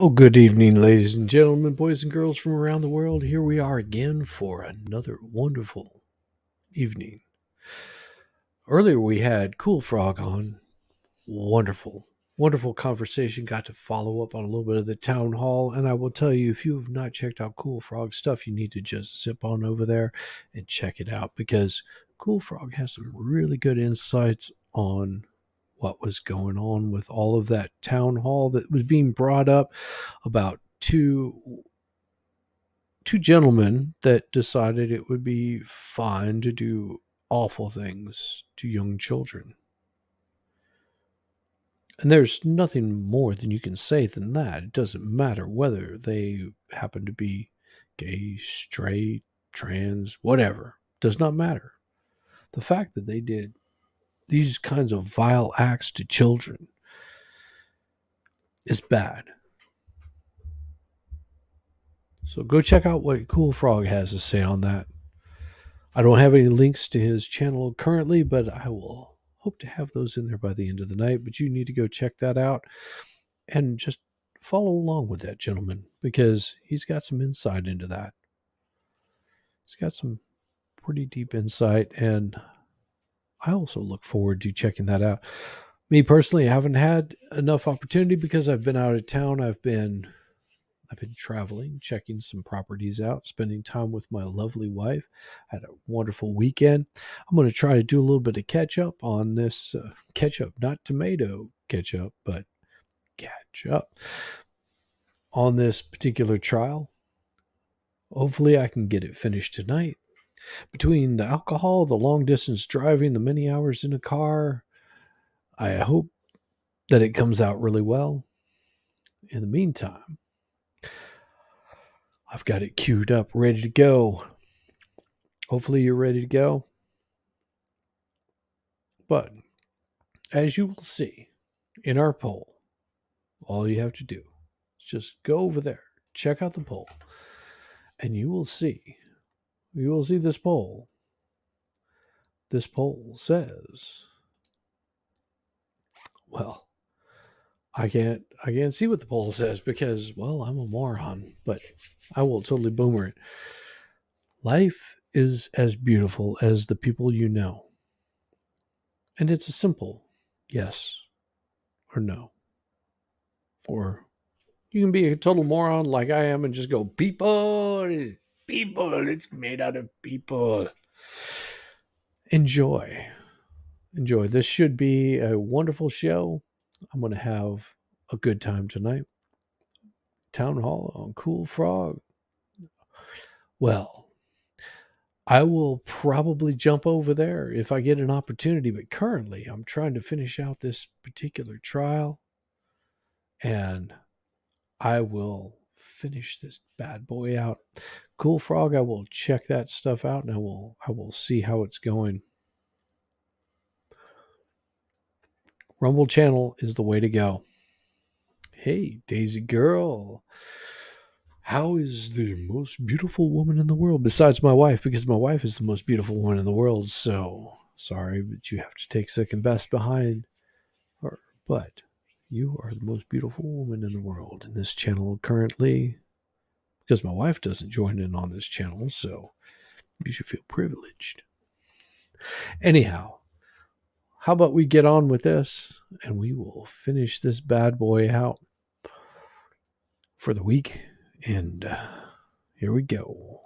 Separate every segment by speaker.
Speaker 1: Well, good evening, ladies and gentlemen, boys and girls from around the world. Here we are again for another wonderful evening. Earlier, we had Cool Frog on. Wonderful, wonderful conversation. Got to follow up on a little bit of the town hall. And I will tell you, if you have not checked out Cool Frog stuff, you need to just zip on over there and check it out because Cool Frog has some really good insights on what was going on with all of that town hall that was being brought up about two gentlemen that decided it would be fine to do awful things to young children. And there's nothing more than you can say than that. It doesn't matter whether they happen to be gay, straight, trans, whatever. Does not matter. The fact that they did these kinds of vile acts to children is bad. So go check out what Cool Frog has to say on that. I don't have any links to his channel currently, but I will hope to have those in there by the end of the night. But you need to go check that out and just follow along with that gentleman because he's got some insight into that. He's got some pretty deep insight, and I also look forward to checking that out. Me personally, I haven't had enough opportunity because I've been out of town. I've been traveling, checking some properties out, spending time with my lovely wife. I had a wonderful weekend. I'm going to try to do a little bit of catch up on this ketchup, not tomato ketchup, but catch up on this particular trial. Hopefully, I can get it finished tonight. Between the alcohol, the long distance driving, the many hours in a car, I hope that it comes out really well. In the meantime, I've got it queued up, ready to go. Hopefully you're ready to go. But as you will see in our poll, all you have to do is just go over there, check out the poll, and you will see this poll. This poll says, well, I can't see what the poll says because, well, I'm a moron, but I will totally boomer it. Life is as beautiful as the people you know. And it's a simple yes or no. Or you can be a total moron like I am and just go, people, it's made out of people. Enjoy. This should be a wonderful show. I'm going to have a good time tonight. Town Hall on Cool Frog. Well, I will probably jump over there if I get an opportunity, but currently I'm trying to finish out this particular trial, and I will finish this bad boy out. Cool Frog, I will check that stuff out, and I will see how it's going. Rumble channel is the way to go. Hey, Daisy girl. How is the most beautiful woman in the world besides my wife? Because my wife is the most beautiful woman in the world. So sorry, but you have to take second best behind her. But you are the most beautiful woman in the world in this channel currently. Because my wife doesn't join in on this channel, so you should feel privileged. Anyhow, how about we get on with this and we will finish this bad boy out for the week. And here we go.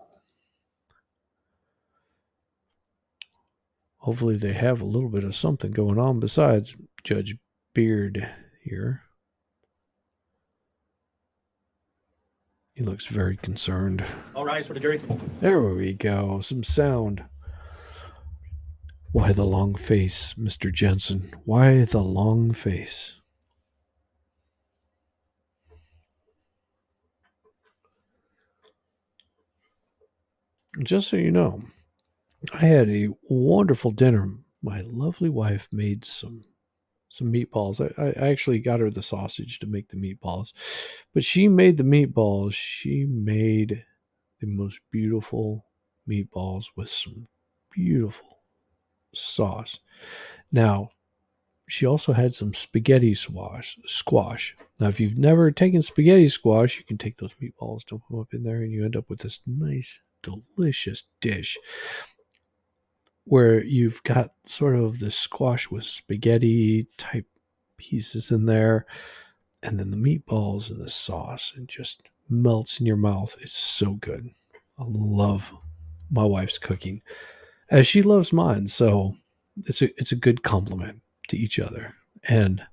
Speaker 1: Hopefully they have a little bit of something going on besides Judge Beard here. He looks very concerned.
Speaker 2: All rise for the jury.
Speaker 1: There we go. Some sound. Why the long face, Mr. Jensen? Why the long face? Just so you know, I had a wonderful dinner. My lovely wife made some meatballs. I actually got her the sausage to make the meatballs, but she made the meatballs. She made the most beautiful meatballs with some beautiful sauce. Now, she also had some spaghetti squash. Now, if you've never taken spaghetti squash, you can take those meatballs, dump them up in there, and you end up with this nice, delicious dish where you've got sort of the squash with spaghetti type pieces in there, and then the meatballs and the sauce, and just melts in your mouth. It's so good. I love my wife's cooking, as she loves mine. So it's a good compliment to each other. And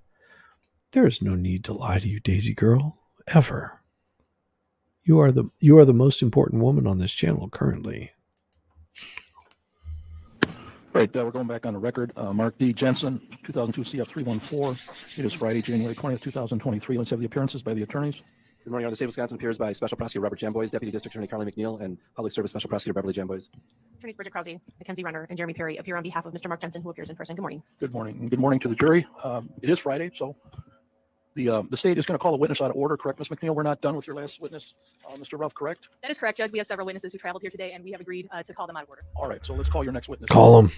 Speaker 1: there is no need to lie to you, Daisy girl, ever. You are the most important woman on this channel currently.
Speaker 2: Right, we're going back on the record. Mark D. Jensen, 2002 CF314. It is Friday, January 20th, 2023. Let's have the appearances by the attorneys.
Speaker 3: Good morning, Your Honor. The state of Wisconsin appears by Special Prosecutor Robert Jamboys, Deputy District Attorney Carly McNeil, and Public Service Special Prosecutor Beverly Jamboys.
Speaker 4: Attorneys Bridget Krause, Mackenzie Renner, and Jeremy Perry appear on behalf of Mr. Mark Jensen, who appears in person. Good morning.
Speaker 2: Good morning. And good morning to the jury. It is Friday, so the state is going to call a witness out of order, correct, Ms. McNeil? We're not done with your last witness, Mr. Ruff, correct?
Speaker 4: That is correct, Judge. We have several witnesses who traveled here today, and we have agreed to call them out of order.
Speaker 2: All right, so let's call your next witness.
Speaker 1: Call him.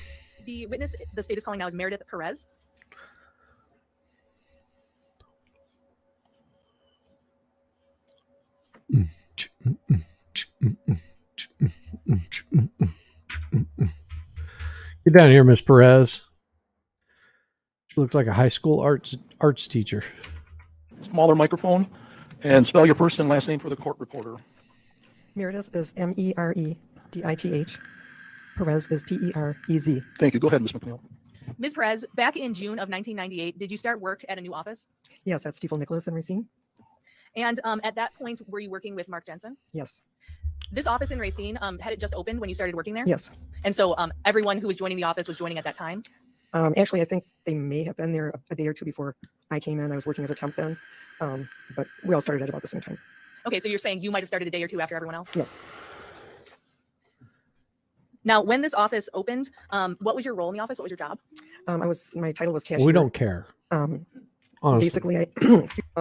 Speaker 4: The witness the state is calling now is Meredith Perez.
Speaker 1: Get down here, Miss Perez. She looks like a high school arts teacher.
Speaker 2: Smaller microphone, and spell your first and last name for the court reporter.
Speaker 5: Meredith is Meredith. Perez is Perez.
Speaker 2: Thank you. Go ahead, Ms. McNeil.
Speaker 4: Ms. Perez, back in June of 1998, did you start work at a new office?
Speaker 5: Yes, that's Stiefel Nicholas in Racine.
Speaker 4: And at that point, were you working with Mark Jensen?
Speaker 5: Yes.
Speaker 4: This office in Racine, had it just opened when you started working there?
Speaker 5: Yes.
Speaker 4: And so everyone who was joining the office was joining at that time?
Speaker 5: Actually, I think they may have been there a day or two before I came in. I was working as a temp then, but we all started at about the same time.
Speaker 4: Okay, so you're saying you might have started a day or two after everyone else?
Speaker 5: Yes.
Speaker 4: Now, when this office opened, what was your role in the office? What was your job?
Speaker 5: My title was cashier.
Speaker 1: We don't care. Honestly.
Speaker 5: Basically, I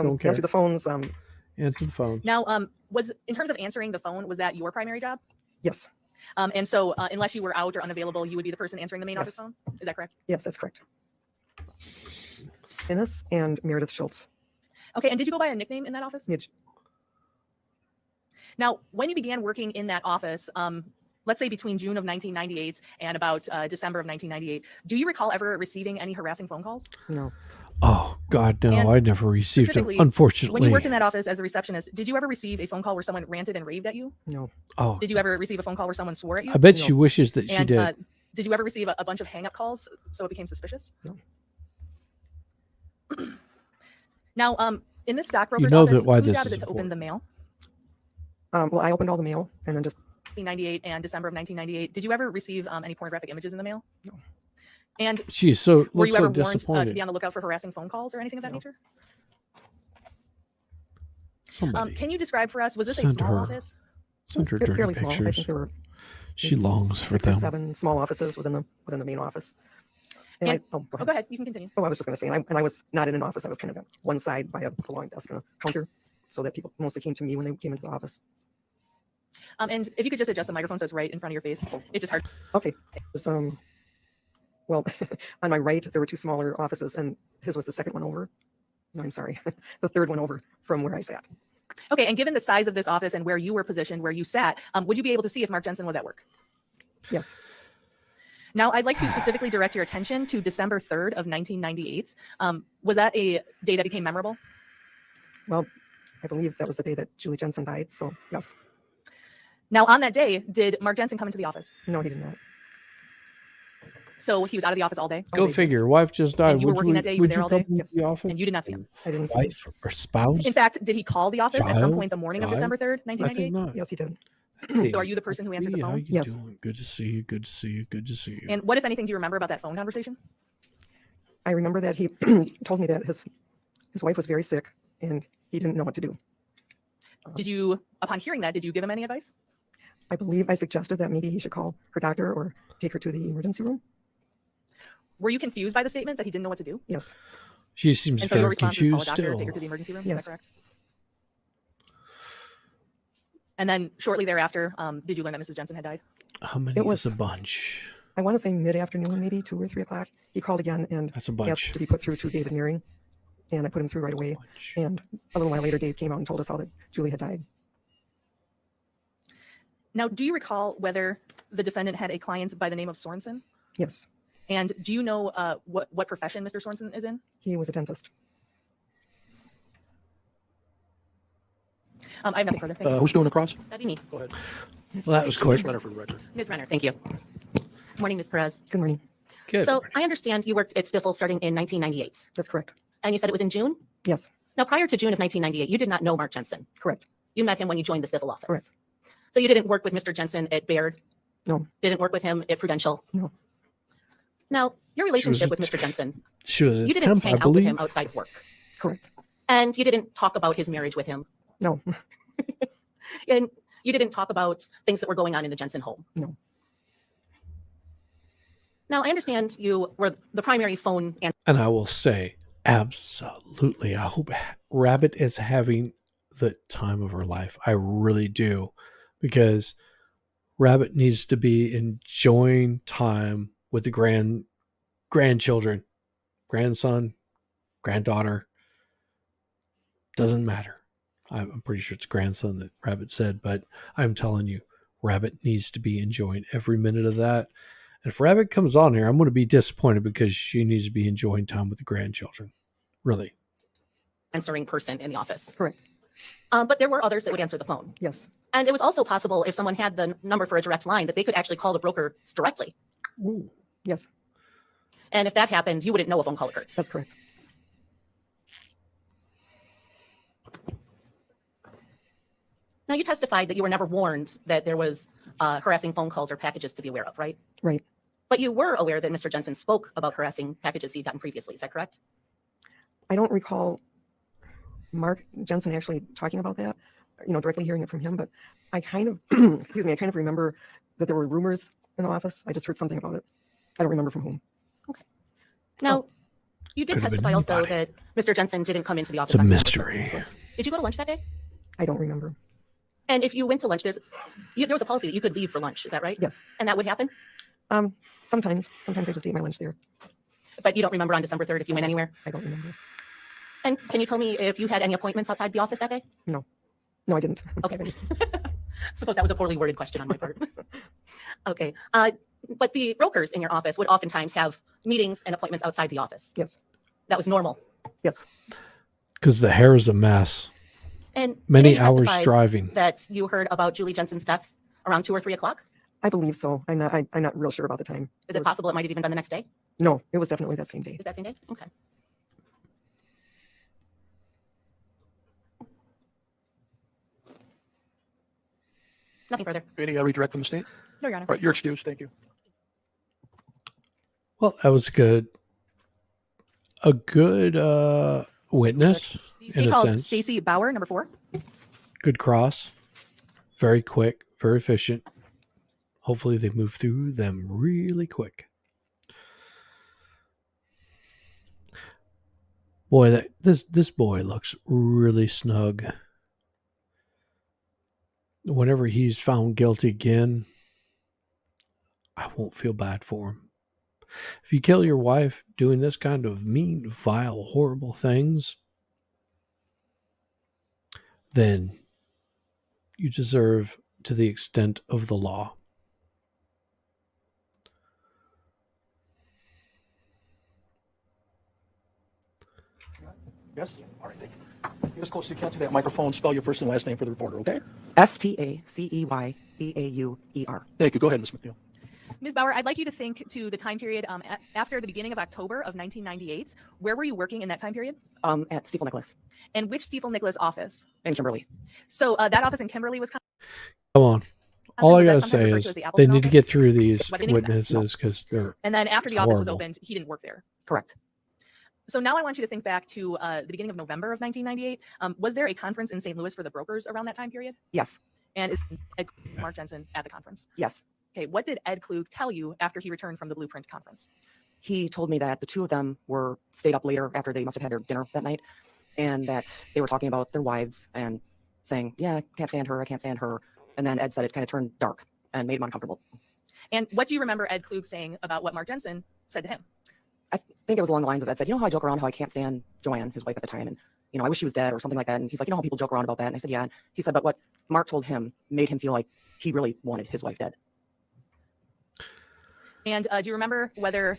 Speaker 1: Don't care.
Speaker 5: answer the phones.
Speaker 1: Answer the phones.
Speaker 4: Now, was in terms of answering the phone, was that your primary job?
Speaker 5: Yes.
Speaker 4: And so unless you were out or unavailable, you would be the person answering the main
Speaker 5: Yes.
Speaker 4: office phone? Is that correct?
Speaker 5: Yes, that's correct. Innes and Meredith Schultz.
Speaker 4: Okay, and did you go by a nickname in that office?
Speaker 5: Midge.
Speaker 4: Now, when you began working in that office, let's say between June of 1998 and about December of 1998, do you recall ever receiving any harassing phone calls?
Speaker 5: No.
Speaker 1: Oh, God, no.
Speaker 4: And
Speaker 1: I never received it,
Speaker 4: specifically,
Speaker 1: unfortunately.
Speaker 4: When you worked in that office as a receptionist, did you ever receive a phone call where someone ranted and raved at you?
Speaker 5: No.
Speaker 1: Oh,
Speaker 4: Did you ever receive a phone call where someone swore at you?
Speaker 1: I bet
Speaker 5: No.
Speaker 1: she wishes that she
Speaker 4: And
Speaker 1: did.
Speaker 4: did you ever receive a bunch of hang-up calls so it became suspicious?
Speaker 5: No.
Speaker 4: Now, in this stockbroker's
Speaker 1: know
Speaker 4: office,
Speaker 1: that why
Speaker 4: whose
Speaker 1: this
Speaker 4: job
Speaker 1: is
Speaker 4: is it to open the mail?
Speaker 5: Well, I opened all the mail and then just
Speaker 4: 1998 and December of 1998. Did you ever receive any pornographic images in the mail?
Speaker 5: No.
Speaker 4: And
Speaker 1: She's so
Speaker 4: were
Speaker 1: looks
Speaker 4: you
Speaker 1: so
Speaker 4: ever warned to
Speaker 1: disappointed.
Speaker 4: be on the lookout for harassing phone calls or anything of that
Speaker 5: No.
Speaker 4: nature?
Speaker 1: Somebody
Speaker 4: Can you describe for us, was this a
Speaker 1: send
Speaker 4: small
Speaker 1: her
Speaker 4: office?
Speaker 1: send her
Speaker 5: fa-
Speaker 1: dirty
Speaker 5: fairly small. I
Speaker 1: pictures.
Speaker 5: think there were
Speaker 1: She
Speaker 5: maybe
Speaker 1: longs for
Speaker 5: 6 or
Speaker 1: them.
Speaker 5: 7 small offices within the main office. And
Speaker 4: And-
Speaker 5: go
Speaker 4: Oh,
Speaker 5: ahead.
Speaker 4: go ahead. You can continue.
Speaker 5: Oh, I was just going to say, and I was not in an office. I was kind of at one side by a long desk and a counter, so that people mostly came to me when they came into the office.
Speaker 4: And if you could just adjust the microphone so it's right in front of your face. It's just hard.
Speaker 5: Okay. It was, well, on my right, there were 2 smaller offices, and his was the second one over. No, I'm sorry, the third one over from where I sat.
Speaker 4: Okay, and given the size of this office and where you were positioned, where you sat, would you be able to see if Mark Jensen was at work?
Speaker 5: Yes.
Speaker 4: Now, I'd like to specifically direct your attention to December 3rd of 1998. Was that a day that became memorable?
Speaker 5: Well, I believe that was the day that Julie Jensen died, so yes.
Speaker 4: Now, on that day, did Mark Jensen come into the office?
Speaker 5: No, he did not.
Speaker 4: So he was out of the office all day,
Speaker 1: Go
Speaker 5: day,
Speaker 1: figure.
Speaker 5: yes.
Speaker 1: Wife just died.
Speaker 4: And you were
Speaker 1: Would
Speaker 4: working that day, you were
Speaker 1: would
Speaker 4: there all
Speaker 1: come
Speaker 4: day?
Speaker 1: into
Speaker 5: Yes.
Speaker 1: the office?
Speaker 4: and you did not see him.
Speaker 5: I didn't see him.
Speaker 1: Wife or spouse?
Speaker 4: In fact, did he call the office at some
Speaker 1: Child?
Speaker 4: point the morning of
Speaker 1: Died?
Speaker 4: December 3rd,
Speaker 1: I think
Speaker 4: 1998?
Speaker 1: not.
Speaker 5: Yes, he did.
Speaker 1: Hey,
Speaker 4: So are you the person who answered the
Speaker 1: How
Speaker 4: phone?
Speaker 1: you
Speaker 5: Yes.
Speaker 1: doing? Good to see you. Good to see you. Good to see you.
Speaker 4: And what, if anything, do you remember about that phone conversation?
Speaker 5: I remember that he told me that his wife was very sick and he didn't know what to do.
Speaker 4: Did you, upon hearing that, did you give him any advice?
Speaker 5: I believe I suggested that maybe he should call her doctor or take her to the emergency room.
Speaker 4: Were you confused by the statement that he didn't know what to do?
Speaker 5: Yes.
Speaker 1: She seems
Speaker 4: And so your
Speaker 1: very
Speaker 4: response was call a
Speaker 1: confused
Speaker 4: doctor,
Speaker 1: still.
Speaker 4: take her to the emergency room? Is
Speaker 5: Yes.
Speaker 4: that correct? And then shortly thereafter, did you learn that Mrs. Jensen had died?
Speaker 1: How many
Speaker 5: It
Speaker 1: is
Speaker 5: was-
Speaker 1: a bunch?
Speaker 5: I want to say mid-afternoon, maybe 2 or 3 o'clock. He called again and
Speaker 1: That's a
Speaker 5: asked
Speaker 1: bunch.
Speaker 5: to be put through to David Nearing, and I put him through right away.
Speaker 1: Bunch.
Speaker 5: And a little while later, Dave came out and told us all that Julie had died.
Speaker 4: Now, do you recall whether the defendant had a client by the name of Sorensen?
Speaker 5: Yes,
Speaker 4: And do you know what profession Mr. Sorensen is in?
Speaker 5: he was a dentist.
Speaker 4: I have nothing further. Thank you.
Speaker 2: Who's doing the cross?
Speaker 6: That'd be me.
Speaker 2: Go ahead.
Speaker 1: Well, that was
Speaker 2: Ms.
Speaker 1: quick.
Speaker 2: Renner for the record.
Speaker 6: Ms. Renner, thank you. Morning, Ms. Perez.
Speaker 5: Good morning.
Speaker 1: Good.
Speaker 6: So I understand you worked at Stifel starting in 1998,
Speaker 5: That's correct.
Speaker 6: and you said it was in June?
Speaker 5: Yes,
Speaker 6: Now, prior to June of 1998, you did not know Mark Jensen.
Speaker 5: correct.
Speaker 6: You met him when you joined the Stifel office.
Speaker 5: Correct.
Speaker 6: So you didn't work with Mr. Jensen at Baird?
Speaker 5: No.
Speaker 6: Didn't work with him at Prudential?
Speaker 5: No.
Speaker 6: Now, your relationship
Speaker 1: was
Speaker 6: with Mr. Jensen,
Speaker 1: She was a
Speaker 6: you didn't
Speaker 1: temp,
Speaker 6: hang
Speaker 1: I
Speaker 6: out with
Speaker 1: believe.
Speaker 6: him outside of work,
Speaker 5: Correct.
Speaker 6: and you didn't talk about his marriage with him,
Speaker 5: No,
Speaker 6: and you didn't talk about things that were going on in the Jensen home.
Speaker 5: No.
Speaker 6: Now, I understand you were the primary phone and
Speaker 1: And I will say, absolutely. I hope Rabbit is having the time of her life. I really do. Because Rabbit needs to be enjoying time with the grandchildren, grandson, granddaughter. Doesn't matter. I'm pretty sure it's grandson that Rabbit said, but I'm telling you, Rabbit needs to be enjoying every minute of that. And if Rabbit comes on here, I'm going to be disappointed because she needs to be enjoying time with the grandchildren. Really.
Speaker 6: answering person in the office.
Speaker 5: correct.
Speaker 6: But there were others that would answer the phone.
Speaker 5: Yes,
Speaker 6: And it was also possible if someone had the number for a direct line that they could actually call the broker directly.
Speaker 1: Ooh.
Speaker 5: yes,
Speaker 6: And if that happened, you wouldn't know a phone call occurred.
Speaker 5: that's correct.
Speaker 6: Now, you testified that you were never warned that there was harassing phone calls or packages to be aware of, right?
Speaker 5: Right.
Speaker 6: But you were aware that Mr. Jensen spoke about harassing packages he'd gotten previously. Is that correct?
Speaker 5: I don't recall Mark Jensen actually talking about that, directly hearing it from him, but I kind of, excuse me, I kind of remember that there were rumors in the office. I just heard something about it. I don't remember from whom.
Speaker 6: Now, you did
Speaker 1: Could have been
Speaker 6: testify also
Speaker 1: anybody.
Speaker 6: that Mr. Jensen didn't come into the office.
Speaker 1: It's a
Speaker 6: on December
Speaker 1: mystery.
Speaker 6: 3rd. Did you go to lunch that day?
Speaker 5: I don't remember.
Speaker 6: And if you went to lunch, there was a policy that you could leave for lunch. Is that right?
Speaker 5: Yes.
Speaker 6: And that would happen?
Speaker 5: Sometimes I just eat my lunch there.
Speaker 6: But you don't remember on December 3rd if you went anywhere?
Speaker 5: I don't remember.
Speaker 6: And can you tell me if you had any appointments outside the office that day?
Speaker 5: No, I didn't.
Speaker 6: Okay. Suppose that was a poorly worded question on my part. Okay. But the brokers in your office would oftentimes have meetings and appointments outside the office.
Speaker 5: Yes,
Speaker 6: That was normal.
Speaker 5: yes,
Speaker 1: Because the hair is a mess.
Speaker 6: And
Speaker 1: Many
Speaker 6: today you
Speaker 1: hours
Speaker 6: testified
Speaker 1: driving.
Speaker 6: that you heard about Julie Jensen's death around 2 or 3 o'clock.
Speaker 5: I believe so. I'm not real sure about the time.
Speaker 6: Is it possible it might have even been the next day?
Speaker 5: No, it was definitely that same day.
Speaker 6: Is that same day? Okay. Nothing further.
Speaker 2: Any redirect from the state?
Speaker 4: No, Your Honor.
Speaker 2: All right, you're excused. Thank you.
Speaker 1: Well, that was a good witness
Speaker 4: The
Speaker 1: in
Speaker 4: state
Speaker 1: a
Speaker 4: calls
Speaker 1: sense.
Speaker 4: Stacy Bauer, number 4.
Speaker 1: Good cross. Very quick, very efficient. Hopefully they move through them really quick. Boy, this boy looks really snug. Whenever he's found guilty again, I won't feel bad for him. If you kill your wife doing this kind of mean, vile, horrible things, then you deserve to the extent of the law.
Speaker 2: Yes? All right, thank you. Get as close as you can to that microphone. Spell your first and last name for the reporter, okay?
Speaker 5: STACEYBAUER.
Speaker 2: Thank you. Go ahead, Ms. McNeil.
Speaker 4: Ms. Bauer, I'd like you to think to the time period after the beginning of October of 1998. Where were you working in that time period?
Speaker 5: At Stifel Nicholas
Speaker 4: And which Steeple Nicholas office?
Speaker 5: and Kimberly.
Speaker 4: So that office in Kimberly was
Speaker 1: Come on.
Speaker 4: I'm
Speaker 1: All
Speaker 4: sorry,
Speaker 1: I
Speaker 4: was
Speaker 1: gotta
Speaker 4: that sometimes
Speaker 1: say
Speaker 4: referred
Speaker 1: is
Speaker 4: to as the
Speaker 1: they
Speaker 4: Appleton
Speaker 1: need to
Speaker 4: office?
Speaker 1: get through these
Speaker 4: Why didn't you-
Speaker 1: witnesses because they're
Speaker 4: And then after
Speaker 1: It's
Speaker 4: the office was
Speaker 1: horrible.
Speaker 4: opened, he didn't work there.
Speaker 5: Correct.
Speaker 4: So now I want you to think back to the beginning of November of 1998. Was there a conference in St. Louis for the brokers around that time period?
Speaker 5: Yes,
Speaker 4: And is Ed Mark Jensen at the conference?
Speaker 5: yes.
Speaker 4: Okay, what did Ed Klug tell you after he returned from the Blueprint conference?
Speaker 7: He told me that the two of them were stayed up later after they must have had their dinner that night, and that they were talking about their wives and saying, yeah, I can't stand her, I can't stand her. And then Ed said it kind of turned dark and made him uncomfortable.
Speaker 4: And what do you remember Ed Klug saying about what Mark Jensen said to him?
Speaker 7: I think it was along the lines of Ed said, you know how I joke around how I can't stand Joanne, his wife at the time, and I wish she was dead or something like that. And he's like, you know how people joke around about that? And I said, yeah. And he said, but what Mark told him made him feel like he really wanted his wife dead.
Speaker 4: And do you remember whether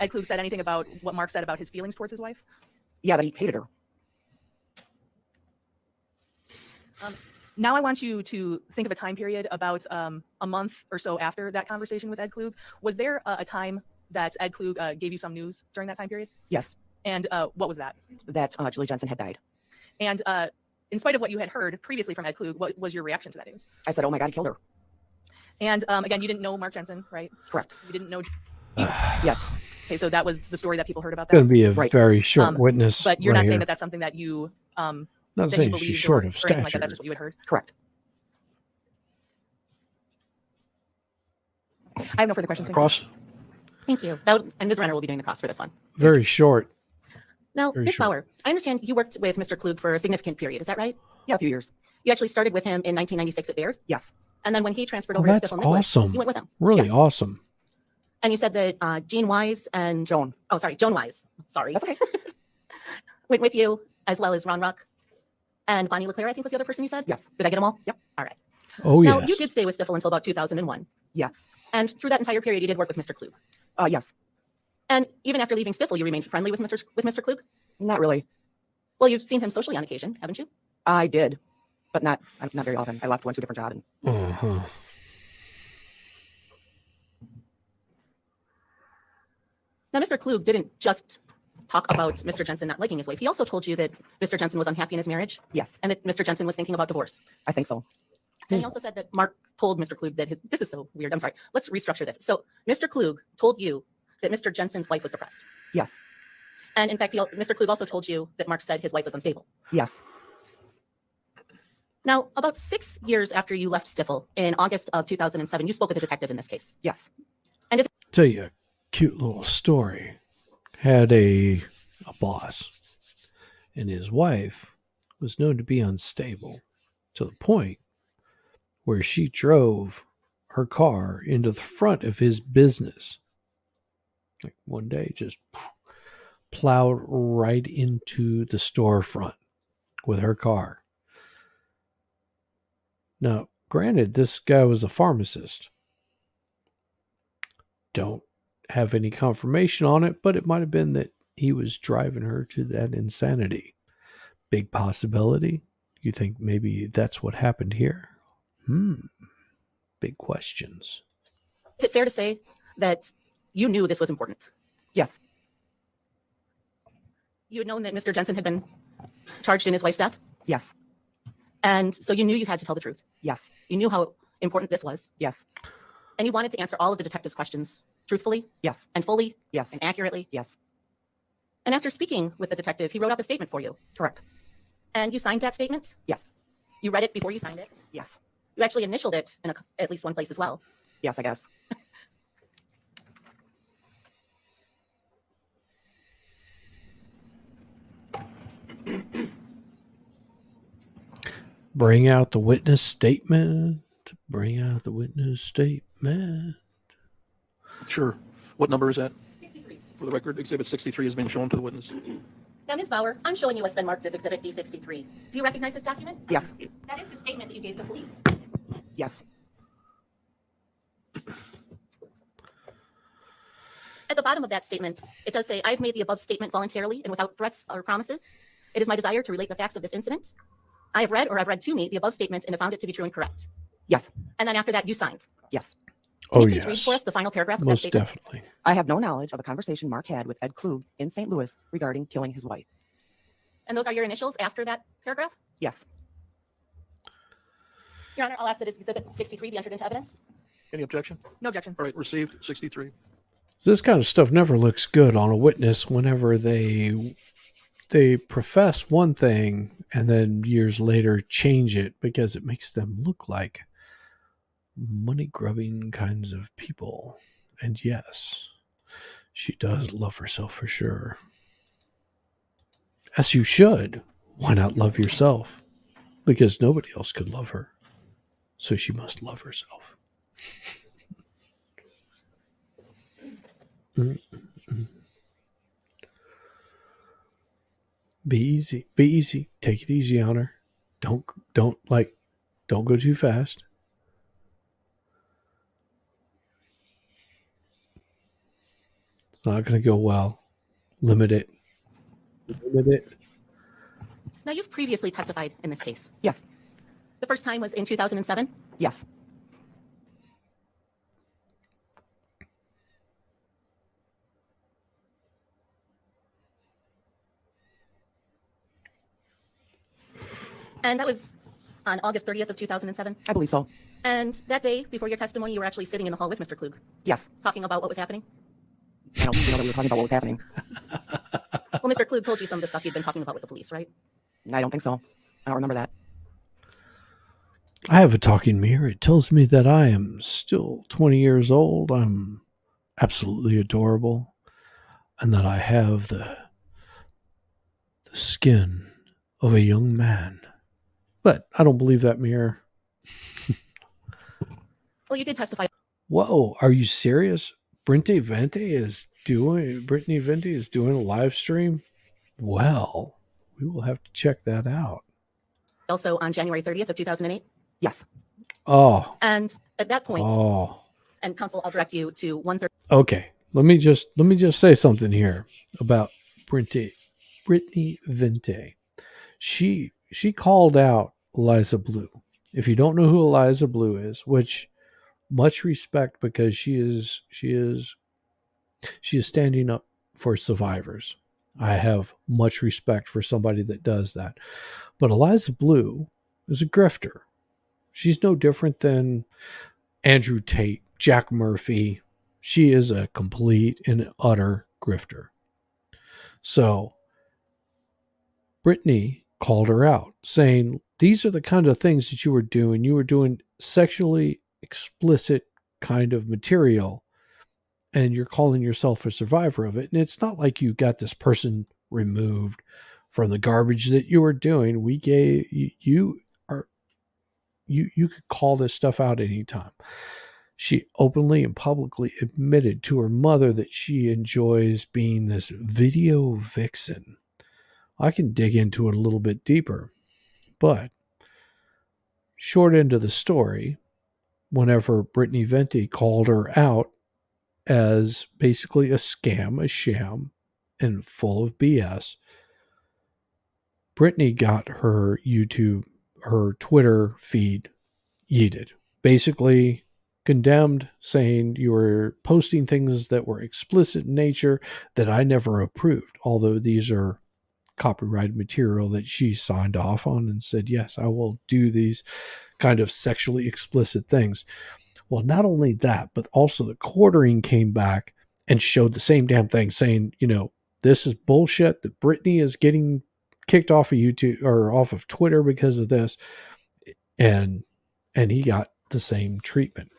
Speaker 4: Ed Klug said anything about what Mark said about his feelings towards his wife?
Speaker 7: Yeah, that he hated her.
Speaker 4: Now I want you to think of a time period about a month or so after that conversation with Ed Klug. Was there a time that Ed Klug gave you some news during that time period?
Speaker 7: Yes,
Speaker 4: And what was that?
Speaker 7: that Julie Jensen had died.
Speaker 4: And in spite of what you had heard previously from Ed Klug, what was your reaction to that news?
Speaker 7: I said, oh my God, he killed her.
Speaker 4: And again, you didn't know Mark Jensen, right?
Speaker 7: Correct.
Speaker 4: You didn't know.
Speaker 7: Yes.
Speaker 4: Okay, so that was the story that people heard about
Speaker 1: Going to
Speaker 4: that.
Speaker 1: be a
Speaker 7: Right.
Speaker 1: very short witness.
Speaker 4: But you're
Speaker 1: right
Speaker 4: not saying
Speaker 1: here.
Speaker 4: that that's something that you
Speaker 1: Not
Speaker 4: that you
Speaker 1: saying she's
Speaker 4: believed
Speaker 1: short
Speaker 4: or
Speaker 1: of
Speaker 4: anything like that.
Speaker 1: stature.
Speaker 4: That's just what you had heard.
Speaker 7: Correct.
Speaker 4: I have no further questions. Thank you.
Speaker 2: Cross.
Speaker 6: Thank you. And Ms. Renner will be doing the cross for this one.
Speaker 1: Very short.
Speaker 6: Now,
Speaker 1: Very
Speaker 6: Ms.
Speaker 1: short.
Speaker 6: Bauer, I understand you worked with Mr. Klug for a significant period. Is that right?
Speaker 7: Yeah, a few years.
Speaker 6: You actually started with him in 1996 at Baird,
Speaker 7: Yes.
Speaker 6: and then when he transferred
Speaker 1: Oh,
Speaker 6: over to
Speaker 1: that's
Speaker 6: Stifel Nicholas,
Speaker 1: awesome.
Speaker 6: you went with him.
Speaker 1: Really
Speaker 7: Yes.
Speaker 1: awesome.
Speaker 6: And you said that Gene Wise and
Speaker 7: Joan.
Speaker 6: oh, sorry, Joan Wise. Sorry,
Speaker 7: That's okay.
Speaker 6: went with you, as well as Ron Ruck and Bonnie LeClaire, I think was the other person you said.
Speaker 7: Yes.
Speaker 6: Did I get them all?
Speaker 7: Yep.
Speaker 6: All right.
Speaker 1: Oh,
Speaker 6: Now,
Speaker 1: yes.
Speaker 6: you did stay with Stifel until about 2001.
Speaker 7: Yes.
Speaker 6: And through that entire period, you did work with Mr. Klug.
Speaker 7: Yes.
Speaker 6: And even after leaving Stifel, you remained friendly with Mr. Klug?
Speaker 7: Not really.
Speaker 6: Well, you've seen him socially on occasion, haven't you?
Speaker 7: I did, but not very often. I left, went to a different job. And
Speaker 1: Uh-huh.
Speaker 6: Now, Mr. Klug didn't just talk about Mr. Jensen not liking his wife. He also told you that Mr. Jensen was unhappy in his marriage
Speaker 7: yes,
Speaker 6: and that Mr. Jensen was thinking about divorce.
Speaker 7: I think so.
Speaker 6: And he also said that Mark told Mr. Klug that this is so weird. I'm sorry. Let's restructure this. So Mr. Klug told you that Mr. Jensen's wife was depressed.
Speaker 7: Yes.
Speaker 6: And in fact, Mr. Klug also told you that Mark said his wife was unstable.
Speaker 7: Yes.
Speaker 6: Now, about 6 years after you left Stifel in August of 2007, you spoke with a detective in this case.
Speaker 7: Yes.
Speaker 1: Tell you a cute little story. Had a boss, and his wife was known to be unstable to the point where she drove her car into the front of his business. Like one day, just plowed right into the storefront with her car. Now, granted, this guy was a pharmacist. Don't have any confirmation on it, but it might have been that he was driving her to that insanity. Big possibility. You think maybe that's what happened here? Big questions.
Speaker 6: Is it fair to say that you knew this was important?
Speaker 7: Yes.
Speaker 6: You had known that Mr. Jensen had been charged in his wife's death?
Speaker 7: Yes.
Speaker 6: And so you knew you had to tell the truth.
Speaker 7: Yes.
Speaker 6: You knew how important this was.
Speaker 7: Yes.
Speaker 6: And you wanted to answer all of the detective's questions truthfully
Speaker 7: Yes.
Speaker 6: and fully
Speaker 7: Yes.
Speaker 6: and accurately.
Speaker 7: Yes.
Speaker 6: And after speaking with the detective, he wrote up a statement for you.
Speaker 7: Correct.
Speaker 6: And you signed that statement?
Speaker 7: Yes.
Speaker 6: You read it before you signed it?
Speaker 7: Yes.
Speaker 6: You actually initialed it in at least one place as well.
Speaker 7: Yes, I guess.
Speaker 1: Bring out the witness statement. Bring out the witness statement.
Speaker 2: Sure. What number is that?
Speaker 6: 63.
Speaker 2: For the record, Exhibit 63 has been shown to the witness.
Speaker 6: Now, Ms. Bauer, I'm showing you what's been marked as Exhibit D63. Do you recognize this document?
Speaker 7: Yes.
Speaker 6: That is the statement that you gave to police.
Speaker 7: Yes.
Speaker 6: At the bottom of that statement, it does say, I've made the above statement voluntarily and without threats or promises. It is my desire to relate the facts of this incident. I have read or have read to me the above statement and have found it to be true and correct.
Speaker 7: Yes.
Speaker 6: And then after that, you signed.
Speaker 7: Yes.
Speaker 6: Can
Speaker 1: Oh,
Speaker 6: you please read
Speaker 1: yes.
Speaker 6: for us the final paragraph of that
Speaker 1: Most
Speaker 6: statement?
Speaker 1: definitely.
Speaker 7: I have no knowledge of a conversation Mark had with Ed Klug in St. Louis regarding killing his wife.
Speaker 6: And those are your initials after that paragraph?
Speaker 7: Yes.
Speaker 6: Your Honor, I'll ask that Exhibit 63 be entered into evidence.
Speaker 2: Any objection?
Speaker 4: No objection.
Speaker 2: All right, received. 63.
Speaker 1: This kind of stuff never looks good on a witness whenever they profess one thing and then years later change it because it makes them look like money grubbing kinds of people. And yes, she does love herself for sure. As you should. Why not love yourself? Because nobody else could love her. So she must love herself. Mm. Be easy. Be easy. Take it easy on her. Don't don't go too fast. It's not going to go well. Limit it. Limit it.
Speaker 6: Now, you've previously testified in this case.
Speaker 7: Yes.
Speaker 6: The first time was in 2007.
Speaker 7: Yes.
Speaker 6: And that was on August 30th of 2007.
Speaker 7: I believe so.
Speaker 6: And that day before your testimony, you were actually sitting in the hall with Mr. Klug,
Speaker 7: Yes.
Speaker 6: talking about what was happening.
Speaker 7: I don't know that we were talking about what was happening.
Speaker 6: Well, Mr. Klug told you some of the stuff you'd been talking about with the police, right?
Speaker 7: I don't think so. I don't remember that.
Speaker 1: I have a talking mirror. It tells me that I am still 20 years old. I'm absolutely adorable. And that I have the skin of a young man. But I don't believe that mirror.
Speaker 6: Well, you did testify.
Speaker 1: Whoa, are you serious? Brittany Vente is doing a live stream? Well, we will have to check that out.
Speaker 6: Also on January 30th of 2008.
Speaker 7: Yes.
Speaker 1: Oh.
Speaker 6: And at that point,
Speaker 1: Oh.
Speaker 6: and counsel, I'll direct you to 130.
Speaker 1: Okay. Let me just say something here about Brittany Vente. She called out Eliza Blue. If you don't know who Eliza Blue is, which much respect, because she is standing up for survivors. I have much respect for somebody that does that. But Eliza Blue is a grifter. She's no different than Andrew Tate, Jack Murphy. She is a complete and utter grifter. So Brittany called her out, saying, these are the kind of things that you were doing. You were doing sexually explicit kind of material, and you're calling yourself a survivor of it. And it's not like you got this person removed from the garbage that you were doing. We gave you could call this stuff out anytime. She openly and publicly admitted to her mother that she enjoys being this video vixen. I can dig into it a little bit deeper, but short end of the story, whenever Brittany Vente called her out as basically a scam, a sham, and full of BS, Brittany got her Twitter feed yeeted. Basically condemned, saying you were posting things that were explicit in nature that I never approved, although these are copyrighted material that she signed off on and said, yes, I will do these kind of sexually explicit things. Well, not only that, but also the quartering came back and showed the same damn thing, saying, this is bullshit, that Brittany is getting kicked off of YouTube or off of Twitter because of this. And he got the same treatment.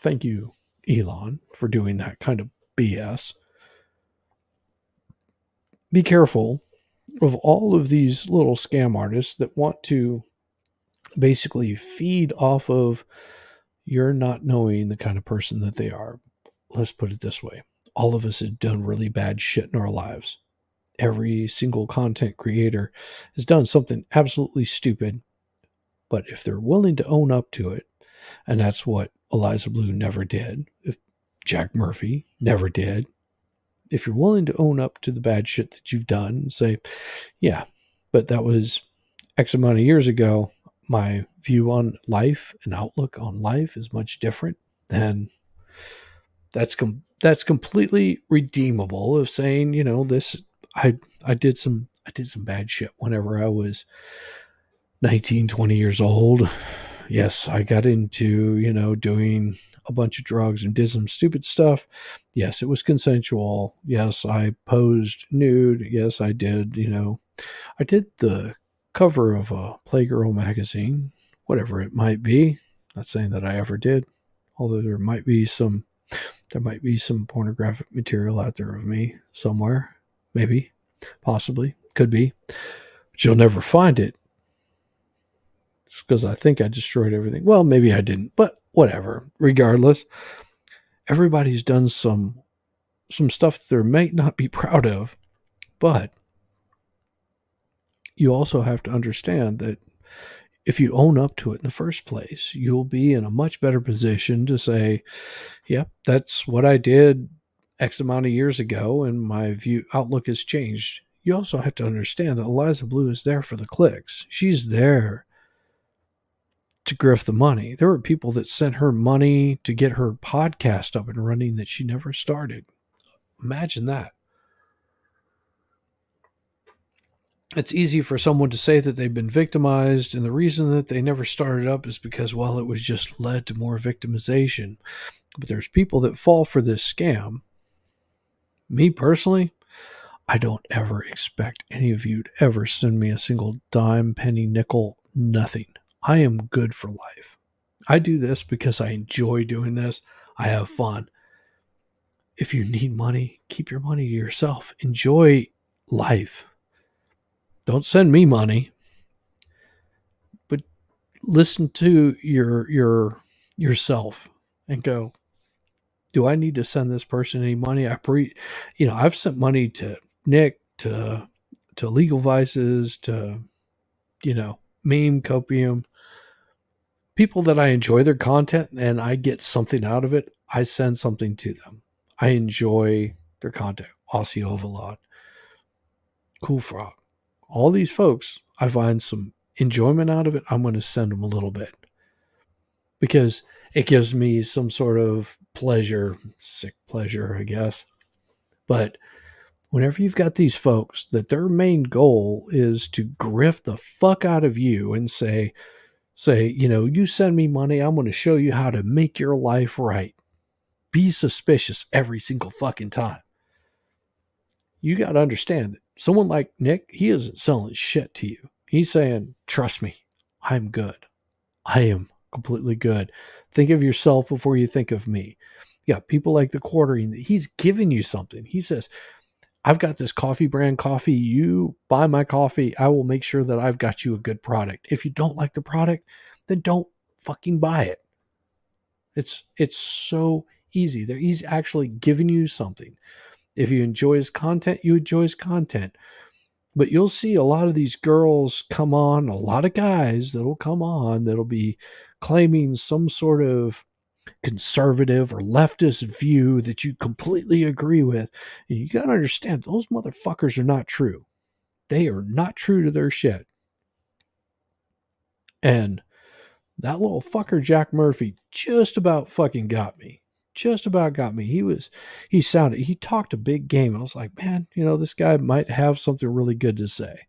Speaker 1: Thank you, Elon, for doing that kind of BS. Be careful of all of these little scam artists that want to basically feed off of you're not knowing the kind of person that they are. Let's put it this way. All of us have done really bad shit in our lives. Every single content creator has done something absolutely stupid. But if they're willing to own up to it, and that's what Eliza Blue never did, if Jack Murphy never did, if you're willing to own up to the bad shit that you've done and say, yeah, but that was X amount of years ago, my view on life and outlook on life is much different, then that's completely redeemable of saying, this, I did some bad shit whenever I was 19, 20 years old. Yes, I got into, doing a bunch of drugs and did some stupid stuff. Yes, it was consensual. Yes, I posed nude. Yes, I did, I did the cover of a Playgirl magazine, whatever it might be. Not saying that I ever did, although there might be some pornographic material out there of me somewhere. Maybe, possibly, could be, but you'll never find it. Because I think I destroyed everything. Well, maybe I didn't, but whatever. Regardless, everybody's done some some stuff that they might not be proud of, but you also have to understand that if you own up to it in the first place, you'll be in a much better position to say, yep, that's what I did X amount of years ago, and my view outlook has changed. You also have to understand that Eliza Blue is there for the clicks. She's there to grift the money. There were people that sent her money to get her podcast up and running that she never started. Imagine that. It's easy for someone to say that they've been victimized, and the reason that they never started up is because, well, it was just led to more victimization. But there's people that fall for this scam. Me personally, I don't ever expect any of you to ever send me a single dime, penny, nickel, nothing. I am good for life. I do this because I enjoy doing this. I have fun. If you need money, keep your money to yourself. Enjoy life. Don't send me money. But listen to yourself and go, do I need to send this person any money? I've sent money to Nick, to Legal Vices, to Meme Copium, people that I enjoy their content and I get something out of it. I send something to them. I enjoy their content. Aussie Overlord, Cool Frog, all these folks, I find some enjoyment out of it. I'm going to send them a little bit because it gives me some sort of pleasure, sick pleasure, I guess. But whenever you've got these folks that their main goal is to grift the fuck out of you and say, you send me money, I'm going to show you how to make your life right. Be suspicious every single fucking time. You got to understand that someone like Nick, he isn't selling shit to you. He's saying, trust me, I'm good. I am completely good. Think of yourself before you think of me. You got people like the Quartering. He's giving you something. He says, I've got this coffee brand coffee. You buy my coffee. I will make sure that I've got you a good product. If you don't like the product, then don't fucking buy it. It's so easy. He's actually giving you something. If you enjoy his content, you enjoy his content. But you'll see a lot of these girls come on, a lot of guys that'll come on that'll be claiming some sort of conservative or leftist view that you completely agree with. And you got to understand, those motherfuckers are not true. They are not true to their shit. And that little fucker, Jack Murphy, just about fucking got me. Just about got me. He talked a big game. I was like, man, this guy might have something really good to say.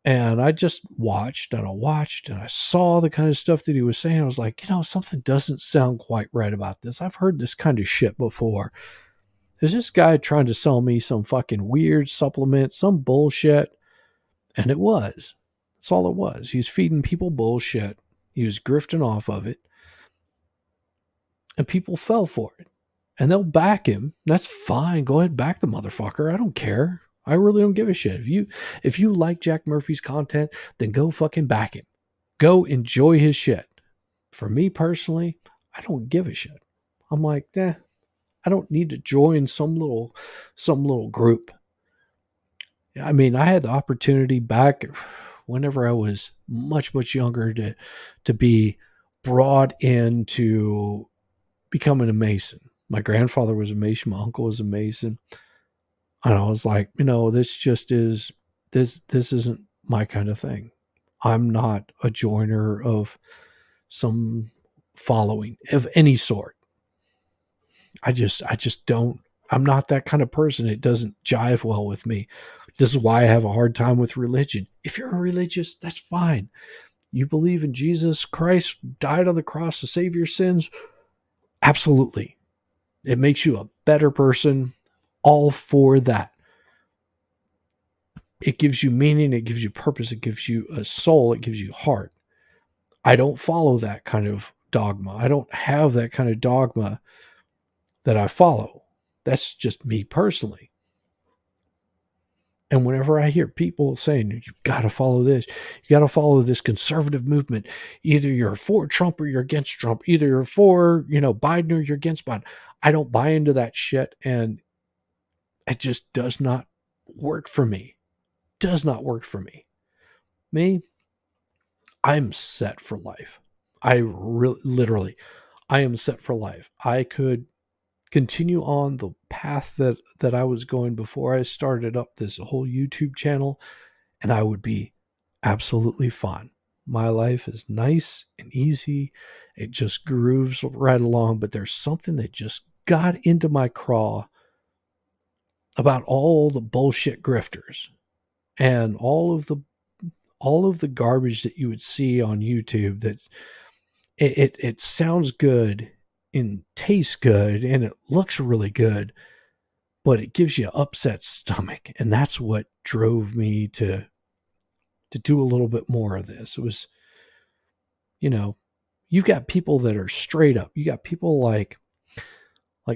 Speaker 1: And I just watched and I saw the kind of stuff that he was saying. I was like, something doesn't sound quite right about this. I've heard this kind of shit before. Is this guy trying to sell me some fucking weird supplement, some bullshit? And it was. That's all it was. He was feeding people bullshit. He was grifting off of it. And people fell for it. And they'll back him. That's fine. Go ahead, back the motherfucker. I don't care. I really don't give a shit. If you like Jack Murphy's content, then go fucking back him. Go enjoy his shit. For me personally, I don't give a shit. I'm like, I don't need to join some little group. I mean, I had the opportunity back whenever I was much, much younger to be brought into becoming a Mason. My grandfather was a Mason. My uncle was a Mason. And I was like, this isn't my kind of thing. I'm not a joiner of some following of any sort. I just don't, I'm not that kind of person. It doesn't jive well with me. This is why I have a hard time with religion. If you're religious, that's fine. You believe in Jesus Christ died on the cross to save your sins? Absolutely. It makes you a better person. All for that. It gives you meaning. It gives you purpose. It gives you a soul. It gives you heart. I don't follow that kind of dogma. I don't have that kind of dogma that I follow. That's just me personally. And whenever I hear people saying, you got to follow this, you got to follow this conservative movement, either you're for Trump or you're against Trump, either you're for, Biden or you're against Biden. I don't buy into that shit. And it just does not work for me. Does not work for me. Me, I'm set for life. Literally, I am set for life. I could continue on the path that I was going before I started up this whole YouTube channel, and I would be absolutely fine. My life is nice and easy. It just grooves right along, but there's something that just got into my craw about all the bullshit grifters and all of the garbage that you would see on YouTube. That's it sounds good and tastes good and it looks really good, but it gives you an upset stomach. And that's what drove me to do a little bit more of this. It was, you've got people that are straight up. You got people like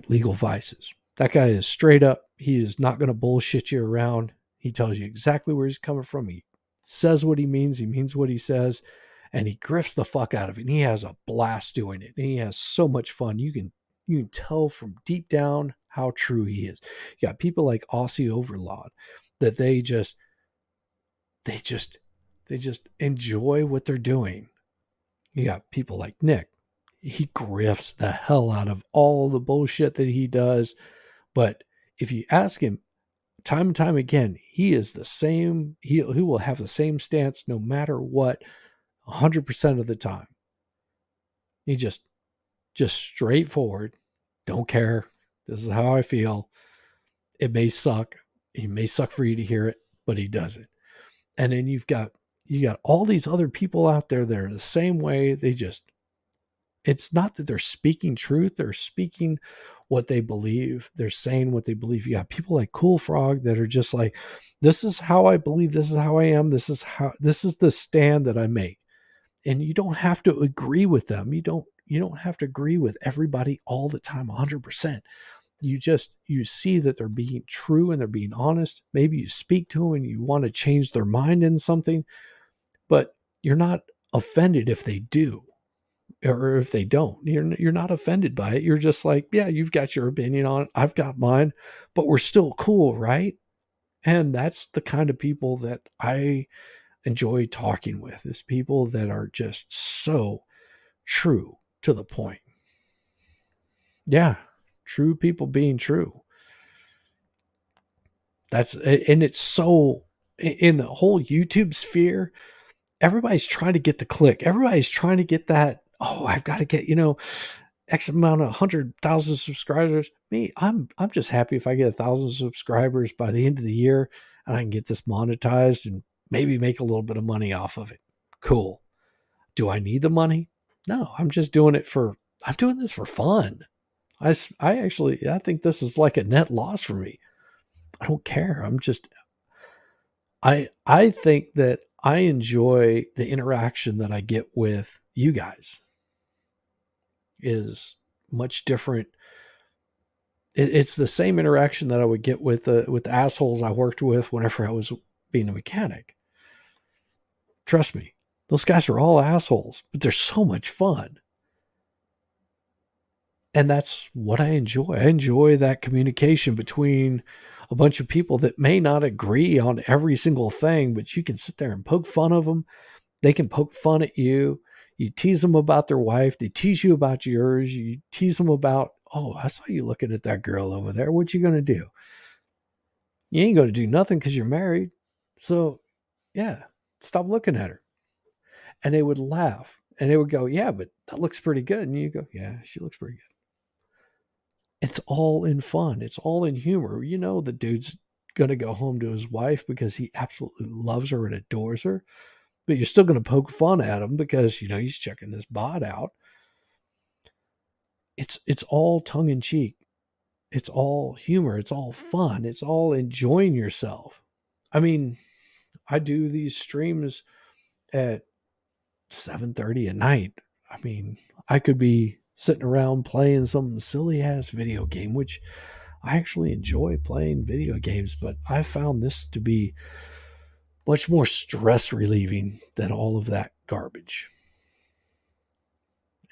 Speaker 1: Legal Vices. That guy is straight up. He is not going to bullshit you around. He tells you exactly where he's coming from. He says what he means what he says, and he grifts the fuck out of it. And he has a blast doing it. And he has so much fun. You can tell from deep down how true he is. You got people like Aussie Overlord that they just enjoy what they're doing. You got people like Nick. He grifts the hell out of all the bullshit that he does. But if you ask him time and time again, he is the same. He will have the same stance no matter what, 100% of the time. He just straightforward. Don't care. This is how I feel. It may suck. It may suck for you to hear it, but he does it. And then you got all these other people out there that are the same way. It's not that they're speaking truth. They're speaking what they believe. They're saying what they believe. You got people like Cool Frog that are just like, this is how I believe. This is how I am. This is the stand that I make. And you don't have to agree with them. You don't have to agree with everybody all the time, 100%. You see that they're being true and they're being honest. Maybe you speak to them and you want to change their mind in something, but you're not offended if they do. Or if they don't, you're not offended by it. You're just like, yeah, you've got your opinion on it. I've got mine, but we're still cool, right? And that's the kind of people that I enjoy talking with, is people that are just so true to the point. Yeah, true people being true. And it's so, in the whole YouTube sphere, everybody's trying to get the click. Everybody's trying to get that, oh, I've got to get, X amount of 100,000 subscribers. Me, I'm just happy if I get 1,000 subscribers by the end of the year and I can get this monetized and maybe make a little bit of money off of it. Cool. Do I need the money? No, I'm just doing this for fun. I think this is like a net loss for me. I don't care. I think that I enjoy the interaction that I get with you guys. Is much different. It's the same interaction that I would get with the assholes I worked with whenever I was being a mechanic. Trust me, those guys are all assholes, but they're so much fun. And that's what I enjoy. I enjoy that communication between a bunch of people that may not agree on every single thing, but you can sit there and poke fun of them. They can poke fun at you. You tease them about their wife. They tease you about yours. You tease them about, oh, I saw you looking at that girl over there. What you going to do? You ain't going to do nothing because you're married. So, yeah, stop looking at her. And they would laugh. And they would go, yeah, but that looks pretty good. And you go, yeah, she looks pretty good. It's all in fun. It's all in humor. The dude's going to go home to his wife because he absolutely loves her and adores her. But you're still going to poke fun at him because, he's checking this bod out. It's all tongue in cheek. It's all humor. It's all fun. It's all enjoying yourself. I mean, I do these streams at 7:30 at night. I mean, I could be sitting around playing some silly ass video game, which I actually enjoy playing video games, but I found this to be much more stress relieving than all of that garbage.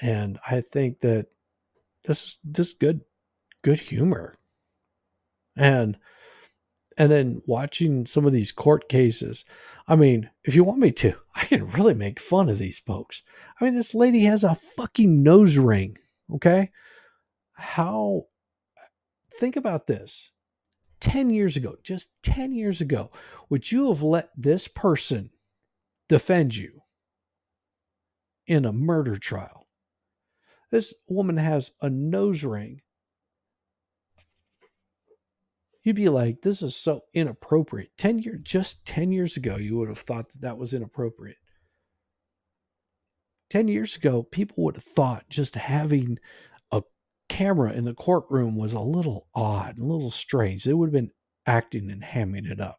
Speaker 1: And I think that this is just good humor. And then watching some of these court cases, I mean, if you want me to, I can really make fun of these folks. I mean, this lady has a fucking nose ring, okay? How, think about this. 10 years ago, just 10 years ago, would you have let this person defend you in a murder trial? This woman has a nose ring. You'd be like, this is so inappropriate. 10 years ago, you would have thought that that was inappropriate. 10 years ago, people would have thought just having a camera in the courtroom was a little odd, a little strange. They would have been acting and hamming it up.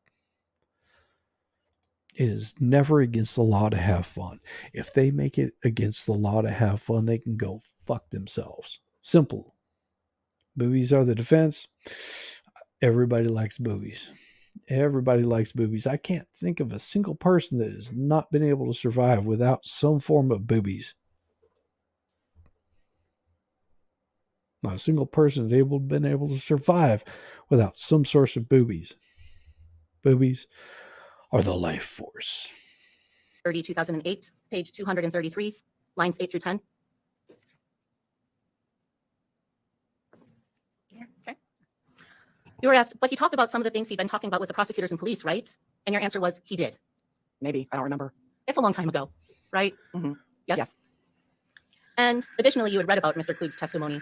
Speaker 1: It is never against the law to have fun. If they make it against the law to have fun, they can go fuck themselves. Simple. Boobies are the defense. Everybody likes boobies. Everybody likes boobies. I can't think of a single person that has not been able to survive without some form of boobies. Not a single person has been able to survive without some source of boobies. Boobies are the life force.
Speaker 6: 2008, page 233, lines 8 through 10.
Speaker 4: Okay.
Speaker 6: You were asked, but he talked about some of the things he'd been talking about with the prosecutors and police, right? And your answer was, he did.
Speaker 7: Maybe. I don't remember.
Speaker 6: It's a long time ago, right?
Speaker 7: Mm-hmm.
Speaker 6: Yes?
Speaker 7: Yes.
Speaker 6: And additionally, you had read about Mr. Klug's testimony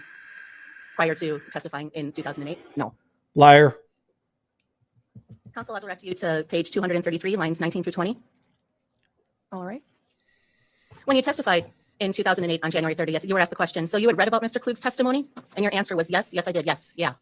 Speaker 6: prior to testifying in 2008.
Speaker 1: Liar.
Speaker 6: Counsel, I'll direct you to page 233, lines 19 through 20.
Speaker 4: All right.
Speaker 6: When you testified in 2008 on January 30th, you were asked the question, so you had read about Mr. Klug's testimony? And your answer was yes, yes, I did, yes, yeah.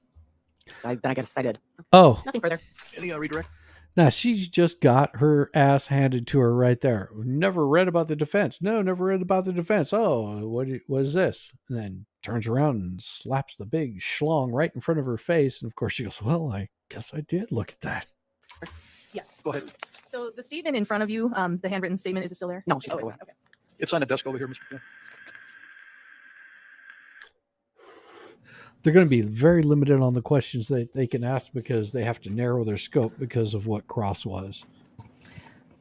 Speaker 7: Then I guess I did.
Speaker 1: Oh,
Speaker 6: Nothing further.
Speaker 2: Any redirect?
Speaker 1: now she just got her ass handed to her right there. Never read about the defense. No, never read about the defense. Oh, what is this? And then turns around and slaps the big schlong right in front of her face. And of course she goes, well, I guess I did look at that.
Speaker 4: Yes.
Speaker 2: Go ahead.
Speaker 4: So the statement in front of you, the handwritten statement, is it still there?
Speaker 7: No, she
Speaker 4: Oh,
Speaker 7: took it
Speaker 4: it's
Speaker 7: away.
Speaker 4: not. Okay.
Speaker 2: It's on the desk over here, Mr. McNeil.
Speaker 1: They're going to be very limited on the questions that they can ask because they have to narrow their scope because of what Cross was.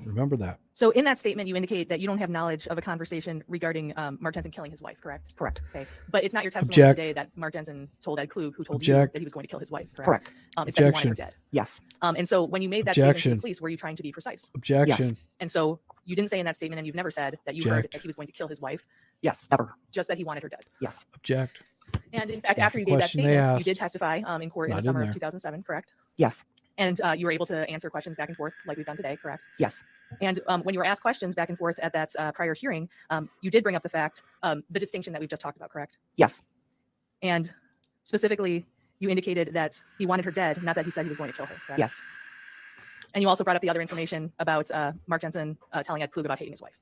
Speaker 1: Remember that.
Speaker 4: So in that statement, you indicate that you don't have knowledge of a conversation regarding Mark Jensen killing his wife, correct?
Speaker 7: Correct.
Speaker 4: Okay. But it's not your testimony
Speaker 1: Object.
Speaker 4: today that Mark Jensen told Ed Klug, who told you
Speaker 1: Object.
Speaker 4: that he was going to kill his wife, correct?
Speaker 7: Correct.
Speaker 4: It's that he wanted her
Speaker 1: Objection.
Speaker 4: dead.
Speaker 7: Yes.
Speaker 4: And so when you made that statement to
Speaker 1: Objection.
Speaker 4: the police, were you trying to be precise?
Speaker 1: Objection.
Speaker 4: And so you didn't say in that statement, and you've never said that you heard
Speaker 1: Object.
Speaker 4: that he was going to kill his wife,
Speaker 7: Yes. Never.
Speaker 4: just that he wanted her dead.
Speaker 7: Yes.
Speaker 1: Object.
Speaker 4: And in fact,
Speaker 1: That's
Speaker 4: after
Speaker 1: the
Speaker 4: you gave that
Speaker 1: question they
Speaker 4: statement, you
Speaker 1: asked.
Speaker 4: did testify in court in
Speaker 1: Not
Speaker 4: the
Speaker 1: in
Speaker 4: summer
Speaker 1: there.
Speaker 4: of 2007, correct?
Speaker 7: Yes.
Speaker 4: And you were able to answer questions back and forth like we've done today, correct?
Speaker 7: Yes.
Speaker 4: And when you were asked questions back and forth at that prior hearing, you did bring up the fact, the distinction that we've just talked about, correct?
Speaker 7: Yes.
Speaker 4: And specifically, you indicated that he wanted her dead, not that he said he was going to kill her, correct?
Speaker 7: Yes.
Speaker 4: And you also brought up the other information about Mark Jensen telling Ed Klug about hating his wife.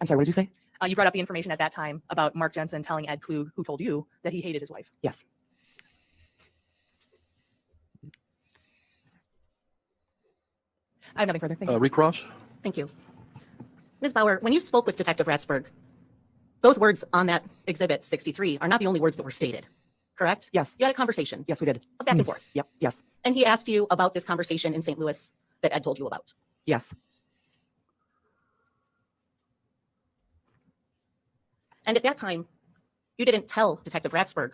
Speaker 7: I'm sorry. What did you say?
Speaker 4: You brought up the information at that time about Mark Jensen telling Ed Klug, who told you, that he hated his wife.
Speaker 7: Yes.
Speaker 4: I have nothing further. Thank you.
Speaker 2: Recross?
Speaker 6: Thank you. Ms. Bauer, when you spoke with Detective Ratsberg, those words on that exhibit 63 are not the only words that were stated, correct?
Speaker 7: Yes.
Speaker 6: You had a conversation,
Speaker 7: Yes, we did.
Speaker 6: back and forth,
Speaker 7: Yep. Yes.
Speaker 6: and he asked you about this conversation in St. Louis that Ed told you about.
Speaker 7: Yes.
Speaker 6: And at that time, you didn't tell Detective Ratsberg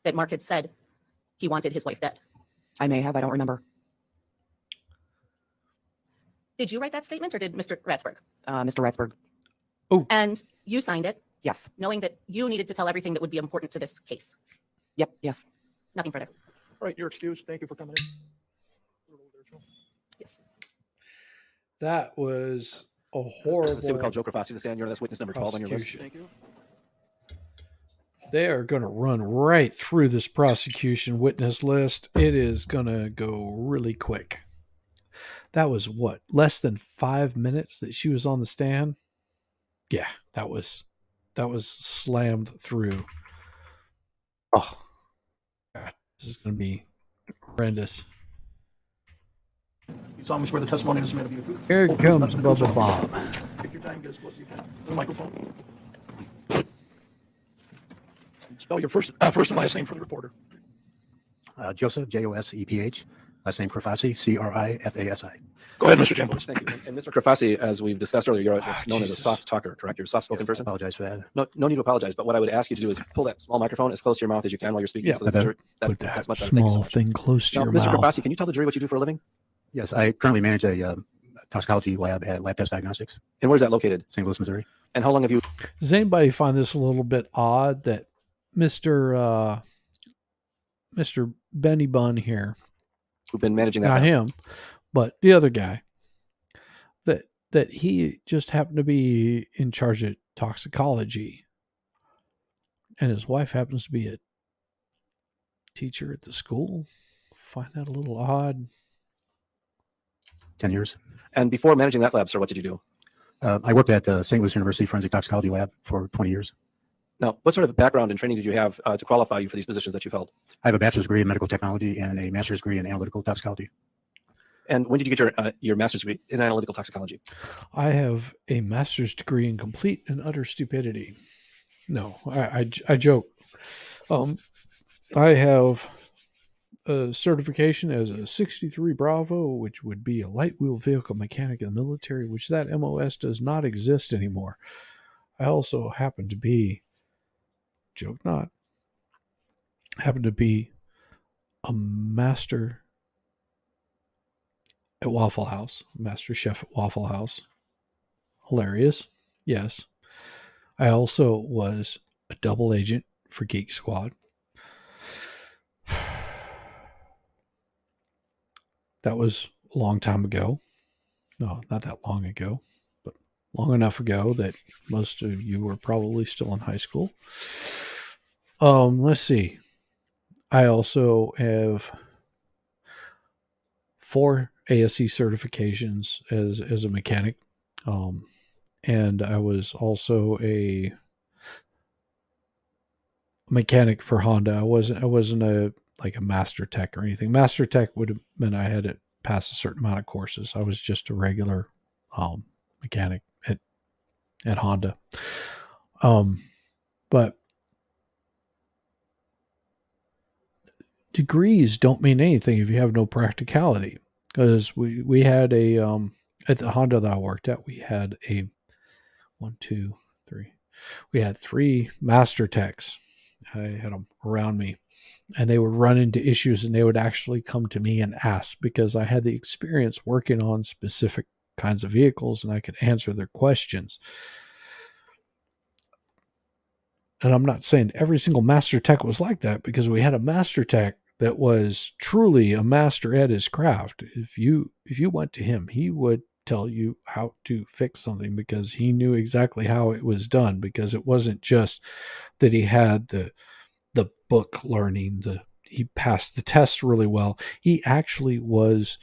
Speaker 6: that Mark had said he wanted his wife dead.
Speaker 7: I may have. I don't remember.
Speaker 6: Did you write that statement or did Mr. Ratsberg?
Speaker 7: Mr. Ratsberg.
Speaker 6: And you signed it,
Speaker 7: Yes.
Speaker 6: knowing that you needed to tell everything that would be important to this case.
Speaker 7: Yep. Yes.
Speaker 6: Nothing further.
Speaker 2: All right, you're excused. Thank you for coming in.
Speaker 6: Yes.
Speaker 1: That was a
Speaker 3: Let's see, we call
Speaker 1: horrible
Speaker 3: Joe Crofasti to stand. That's witness number 12 on your list.
Speaker 1: prosecution.
Speaker 2: Thank you.
Speaker 1: They are going to run right through this prosecution witness list. It is going to go really quick. That was what, less than 5 minutes that she was on the stand? Yeah, that was slammed through. Oh, God, this is going to be Horrendous.
Speaker 2: You solemnly swear the testimony in this matter be the truth.
Speaker 1: Here
Speaker 2: Whole truth,
Speaker 1: comes
Speaker 2: nothing but the truth,
Speaker 1: Bubba
Speaker 2: so help you
Speaker 1: Bob.
Speaker 2: God. Take your time, get as close as you can. The microphone. Spell your first and last name for the reporter.
Speaker 8: Joseph, Joseph, last name Crifasi, Crifasi.
Speaker 2: Go ahead, Mr. Jambois.
Speaker 3: Thank you. And Mr. Krafasi, as we've discussed earlier, you're what's known as a
Speaker 1: Jesus.
Speaker 3: soft talker, correct? You're a soft-spoken
Speaker 8: I
Speaker 3: person.
Speaker 8: apologize for that.
Speaker 3: No need to apologize. But what I would ask you to do is pull that small microphone as close to your mouth as you can while you're speaking.
Speaker 1: Yeah,
Speaker 3: so that the
Speaker 8: I
Speaker 3: jury,
Speaker 1: Put that
Speaker 3: that's much better. Thank you so
Speaker 1: small
Speaker 3: much.
Speaker 1: thing close to
Speaker 3: Now,
Speaker 1: your
Speaker 3: Mr.
Speaker 1: mouth.
Speaker 3: Krafasi, can you tell the jury what you do for a living?
Speaker 8: Yes, I currently manage a toxicology lab at Lab Test Diagnostics,
Speaker 3: And where's that located?
Speaker 8: St. Louis, Missouri.
Speaker 3: And how long have you?
Speaker 1: Does anybody find this a little bit odd that Mr. Benny Bun here,
Speaker 3: been managing that?
Speaker 1: not
Speaker 3: lab?
Speaker 1: him, but the other guy, that he just happened to be in charge of toxicology, and his wife happens to be a teacher at the school? Find that a little odd.
Speaker 8: 10 years.
Speaker 3: And before managing that lab, sir, what did you do?
Speaker 8: I worked at the St. Louis University Forensic Toxicology Lab for 20 years.
Speaker 3: Now, what sort of background and training did you have to qualify you for these positions that you've held?
Speaker 8: I have a bachelor's degree in medical technology and a master's degree in analytical toxicology.
Speaker 3: And when did you get your master's degree in analytical toxicology?
Speaker 1: I have a master's degree in complete and utter stupidity. No, I joke. I have a certification as a 63 Bravo, which would be a light wheel vehicle mechanic in the military, which that MOS does not exist anymore. I also happen to be, joke not, happen to be a master at Waffle House, master chef at Waffle House. Hilarious. Yes. I also was a double agent for Geek Squad. That was a long time ago. No, not that long ago, but long enough ago that most of you were probably still in high school. Let's see. I also have 4 ASE certifications as a mechanic. And I was also a mechanic for Honda. I wasn't a master tech or anything. Master tech would have meant I had to pass a certain amount of courses. I was just a regular mechanic at Honda. But degrees don't mean anything if you have no practicality. Because we had a at the Honda that I worked at, we had a 1, 2, 3. We had 3 master techs. I had them around me, and they would run into issues, and they would actually come to me and ask, because I had the experience working on specific kinds of vehicles, and I could answer their questions. And I'm not saying every single master tech was like that, because we had a master tech that was truly a master at his craft. If you went to him, he would tell you how to fix something, because he knew exactly how it was done, because it wasn't just that he had the book learning, he passed the test really well. He actually was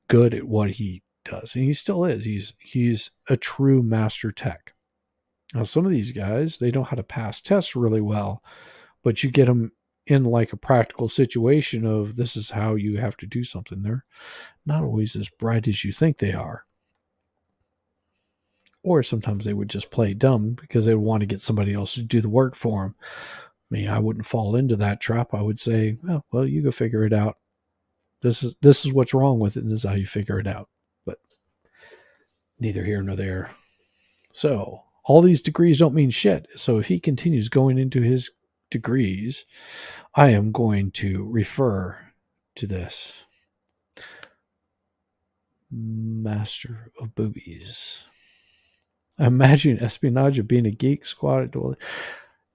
Speaker 1: good at what he does, and he still is. He's a true master tech. Now, some of these guys, they know how to pass tests really well, but you get them in like a practical situation of this is how you have to do something. They're not always as bright as you think they are. Or sometimes they would just play dumb because they would want to get somebody else to do the work for them. Me, I wouldn't fall into that trap. I would say, oh, well, you go figure it out. This is what's wrong with it, and this is how you figure it out. But neither here nor there. So all these degrees don't mean shit. So if he continues going into his degrees, I am going to refer to this. Master of Boobies. Imagine espionage being a Geek Squad.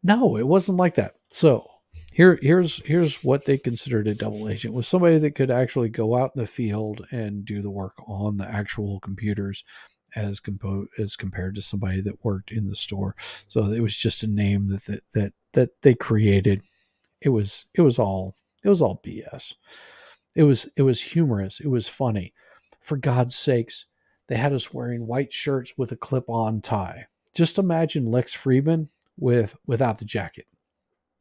Speaker 1: No, it wasn't like that. So here's what they considered a double agent, was somebody that could actually go out in the field and do the work on the actual computers as compared to somebody that worked in the store. So it was just a name that they created. It was all BS. It was humorous. It was funny. For God's sakes, they had us wearing white shirts with a clip-on tie. Just imagine Lex Friedman without the jacket.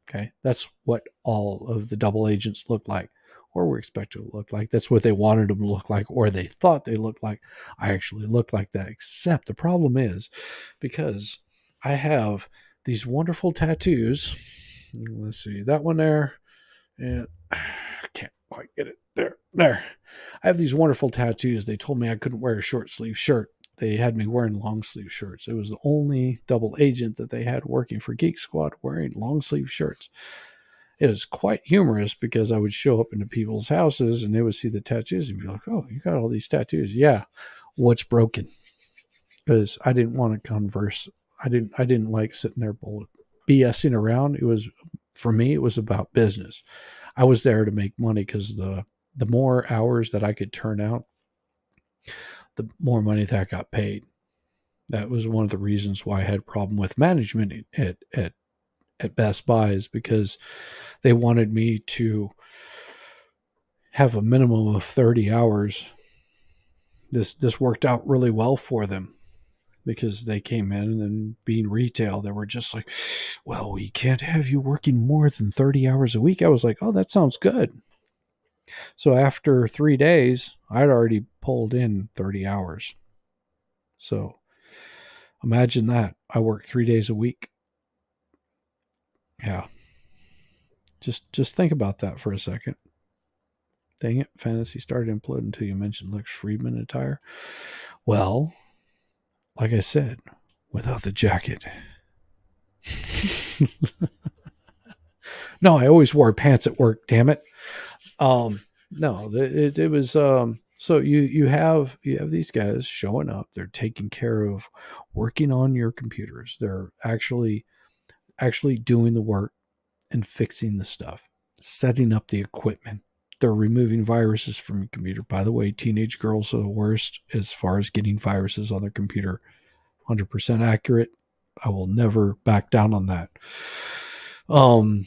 Speaker 1: Okay, that's what all of the double agents looked like. or were expected to look like. That's what they wanted them to look like, or they thought they looked like. I actually looked like that, except the problem is because I have these wonderful tattoos. Let's see, that one there, and I can't quite get it there. There, I have these wonderful tattoos. They told me I couldn't wear a short sleeve shirt. They had me wearing long sleeve shirts. It was the only double agent that they had working for Geek Squad wearing long sleeve shirts. It was quite humorous because I would show up into people's houses and they would see the tattoos and be like, "Oh, you got all these tattoos." Yeah. What's broken? Because I didn't want to converse. I didn't like sitting there BSing around. It was, for me, it was about business. I was there to make money because the more hours that I could turn out, the more money that I got paid. That was one of the reasons why I had a problem with management at Best Buy, is because they wanted me to have a minimum of 30 hours. This worked out really well for them because they came in and being retail, they were just like, "Well, we can't have you working more than 30 hours a week." I was like, "Oh, that sounds good." So after 3 days, I'd already pulled in 30 hours. So imagine that. I work 3 days a week. Yeah. Just think about that for a second. Dang it, fantasy started imploding until you mentioned Lex Friedman attire. Well, like I said, without the jacket. No, I always wore pants at work, damn it. No, it was so you have these guys showing up, they're taking care of working on your computers. They're actually doing the work and fixing the stuff, setting up the equipment. They're removing viruses from your computer. By the way, teenage girls are the worst as far as getting viruses on their computer. 100% accurate. I will never back down on that. Where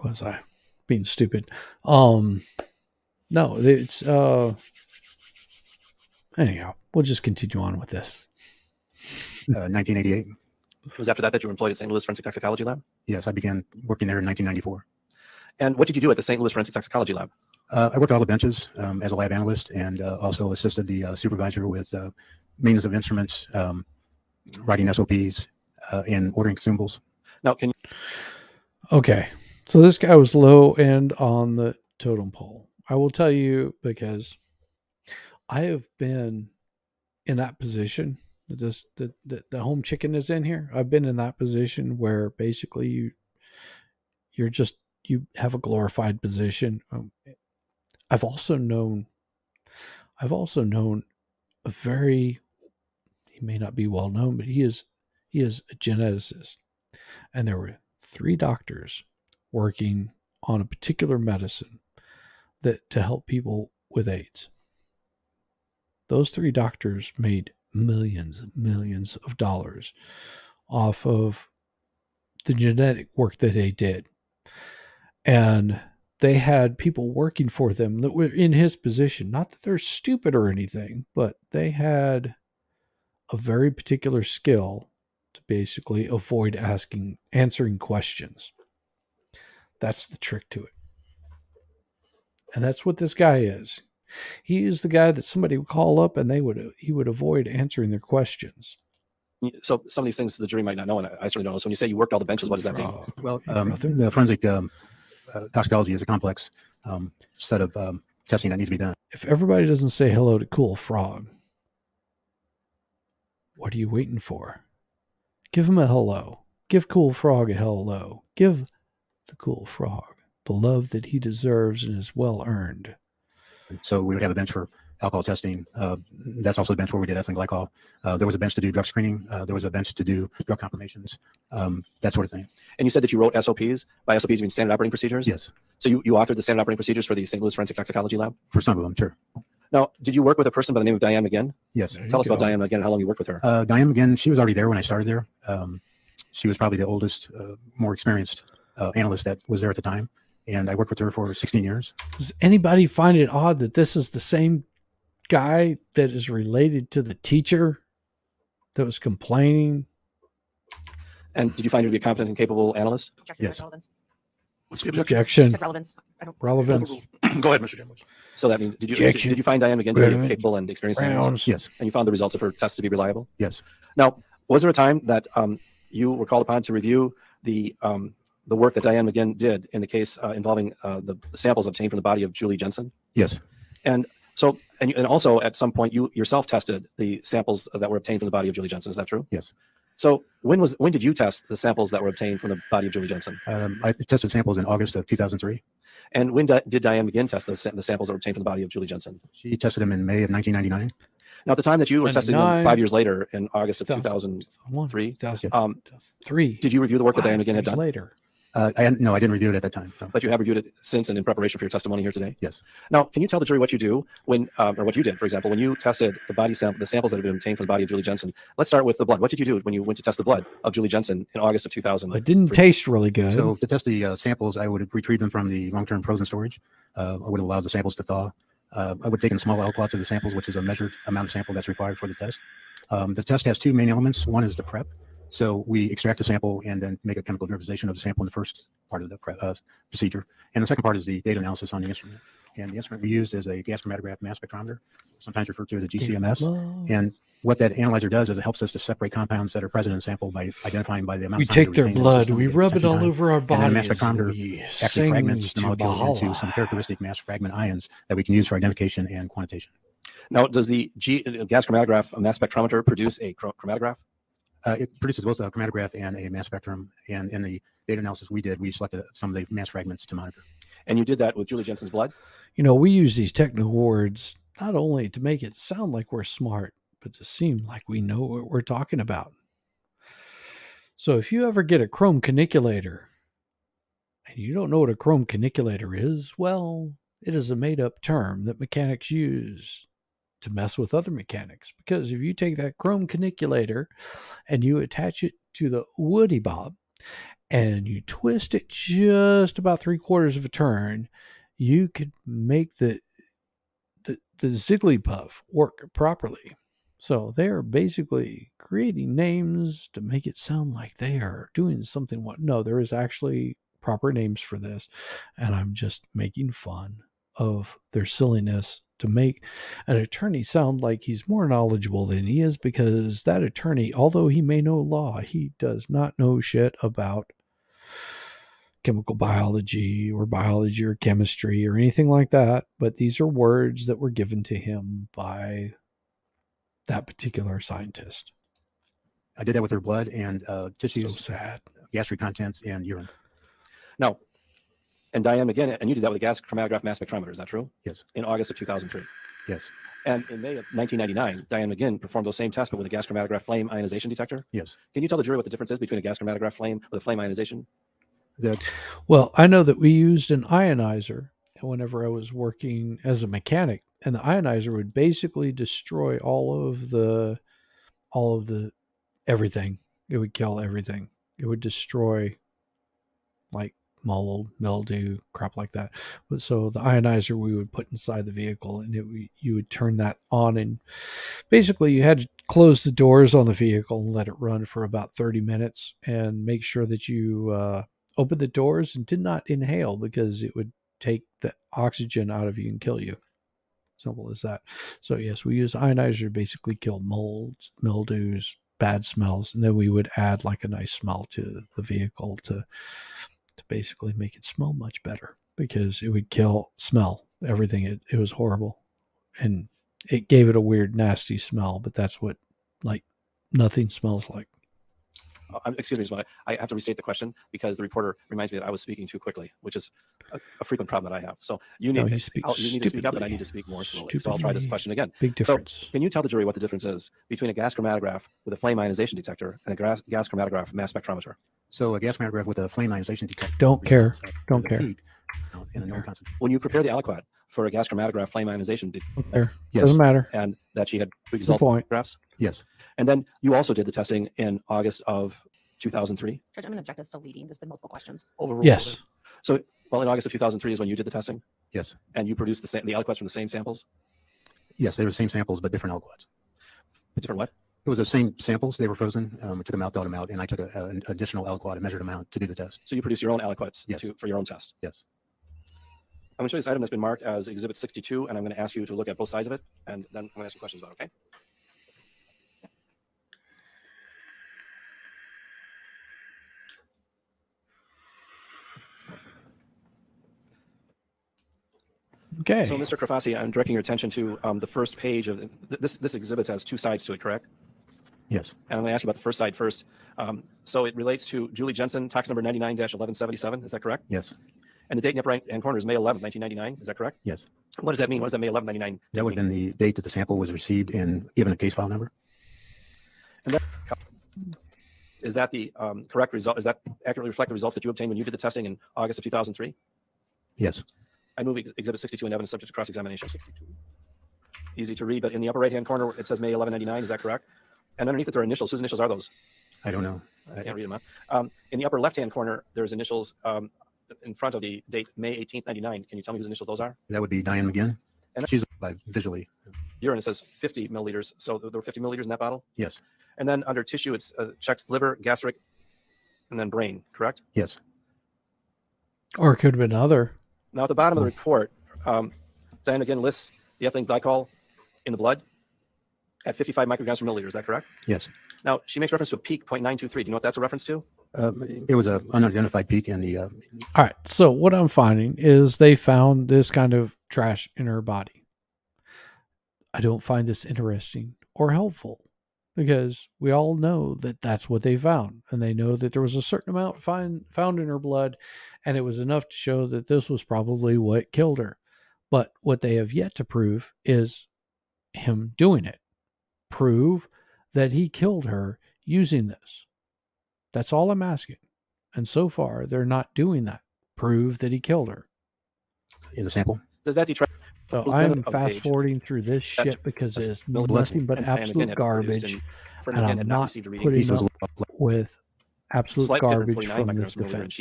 Speaker 1: was I? Being stupid. No, it's anyhow, we'll just continue on with this.
Speaker 8: 1988.
Speaker 3: It was after that you were employed at St. Louis Forensic Toxicology Lab?
Speaker 8: Yes, I began working there in 1994.
Speaker 3: And what did you do at the St. Louis Forensic Toxicology Lab?
Speaker 8: I worked all the benches as a lab analyst, and also assisted the supervisor with maintenance of instruments, writing SOPs, and ordering consumables.
Speaker 3: Now, can you...
Speaker 1: Okay, so this guy was low end on the totem pole. I will tell you, because I have been in that position. The home chicken is in here. I've been in that position where basically you have a glorified position. I've also known a very, he may not be well known, but he is a geneticist, and there were 3 doctors working on a particular medicine that to help people with AIDS. Those 3 doctors made millions of dollars off of the genetic work that they did. And they had people working for them that were in his position. Not that they're stupid or anything, but they had a very particular skill to basically avoid answering questions. That's the trick to it. And that's what this guy is. He is the guy that somebody would call up and he would avoid answering their questions.
Speaker 3: So some of these things the jury might not know, and I certainly don't know. So when you say you worked all the benches, what does that mean?
Speaker 8: Well, the forensic toxicology is a complex set of testing that needs to be done.
Speaker 1: If everybody doesn't say hello to Cool Frog, what are you waiting for? Give him a hello. Give Cool Frog a hello. Give the Cool Frog the love that he deserves and is well earned.
Speaker 8: So we would have a bench for alcohol testing. That's also the bench where we did ethylene glycol. There was a bench to do drug screening. There was a bench to do drug confirmations, that sort of thing.
Speaker 3: And you said that you wrote SOPs. By SOPs, you mean standard operating procedures?
Speaker 8: Yes.
Speaker 3: So you authored the standard operating procedures for the St. Louis Forensic Toxicology Lab?
Speaker 8: For some of them, sure.
Speaker 3: Now, did you work with a person by the name of Diane McGinn?
Speaker 8: Yes.
Speaker 3: Tell us about Diane McGinn, how long you worked with her.
Speaker 8: Diane McGinn, she was already there when I started there. She was probably the oldest, more experienced analyst that was there at the time. And I worked with her for 16 years.
Speaker 1: Does anybody find it odd that this is the same guy that is related to the teacher that was complaining?
Speaker 3: And did you find her to be a competent and capable analyst?
Speaker 8: Yes.
Speaker 2: What's the objection?
Speaker 1: Objection.
Speaker 7: Check relevance. I don't.
Speaker 1: Relevance.
Speaker 2: Go ahead, Mr. Jambos.
Speaker 3: So that means, did
Speaker 1: Objection.
Speaker 3: you find Diane McGinn to be
Speaker 1: Relevant.
Speaker 3: capable and experienced analyst?
Speaker 1: Rounds.
Speaker 8: Yes.
Speaker 3: And you found the results of her tests to be reliable?
Speaker 8: Yes.
Speaker 3: Now, was there a time that you were called upon to review the work that Diane McGinn did in the case involving the samples obtained from the body of Julie Jensen?
Speaker 8: Yes.
Speaker 3: And so, and also at some point you yourself tested the samples that were obtained from the body of Julie Jensen. Is that true?
Speaker 8: Yes.
Speaker 3: So when did you test the samples that were obtained from the body of Julie Jensen?
Speaker 8: I tested samples in August of 2003.
Speaker 3: And when did Diane McGinn test the samples that were obtained from the body of Julie Jensen?
Speaker 8: She tested them in May of 1999.
Speaker 3: Now, at the time that you were testing them
Speaker 1: 99,
Speaker 3: 5 years later in August of
Speaker 1: 2001,
Speaker 3: 2003,
Speaker 1: 2003.
Speaker 3: did you review the work that Diane McGinn had
Speaker 1: years
Speaker 3: done?
Speaker 1: later?
Speaker 8: I didn't review it at that time. No.
Speaker 3: But you have reviewed it since and in preparation for your testimony here today?
Speaker 8: Yes.
Speaker 3: Now, can you tell the jury what you do when, or what you did, for example, when you tested the samples that have been obtained from the body of Julie Jensen? Let's start with the blood. What did you do when you went to test the blood of Julie Jensen in August of 2000?
Speaker 1: It didn't taste really good.
Speaker 8: So to test the samples, I would retrieve them from the long-term frozen storage. I would allow the samples to thaw. I would take in small aliquots of the samples, which is a measured amount of sample that's required for the test. The test has two main elements. One is the prep. So we extract the sample and then make a chemical derivatization of the sample in the first part of the procedure. And the second part is the data analysis on the instrument. And the instrument we used is a gas chromatograph mass spectrometer, sometimes referred to as a GCMS. And what that analyzer does is it helps us to separate compounds that are present in the sample by identifying by the amount
Speaker 1: We
Speaker 8: of time
Speaker 1: take
Speaker 8: they
Speaker 1: their
Speaker 8: retain in the
Speaker 1: blood,
Speaker 8: system,
Speaker 1: we
Speaker 8: get
Speaker 1: rub it all
Speaker 8: time.
Speaker 1: over our
Speaker 8: And then the mass
Speaker 1: bodies.
Speaker 8: spectrometer
Speaker 1: We
Speaker 8: actually
Speaker 1: sing
Speaker 8: fragments the
Speaker 1: to
Speaker 8: molecules into
Speaker 1: Bahala.
Speaker 8: some characteristic mass fragment ions that we can use for identification and quantitation.
Speaker 3: Now, does the gas chromatograph mass spectrometer produce a chromatograph?
Speaker 8: It produces both a chromatograph and a mass spectrum. And in the data analysis we did, we selected some of the mass fragments to monitor.
Speaker 3: And you did that with Julie Jensen's blood?
Speaker 1: You know, we use these technical words not only to make it sound like we're smart, but to seem like we know what we're talking about. So if you ever get a chrome caniculator and you don't know what a chrome caniculator is, well, it is a made-up term that mechanics use to mess with other mechanics. Because if you take that chrome caniculator and you attach it to the woody bob and you twist it just about 3/4 of a turn, you could make the Zigglypuff work properly. So they're basically creating names to make it sound like they are doing something. No, there is actually proper names for this, and I'm just making fun of their silliness to make an attorney sound like he's more knowledgeable than he is, because that attorney, although he may know law, he does not know shit about chemical biology or chemistry or anything like that. But these are words that were given to him by that particular scientist.
Speaker 8: I did that with her blood and tissues,
Speaker 1: So sad.
Speaker 8: gastric contents, and urine.
Speaker 3: No. And Diane McGinn, and you did that with a gas chromatograph mass spectrometer, is that true?
Speaker 8: Yes.
Speaker 3: In August of 2003.
Speaker 8: Yes.
Speaker 3: And in May of 1999, Diane McGinn performed those same tests, but with a gas chromatograph flame ionization detector.
Speaker 8: Yes.
Speaker 3: Can you tell the jury what the difference is between a gas chromatograph flame with a flame ionization?
Speaker 1: Well, I know that we used an ionizer whenever I was working as a mechanic, and the ionizer would basically destroy all of the everything. It would kill everything. It would destroy like mold, mildew, crap like that. But so the ionizer we would put inside the vehicle, and you would turn that on, and basically you had to close the doors on the vehicle and let it run for about 30 minutes and make sure that you open the doors and did not inhale, because it would take the oxygen out of you and kill you. Simple as that. So yes, we use ionizer to basically kill molds, mildews, bad smells, and then we would add like a nice smell to the vehicle to basically make it smell much better, because it would kill smell everything. It was horrible, and it gave it a weird nasty smell, but that's what like nothing smells like.
Speaker 3: Excuse me, I have to restate the question because the reporter reminds me that I was speaking too quickly, which is a frequent problem that I have. So you need,
Speaker 1: you speak
Speaker 3: you need to speak up, and I
Speaker 1: stupidly.
Speaker 3: need to speak more slowly. So I'll try this question again.
Speaker 1: Big difference.
Speaker 3: So can you tell the jury what the difference is between a gas chromatograph with a flame ionization detector and a gas chromatograph mass spectrometer?
Speaker 8: So a gas chromatograph with a flame ionization detector.
Speaker 1: Don't care. Don't
Speaker 8: the
Speaker 1: care.
Speaker 8: heat, in a known concentration.
Speaker 3: When you prepare the aliquot for a gas chromatograph flame ionization
Speaker 1: There.
Speaker 8: Yes.
Speaker 1: Doesn't matter.
Speaker 3: and that she had
Speaker 1: That's the
Speaker 3: results
Speaker 1: point.
Speaker 3: graphs,
Speaker 8: Yes.
Speaker 3: and then you also did the testing in August of 2003.
Speaker 7: Judge, I'm going to object. It's still leading. There's been multiple questions.
Speaker 2: Overruled.
Speaker 1: Yes.
Speaker 3: So, well, in August of 2003 is when you did the testing,
Speaker 8: Yes.
Speaker 3: and you produced the aliquots from the same samples.
Speaker 8: Yes. They were the same samples, but different aliquots.
Speaker 3: Different what?
Speaker 8: It was the same samples. They were frozen. I took them out, thawed them out, and I took an additional aliquot, a measured amount, to do the test.
Speaker 3: So you produce your own aliquots
Speaker 8: Yes.
Speaker 3: for your own test.
Speaker 8: Yes.
Speaker 3: I'm going to show you this item that's been marked as Exhibit 62, and I'm going to ask you to look at both sides of it, and then I'm going to ask you questions about it, okay?
Speaker 1: Okay.
Speaker 3: So, Mr. Krafasi, I'm directing your attention to the first page of this exhibit has two sides to it, correct?
Speaker 8: Yes.
Speaker 3: And I'm going to ask you about the first side first. So it relates to Julie Jensen, tax number 99-1177. Is that correct?
Speaker 8: Yes.
Speaker 3: And the date in the upper right-hand corner is May 11th, 1999. Is that correct?
Speaker 8: Yes.
Speaker 3: What does that mean? What does that May 11th, 1999?
Speaker 8: That would have been the date that the sample was received and given a case file number.
Speaker 3: Is that the correct result? Does that accurately reflect the results that you obtained when you did the testing in August of 2003?
Speaker 8: Yes.
Speaker 3: I move Exhibit 62 in evidence subject to cross-examination. Easy to read, but in the upper right-hand corner it says May 1199. Is that correct? And underneath it there are initials. Whose initials are those?
Speaker 8: I don't know.
Speaker 3: I can't read them out. In the upper left-hand corner there's initials in front of the date May 18th, 99. Can you tell me whose initials those are?
Speaker 8: That would be Diane McGinn.
Speaker 3: And
Speaker 8: She's by visually.
Speaker 3: Urine, it says 50 milliliters. So there were 50 milliliters in that bottle?
Speaker 8: Yes.
Speaker 3: And then under tissue it's checked liver, gastric, and then brain, correct?
Speaker 8: Yes.
Speaker 1: Or it could have been other.
Speaker 3: Now at the bottom of the report, Diane again lists the ethylene glycol in the blood at 55 micrograms per milliliter. Is that correct?
Speaker 8: Yes.
Speaker 3: Now she makes reference to a peak 0.923. Do you know what that's a reference to?
Speaker 8: It was an unidentified peak in the.
Speaker 1: All right. So what I'm finding is they found this kind of trash in her body. I don't find this interesting or helpful because we all know that that's what they found. And they know that there was a certain amount found in her blood, and it was enough to show that this was probably what killed her. But what they have yet to prove is him doing it. Prove that he killed her using this. That's all I'm asking. And so far, they're not doing that. Prove that he killed her.
Speaker 8: In the sample.
Speaker 3: Does that detract?
Speaker 1: So I'm fast forwarding through this shit because it's nothing but absolute garbage. And I'm not putting up with absolute garbage from this defense.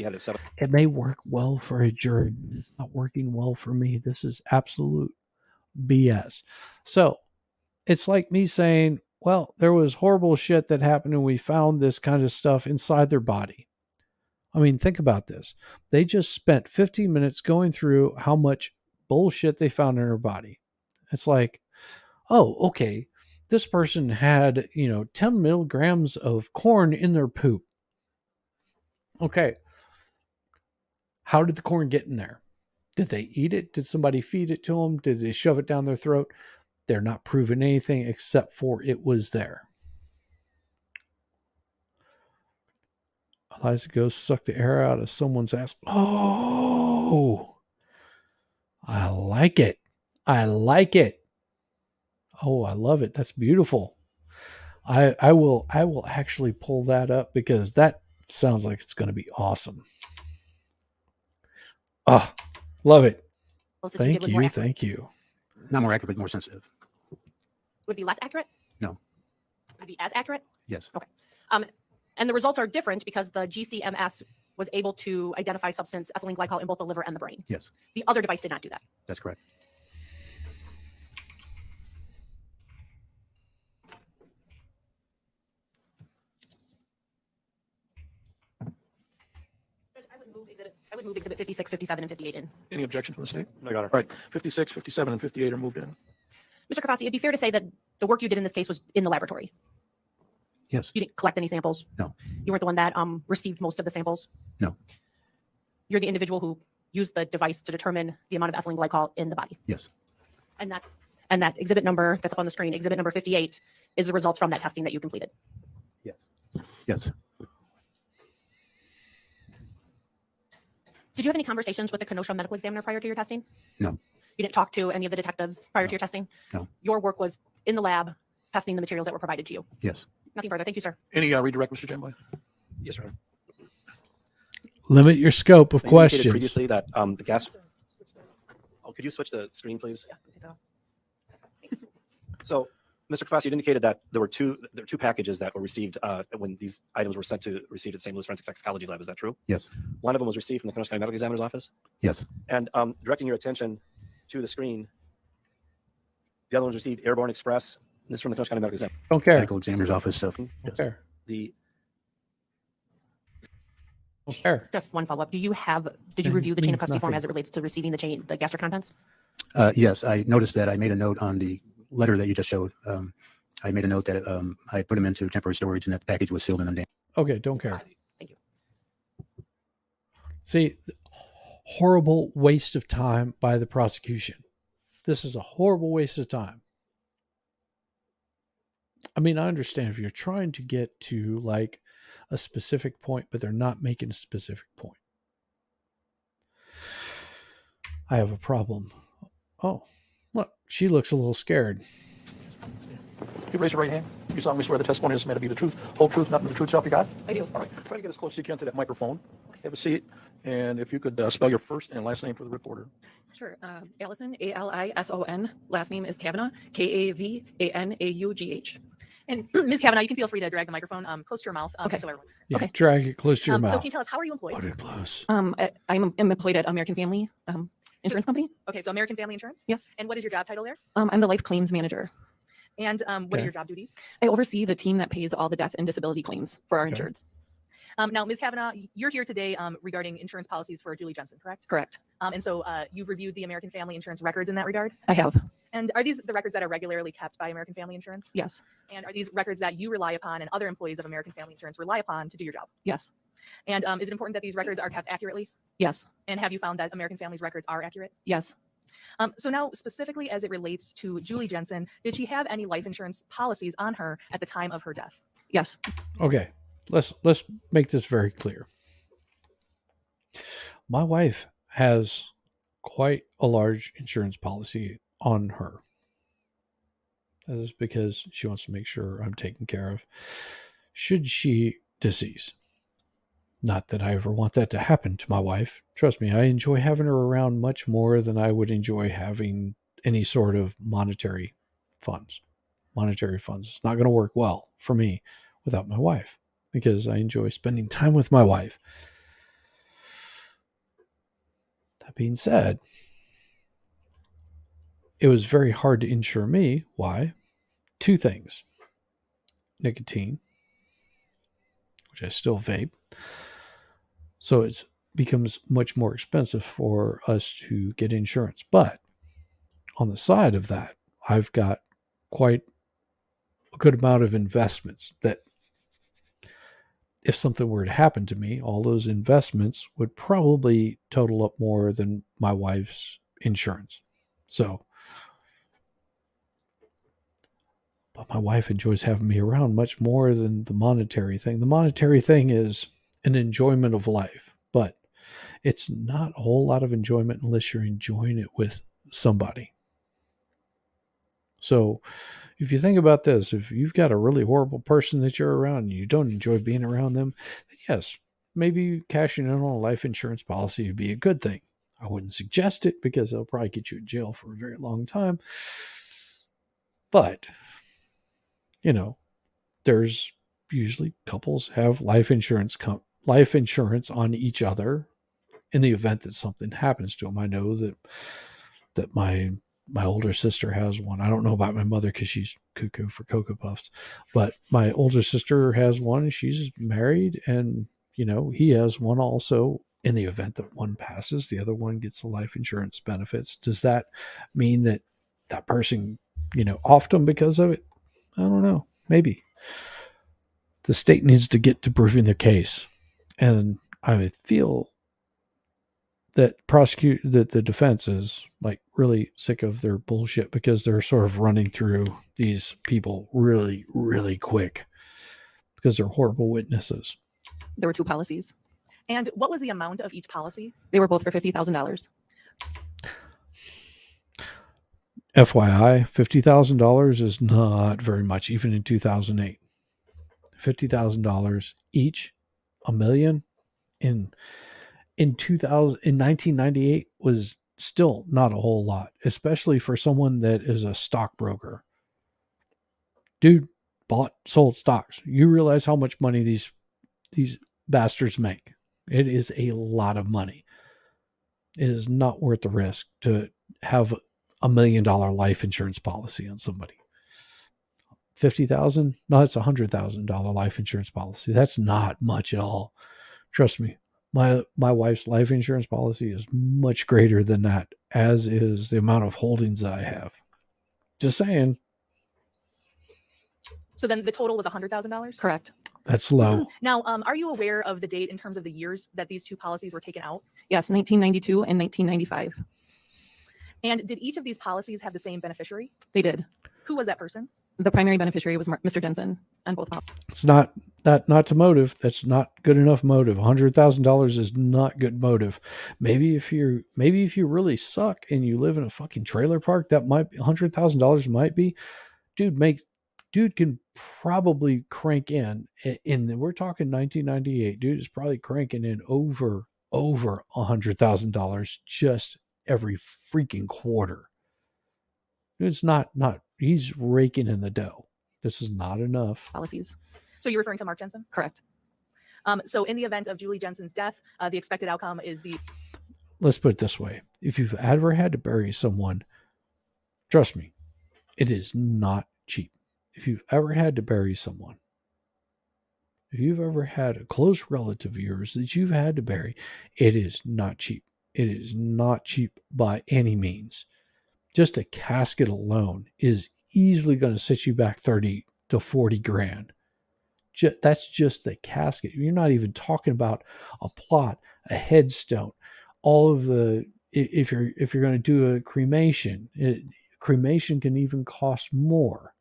Speaker 1: It may work well for a jury. It's not working well for me. This is absolute BS. So it's like me saying, well, there was horrible shit that happened and we found this kind of stuff inside their body. I mean, think about this. They just spent 15 minutes going through how much bullshit they found in her body. It's like, oh, okay, this person had, 10 milligrams of corn in their poop. Okay. How did the corn get in there? Did they eat it? Did somebody feed it to them? Did they shove it down their throat? They're not proving anything except for it was there. Eliza goes suck the air out of someone's ass. Oh, I like it. I like it. Oh, I love it. That's beautiful. I will actually pull that up because that sounds like it's going to be awesome. Oh, love it. Thank you. Thank you.
Speaker 8: Not more accurate, but more sensitive.
Speaker 6: Would be less accurate?
Speaker 8: No.
Speaker 6: Would be as accurate?
Speaker 8: Yes.
Speaker 6: Okay. And the results are different because the GCMS was able to identify substance ethylene glycol in both the liver and the brain.
Speaker 8: Yes.
Speaker 6: The other device did not do that.
Speaker 8: That's correct.
Speaker 6: I would move exhibit 56, 57, and 58 in.
Speaker 2: Any objection from the state?
Speaker 3: I got it.
Speaker 2: All right, 56, 57, and 58 are moved in.
Speaker 6: Mr. Krafasi, it'd be fair to say that the work you did in this case was in the laboratory.
Speaker 8: Yes.
Speaker 6: You didn't collect any samples?
Speaker 8: No.
Speaker 6: You weren't the one that received most of the samples?
Speaker 8: No.
Speaker 6: You're the individual who used the device to determine the amount of ethylene glycol in the body?
Speaker 8: Yes.
Speaker 6: And that exhibit number that's up on the screen, exhibit number 58, is the results from that testing that you completed?
Speaker 8: Yes. Yes.
Speaker 6: Did you have any conversations with the Kenosha medical examiner prior to your testing?
Speaker 8: No.
Speaker 6: You didn't talk to any of the detectives prior to your testing?
Speaker 8: No.
Speaker 6: Your work was in the lab, testing the materials that were provided to you?
Speaker 8: Yes.
Speaker 6: Nothing further. Thank you, sir.
Speaker 2: Any redirect, Mr. Genboy?
Speaker 3: Yes, sir.
Speaker 1: Limit your scope of
Speaker 3: You indicated
Speaker 1: questions.
Speaker 3: previously that the gas. Oh, could you switch the screen, please? So, Mr. Krafasi, you indicated that there were two packages that were received when these items were sent to receive at St. Louis Forensic Toxicology Lab. Is that true?
Speaker 8: Yes.
Speaker 3: One of them was received from the Kenosha County Medical Examiner's Office.
Speaker 8: Yes.
Speaker 3: And directing your attention to the screen, the other one was received Airborne Express This is from the Coast County Medical Exam.
Speaker 1: Don't care.
Speaker 8: Medical examiner's office stuff.
Speaker 1: Don't care.
Speaker 3: The
Speaker 1: Don't care.
Speaker 7: Just one follow-up. Did you
Speaker 1: Then
Speaker 7: review the chain of
Speaker 1: means
Speaker 7: custody form
Speaker 1: nothing.
Speaker 7: as it relates to receiving the gastric contents?
Speaker 8: Yes, I noticed that I made a note on the letter that you just showed. I made a note that I put them into temporary storage and that the package was sealed and undamaged.
Speaker 1: Okay, don't care.
Speaker 7: Thank you.
Speaker 1: See, horrible waste of time by the prosecution. This is a horrible waste of time. I mean, I understand if you're trying to get to like a specific point, but they're not making a specific point. I have a problem. Oh, look, she looks a little scared.
Speaker 2: You raise your right hand. You solemnly swear the testimony is meant to be the truth, whole truth, nothing but the truth, so help you God?
Speaker 7: I do.
Speaker 2: All right. Try to get as close as you can to that microphone. Have a seat. And if you could spell your first and last name for the reporter.
Speaker 9: Sure. Allison, Alison. Last name is Kavanaugh, Kavanaughh.
Speaker 4: And Ms. Kavanaugh, you can feel free to drag the microphone close to your mouth.
Speaker 9: Okay.
Speaker 4: So everyone.
Speaker 1: Yeah,
Speaker 9: Okay.
Speaker 1: drag it close to your
Speaker 4: So
Speaker 1: mouth.
Speaker 4: can you tell us, how are you employed?
Speaker 1: Put it close.
Speaker 9: I'm employed at American Family Insurance Company.
Speaker 4: Okay, so American Family Insurance.
Speaker 9: Yes.
Speaker 4: And what is your job title there?
Speaker 9: I'm the life claims manager.
Speaker 4: And what
Speaker 1: Okay.
Speaker 4: are your job duties?
Speaker 9: I oversee the team that pays all the death and disability claims for our
Speaker 1: Okay.
Speaker 9: insureds.
Speaker 4: Now, Ms. Kavanaugh, you're here today regarding insurance policies for Julie Jensen, correct?
Speaker 9: Correct.
Speaker 4: And so you've reviewed the American Family Insurance records in that regard?
Speaker 9: I have.
Speaker 4: And are these the records that are regularly kept by American Family Insurance?
Speaker 9: Yes.
Speaker 4: And are these records that you rely upon and other employees of American Family Insurance rely upon to do your job?
Speaker 9: Yes.
Speaker 4: And is it important that these records are kept accurately?
Speaker 9: Yes.
Speaker 4: And have you found that American Family's records are accurate?
Speaker 9: Yes.
Speaker 4: So now, specifically as it relates to Julie Jensen, did she have any life insurance policies on her at the time of her death?
Speaker 9: Yes.
Speaker 1: Okay, let's make this very clear. My wife has quite a large insurance policy on her. That is because she wants to make sure I'm taken care of should she decease. Not that I ever want that to happen to my wife. Trust me, I enjoy having her around much more than I would enjoy having any sort of monetary funds. Monetary funds. It's not going to work well for me without my wife because I enjoy spending time with my wife. That being said, it was very hard to insure me. Why? Two things. Nicotine, which I still vape. So it becomes much more expensive for us to get insurance. But on the side of that, I've got quite a good amount of investments that if something were to happen to me, all those investments would probably total up more than my wife's insurance. So, but my wife enjoys having me around much more than the monetary thing. The monetary thing is an enjoyment of life, but it's not a whole lot of enjoyment unless you're enjoying it with somebody. So if you think about this, if you've got a really horrible person that you're around and you don't enjoy being around them, then yes, maybe cashing in on a life insurance policy would be a good thing. I wouldn't suggest it because it'll probably get you in jail for a very long time. But, you know, there's usually couples have life insurance on each other in the event that something happens to them. I know that my older sister has one. I don't know about my mother because she's cuckoo for Cocoa Puffs, but my older sister has one. She's married, and you know he has one also. In the event that one passes, the other one gets the life insurance benefits. Does that mean that that person, offed them because of it? I don't know. Maybe. The state needs to get to proving their case, and I feel that the defense is like really sick of their bullshit because they're sort of running through these people really, really quick because they're horrible witnesses.
Speaker 9: There were two policies.
Speaker 4: And what was the amount of each policy?
Speaker 9: They were both for $50,000.
Speaker 1: FYI, $50,000 is not very much, even in 2008. $50,000 each, $1 million in 1998 was still not a whole lot, especially for someone that is a stockbroker. Dude sold stocks. You realize how much money these bastards make. It is a lot of money. It is not worth the risk to have $1 million life insurance policy on somebody. $50,000? No, it's $100,000 life insurance policy. That's not much at all. Trust me. My wife's life insurance policy is much greater than that, as is the amount of holdings I have. Just saying.
Speaker 4: So then the total was $100,000?
Speaker 9: Correct.
Speaker 1: That's low.
Speaker 4: Now, are you aware of the date in terms of the years that these two policies were taken out?
Speaker 9: Yes, 1992 and 1995.
Speaker 4: And did each of these policies have the same beneficiary?
Speaker 9: They did.
Speaker 4: Who was that person?
Speaker 9: The primary beneficiary was Mr. Jensen on both policies.
Speaker 1: It's not to motive. That's not good enough motive. $100,000 is not good motive. Maybe if you really suck and you live in a fucking trailer park, that might be $100,000 might be. Dude can probably crank in we're talking 1998. Dude is probably cranking in over $100,000 just every freaking quarter. It's not he's raking in the dough. This is not enough.
Speaker 9: Policies.
Speaker 4: So you're referring to Mark Jensen?
Speaker 9: Correct.
Speaker 4: So in the event of Julie Jensen's death, the expected outcome is
Speaker 1: Let's put it this way. If you've ever had to bury someone, trust me, it is not cheap. If you've ever had to bury someone, if you've ever had a close relative of yours that you've had to bury, it is not cheap. It is not cheap by any means. Just a casket alone is easily going to set you back 30 to 40 grand. That's just the casket. You're not even talking about a plot, a headstone, all of the, if you're going to do a cremation, cremation can even cost more.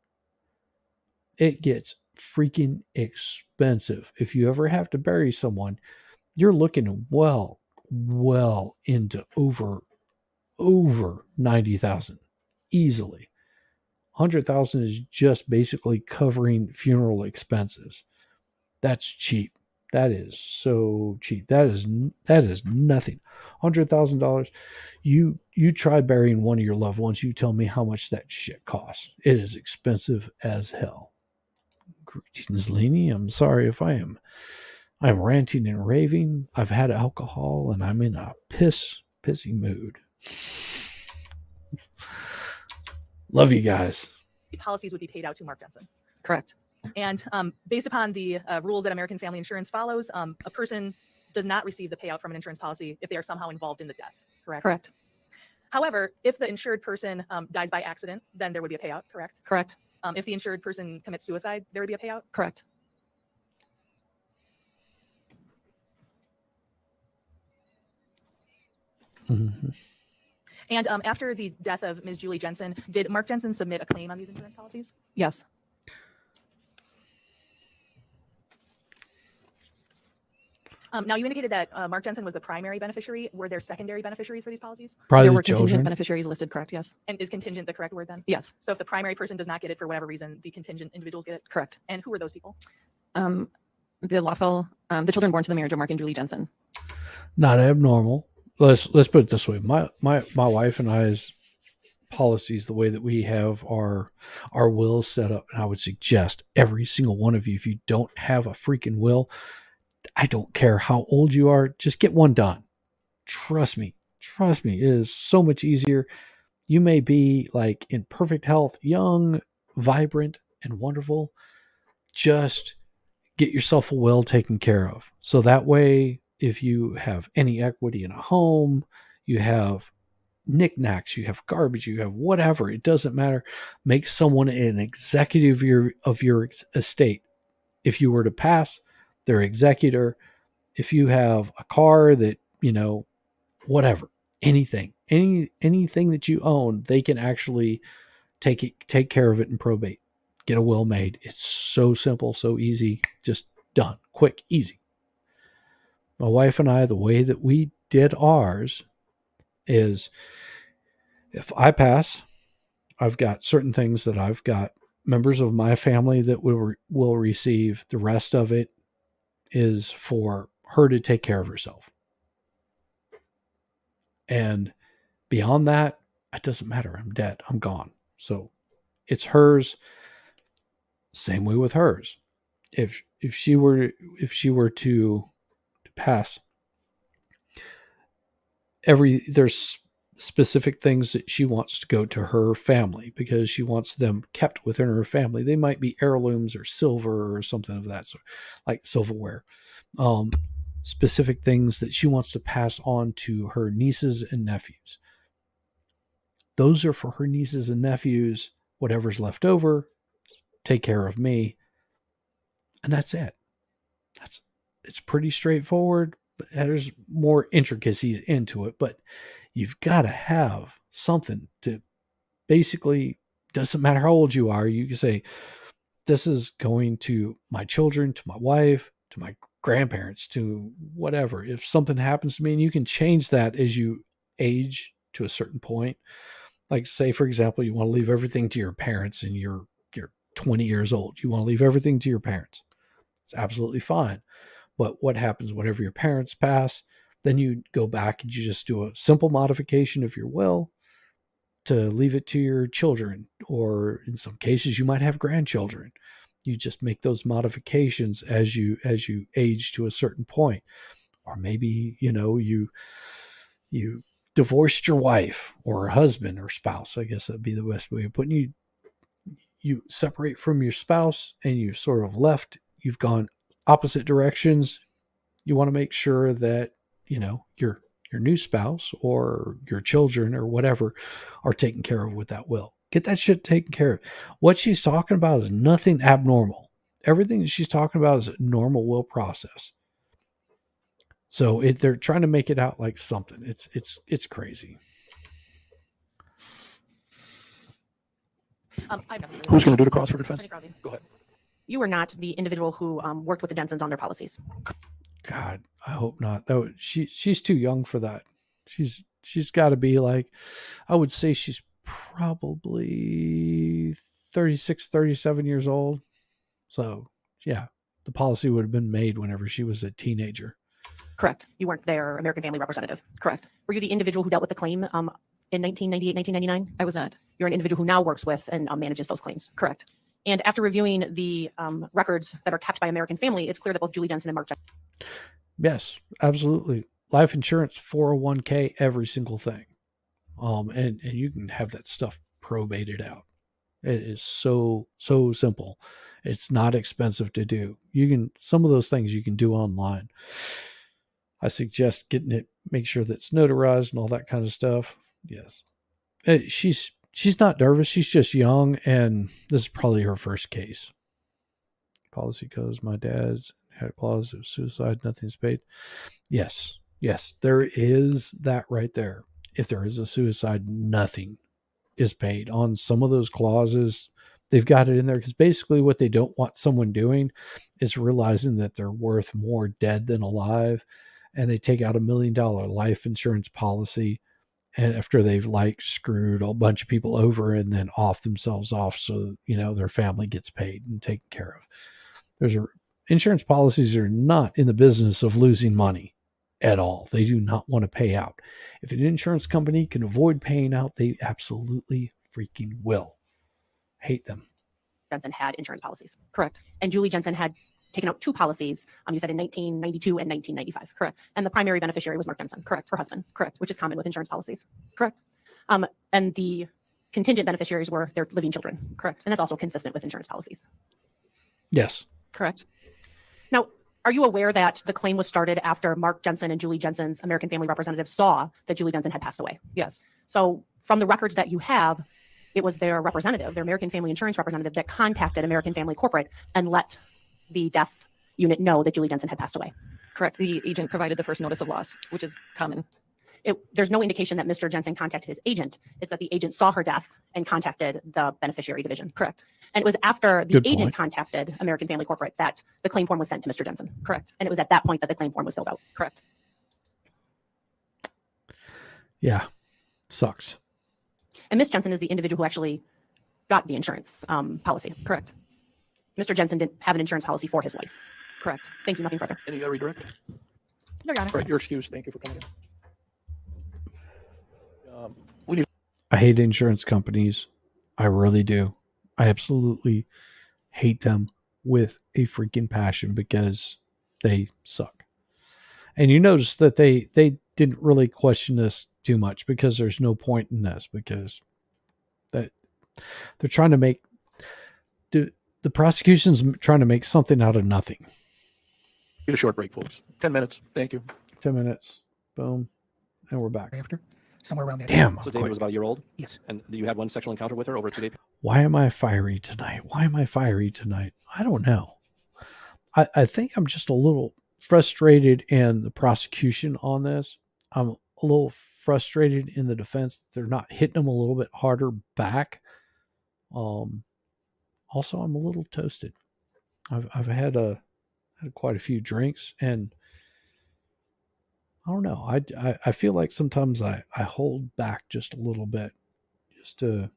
Speaker 1: It gets freaking expensive. If you ever have to bury someone, you're looking well into over 90,000 easily. 100,000 is just basically covering funeral expenses. That's cheap. That is so cheap. That is nothing. $100,000. You try burying one of your loved ones. You tell me how much that shit costs. It is expensive as hell. Greetings, Lenny. I'm sorry if I'm ranting and raving. I've had alcohol and I'm in a pissy mood. Love you guys.
Speaker 4: policies would be paid out to Mark Jensen.
Speaker 9: Correct.
Speaker 4: And based upon the rules that American Family Insurance follows, a person does not receive the payout from an insurance policy if they are somehow involved in the death, correct?
Speaker 9: Correct.
Speaker 4: However, if the insured person dies by accident, then there would be a payout, correct?
Speaker 9: Correct.
Speaker 4: If the insured person commits suicide, there would be a payout?
Speaker 9: Correct.
Speaker 1: Mm-hmm.
Speaker 4: And after the death of Ms. Julie Jensen, did Mark Jensen submit a claim on these insurance policies?
Speaker 9: Yes.
Speaker 4: Now, you indicated that Mark Jensen was the primary beneficiary. Were there secondary beneficiaries for these policies?
Speaker 1: Probably
Speaker 9: There
Speaker 1: the
Speaker 9: were contingent
Speaker 1: children.
Speaker 9: beneficiaries listed, correct? Yes.
Speaker 4: And is contingent the correct word then?
Speaker 9: Yes.
Speaker 4: So if the primary person does not get it for whatever reason, the contingent individuals get it?
Speaker 9: Correct.
Speaker 4: And who are those people?
Speaker 9: The lawful, the children born to the marriage of Mark and Julie Jensen.
Speaker 1: Not abnormal. Let's put it this way. My wife and I's policies, the way that we have our will set up, and I would suggest every single one of you, if you don't have a freaking will, I don't care how old you are, just get one done. Trust me, it is so much easier. You may be like in perfect health, young, vibrant, and wonderful. Just get yourself a will taken care of. So that way, if you have any equity in a home, you have knickknacks, you have garbage, you have whatever, it doesn't matter. Make someone an executive of your estate. If you were to pass, their executor. If you have a car that, whatever, anything that you own, they can actually take care of it in probate. Get a will made. It's so simple, so easy, just done, quick, easy. My wife and I, the way that we did ours is, if I pass, I've got certain things that I've got members of my family that will receive. The rest of it is for her to take care of herself. And beyond that, it doesn't matter. I'm dead. I'm gone. So it's hers. Same way with hers. If she were to pass, there's specific things that she wants to go to her family because she wants them kept within her family. They might be heirlooms or silver or something of that sort, like silverware. Specific things that she wants to pass on to her nieces and nephews. Those are for her nieces and nephews. Whatever's left over, take care of me. And that's it. It's pretty straightforward. There's more intricacies into it, but you've got to have something to basically, doesn't matter how old you are, you can say, this is going to my children, to my wife, to my grandparents, to whatever. If something happens to me, and you can change that as you age to a certain point. Like say, for example, you want to leave everything to your parents and you're 20 years old. You want to leave everything to your parents. It's absolutely fine. But what happens whenever your parents pass? Then you go back and you just do a simple modification of your will to leave it to your children, or in some cases you might have grandchildren. You just make those modifications as you age to a certain point. Or maybe, you divorced your wife or husband or spouse. I guess that'd be the best way of putting it. You separate from your spouse and you sort of left, you've gone opposite directions. You want to make sure that, your new spouse or your children or whatever are taken care of with that will. Get that shit taken care of. What she's talking about is nothing abnormal. Everything that she's talking about is a normal will process. So they're trying to make it out like something. It's crazy.
Speaker 4: I've nothing further.
Speaker 2: Who's going to do the cross for defense?
Speaker 4: Attorney Krause.
Speaker 2: Go ahead.
Speaker 7: You were not the individual who worked with the Jensens on their policies.
Speaker 1: God, I hope not. Though she's too young for that. She's got to be like, I would say she's probably 36, 37 years old. So yeah, the policy would have been made whenever she was a teenager.
Speaker 7: Correct. You weren't their American Family representative.
Speaker 9: Correct.
Speaker 7: Were you the individual who dealt with the claim in 1998, 1999?
Speaker 9: I was not.
Speaker 7: You're an individual who now works with and manages those claims.
Speaker 9: Correct.
Speaker 7: And after reviewing the records that are kept by American Family, it's clear that both Julie Jensen and Mark Jensen.
Speaker 1: Yes, absolutely. Life insurance, 401k, every single thing. And you can have that stuff probated out. It is so simple. It's not expensive to do. Some of those things you can do online. I suggest getting it, make sure that it's notarized and all that kind of stuff. Yes. She's not nervous. She's just young, and this is probably her first case. Policy codes. My dad's had a clause of suicide. Nothing's paid. Yes, there is that right there. If there is a suicide, nothing is paid. On some of those clauses, they've got it in there because basically what they don't want someone doing is realizing that they're worth more dead than alive, and they take out $1 million life insurance policy. And after they've screwed a bunch of people over and then off themselves off, so their family gets paid and taken care of. Insurance policies are not in the business of losing money at all. They do not want to pay out. If an insurance company can avoid paying out, they absolutely freaking will. Hate them.
Speaker 7: Jensen had insurance policies.
Speaker 9: Correct.
Speaker 7: And Julie Jensen had taken out two policies, you said in 1992 and 1995.
Speaker 9: Correct.
Speaker 7: And the primary beneficiary was Mark Jensen.
Speaker 9: Correct.
Speaker 7: Her husband.
Speaker 9: Correct.
Speaker 7: Which is common with insurance policies.
Speaker 9: Correct.
Speaker 7: And the contingent beneficiaries were their living children.
Speaker 9: Correct.
Speaker 7: And that's also consistent with insurance policies.
Speaker 1: Yes.
Speaker 9: Correct.
Speaker 7: Now, are you aware that the claim was started after Mark Jensen and Julie Jensen's American Family representative saw that Julie Jensen had passed away?
Speaker 9: Yes.
Speaker 7: So from the records that you have, it was their representative, their American Family Insurance representative, that contacted American Family Corporate and let the death unit know that Julie Jensen had passed away.
Speaker 9: Correct. The agent provided the first notice of loss, which is common.
Speaker 7: There's no indication that Mr. Jensen contacted his agent. It's that the agent saw her death and contacted the beneficiary division.
Speaker 9: Correct.
Speaker 7: And it was after the
Speaker 1: Good
Speaker 7: agent
Speaker 1: point.
Speaker 7: contacted American Family Corporate that the claim form was sent to Mr. Jensen.
Speaker 9: Correct.
Speaker 7: And it was at that point that the claim form was filled out.
Speaker 9: Correct.
Speaker 1: Yeah. Sucks.
Speaker 7: And Ms. Jensen is the individual who actually got the insurance policy.
Speaker 9: Correct.
Speaker 7: Mr. Jensen didn't have an insurance policy for his wife.
Speaker 9: Correct.
Speaker 7: Thank you. Nothing further.
Speaker 2: Any redirect?
Speaker 7: No, Your Honor.
Speaker 2: All right, you're excused. Thank you for coming in.
Speaker 1: I hate insurance companies. I really do. I absolutely hate them with a freaking passion because they suck. And you notice that they didn't really question this too much because there's no point in this, because that they're trying to make the prosecution's trying to make something out of nothing.
Speaker 2: Get a short break, folks. 10 minutes. Thank you.
Speaker 1: 10 minutes. Boom. And we're back.
Speaker 10: After, somewhere around that.
Speaker 1: Damn.
Speaker 3: So David was about a year old?
Speaker 10: Yes.
Speaker 3: And you had one sexual encounter with her over a 2-day period?
Speaker 1: Why am I fiery tonight? Why am I fiery tonight? I don't know. I think I'm just a little frustrated in the prosecution on this. I'm a little frustrated in the defense. They're not hitting them a little bit harder back. Also, I'm a little toasted. I've had quite a few drinks, and I don't know. I feel like sometimes I hold back just a little bit, just to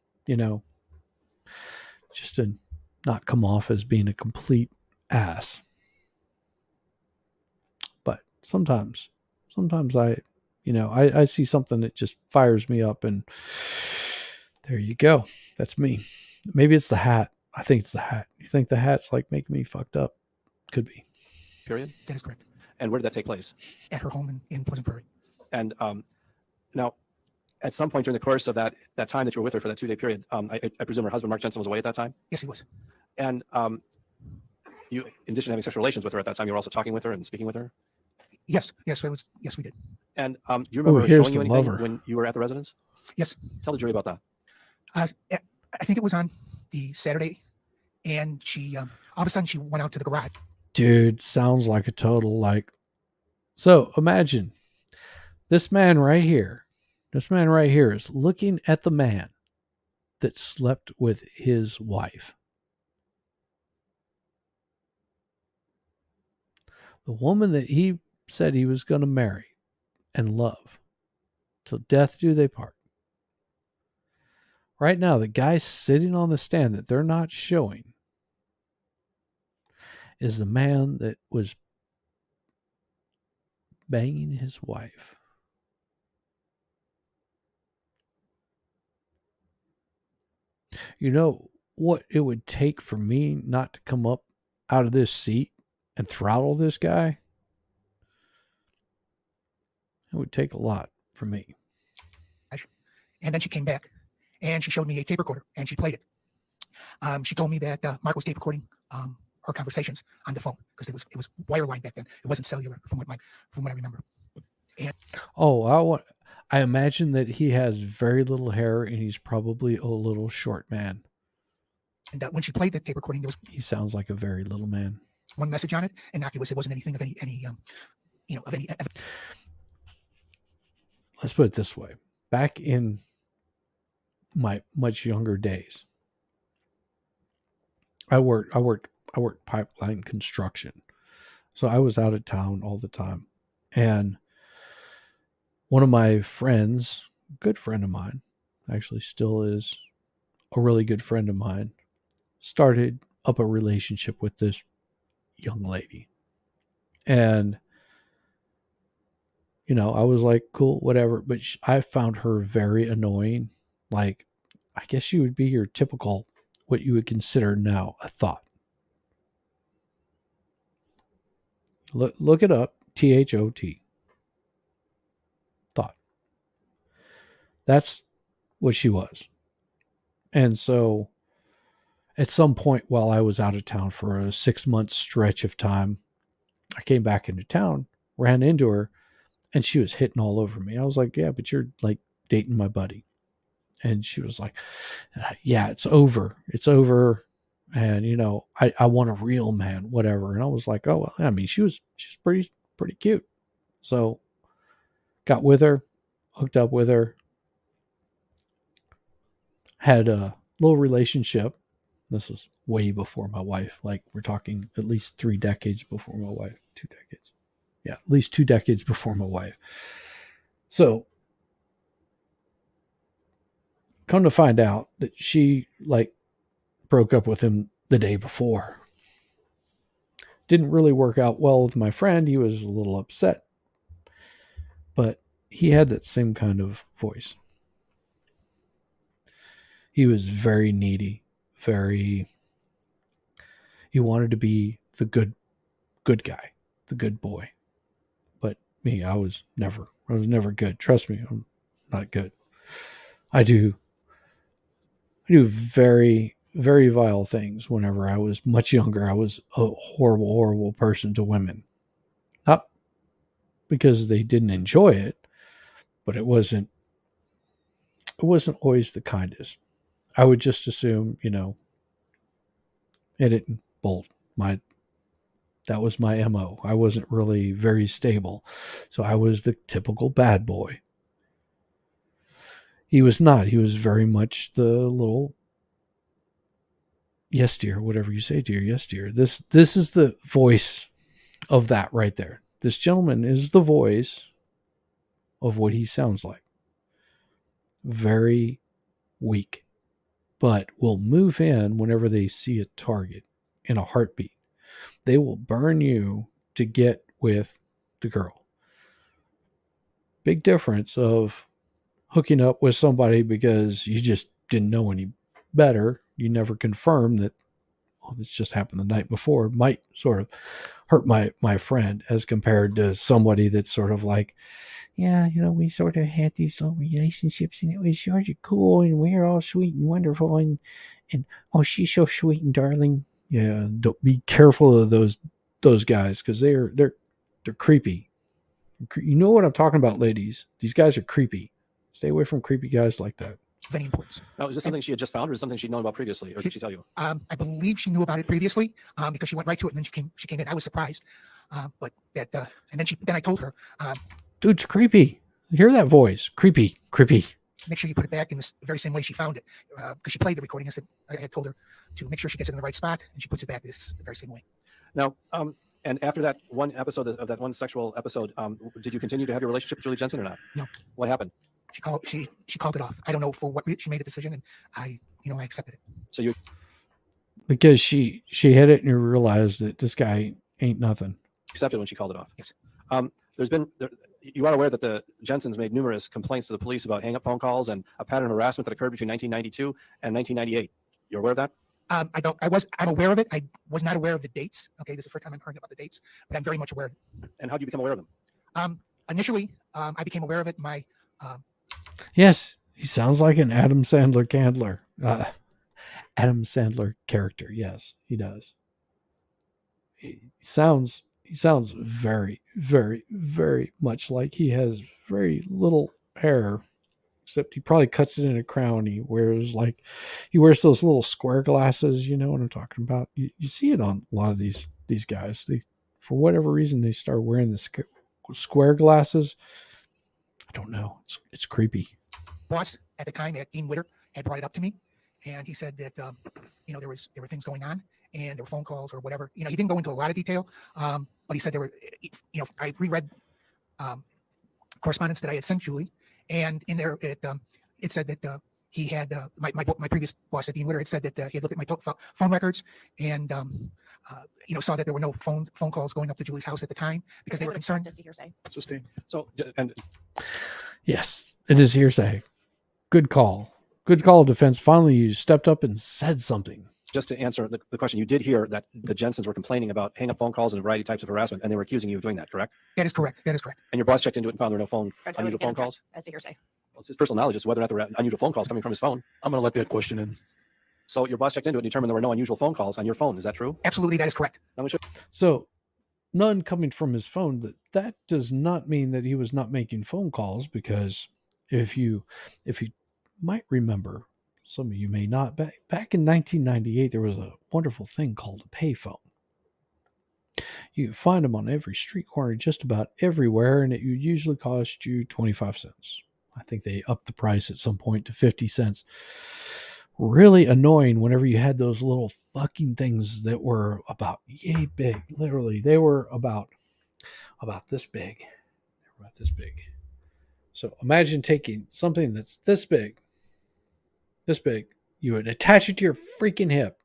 Speaker 1: just to not come off as being a complete ass. But sometimes I see something that just fires me up, and there you go. That's me. Maybe it's the hat. I think it's the hat. You think the hat's like making me fucked up? Could be.
Speaker 3: Period?
Speaker 10: That is correct.
Speaker 3: And where did that take place?
Speaker 10: At her home in Pleasant Prairie.
Speaker 3: And now, at some point during the course of that time that you were with her for that 2-day period, I presume her husband, Mark Jensen, was away at that time?
Speaker 10: Yes, he was.
Speaker 3: And you, in addition to having sexual relations with her at that time, you were also talking with her and speaking with her?
Speaker 10: Yes, I was. Yes, we did.
Speaker 3: And you remember her
Speaker 1: here's
Speaker 3: showing you
Speaker 1: the
Speaker 3: anything
Speaker 1: lover.
Speaker 3: when you were at the residence?
Speaker 10: Yes.
Speaker 3: Tell the jury about that.
Speaker 10: I think it was on the Saturday, and she all of a sudden she went out to the garage.
Speaker 1: Dude, sounds like a total like. So imagine this man right here. This man right here is looking at the man that slept with his wife. The woman that he said he was going to marry and love. Till death do they part. Right now, the guy sitting on the stand that they're not showing is the man that was banging his wife. You know what it would take for me not to come up out of this seat and throttle this guy? It would take a lot for me.
Speaker 10: And then she came back, and she showed me a tape recorder, and she played it. She told me that Mark was tape recording her conversations on the phone, because it was wireline back then. It wasn't cellular, from what I remember. And
Speaker 1: I imagine that he has very little hair, and he's probably a little short man.
Speaker 10: And when she played the tape recording, there was
Speaker 1: He sounds like a very little man.
Speaker 10: one message on it, and it wasn't anything of any
Speaker 1: Let's put it this way. Back in my much younger days, I worked pipeline construction. So I was out of town all the time. And one of my friends, good friend of mine, actually still is a really good friend of mine, started up a relationship with this young lady. And I was like, cool, whatever. But I found her very annoying. Like, I guess she would be your typical, what you would consider now a thought. Look it up. THOT. Thought. That's what she was. And so at some point while I was out of town for a 6-month stretch of time, I came back into town, ran into her, and she was hitting all over me. I was like, yeah, but you're like dating my buddy. And she was like, yeah, it's over. It's over. And, I want a real man, whatever. And I was like, oh, well, I mean, she's pretty cute. So got with her, hooked up with her, had a little relationship. This was way before my wife. Like, we're talking at least 3 decades before my wife. 2 decades. Yeah, at least 2 decades before my wife. So come to find out that she broke up with him the day before. Didn't really work out well with my friend. He was a little upset. But he had that same kind of voice. He was very needy, he wanted to be the good guy, the good boy. But me, I was never good. Trust me, not good. I do very, very vile things. Whenever I was much younger, I was a horrible, horrible person to women. Not because they didn't enjoy it, but it wasn't always the kindest. I would just assume, hit it and bolt. That was my MO. I wasn't really very stable. So I was the typical bad boy. He was not. He was very much the little yes dear, whatever you say, dear, yes dear. This is the voice of that right there. This gentleman is the voice of what he sounds like. Very weak, but will move in whenever they see a target in a heartbeat. They will burn you to get with the girl. Big difference of hooking up with somebody because you just didn't know any better. You never confirmed that, this just happened the night before, might sort of hurt my friend, as compared to somebody that's sort of like, yeah, we sort of had these little relationships and it was sort of cool and we were all sweet and wonderful and oh, she's so sweet and darling. Yeah, don't be careful of those guys, because they're creepy. You know what I'm talking about, ladies. These guys are creepy. Stay away from creepy guys like that.
Speaker 10: Very important.
Speaker 3: Now, is this something she had just found, or is it something she'd known about previously, or did she tell you?
Speaker 10: I believe she knew about it previously, because she went right to it and then she came in. I was surprised, but that and then I told her,
Speaker 1: dude's creepy. Hear that voice? Creepy.
Speaker 10: Make sure you put it back in the very same way she found it, because she played the recording. I had told her to make sure she gets it in the right spot, and she puts it back this very same way.
Speaker 3: Now, and after that one episode of that one sexual episode, did you continue to have your relationship with Julie Jensen or not?
Speaker 10: No.
Speaker 3: What happened?
Speaker 10: She called it off. I don't know for what reason she made a decision, and I accepted it.
Speaker 3: So you,
Speaker 1: because she hit it and you realized that this guy ain't nothing.
Speaker 3: Accepted when she called it off.
Speaker 10: Yes.
Speaker 3: You are aware that the Jensens made numerous complaints to the police about hang-up phone calls and a pattern of harassment that occurred between 1992 and 1998. You're aware of that?
Speaker 10: I'm aware of it. I was not aware of the dates. Okay, this is the first time I'm hearing about the dates, but I'm very much aware of it.
Speaker 3: And how did you become aware of them?
Speaker 10: Initially, I became aware of it.
Speaker 1: Yes, he sounds like an Adam Sandler character. Yes, he does. He sounds very, very, very much like he has very little hair, except he probably cuts it in a crown. He wears those little square glasses. You know what I'm talking about? You see it on a lot of these guys. For whatever reason, they start wearing the square glasses. I don't know. It's creepy.
Speaker 10: Boss at the time, Dean Witter, had brought it up to me, and he said that there were things going on, and there were phone calls or whatever. He didn't go into a lot of detail, but he said there were. I reread correspondence that I had sent Julie, and in there it said that he had my previous boss at Dean Witter had said that he had looked at my phone records and saw that there were no phone calls going up to Julie's house at the time because they were concerned.
Speaker 4: Just a hearsay.
Speaker 3: So, and
Speaker 1: Yes, it is hearsay. Good call. Good call of defense. Finally, you stepped up and said something.
Speaker 3: just to answer the question, you did hear that the Jensens were complaining about hang-up phone calls and a variety of types of harassment, and they were accusing you of doing that, correct?
Speaker 10: That is correct. That is correct.
Speaker 3: And your boss checked into it and found there were no unusual phone calls?
Speaker 4: As to hearsay.
Speaker 3: Well, it's his personal knowledge as to whether or not there were unusual phone calls coming from his phone.
Speaker 2: I'm going to let that question in.
Speaker 3: So your boss checked into it and determined there were no unusual phone calls on your phone. Is that true?
Speaker 10: Absolutely, that is correct.
Speaker 1: So none coming from his phone. That does not mean that he was not making phone calls, because if you might remember, some of you may not, back in 1998, there was a wonderful thing called a payphone. You can find them on every street corner, just about everywhere, and it would usually cost you 25 cents. I think they upped the price at some point to 50 cents. Really annoying whenever you had those little fucking things that were about yay big. Literally, they were about this big. They were about this big. So imagine taking something that's this big. You would attach it to your freaking hip.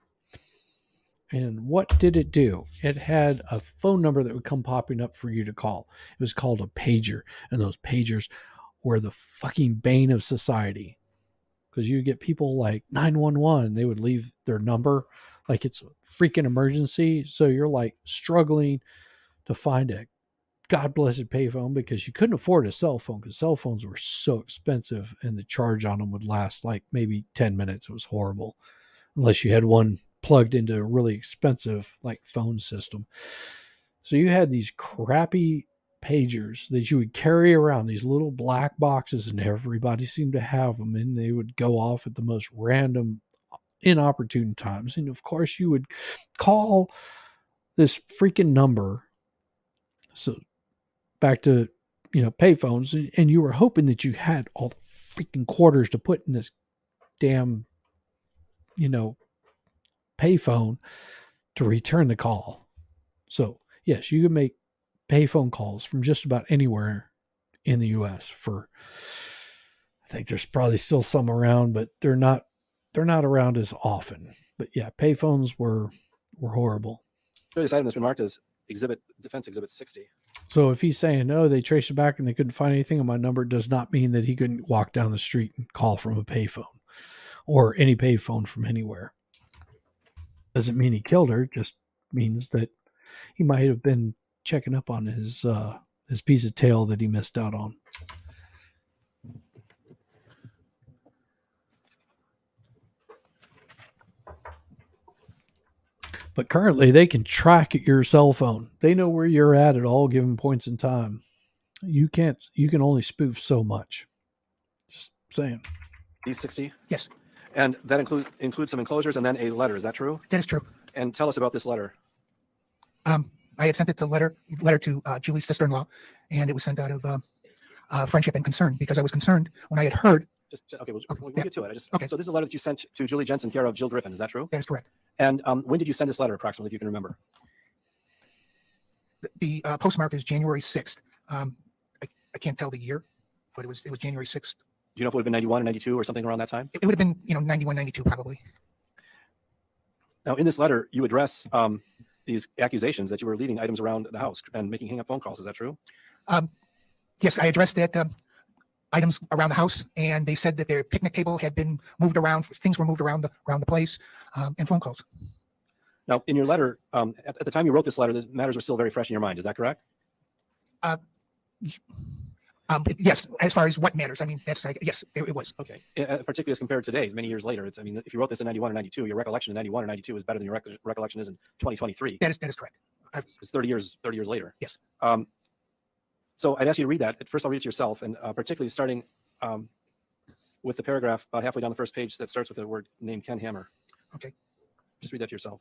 Speaker 1: And what did it do? It had a phone number that would come popping up for you to call. It was called a pager. And those pagers were the fucking bane of society. Because you get people like 911, they would leave their number like it's a freaking emergency. So you're like struggling to find a God blessed payphone because you couldn't afford a cell phone because cell phones were so expensive and the charge on them would last like maybe 10 minutes. It was horrible unless you had one plugged into a really expensive like phone system. So you had these crappy pagers that you would carry around, these little black boxes, and everybody seemed to have them, and they would go off at the most random, inopportune times. And of course, you would call this freaking number. So back to payphones, and you were hoping that you had all the freaking quarters to put in this damn payphone to return the call. So yes, you can make payphone calls from just about anywhere in the US for, I think there's probably still some around, but they're not around as often. But yeah, payphones were horrible.
Speaker 3: This item has been marked as Defense Exhibit 60.
Speaker 1: So if he's saying, no, they traced it back and they couldn't find anything on my number, does not mean that he couldn't walk down the street and call from a payphone or any payphone from anywhere. Doesn't mean he killed her, just means that he might have been checking up on his piece of tail that he missed out on. But currently, they can track your cell phone. They know where you're at all given points in time. You can only spoof so much. Just saying.
Speaker 3: These 60?
Speaker 10: Yes,
Speaker 3: And that includes some enclosures and then a letter. Is that true?
Speaker 10: that is true.
Speaker 3: And tell us about this letter.
Speaker 10: I had sent it to letter to Julie's sister-in-law, and it was sent out of friendship and concern because I was concerned when I had heard.
Speaker 3: Okay, we'll
Speaker 10: yeah.
Speaker 3: get to it.
Speaker 10: Okay.
Speaker 3: So this is a letter that you sent to Julie Jensen, care of Jill Griffin. Is that true?
Speaker 10: That is correct.
Speaker 3: And when did you send this letter, approximately, if you can remember?
Speaker 10: The postmark is January 6th. I can't tell the year, but it was January 6th.
Speaker 3: Do you know if it would have been 91 or 92 or something around that time?
Speaker 10: It would have been 91, 92 probably.
Speaker 3: Now, in this letter, you address these accusations that you were leaving items around the house and making hang-up phone calls. Is that true?
Speaker 10: Yes, I addressed that items around the house, and they said that their picnic table had been moved around. Things were moved around the place, and phone calls.
Speaker 3: Now, in your letter, at the time you wrote this letter, the matters were still very fresh in your mind. Is that correct?
Speaker 10: Yes, as far as what matters, I mean, yes, it was.
Speaker 3: Okay. Particularly as compared to today, many years later, if you wrote this in 91 or 92, your recollection in 91 or 92 is better than your recollection is in 2023.
Speaker 10: That is correct.
Speaker 3: It's 30 years later.
Speaker 10: Yes.
Speaker 3: So I'd ask you to read that. First, I'll read it to yourself, and particularly starting with the paragraph about halfway down the first page that starts with the word name Ken Hammer.
Speaker 10: Okay.
Speaker 3: Just read that to yourself.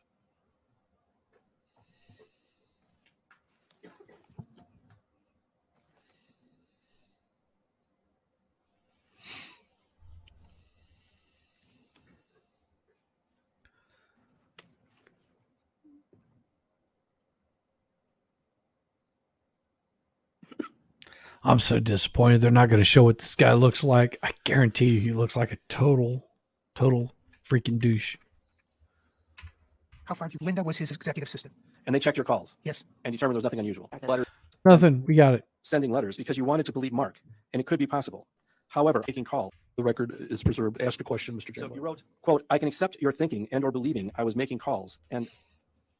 Speaker 1: I'm so disappointed they're not going to show what this guy looks like. I guarantee you he looks like a total freaking douche.
Speaker 10: How far? Linda was his executive assistant.
Speaker 3: And they checked your calls
Speaker 10: Yes.
Speaker 3: and determined there was nothing unusual. Letter
Speaker 1: Nothing. We got it.
Speaker 3: sending letters because you wanted to believe Mark, and it could be possible. However, making calls.
Speaker 2: The record is preserved. Ask the question, Mr.
Speaker 3: So
Speaker 2: Chandler.
Speaker 3: you wrote, quote, I can accept your thinking and or believing I was making calls and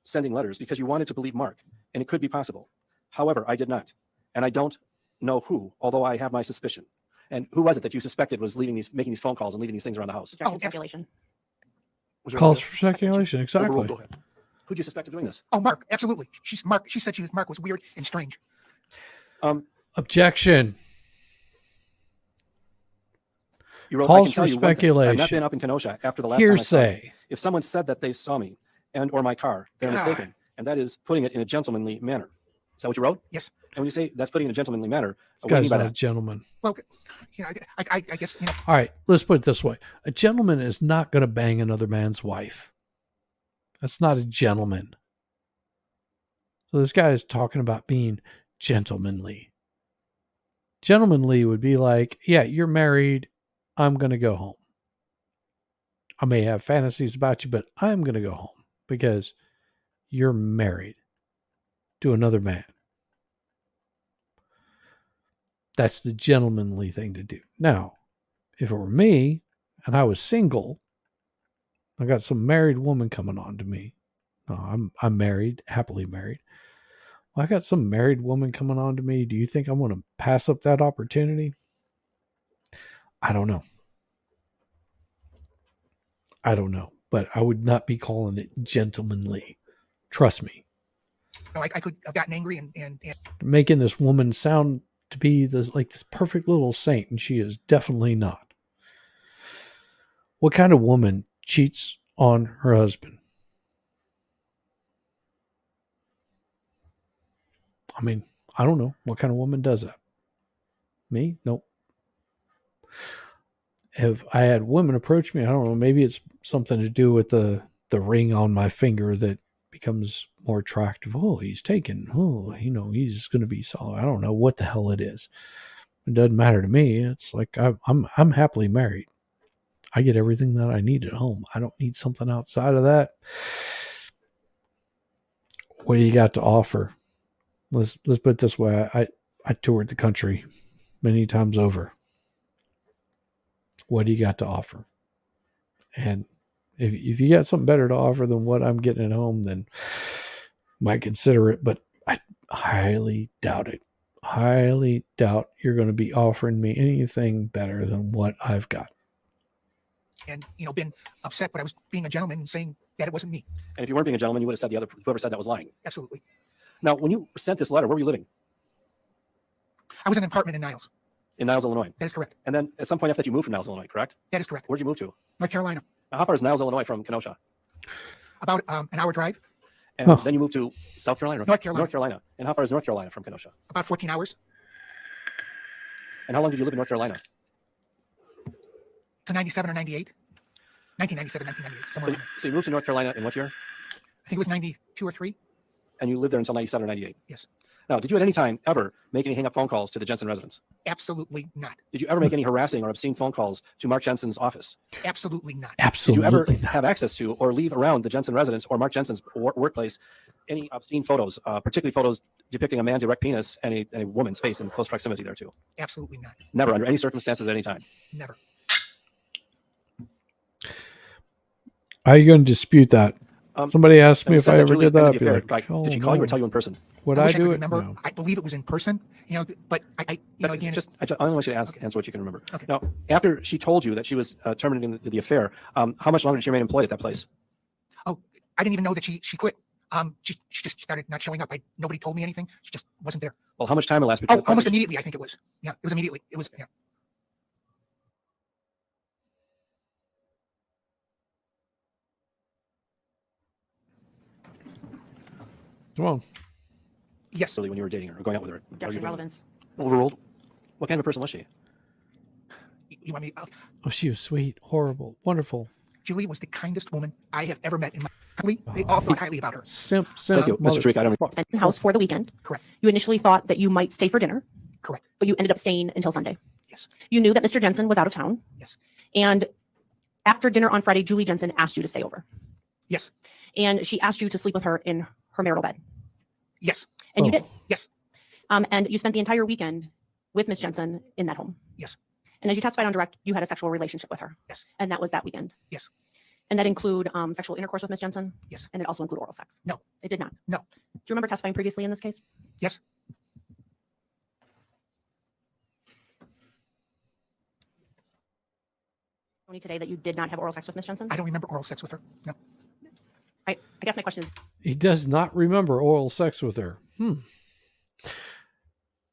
Speaker 3: sending letters because you wanted to believe Mark, and it could be possible. However, I did not. And I don't know who, although I have my suspicion. And who was it that you suspected was making these phone calls and leaving these things around the house?
Speaker 9: Speculation.
Speaker 2: Was there
Speaker 1: Calls
Speaker 2: another-
Speaker 1: for speculation.
Speaker 2: Overruled.
Speaker 1: Exactly.
Speaker 2: Go ahead.
Speaker 3: Who'd you suspect of doing this?
Speaker 10: Oh, Mark, absolutely. She said Mark was weird and strange.
Speaker 1: Objection.
Speaker 3: You wrote,
Speaker 1: Calls
Speaker 3: I can tell
Speaker 1: for
Speaker 3: you one thing. I've not
Speaker 1: speculation.
Speaker 3: been up in Kenosha after the last time I saw you.
Speaker 1: Hearsay.
Speaker 3: If someone said that they saw me and or my car, they're
Speaker 10: God.
Speaker 3: mistaken. And that is putting it in a gentlemanly manner. Is that what you wrote?
Speaker 10: Yes.
Speaker 3: And when you say that's putting it in a gentlemanly manner,
Speaker 1: This
Speaker 3: what do you mean
Speaker 1: guy's
Speaker 3: by
Speaker 1: not a
Speaker 3: that?
Speaker 1: gentleman.
Speaker 10: Well, I guess
Speaker 1: All right, let's put it this way. A gentleman is not going to bang another man's wife. That's not a gentleman. So this guy is talking about being gentlemanly. Gentlemanly would be like, yeah, you're married. I'm going to go home. I may have fantasies about you, but I'm going to go home because you're married to another man. That's the gentlemanly thing to do. Now, if it were me and I was single, I got some married woman coming on to me. I'm married, happily married. Well, I got some married woman coming on to me. Do you think I'm going to pass up that opportunity? I don't know. I don't know. But I would not be calling it gentlemanly. Trust me.
Speaker 10: No, I could have gotten angry and
Speaker 1: Making this woman sound to be this perfect little saint, and she is definitely not. What kind of woman cheats on her husband? I mean, I don't know. What kind of woman does that? Me? Nope. Have I had women approach me? I don't know. Maybe it's something to do with the ring on my finger that becomes more attractive. Oh, he's taken. Oh, he's going to be solid. I don't know what the hell it is. It doesn't matter to me. It's like I'm happily married. I get everything that I need at home. I don't need something outside of that. What do you got to offer? Let's put it this way. I toured the country many times over. What do you got to offer? And if you got something better to offer than what I'm getting at home, then might consider it, but I highly doubt it. Highly doubt you're going to be offering me anything better than what I've got.
Speaker 10: been upset, but I was being a gentleman and saying that it wasn't me.
Speaker 3: And if you weren't being a gentleman, you would have said whoever said that was lying.
Speaker 10: Absolutely.
Speaker 3: Now, when you sent this letter, where were you living?
Speaker 10: I was in an apartment in Niles.
Speaker 3: In Niles, Illinois.
Speaker 10: That is correct.
Speaker 3: And then at some point after that, you moved from Niles, Illinois, correct?
Speaker 10: That is correct.
Speaker 3: Where'd you move to?
Speaker 10: North Carolina.
Speaker 3: Now, how far is Niles, Illinois from Kenosha?
Speaker 10: About an hour drive.
Speaker 3: And then you moved to South Carolina?
Speaker 10: North Carolina.
Speaker 3: North Carolina. And how far is North Carolina from Kenosha?
Speaker 10: About 14 hours.
Speaker 3: And how long did you live in North Carolina?
Speaker 10: To 97 or 98. 1997, 1998, somewhere around there.
Speaker 3: So you moved to North Carolina in what year?
Speaker 10: I think it was 92 or 3.
Speaker 3: And you lived there until 97 or 98?
Speaker 10: Yes.
Speaker 3: Now, did you at any time ever make any hang-up phone calls to the Jensen residence?
Speaker 10: Absolutely not.
Speaker 3: Did you ever make any harassing or obscene phone calls to Mark Jensen's office?
Speaker 10: Absolutely not.
Speaker 1: Absolutely.
Speaker 3: Did you ever have access to or leave around the Jensen residence or Mark Jensen's workplace any obscene photos, particularly photos depicting a man's erect penis and a woman's face in close proximity there too?
Speaker 10: Absolutely not.
Speaker 3: Never, under any circumstances at any time?
Speaker 10: Never.
Speaker 1: How are you going to dispute that? Somebody asked me if I ever did that. I'd be
Speaker 3: did she call you or tell you in person?
Speaker 1: Would
Speaker 10: I
Speaker 1: I
Speaker 10: wish
Speaker 1: do
Speaker 10: could
Speaker 1: it?
Speaker 10: remember.
Speaker 1: No.
Speaker 10: I believe it was in person. But I again,
Speaker 3: I only want you to answer what you can remember.
Speaker 10: Okay.
Speaker 3: Now, after she told you that she was terminating the affair, how much longer did she remain employed at that place?
Speaker 10: Oh, I didn't even know that she quit. She just started not showing up. Nobody told me anything. She just wasn't there.
Speaker 3: Well, how much time elapsed
Speaker 10: Oh,
Speaker 3: between?
Speaker 10: almost immediately. I think it was. Yeah, it was immediately. It was. Yeah.
Speaker 1: Come on.
Speaker 10: Yes.
Speaker 3: When you were dating her or going out with her?
Speaker 9: Objection, relevance.
Speaker 3: Overruled. What kind of a person was she?
Speaker 10: You want me?
Speaker 1: Oh, she was sweet, horrible, wonderful.
Speaker 10: Julie was the kindest woman I have ever met in my. They all thought highly about her.
Speaker 1: Simp,
Speaker 3: Thank you, Mr. Streak. I don't.
Speaker 9: House for the weekend.
Speaker 10: Correct.
Speaker 9: You initially thought that you might stay for dinner.
Speaker 10: Correct.
Speaker 9: But you ended up staying until Sunday.
Speaker 10: Yes.
Speaker 9: You knew that Mr. Jensen was out of town.
Speaker 10: Yes.
Speaker 9: And after dinner on Friday, Julie Jensen asked you to stay over.
Speaker 10: Yes.
Speaker 9: And she asked you to sleep with her in her marital bed.
Speaker 10: Yes.
Speaker 9: And you did.
Speaker 10: Yes.
Speaker 9: And you spent the entire weekend with Miss Jensen in that home.
Speaker 10: Yes.
Speaker 9: And as you testified on direct, you had a sexual relationship with her.
Speaker 10: Yes.
Speaker 9: And that was that weekend.
Speaker 10: Yes.
Speaker 9: And that include sexual intercourse with Miss Jensen?
Speaker 10: Yes.
Speaker 9: And it also include oral sex?
Speaker 10: No.
Speaker 9: It did not?
Speaker 10: No.
Speaker 9: Do you remember testifying previously in this case?
Speaker 10: Yes.
Speaker 9: Today that you did not have oral sex with Miss Jensen?
Speaker 10: I don't remember oral sex with her. No.
Speaker 9: I guess my question is,
Speaker 1: He does not remember oral sex with her.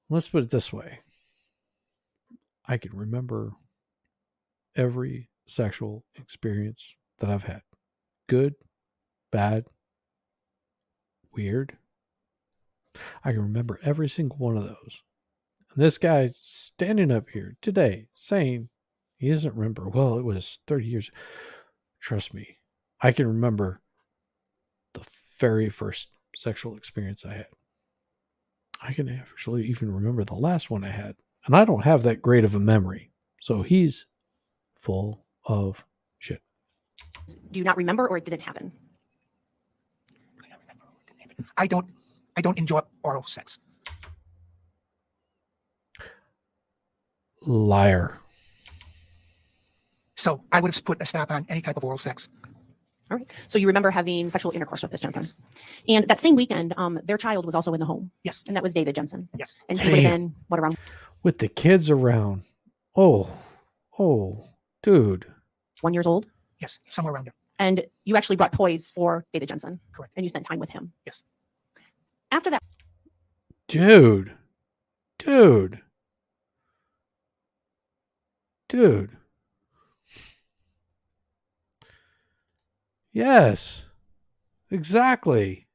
Speaker 1: Let's put it this way. I can remember every sexual experience that I've had. Good, bad, weird. I can remember every single one of those. And this guy standing up here today saying he doesn't remember. Well, it was 30 years. Trust me, I can remember the very first sexual experience I had. I can actually even remember the last one I had. And I don't have that great of a memory. So he's full of shit.
Speaker 9: do you not remember or it didn't happen?
Speaker 10: I don't enjoy oral sex.
Speaker 1: Liar.
Speaker 10: So I would have put a stop on any type of oral sex.
Speaker 7: All right. So you remember having sexual intercourse with this Jensen. And that same weekend, their child was also in the home.
Speaker 10: Yes.
Speaker 7: And that was David Jensen.
Speaker 10: Yes.
Speaker 7: And he would have
Speaker 1: Damn.
Speaker 7: been, what, around
Speaker 1: With the kids around. Oh, dude.
Speaker 7: 1 year old?
Speaker 10: Yes. Somewhere around there.
Speaker 7: And you actually brought toys for David Jensen.
Speaker 10: Correct.
Speaker 7: And you spent time with him.
Speaker 10: Yes.
Speaker 7: After that,
Speaker 1: Dude. Yes. Exactly.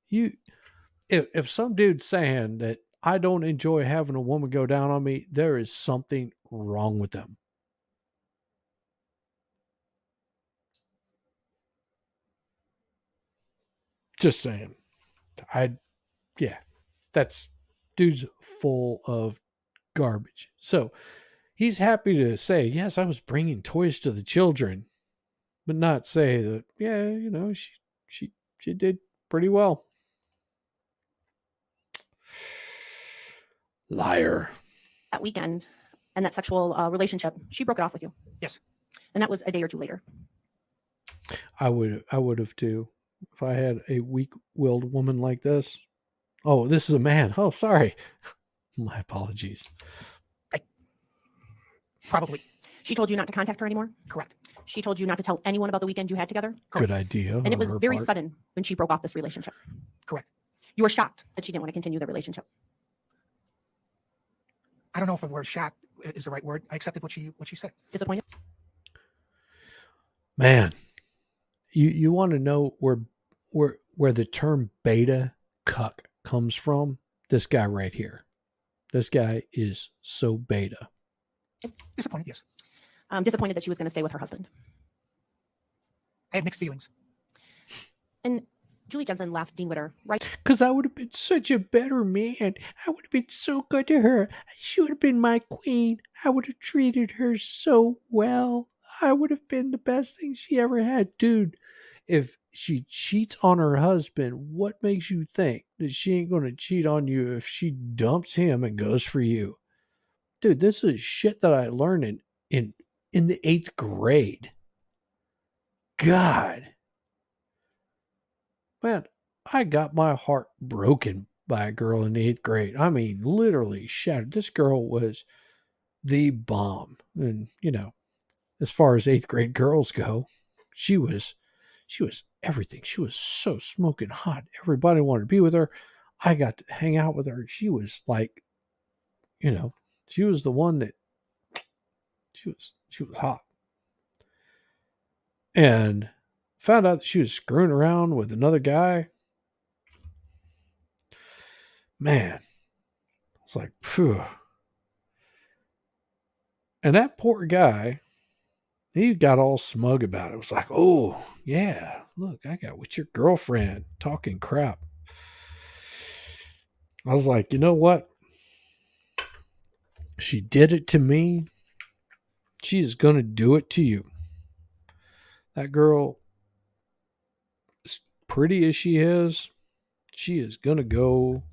Speaker 1: If some dude's saying that I don't enjoy having a woman go down on me, there is something wrong with them. Just saying. That's dude's full of garbage. So he's happy to say, yes, I was bringing toys to the children, but not say that, yeah, you know, she did pretty well. Liar.
Speaker 7: that weekend and that sexual relationship, she broke it off with you.
Speaker 10: Yes.
Speaker 7: And that was a day or two later.
Speaker 1: I would have too. If I had a weak-willed woman like this. Oh, this is a man. Oh, sorry. My apologies.
Speaker 10: Probably.
Speaker 7: She told you not to contact her anymore.
Speaker 10: Correct.
Speaker 7: She told you not to tell anyone about the weekend you had together.
Speaker 1: Good idea.
Speaker 7: And it
Speaker 1: on
Speaker 7: was
Speaker 1: her
Speaker 7: very
Speaker 1: part.
Speaker 7: sudden when she broke off this relationship.
Speaker 10: Correct.
Speaker 7: You were shocked that she didn't want to continue the relationship.
Speaker 10: I don't know if the word shocked is the right word. I accepted what she said.
Speaker 7: Disappointed?
Speaker 1: Man, you want to know where the term beta cuck comes from? This guy right here. This guy is so beta.
Speaker 10: Disappointed, yes.
Speaker 7: Disappointed that she was going to stay with her husband.
Speaker 10: I had mixed feelings.
Speaker 7: And Julie Jensen left Dean Witter right.
Speaker 1: Because I would have been such a better man. I would have been so good to her. She would have been my queen. I would have treated her so well. I would have been the best thing she ever had. Dude, if she cheats on her husband, what makes you think that she ain't going to cheat on you if she dumps him and goes for you? Dude, this is shit that I learned in the 8th grade. God. Man, I got my heart broken by a girl in the 8th grade. I mean, literally shattered. This girl was the bomb. And, you know, as far as 8th grade girls go, she was everything. She was so smoking hot. Everybody wanted to be with her. I got to hang out with her. She was like, you know, she was the one that she was hot. And found out that she was screwing around with another guy. Man, it's like, phew. And that poor guy, he got all smug about it. It was like, oh, yeah, look, I got with your girlfriend talking crap. I was like, you know what? She did it to me. She is going to do it to you. That girl, as pretty as she is going to go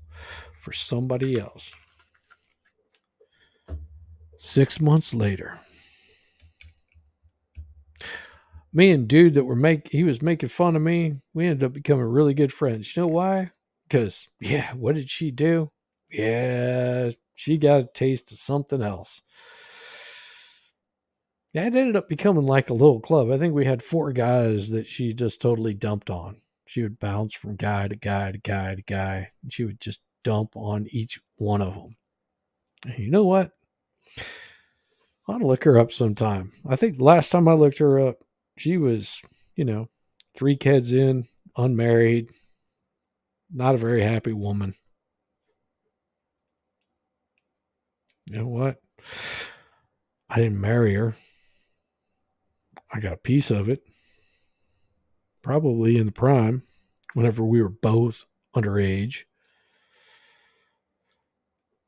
Speaker 1: for somebody else. 6 months later, me and dude that he was making fun of me, we ended up becoming really good friends. You know why? Because, yeah, what did she do? Yeah, she got a taste of something else. Yeah, it ended up becoming like a little club. I think we had 4 guys that she just totally dumped on. She would bounce from guy to guy to guy to guy. And she would just dump on each one of them. And you know what? I ought to look her up sometime. I think the last time I looked her up, she was, 3 kids in, unmarried, not a very happy woman. You know what? I didn't marry her. I got a piece of it. Probably in the prime, whenever we were both underage.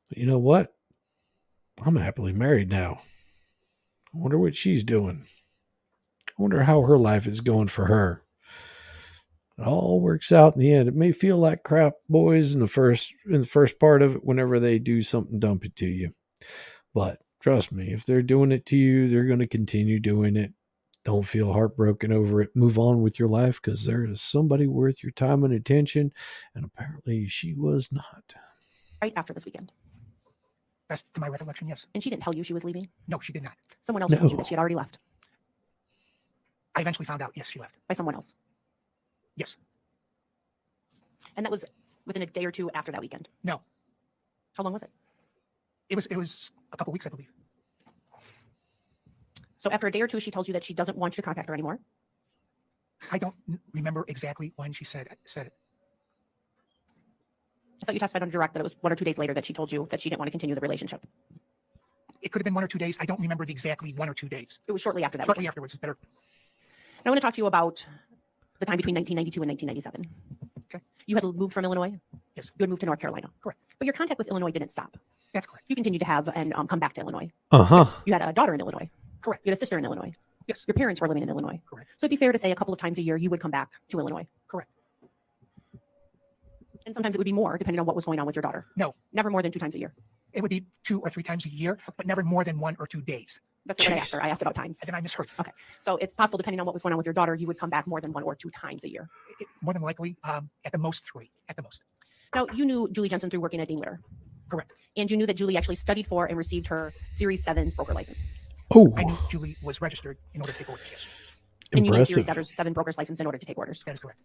Speaker 1: But you know what? I'm happily married now. I wonder what she's doing. I wonder how her life is going for her. It all works out in the end. It may feel like crap, boys, in the first part of it, whenever they do something dumpy to you. But trust me, if they're doing it to you, they're going to continue doing it Don't feel heartbroken over it. Move on with your life because there is somebody worth your time and attention. And apparently she was not.
Speaker 9: Right after this weekend.
Speaker 10: That's to my recollection, yes.
Speaker 9: And she didn't tell you she was leaving?
Speaker 10: No, she did not.
Speaker 9: Someone else told you
Speaker 1: No.
Speaker 9: that she had already left
Speaker 10: I eventually found out, yes, she left.
Speaker 9: by someone else.
Speaker 10: Yes.
Speaker 9: And that was within a day or two after that weekend.
Speaker 10: No.
Speaker 9: How long was it?
Speaker 10: It was a couple weeks, I believe.
Speaker 9: So after a day or two, she tells you that she doesn't want you to contact her anymore.
Speaker 10: I don't remember exactly when she said it.
Speaker 9: I thought you testified on direct that it was 1 or 2 days later that she told you that she didn't want to continue the relationship.
Speaker 10: It could have been 1 or 2 days. I don't remember the exactly 1 or 2 days.
Speaker 9: It was shortly after that.
Speaker 10: Shortly
Speaker 9: weekend.
Speaker 10: afterwards, it's better.
Speaker 9: I want to talk to you about the time between 1992 and 1997.
Speaker 10: Okay.
Speaker 9: You had moved from Illinois?
Speaker 10: Yes.
Speaker 9: You had moved to North Carolina?
Speaker 10: Correct.
Speaker 9: But your contact with Illinois didn't stop.
Speaker 10: That's correct.
Speaker 9: You continued to have and come back to Illinois.
Speaker 1: Uh-huh.
Speaker 9: You had a daughter in Illinois.
Speaker 10: Correct.
Speaker 9: You had a sister in Illinois.
Speaker 10: Yes.
Speaker 9: Your parents were living in Illinois.
Speaker 10: Correct.
Speaker 9: So it'd be fair to say a couple of times a year you would come back to Illinois.
Speaker 10: Correct.
Speaker 9: And sometimes it would be more depending on what was going on with your daughter.
Speaker 10: No.
Speaker 9: Never more than 2 times a year.
Speaker 10: It would be 2 or 3 times a year, but never more than 1 or 2 days.
Speaker 9: That's not what I asked her. I asked about times.
Speaker 10: And then I misheard.
Speaker 9: Okay. So it's possible depending on what was going on with your daughter, you would come back more than 1 or 2 times a year.
Speaker 10: More than likely, at the most 3, at the most.
Speaker 9: Now, you knew Julie Jensen through working at Dean Witter.
Speaker 10: Correct.
Speaker 9: And you knew that Julie actually studied for and received her Series 7's broker license.
Speaker 1: Oh,
Speaker 10: I knew Julie was registered in order to take orders. Yes,
Speaker 9: And you need a Series
Speaker 1: impressive.
Speaker 9: 7 broker's license in order to take orders.
Speaker 10: that is correct.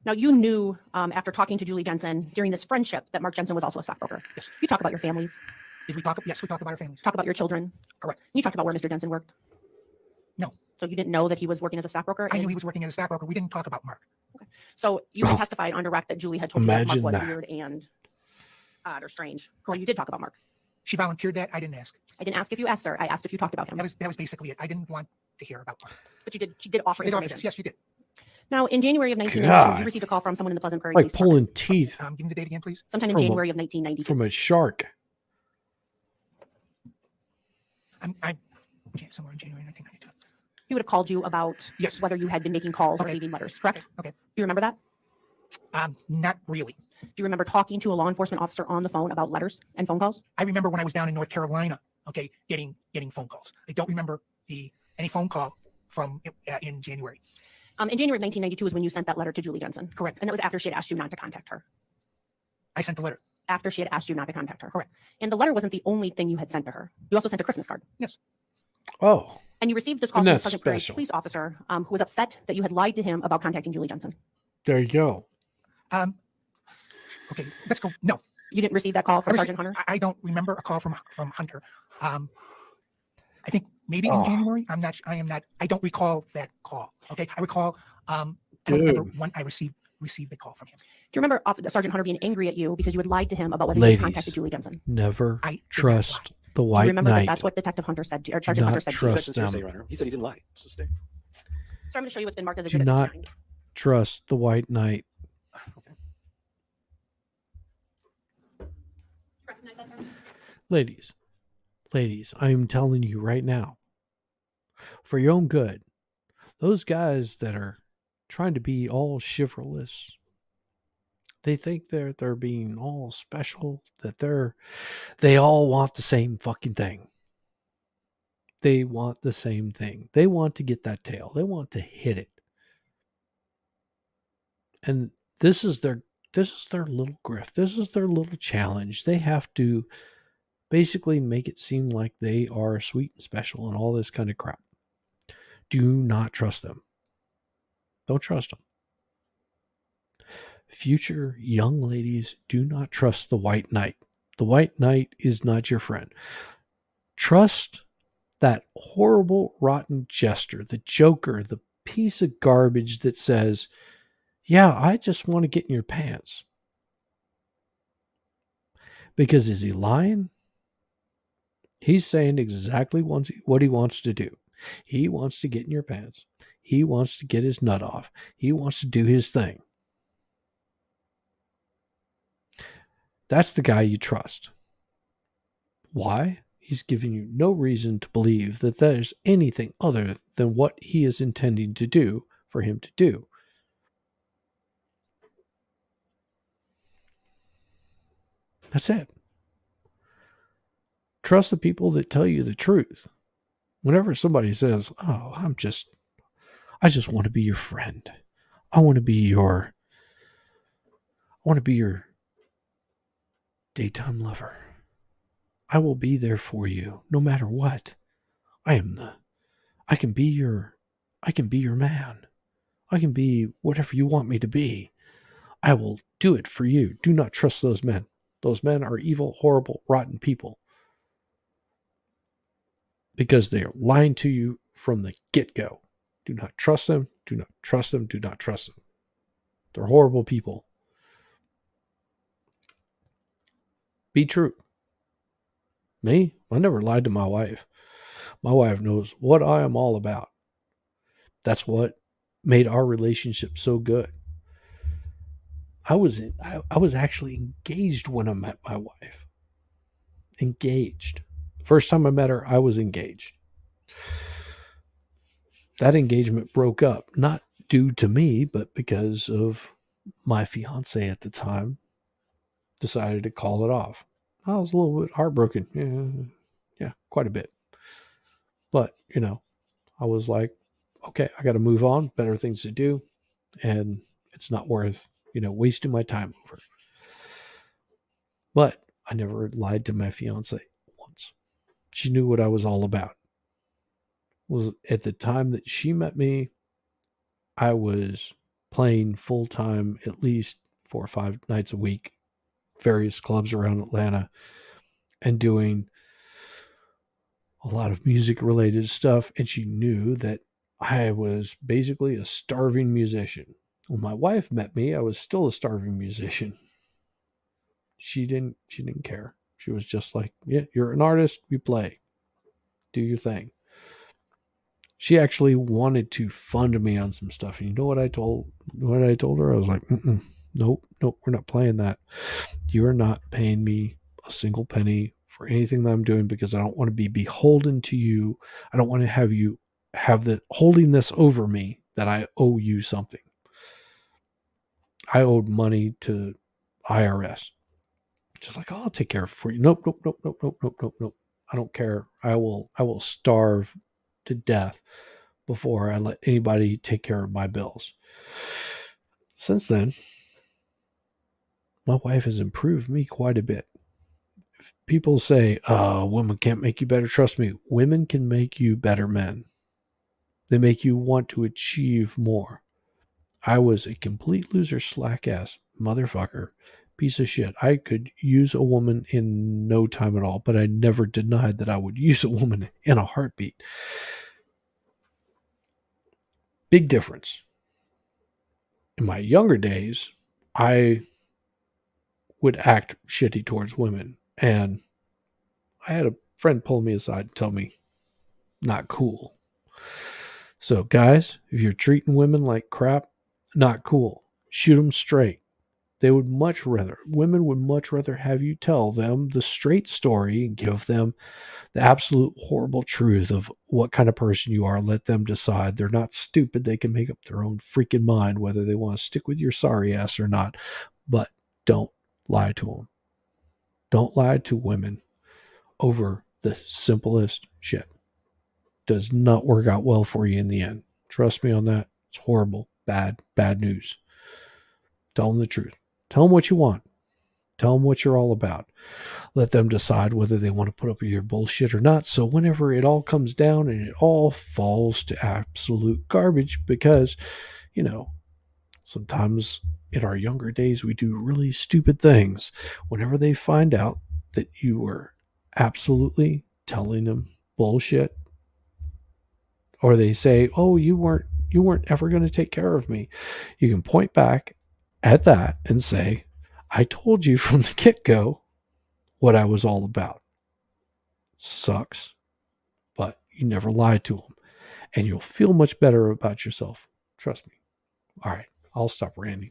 Speaker 9: Now, you knew after talking to Julie Jensen during this friendship that Mark Jensen was also a stockbroker.
Speaker 10: Yes.
Speaker 9: You talk about your families,
Speaker 10: Did we talk? Yes, we talked about our families.
Speaker 9: talk about your children.
Speaker 10: Correct.
Speaker 9: You talked about where Mr. Jensen worked.
Speaker 10: No.
Speaker 9: So you didn't know that he was working as a stockbroker?
Speaker 10: I knew
Speaker 9: and-
Speaker 10: he was working as a stockbroker. We didn't talk about Mark.
Speaker 9: So you had testified on direct that Julie had told you that Mark
Speaker 1: Imagine
Speaker 9: was
Speaker 1: that.
Speaker 9: weird and odd or strange. Or you did talk about Mark.
Speaker 10: She volunteered that. I didn't ask.
Speaker 9: I didn't ask if you asked her. I asked if you talked about him.
Speaker 10: That was basically it. I didn't want to hear about Mark.
Speaker 9: But you did. She did offer
Speaker 10: It offered
Speaker 9: information.
Speaker 10: this. Yes, you did.
Speaker 9: Now, in January of 1992,
Speaker 1: God.
Speaker 9: you received a call from someone in the Pleasant Prairie
Speaker 1: Like
Speaker 9: Police Department.
Speaker 1: pulling teeth
Speaker 10: Give me the date again, please.
Speaker 9: Sometime in
Speaker 1: from a-
Speaker 9: January of 1992.
Speaker 1: from a shark.
Speaker 10: I'm somewhere in January 1992.
Speaker 9: He would have called you about
Speaker 10: Yes.
Speaker 9: whether you had been making calls or
Speaker 10: Okay.
Speaker 9: leaving letters, correct?
Speaker 10: Okay.
Speaker 9: Do you remember that?
Speaker 10: Not really.
Speaker 9: Do you remember talking to a law enforcement officer on the phone about letters and phone calls?
Speaker 10: I remember when I was down in North Carolina. Okay, getting phone calls. I don't remember any phone call from in January.
Speaker 9: In January of 1992 is when you sent that letter to Julie Jensen.
Speaker 10: Correct.
Speaker 9: And that was after she had asked you not to contact her.
Speaker 10: I sent the letter.
Speaker 9: After she had asked you not to contact her.
Speaker 10: Correct.
Speaker 9: And the letter wasn't the only thing you had sent to her. You also sent a Christmas card.
Speaker 10: Yes.
Speaker 1: Oh,
Speaker 9: And you received this call
Speaker 1: And
Speaker 9: from a
Speaker 1: that's
Speaker 9: Pleasant Prairie
Speaker 1: special.
Speaker 9: police officer who was upset that you had lied to him about contacting Julie Jensen.
Speaker 1: there you go.
Speaker 10: Okay, let's go. No,
Speaker 9: You didn't receive that call from
Speaker 10: I
Speaker 9: Sergeant Hunter?
Speaker 10: I don't remember a call from Hunter. I think maybe in
Speaker 1: Oh.
Speaker 10: January. I am not. I don't recall that call. Okay, I recall. I don't remember
Speaker 1: Dude.
Speaker 10: when I received the call from him.
Speaker 9: Do you remember Sergeant Hunter being angry at you because you had lied to him about whether you
Speaker 1: Ladies.
Speaker 9: had contacted Julie Jensen?
Speaker 1: Never
Speaker 10: I did not
Speaker 1: trust the
Speaker 9: Do you
Speaker 1: White
Speaker 9: remember that
Speaker 1: Knight.
Speaker 9: that's what Detective Hunter said to, or
Speaker 1: Do
Speaker 9: Sergeant Hunter
Speaker 1: not
Speaker 9: said to you?
Speaker 1: trust
Speaker 3: That's hearsay,
Speaker 1: them.
Speaker 3: Your Honor. He said he didn't lie. So stay.
Speaker 9: So I'm going to show you what's been marked as
Speaker 1: Do
Speaker 9: exhibit
Speaker 1: not
Speaker 9: 9.
Speaker 1: Trust the White Knight.
Speaker 9: Recognize that term?
Speaker 1: Ladies, I'm telling you right now, for your own good, those guys that are trying to be all chivalrous, they think they're being all special, that they all want the same fucking thing. They want the same thing. They want to get that tail. They want to hit it. And this is their little grift. This is their little challenge. They have to basically make it seem like they are sweet and special and all this kind of crap. Do not trust them. Don't trust them. Future young ladies, do not trust the White Knight. The White Knight is not your friend. Trust that horrible, rotten jester, the joker, the piece of garbage that says, yeah, I just want to get in your pants. Because is he lying? He's saying exactly what he wants to do. He wants to get in your pants. He wants to get his nut off. He wants to do his thing. That's the guy you trust. Why? He's giving you no reason to believe that there's anything other than what he is intending to do for him to do. That's it. Trust the people that tell you the truth. Whenever somebody says, "Oh, I just want to be your friend. I want to be your daytime lover. I will be there for you no matter what. I can be your man. I can be whatever you want me to be. I will do it for you. Do not trust those men. Those men are evil, horrible, rotten people. Because they are lying to you from the get-go. Do not trust them. Do not trust them. Do not trust them. They're horrible people. Be true. Me? I never lied to my wife. My wife knows what I am all about. That's what made our relationship so good. I was actually engaged when I met my wife. Engaged. First time I met her, I was engaged. That engagement broke up, not due to me, but because of my fiance at the time decided to call it off. I was a little bit heartbroken. Yeah, quite a bit. But, I was like, okay, I got to move on, better things to do, and it's not worth, wasting my time over. But I never lied to my fiance once. She knew what I was all about. Was at the time that she met me, I was playing full time at least 4 or 5 nights a week, various clubs around Atlanta, and doing a lot of music related stuff. And she knew that I was basically a starving musician. When my wife met me, I was still a starving musician. She didn't care. She was just like, yeah, you're an artist, you play. Do your thing. She actually wanted to fund me on some stuff. And you know what I told her? I was like, nope, we're not playing that. You're not paying me a single penny for anything that I'm doing because I don't want to be beholden to you. I don't want to have you have the holding this over me that I owe you something. I owed money to IRS. Just like, oh, I'll take care of it for you. Nope. I don't care. I will starve to death before I let anybody take care of my bills. Since then, my wife has improved me quite a bit. If people say, women can't make you better. Trust me, women can make you better men. They make you want to achieve more. I was a complete loser, slack ass motherfucker, piece of shit. I could use a woman in no time at all, but I never denied that I would use a woman in a heartbeat. Big difference. In my younger days, I would act shitty towards women. And I had a friend pull me aside and tell me, not cool. So guys, if you're treating women like crap, not cool. Shoot them straight. Women would much rather have you tell them the straight story and give them the absolute horrible truth of what kind of person you are. Let them decide. They're not stupid. They can make up their own freaking mind whether they want to stick with your sorry ass or not. But don't lie to them. Don't lie to women over the simplest shit. Does not work out well for you in the end. Trust me on that. It's horrible. Bad news. Tell them the truth. Tell them what you want. Tell them what you're all about. Let them decide whether they want to put up with your bullshit or not. So whenever it all comes down and it all falls to absolute garbage, because, sometimes in our younger days, we do really stupid things. Whenever they find out that you were absolutely telling them bullshit, or they say, oh, you weren't ever going to take care of me, you can point back at that and say, I told you from the get-go what I was all about. Sucks, but you never lied to them, and you'll feel much better about yourself. Trust me. All right, I'll stop ranting.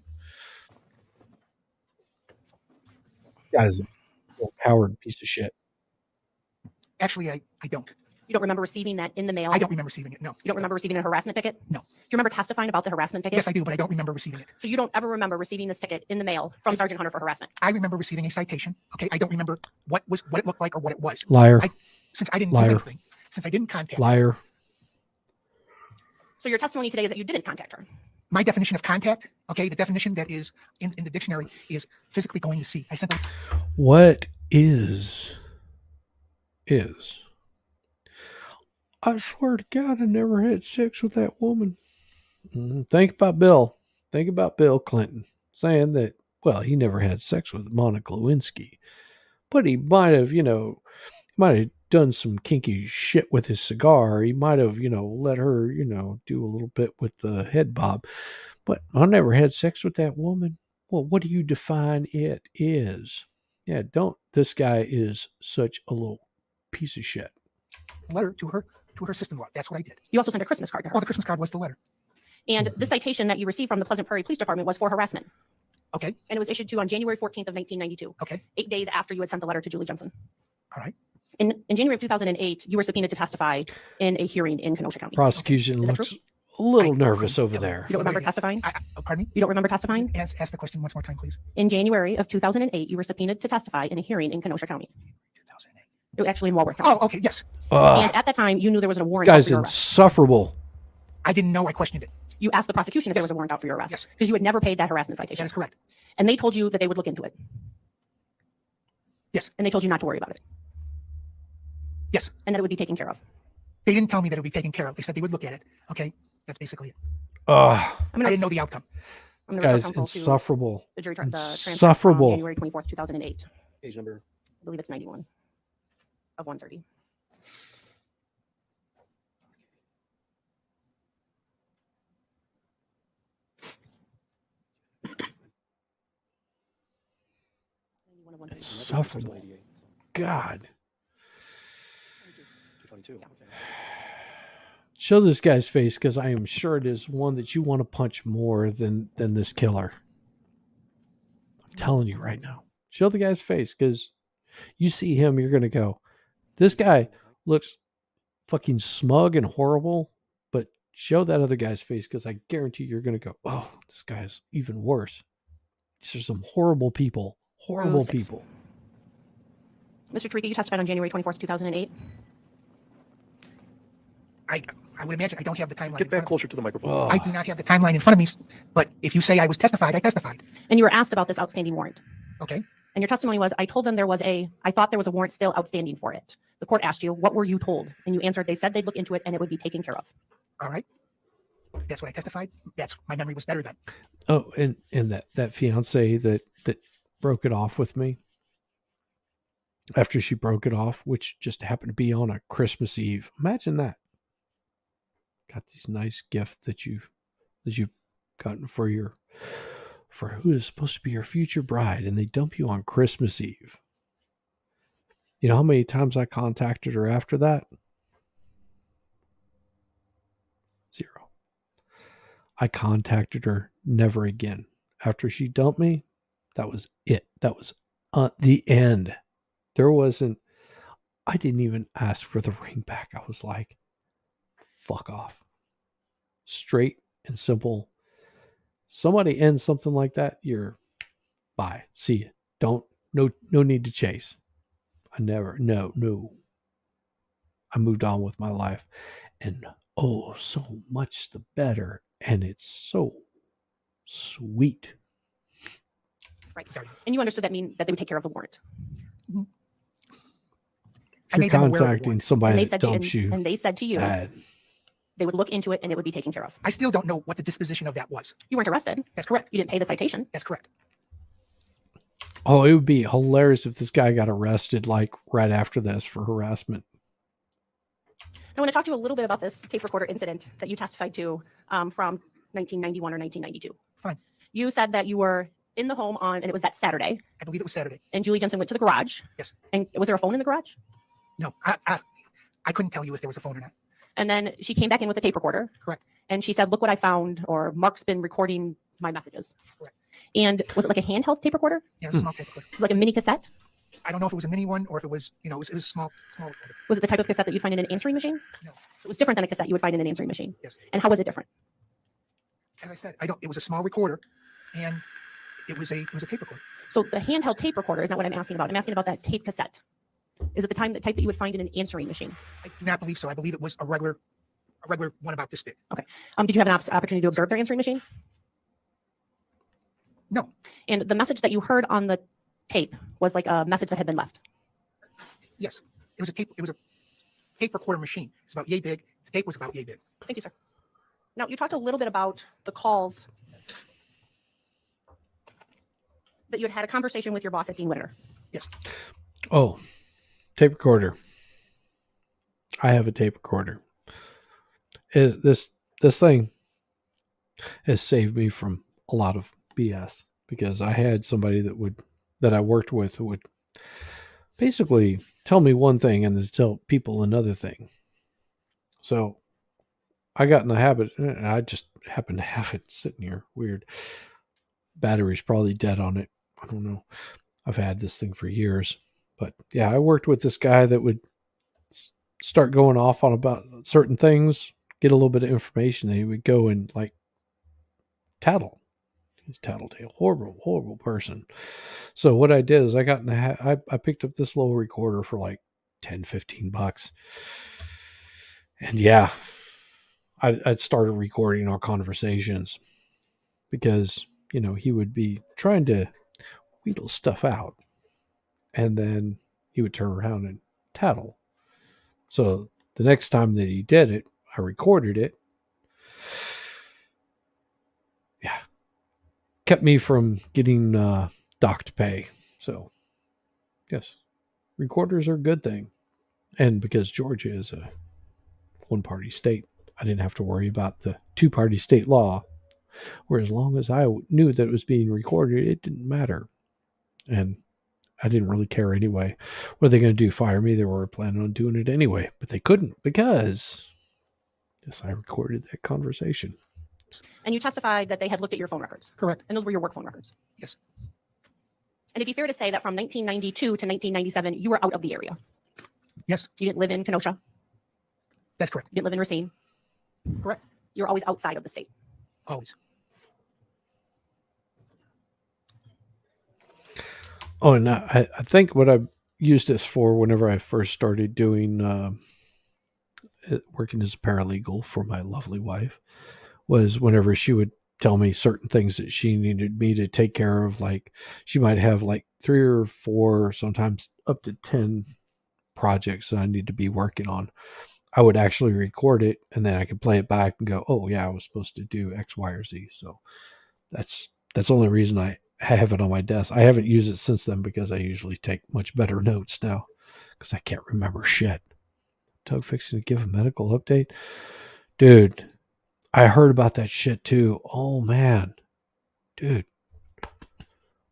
Speaker 1: This guy's a little coward piece of shit.
Speaker 10: Actually, I don't.
Speaker 9: You don't remember receiving that in the mail?
Speaker 10: I don't remember receiving it. No.
Speaker 9: You don't remember receiving a harassment ticket?
Speaker 10: No.
Speaker 9: Do you remember testifying about the harassment ticket?
Speaker 10: Yes, I do, but I don't remember receiving it.
Speaker 9: So you don't ever remember receiving this ticket in the mail from Sergeant Hunter for harassment?
Speaker 10: I remember receiving a citation. Okay, I don't remember what it looked like or what it was.
Speaker 1: Liar.
Speaker 10: Since I didn't
Speaker 1: Liar.
Speaker 10: do anything, since I didn't contact her,
Speaker 1: Liar.
Speaker 9: So your testimony today is that you didn't contact her.
Speaker 10: my definition of contact, okay, the definition that is in the dictionary is physically going to see. I simply
Speaker 1: What is? I swear to God, I never had sex with that woman. Think about Bill. Think about Bill Clinton saying that, well, he never had sex with Monica Lewinsky, but he might have, done some kinky shit with his cigar. He might have, let her, do a little bit with the head bob. But I never had sex with that woman. Well, what do you define it is? Yeah, this guy is such a little piece of shit.
Speaker 10: letter to her sister-in-law. That's what I did.
Speaker 9: You also sent a Christmas card to her.
Speaker 10: Oh, the Christmas card was the letter.
Speaker 9: And the citation that you received from the Pleasant Prairie Police Department was for harassment.
Speaker 10: Okay.
Speaker 9: And it was issued to you on January 14th of 1992.
Speaker 10: Okay.
Speaker 9: 8 days after you had sent the letter to Julie Jensen.
Speaker 10: All right.
Speaker 9: In January of 2008, you were subpoenaed to testify in a hearing in Kenosha County.
Speaker 1: Prosecution
Speaker 9: Is that
Speaker 1: looks
Speaker 9: true?
Speaker 1: a little nervous over there.
Speaker 9: You don't remember testifying?
Speaker 10: Pardon me?
Speaker 9: You don't remember testifying?
Speaker 10: Ask the question once more time, please.
Speaker 9: In January of 2008, you were subpoenaed to testify in a hearing in Kenosha County.
Speaker 10: 2008.
Speaker 9: It was actually in Walworth County.
Speaker 10: Oh, okay, yes.
Speaker 9: And at that time, you knew there was a warrant out
Speaker 1: Guy's
Speaker 9: for your arrest.
Speaker 1: insufferable.
Speaker 10: I didn't know. I questioned it.
Speaker 9: You asked the prosecution if there
Speaker 10: Yes.
Speaker 9: was a warrant out for your arrest.
Speaker 10: Yes.
Speaker 9: Because you had never paid that harassment
Speaker 10: That
Speaker 9: citation.
Speaker 10: is correct.
Speaker 9: And they told you that they would look into it.
Speaker 10: Yes.
Speaker 9: And they told you not to worry about it.
Speaker 10: Yes.
Speaker 9: And that it would be taken care of.
Speaker 10: They didn't tell me that it would be taken care of. They said they would look at it. Okay. That's basically it.
Speaker 1: Ugh,
Speaker 9: I'm
Speaker 10: I
Speaker 9: gonna,
Speaker 10: didn't know the outcome.
Speaker 1: this
Speaker 9: I'm gonna
Speaker 1: guy's
Speaker 9: refer counsel to
Speaker 1: insufferable.
Speaker 9: the jury the transcript from
Speaker 1: Insufferable.
Speaker 9: January 24th, 2008.
Speaker 3: Page number.
Speaker 9: I believe it's 91 of 130.
Speaker 1: Insufferable. God.
Speaker 3: 222. Okay.
Speaker 1: Show this guy's face, because I am sure it is one that you want to punch more than this killer. I'm telling you right now. Show the guy's face, because you see him, you're going to go, this guy looks fucking smug and horrible, but show that other guy's face, because I guarantee you're going to go, oh, this guy is even worse. These are some horrible people. Horrible
Speaker 9: Six.
Speaker 1: people.
Speaker 9: Mr. Tarika, you testified on January 24th, 2008.
Speaker 10: I would imagine I don't have the timeline.
Speaker 2: Get back closer to the microphone.
Speaker 10: I do not have the timeline in front of me, but if you say I was testified, I testified.
Speaker 9: And you were asked about this outstanding warrant.
Speaker 10: Okay.
Speaker 9: And your testimony was, I told them I thought there was a warrant still outstanding for it. The court asked you, what were you told? And you answered, they said they'd look into it and it would be taken care of.
Speaker 10: All right. That's what I testified. My memory was better then.
Speaker 1: Oh, and that fiance that broke it off with me after she broke it off, which just happened to be on a Christmas Eve. Imagine that. Got these nice gifts that you've gotten for who is supposed to be your future bride, and they dump you on Christmas Eve. You know how many times I contacted her after that? 0. I contacted her never again. After she dumped me, that was it. That was the end. I didn't even ask for the ring back. I was like, fuck off. Straight and simple. Somebody ends something like that, you're bye. See you. No need to chase. No. I moved on with my life, and oh, so much the better. And it's so sweet.
Speaker 9: Right. And you understood that mean that they would take care of the warrant.
Speaker 1: If you're contacting
Speaker 9: And
Speaker 1: somebody
Speaker 9: they
Speaker 1: that
Speaker 9: said to
Speaker 1: dumps you,
Speaker 9: and they said to you,
Speaker 1: bad.
Speaker 9: they would look into it and it would be taken care of.
Speaker 10: I still don't know what the disposition of that was.
Speaker 9: You weren't arrested.
Speaker 10: That's correct.
Speaker 9: You didn't pay the citation.
Speaker 10: That's correct.
Speaker 1: Oh, it would be hilarious if this guy got arrested like right after this for harassment.
Speaker 9: I want to talk to you a little bit about this tape recorder incident that you testified to from 1991 or 1992.
Speaker 10: Fine.
Speaker 9: You said that you were in the home and it was that Saturday,
Speaker 10: I believe it was Saturday.
Speaker 9: and Julie Jensen went to the garage.
Speaker 10: Yes.
Speaker 9: And was there a phone in the garage?
Speaker 10: No, I couldn't tell you if there was a phone or not.
Speaker 9: And then she came back in with a tape recorder.
Speaker 10: Correct.
Speaker 9: And she said, look what I found, or Mark's been recording my messages.
Speaker 10: Correct.
Speaker 9: And was it like a handheld tape recorder?
Speaker 10: Yeah, it was a small tape recorder.
Speaker 9: It was like a mini cassette?
Speaker 10: I don't know if it was a mini one or if it was, it was small recorder.
Speaker 9: Was it the type of cassette that you'd find in an answering machine?
Speaker 10: No.
Speaker 9: It was different than a cassette you would find in an answering machine.
Speaker 10: Yes.
Speaker 9: And how was it different?
Speaker 10: As I said, it was a small recorder, and it was a tape recorder.
Speaker 9: So the handheld tape recorder is not what I'm asking about. I'm asking about that tape cassette. Is it the type that you would find in an answering machine?
Speaker 10: I do not believe so. I believe it was a regular one about this big.
Speaker 9: Did you have an opportunity to observe their answering machine?
Speaker 10: No.
Speaker 9: And the message that you heard on the tape was like a message that had been left.
Speaker 10: Yes, it was a tape. It was a tape recorder machine. It's about yay big. The tape was about yay big.
Speaker 9: Thank you, sir. Now, you talked a little bit about the calls that you had a conversation with your boss at Dean Witter.
Speaker 10: Yes.
Speaker 1: Oh, tape recorder. I have a tape recorder. This thing has saved me from a lot of BS because I had somebody that I worked with who would basically tell me one thing and then tell people another thing. So I got in the habit, and I just happened to have it sitting here. Weird. Battery's probably dead on it. I don't know. I've had this thing for years. But yeah, I worked with this guy that would start going off on about certain things, get a little bit of information, and he would go and like tattle. He's tattletale. Horrible, horrible person. So what I did is I got in I picked up this little recorder for like $10-15. And yeah, I started recording our conversations because, you know, he would be trying to wheedle stuff out and then he would turn around and tattle. So the next time that he did it, I recorded it. Yeah. Kept me from getting docked pay. So, yes, recorders are a good thing. And because Georgia is a one-party state, I didn't have to worry about the two-party state law. Where as long as I knew that it was being recorded, it didn't matter. And I didn't really care anyway. What are they going to do? Fire me? They were planning on doing it anyway. But they couldn't because, yes, I recorded that conversation.
Speaker 9: And you testified that they had looked at your phone records.
Speaker 10: Correct.
Speaker 9: And those were your work phone records.
Speaker 10: Yes.
Speaker 9: And it'd be fair to say that from 1992 to 1997, you were out of the area.
Speaker 10: Yes,
Speaker 9: You didn't live in Kenosha.
Speaker 10: that's correct.
Speaker 9: You didn't live in Racine.
Speaker 10: Correct.
Speaker 9: You were always outside of the state.
Speaker 10: Always.
Speaker 1: Oh, and I think what I used this for whenever I first started doing working as a paralegal for my lovely wife was whenever she would tell me certain things that she needed me to take care of. Like she might have like 3 or 4, sometimes up to 10 projects that I need to be working on. I would actually record it and then I could play it back and go, oh yeah, I was supposed to do X, Y, or Z. So that's the only reason I have it on my desk. I haven't used it since then because I usually take much better notes now because I can't remember shit. Tug fixing to give a medical update. Dude, I heard about that shit too. Oh man. Dude.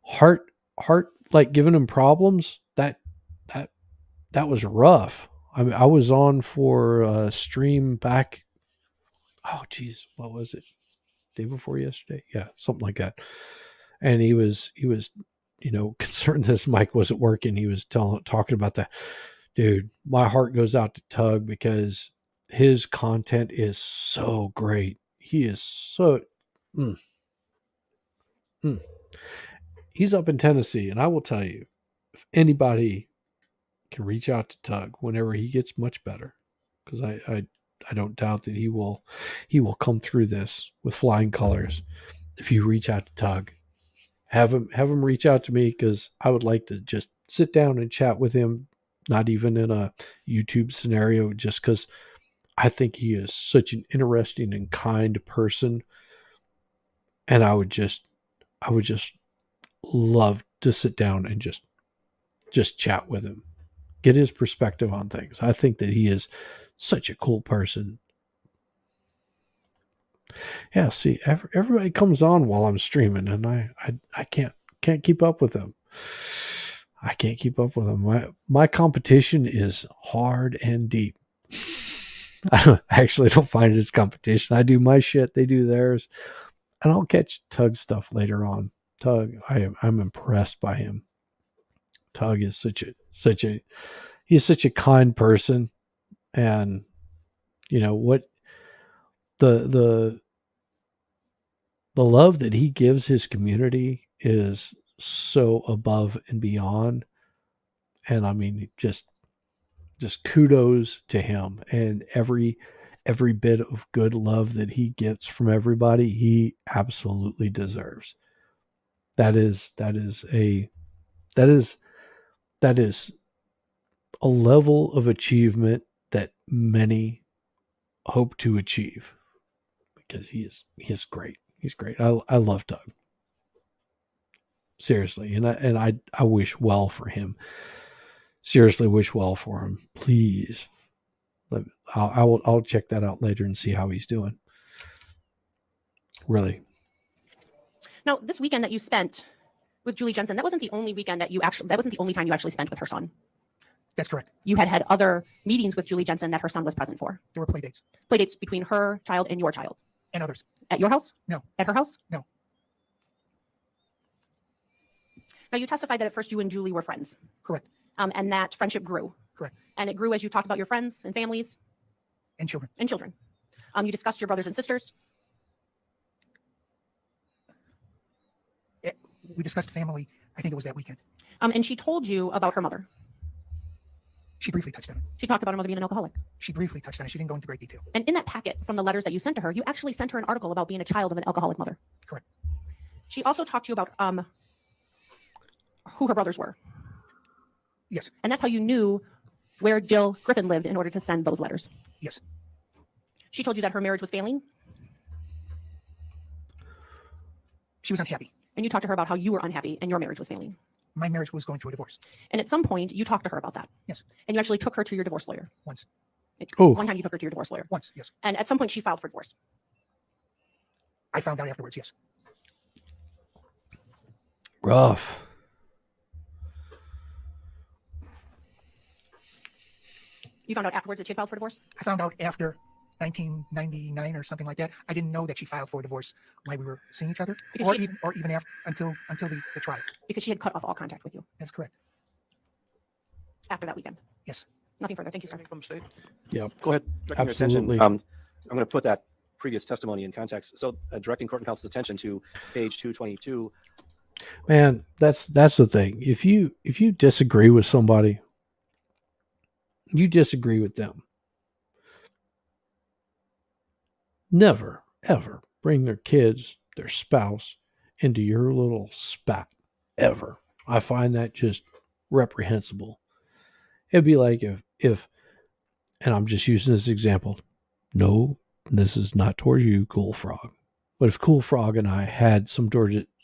Speaker 1: Heart like giving him problems. That was rough. I mean, I was on for a stream back. Oh geez, what was it? Day before yesterday? Yeah, something like that. And he was, you know, concerned this mic wasn't working. He was talking about that. Dude, my heart goes out to Tug because his content is so great. He is so. He's up in Tennessee, and I will tell you, if anybody can reach out to Tug whenever he gets much better, because I don't doubt that he will come through this with flying colors. If you reach out to Tug, have him reach out to me because I would like to just sit down and chat with him. Not even in a YouTube scenario, just because I think he is such an interesting and kind person. And I would just love to sit down and just chat with him, get his perspective on things. I think that he is such a cool person. Yeah, see, everybody comes on while I'm streaming, and I can't keep up with them. I can't keep up with them. My competition is hard and deep. I actually don't find it as competition. I do my shit, they do theirs, and I'll catch Tug's stuff later on. Tug, I'm impressed by him. Tug is he's such a kind person, and you know what the love that he gives his community is so above and beyond. And I mean, just just kudos to him, and every bit of good love that he gets from everybody, he absolutely deserves. That is a level of achievement that many hope to achieve, because he is great. He's great. I love Doug. Seriously, and I wish well for him. Seriously, wish well for him. Please, I'll check that out later and see how he's doing. Really.
Speaker 9: Now, this weekend that you spent with Julie Jensen, that wasn't the only weekend that wasn't the only time you actually spent with her son.
Speaker 10: That's correct.
Speaker 9: You had other meetings with Julie Jensen that her son was present for.
Speaker 10: There were play dates.
Speaker 9: Play dates between her child and your child.
Speaker 10: And others.
Speaker 9: At your house?
Speaker 10: No.
Speaker 9: At her house?
Speaker 10: No.
Speaker 9: Now, you testified that at first you and Julie were friends.
Speaker 10: Correct.
Speaker 9: And that friendship grew.
Speaker 10: Correct.
Speaker 9: And it grew as you talked about your friends and families.
Speaker 10: And children.
Speaker 9: And children. You discussed your brothers and sisters.
Speaker 10: We discussed family. I think it was that weekend.
Speaker 9: And she told you about her mother.
Speaker 10: She briefly touched on it.
Speaker 9: She talked about her mother being an alcoholic.
Speaker 10: She briefly touched on it. She didn't go into great detail.
Speaker 9: And in that packet from the letters that you sent to her, you actually sent her an article about being a child of an alcoholic mother.
Speaker 10: Correct.
Speaker 9: She also talked to you about who her brothers were.
Speaker 10: Yes.
Speaker 9: And that's how you knew where Jill Griffin lived in order to send those letters.
Speaker 10: Yes.
Speaker 9: She told you that her marriage was failing.
Speaker 10: She was unhappy.
Speaker 9: And you talked to her about how you were unhappy and your marriage was failing.
Speaker 10: My marriage was going through a divorce.
Speaker 9: And at some point, you talked to her about that.
Speaker 10: Yes.
Speaker 9: And you actually took her to your divorce lawyer.
Speaker 10: Once.
Speaker 1: Oh.
Speaker 9: One time you took her to your divorce lawyer.
Speaker 10: Once, yes.
Speaker 9: And at some point, she filed for divorce.
Speaker 10: I found out afterwards, yes.
Speaker 1: Rough.
Speaker 9: You found out afterwards that she had filed for divorce?
Speaker 10: I found out after 1999 or something like that. I didn't know that she filed for divorce while we were seeing each other, or even after until the trial.
Speaker 9: Because she had cut off all contact with you.
Speaker 10: That's correct.
Speaker 9: After that weekend.
Speaker 10: Yes.
Speaker 9: Nothing further. Thank you, sir.
Speaker 2: From the state?
Speaker 1: Yeah.
Speaker 2: Go ahead.
Speaker 3: Directing your
Speaker 1: Absolutely.
Speaker 3: attention, I'm going to put that previous testimony in context. So, directing court and counsel's attention to page 222.
Speaker 1: Man, that's the thing. If you disagree with somebody, you disagree with them. Never, ever bring their kids, their spouse, into your little spat. Ever. I find that just reprehensible. It'd be like if and I'm just using this example. No, this is not towards you, Cool Frog. But if Cool Frog and I had some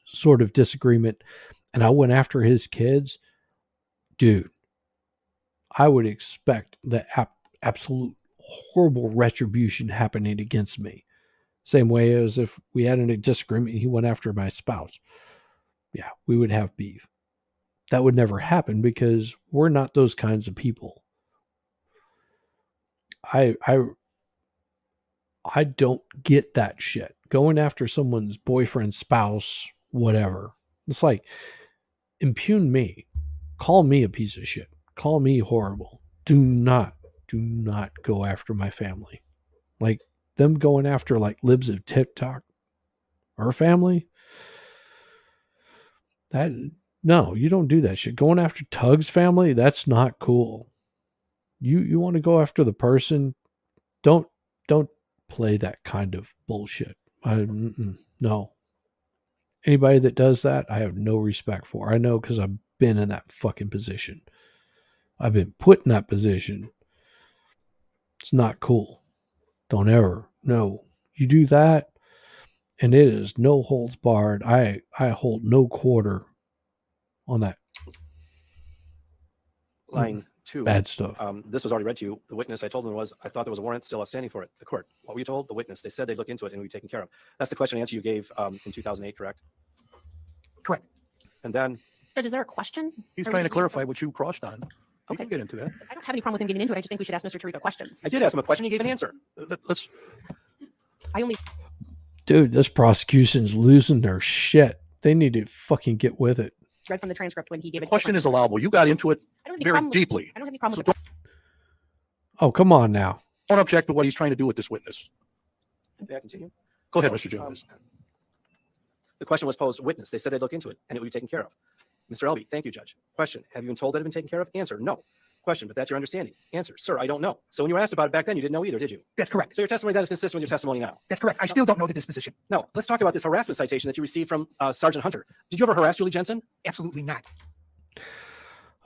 Speaker 1: sort of disagreement and I went after his kids, dude, I would expect the absolute horrible retribution happening against me. Same way as if we had a disagreement and he went after my spouse. Yeah, we would have beef. That would never happen because we're not those kinds of people. I don't get that shit. Going after someone's boyfriend, spouse, whatever. It's like, impugn me. Call me a piece of shit. Call me horrible. Do not go after my family. Like them going after like libs of TikTok, her family. No, you don't do that shit. Going after Tug's family, that's not cool. You want to go after the person, don't play that kind of bullshit. No. Anybody that does that, I have no respect for. I know because I've been in that fucking position. I've been put in that position. It's not cool. Don't ever. No. You do that, and it is no holds barred. I hold no quarter on that.
Speaker 3: Line 2.
Speaker 1: Bad stuff.
Speaker 3: This was already read to you. The witness, I told them I thought there was a warrant still outstanding for it. The court. What were you told? The witness. They said they'd look into it and it would be taken care of. That's the question and answer you gave in 2008, correct?
Speaker 10: Correct.
Speaker 3: And then
Speaker 9: Judge, is there a question?
Speaker 2: He's
Speaker 9: Or
Speaker 2: trying
Speaker 9: we
Speaker 2: to
Speaker 9: just-
Speaker 2: clarify what you crossed on. You
Speaker 9: Okay.
Speaker 2: can get into that.
Speaker 9: I don't have any problem with him getting into it. I just think we should ask Mr. Tarico questions.
Speaker 3: I did ask him a question. He gave an answer.
Speaker 2: Let's.
Speaker 9: I only
Speaker 1: Dude, this prosecution's losing their shit. They need to fucking get with it.
Speaker 9: read from the transcript when he gave
Speaker 2: The
Speaker 9: it.
Speaker 2: question is allowable. You got into it
Speaker 9: I don't have any
Speaker 2: very
Speaker 9: problem with-
Speaker 2: deeply.
Speaker 9: I don't have any problem
Speaker 2: So
Speaker 9: with
Speaker 1: Oh, come on now.
Speaker 2: Don't object to what he's trying to do with this witness.
Speaker 3: May I continue?
Speaker 2: Go ahead, Mr. Jones.
Speaker 3: The question was posed, witness. They said they'd look into it and it would be taken care of. Mr. Elby, thank you, Judge. Question, have you been told that it had been taken care of? Answer, no. Question, but that's your understanding. Answer, sir, I don't know. So when you were asked about it back then, you didn't know either, did you?
Speaker 10: That's correct.
Speaker 3: So your testimony then is consistent with your testimony now.
Speaker 10: That's correct. I still don't know the disposition.
Speaker 3: No, let's talk about this harassment citation that you received from Sergeant Hunter. Did you ever harass Julie Jensen?
Speaker 10: Absolutely not.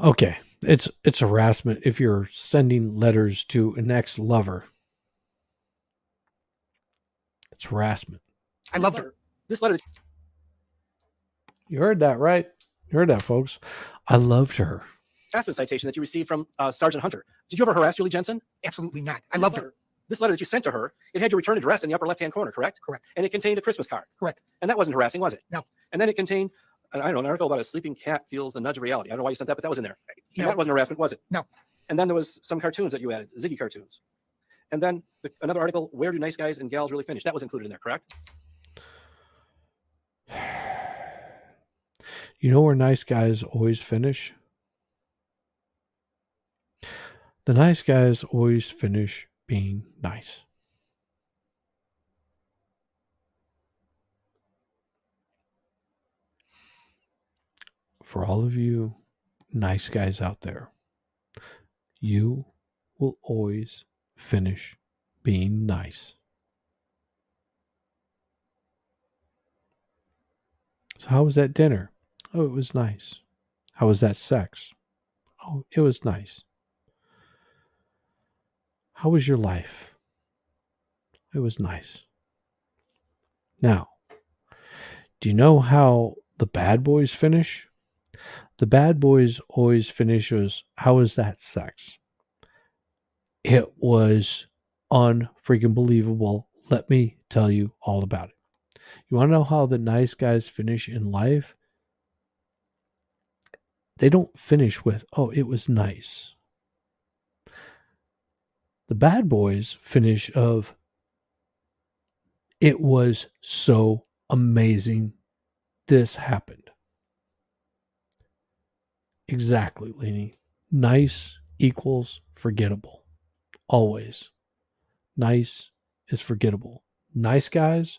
Speaker 1: Okay, it's harassment if you're sending letters to an ex-lover. It's harassment.
Speaker 10: I loved her.
Speaker 3: This letter.
Speaker 1: You heard that, right? You heard that, folks. I loved her.
Speaker 3: Harassment citation that you received from Sergeant Hunter. Did you ever harass Julie Jensen?
Speaker 10: Absolutely not. I loved her.
Speaker 3: This letter that you sent to her, it had your return address in the upper left-hand corner, correct?
Speaker 10: Correct.
Speaker 3: And it contained a Christmas card.
Speaker 10: Correct.
Speaker 3: And that wasn't harassing, was it?
Speaker 10: No.
Speaker 3: And then it contained, I don't know, an article about a sleeping cat feels the nudge of reality. I don't know why you sent that, but that was in there.
Speaker 10: You
Speaker 3: And
Speaker 10: know,
Speaker 3: that wasn't harassment, was it?
Speaker 10: No.
Speaker 3: And then there was some cartoons that you added, Ziggy cartoons. And then another article, where do nice guys and gals really finish? That was included in there, correct?
Speaker 1: You know where nice guys always finish? The nice guys always finish being nice. For all of you nice guys out there, you will always finish being nice. So how was that dinner? Oh, it was nice. How was that sex? Oh, it was nice. How was your life? It was nice. Now, do you know how the bad boys finish? The bad boys always finish as, how was that sex? It was unfreaking believable. Let me tell you all about it. You want to know how the nice guys finish in life? They don't finish with, oh, it was nice. The bad boys finish of, it was so amazing this happened. Exactly, Lainey. Nice equals forgettable. Always. Nice is forgettable. Nice guys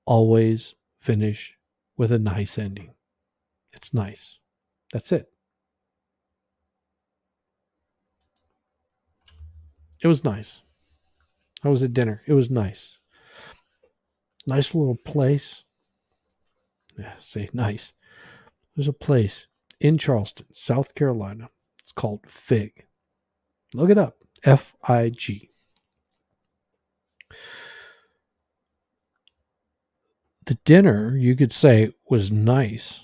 Speaker 1: always finish with a nice ending. It's nice. That's it. It was nice. I was at dinner. It was nice. Nice little place. Yeah, say nice. There's a place in Charleston, South Carolina. It's called Fig. Look it up. F-I-G. The dinner, you could say, was nice,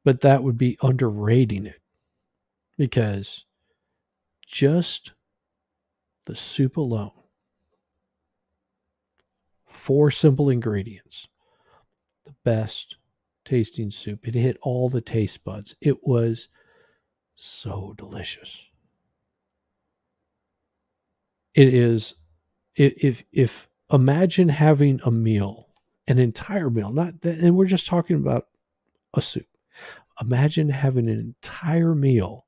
Speaker 1: but that would be underrating it, because just the soup alone, 4 simple ingredients, the best tasting soup. It hit all the taste buds. It was so delicious. It is, if imagine having a meal, an entire meal, not that, and we're just talking about a soup. Imagine having an entire meal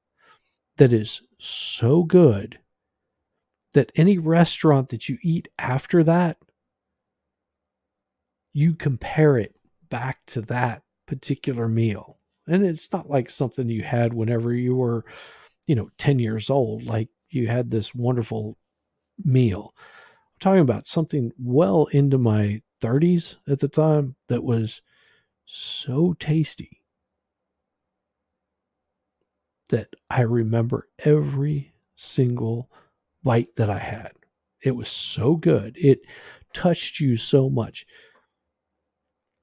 Speaker 1: that is so good that any restaurant that you eat after that, you compare it back to that particular meal. And it's not like something you had whenever you were, 10 years old, like you had this wonderful meal. I'm talking about something well into my 30s at the time that was so tasty that I remember every single bite that I had. It was so good. It touched you so much.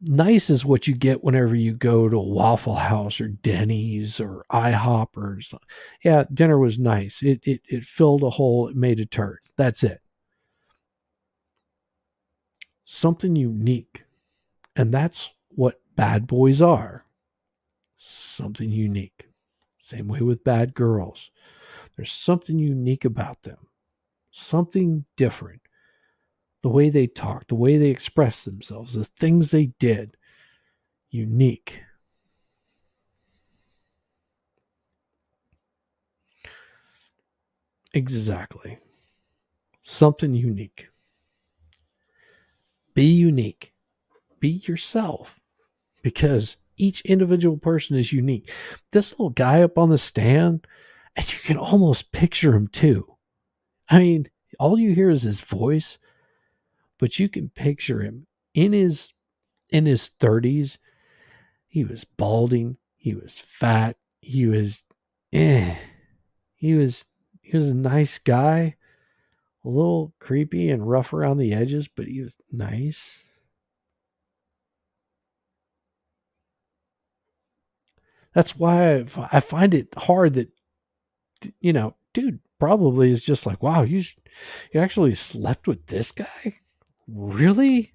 Speaker 1: Nice is what you get whenever you go to a Waffle House or Denny's or IHOP or something. Yeah, dinner was nice. It filled a hole. It made a turd. That's it. Something unique. And that's what bad boys are. Something unique. Same way with bad girls. There's something unique about them. Something different. The way they talk, the way they express themselves, the things they did. Unique. Exactly. Something unique. Be unique. Be yourself. Because each individual person is unique. This little guy up on the stand And you can almost picture him too. I mean, all you hear is his voice, but you can picture him in his 30s. He was balding, he was fat, he was he was a nice guy, a little creepy and rough around the edges, but he was nice. That's why I find it hard that, dude probably is just like, wow, you actually slept with this guy? Really?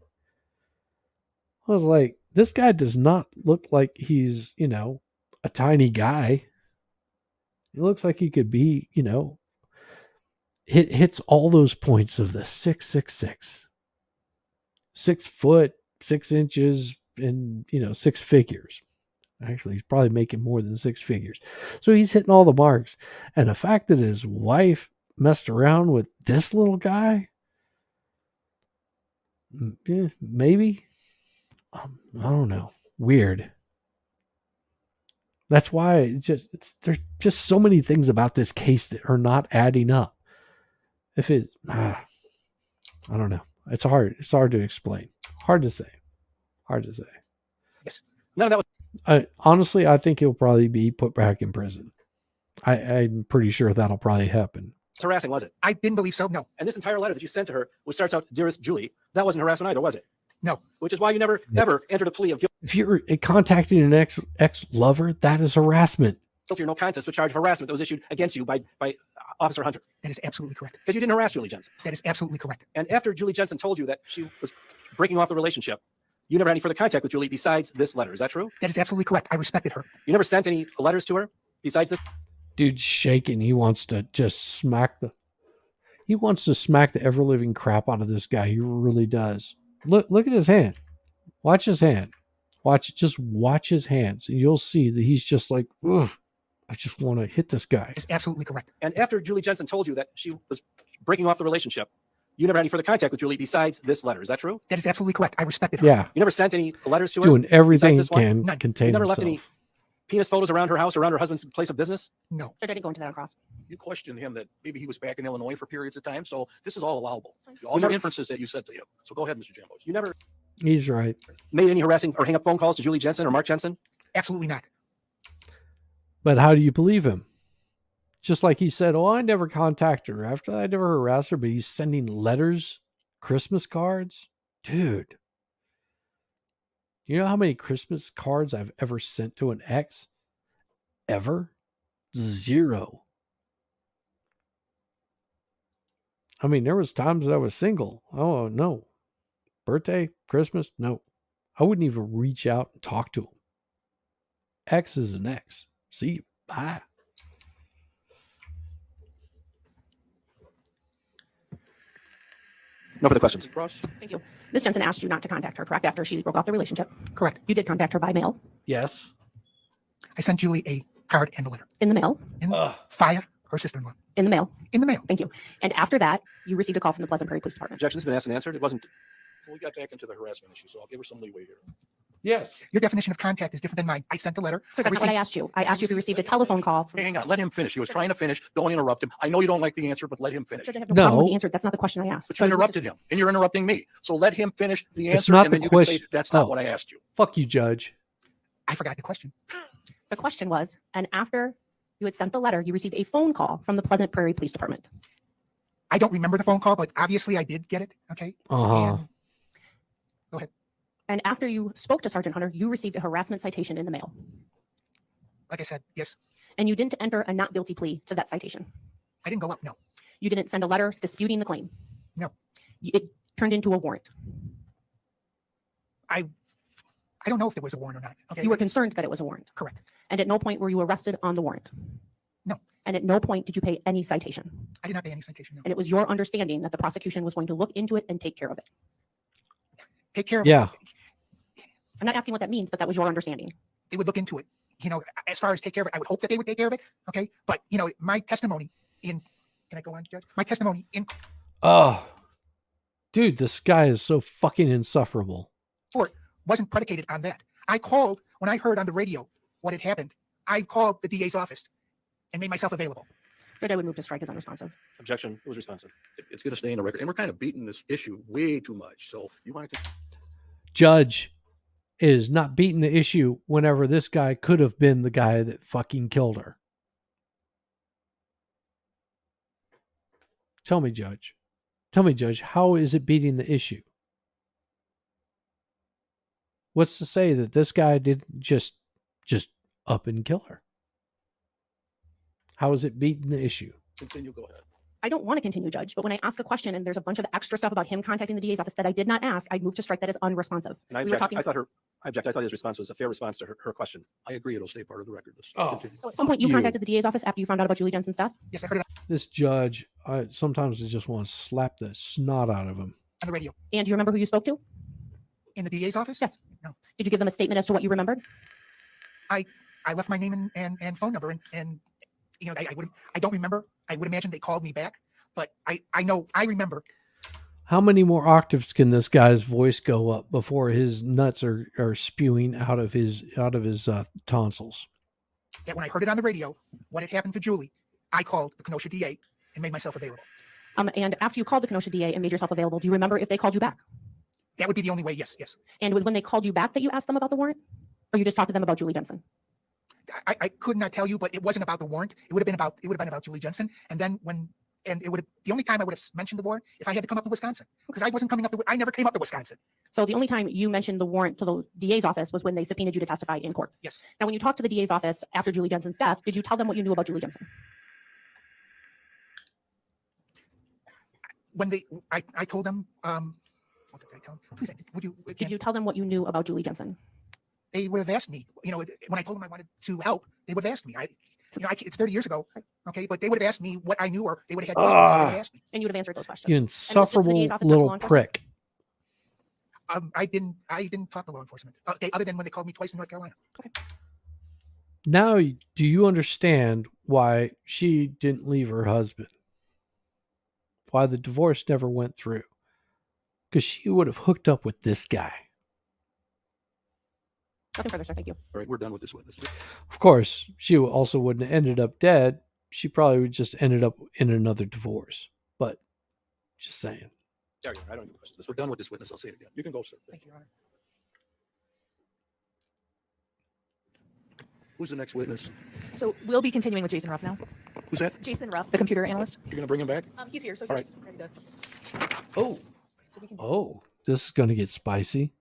Speaker 1: I was like, this guy does not look like he's, a tiny guy. He looks like he could be, hits all those points of the 666. 6 foot, 6 inches, and, 6 figures. Actually, he's probably making more than 6 figures. So he's hitting all the marks. And the fact that his wife messed around with this little guy, maybe. I don't know. Weird. That's why there's just so many things about this case that are not adding up. If it's, I don't know. It's hard. It's hard to explain. Hard to say.
Speaker 10: Yes.
Speaker 3: None of that was
Speaker 1: Honestly, I think he'll probably be put back in prison. I'm pretty sure that'll probably happen.
Speaker 3: harassing, was it?
Speaker 10: I didn't believe so. No.
Speaker 3: And this entire letter that you sent to her, which starts out, "Dearest Julie," that wasn't harassment either, was it?
Speaker 10: No.
Speaker 3: Which is why you never, ever entered a plea of
Speaker 1: If you're contacting an ex-lover, that is harassment.
Speaker 3: guilty or no contest to a charge of harassment that was issued against you by Officer Hunter.
Speaker 10: That is absolutely correct.
Speaker 3: Because you didn't harass Julie Jensen.
Speaker 10: That is absolutely correct.
Speaker 3: And after Julie Jensen told you that she was breaking off the relationship, you never had any further contact with Julie besides this letter. Is that true?
Speaker 10: That is absolutely correct. I respected her.
Speaker 3: You never sent any letters to her besides this?
Speaker 1: Dude's shaking. He wants to just smack the ever living crap out of this guy. He really does. Look at his hand. Watch his hand. Watch his hands. And you'll see that he's just like, ugh, I just want to hit this guy.
Speaker 10: That is absolutely correct.
Speaker 3: And after Julie Jensen told you that she was breaking off the relationship, you never had any further contact with Julie besides this letter. Is that true?
Speaker 10: That is absolutely correct. I respected her.
Speaker 1: Yeah.
Speaker 3: You never sent any letters to her?
Speaker 1: Doing everything he
Speaker 3: besides this one?
Speaker 1: can
Speaker 10: None.
Speaker 1: contain
Speaker 3: You never
Speaker 1: himself.
Speaker 3: left any penis photos around her house, around her husband's place of business?
Speaker 10: No.
Speaker 9: There didn't go into that across.
Speaker 2: You questioned him that maybe he was back in Illinois for periods of time. So this is all allowable. All your inferences that you said to him. So go ahead, Mr. Jambos.
Speaker 3: You never
Speaker 1: He's right.
Speaker 3: made any harassing or hang up phone calls to Julie Jensen or Mark Jensen?
Speaker 10: Absolutely not.
Speaker 1: But how do you believe him? Just like he said, oh, I never contacted her after I never harassed her, but he's sending letters, Christmas cards. Dude. You know how many Christmas cards I've ever sent to an ex? Ever? 0. I mean, there was times that I was single. Oh, no. Birthday, Christmas, no. I wouldn't even reach out and talk to him. Ex is an ex. See you. Bye.
Speaker 3: No further questions.
Speaker 9: Thank you. Ms. Jensen asked you not to contact her, correct? After she broke off the relationship.
Speaker 10: Correct.
Speaker 9: You did contact her by mail.
Speaker 1: Yes.
Speaker 10: I sent Julie a card and a letter.
Speaker 9: In the mail.
Speaker 10: Via her sister-in-law.
Speaker 9: In the mail.
Speaker 10: In the mail.
Speaker 9: Thank you. And after that, you received a call from the Pleasant Prairie Police Department.
Speaker 3: Objection's been asked and answered. It wasn't.
Speaker 2: We got back into the harassment issue, so I'll give her some leeway here.
Speaker 1: Yes.
Speaker 10: Your definition of contact is different than mine. I sent a letter.
Speaker 9: So that's not what I asked you. I asked you if you received a telephone call. From,
Speaker 2: Hey, hang on. Let him finish. He was trying to finish. Don't interrupt him. I know you don't like the answer, but let him finish.
Speaker 9: Judge, I have no problem with
Speaker 1: No.
Speaker 9: the answer. That's not the question I asked.
Speaker 2: But you interrupted him, and you're interrupting me. So let him finish the
Speaker 1: It's
Speaker 2: answer,
Speaker 1: not
Speaker 2: and then
Speaker 1: the
Speaker 2: you can say,
Speaker 1: question.
Speaker 2: that's not
Speaker 1: Oh.
Speaker 2: what I asked you.
Speaker 1: Fuck you, Judge.
Speaker 10: I forgot the question.
Speaker 9: The question was, and after you had sent the letter, you received a phone call from the Pleasant Prairie Police Department.
Speaker 10: I don't remember the phone call, but obviously I did get it. Okay.
Speaker 1: Uh-huh.
Speaker 10: And- Go ahead.
Speaker 9: And after you spoke to Sergeant Hunter, you received a harassment citation in the mail.
Speaker 10: Like I said, yes.
Speaker 9: And you didn't enter a not guilty plea to that citation.
Speaker 10: I didn't go up. No.
Speaker 9: You didn't send a letter disputing the claim.
Speaker 10: No.
Speaker 9: It turned into a warrant.
Speaker 10: I don't know if there was a warrant or not. Okay.
Speaker 9: You were concerned that it was a warrant.
Speaker 10: Correct.
Speaker 9: And at no point were you arrested on the warrant.
Speaker 10: No.
Speaker 9: And at no point did you pay any citation.
Speaker 10: I did not pay any citation. No.
Speaker 9: And it was your understanding that the prosecution was going to look into it and take care of it.
Speaker 10: Take care of
Speaker 1: Yeah.
Speaker 10: it.
Speaker 9: I'm not asking what that means, but that was your understanding.
Speaker 10: They would look into it. You know, as far as take care of it, I would hope that they would take care of it. Okay. But, you know, my testimony can I go on, Judge? My testimony in
Speaker 1: Oh. Dude, this guy is so fucking insufferable.
Speaker 10: court wasn't predicated on that. I called when I heard on the radio what had happened. I called the DA's office and made myself available.
Speaker 9: Judge, I would move to strike as unresponsive.
Speaker 3: Objection. It was responsive.
Speaker 2: It's going to stay in the record. And we're kind of beating this issue way too much. So you want to
Speaker 1: Judge is not beating the issue whenever this guy could have been the guy that fucking killed her. Tell me, Judge. Tell me, Judge, how is it beating the issue? What's to say that this guy didn't just up and kill her? How is it beating the issue?
Speaker 2: continue? Go ahead.
Speaker 9: I don't want to continue, Judge, but when I ask a question and there's a bunch of extra stuff about him contacting the DA's office that I did not ask, I move to strike that as unresponsive.
Speaker 3: And I
Speaker 9: We were
Speaker 3: object.
Speaker 9: talking-
Speaker 3: I object. I thought his response was a fair response to her question.
Speaker 2: I agree. It'll stay part of the record. Let's
Speaker 1: Oh.
Speaker 2: continue.
Speaker 9: So at some point, you
Speaker 1: you.
Speaker 9: contacted the DA's office after you found out about Julie Jensen's death?
Speaker 10: Yes, I heard it
Speaker 1: This judge, sometimes I just want to slap the snot out of him.
Speaker 10: on the radio.
Speaker 9: And do you remember who you spoke to?
Speaker 10: In the DA's office?
Speaker 9: Yes.
Speaker 10: No.
Speaker 9: Did you give them a statement as to what you remembered?
Speaker 10: I left my name and phone number and you know, I don't remember. I would imagine they called me back, but I know I remember.
Speaker 1: How many more octaves can this guy's voice go up before his nuts are spewing out of his tonsils?
Speaker 10: That when I heard it on the radio, what had happened to Julie, I called the Kenosha DA and made myself available.
Speaker 9: And after you called the Kenosha DA and made yourself available, do you remember if they called you back?
Speaker 10: That would be the only way. Yes, yes.
Speaker 9: And it was when they called you back that you asked them about the warrant? Or you just talked to them about Julie Jensen?
Speaker 10: I could not tell you, but it wasn't about the warrant. It would have been about Julie Jensen. And then the only time I would have mentioned the warrant if I had to come up to Wisconsin, because I wasn't coming up to, I never came up to Wisconsin.
Speaker 9: So the only time you mentioned the warrant to the DA's office was when they subpoenaed you to testify in court.
Speaker 10: Yes.
Speaker 9: Now, when you talked to the DA's office after Julie Jensen's death, did you tell them what you knew about Julie Jensen?
Speaker 10: When I told them, what did I tell them? Please, would you?
Speaker 9: Did you tell them what you knew about Julie Jensen?
Speaker 10: They would have asked me, you know, when I told them I wanted to help, they would have asked me. It's 30 years ago, okay, but they would have asked me what I knew, or they would have had questions. So they would have asked me.
Speaker 9: And you would have answered those questions.
Speaker 1: You
Speaker 9: And was this the
Speaker 1: insufferable
Speaker 9: DA's office, not
Speaker 1: little
Speaker 9: law enforcement?
Speaker 1: prick.
Speaker 10: I didn't talk to law enforcement. Other than when they called me twice in North Carolina.
Speaker 1: Now, do you understand why she didn't leave her husband? Why the divorce never went through? Because she would have hooked up with this guy.
Speaker 9: Nothing further, sir. Thank you.
Speaker 2: All right, we're done with this witness.
Speaker 1: Of course, she also wouldn't have ended up dead. She probably would just ended up in another divorce. But just saying.
Speaker 3: Sorry, I don't have any questions.
Speaker 2: We're done with this witness. I'll say it again. You can go, sir.
Speaker 10: Thank you, Your Honor.
Speaker 2: Who's the next witness?
Speaker 4: So we'll be continuing with Jason Ruff now.
Speaker 2: Who's that?
Speaker 4: Jason Ruff, the computer analyst.
Speaker 2: You're going to bring him back?
Speaker 4: He's here, so
Speaker 2: All
Speaker 4: he's ready to.
Speaker 1: Oh,
Speaker 4: So we can.
Speaker 1: oh, this is going to get spicy.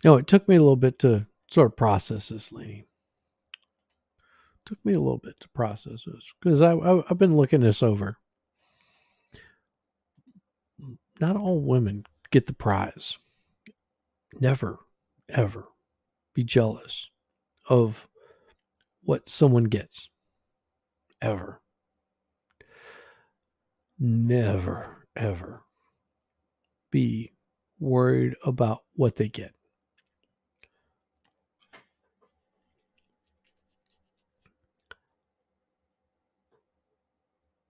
Speaker 1: No, it took me a little bit to sort of process this, Laney. Took me a little bit to process this because I've been looking this over. Not all women get the prize. Never, ever be jealous of what someone gets. Ever. Never, ever be worried about what they get.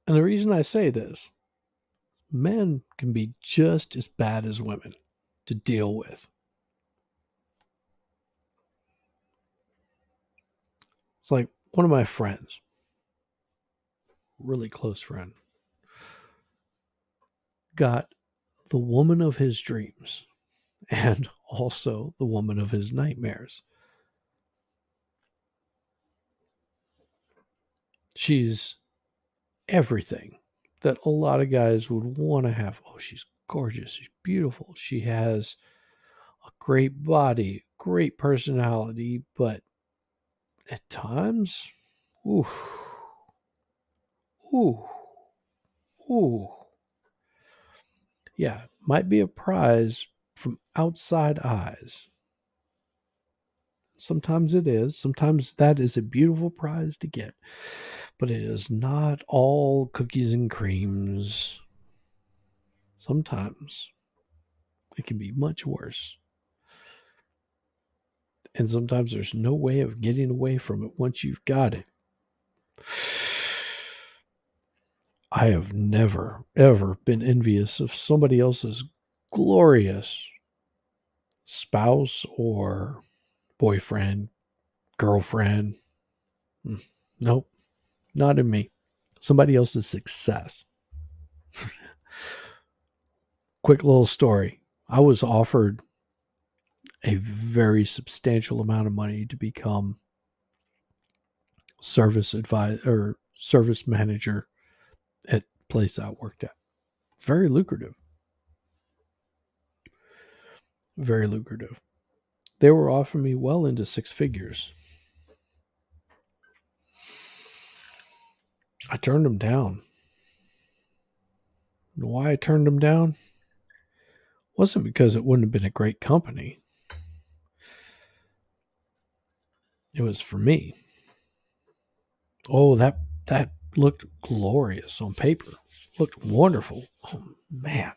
Speaker 1: And the reason I say this, men can be just as bad as women to deal with. It's like one of my friends, really close friend, got the woman of his dreams and also the woman of his nightmares. She's everything that a lot of guys would want to have. Oh, she's gorgeous. She's beautiful. She has a great body, great personality, but at times, ooh, yeah, might be a prize from outside eyes. Sometimes it is. Sometimes that is a beautiful prize to get. But it is not all cookies and creams. Sometimes it can be much worse. And sometimes there's no way of getting away from it once you've got it. I have never, ever been envious of somebody else's glorious spouse or boyfriend, girlfriend. Nope, not in me. Somebody else's success. Quick little story. I was offered a very substantial amount of money to become service advisor or service manager at the place I worked at. Very lucrative. Very lucrative. They were offering me well into six figures. I turned them down. And why I turned them down wasn't because it wouldn't have been a great company. It was for me. Oh, that looked glorious on paper. Looked wonderful. Oh, man,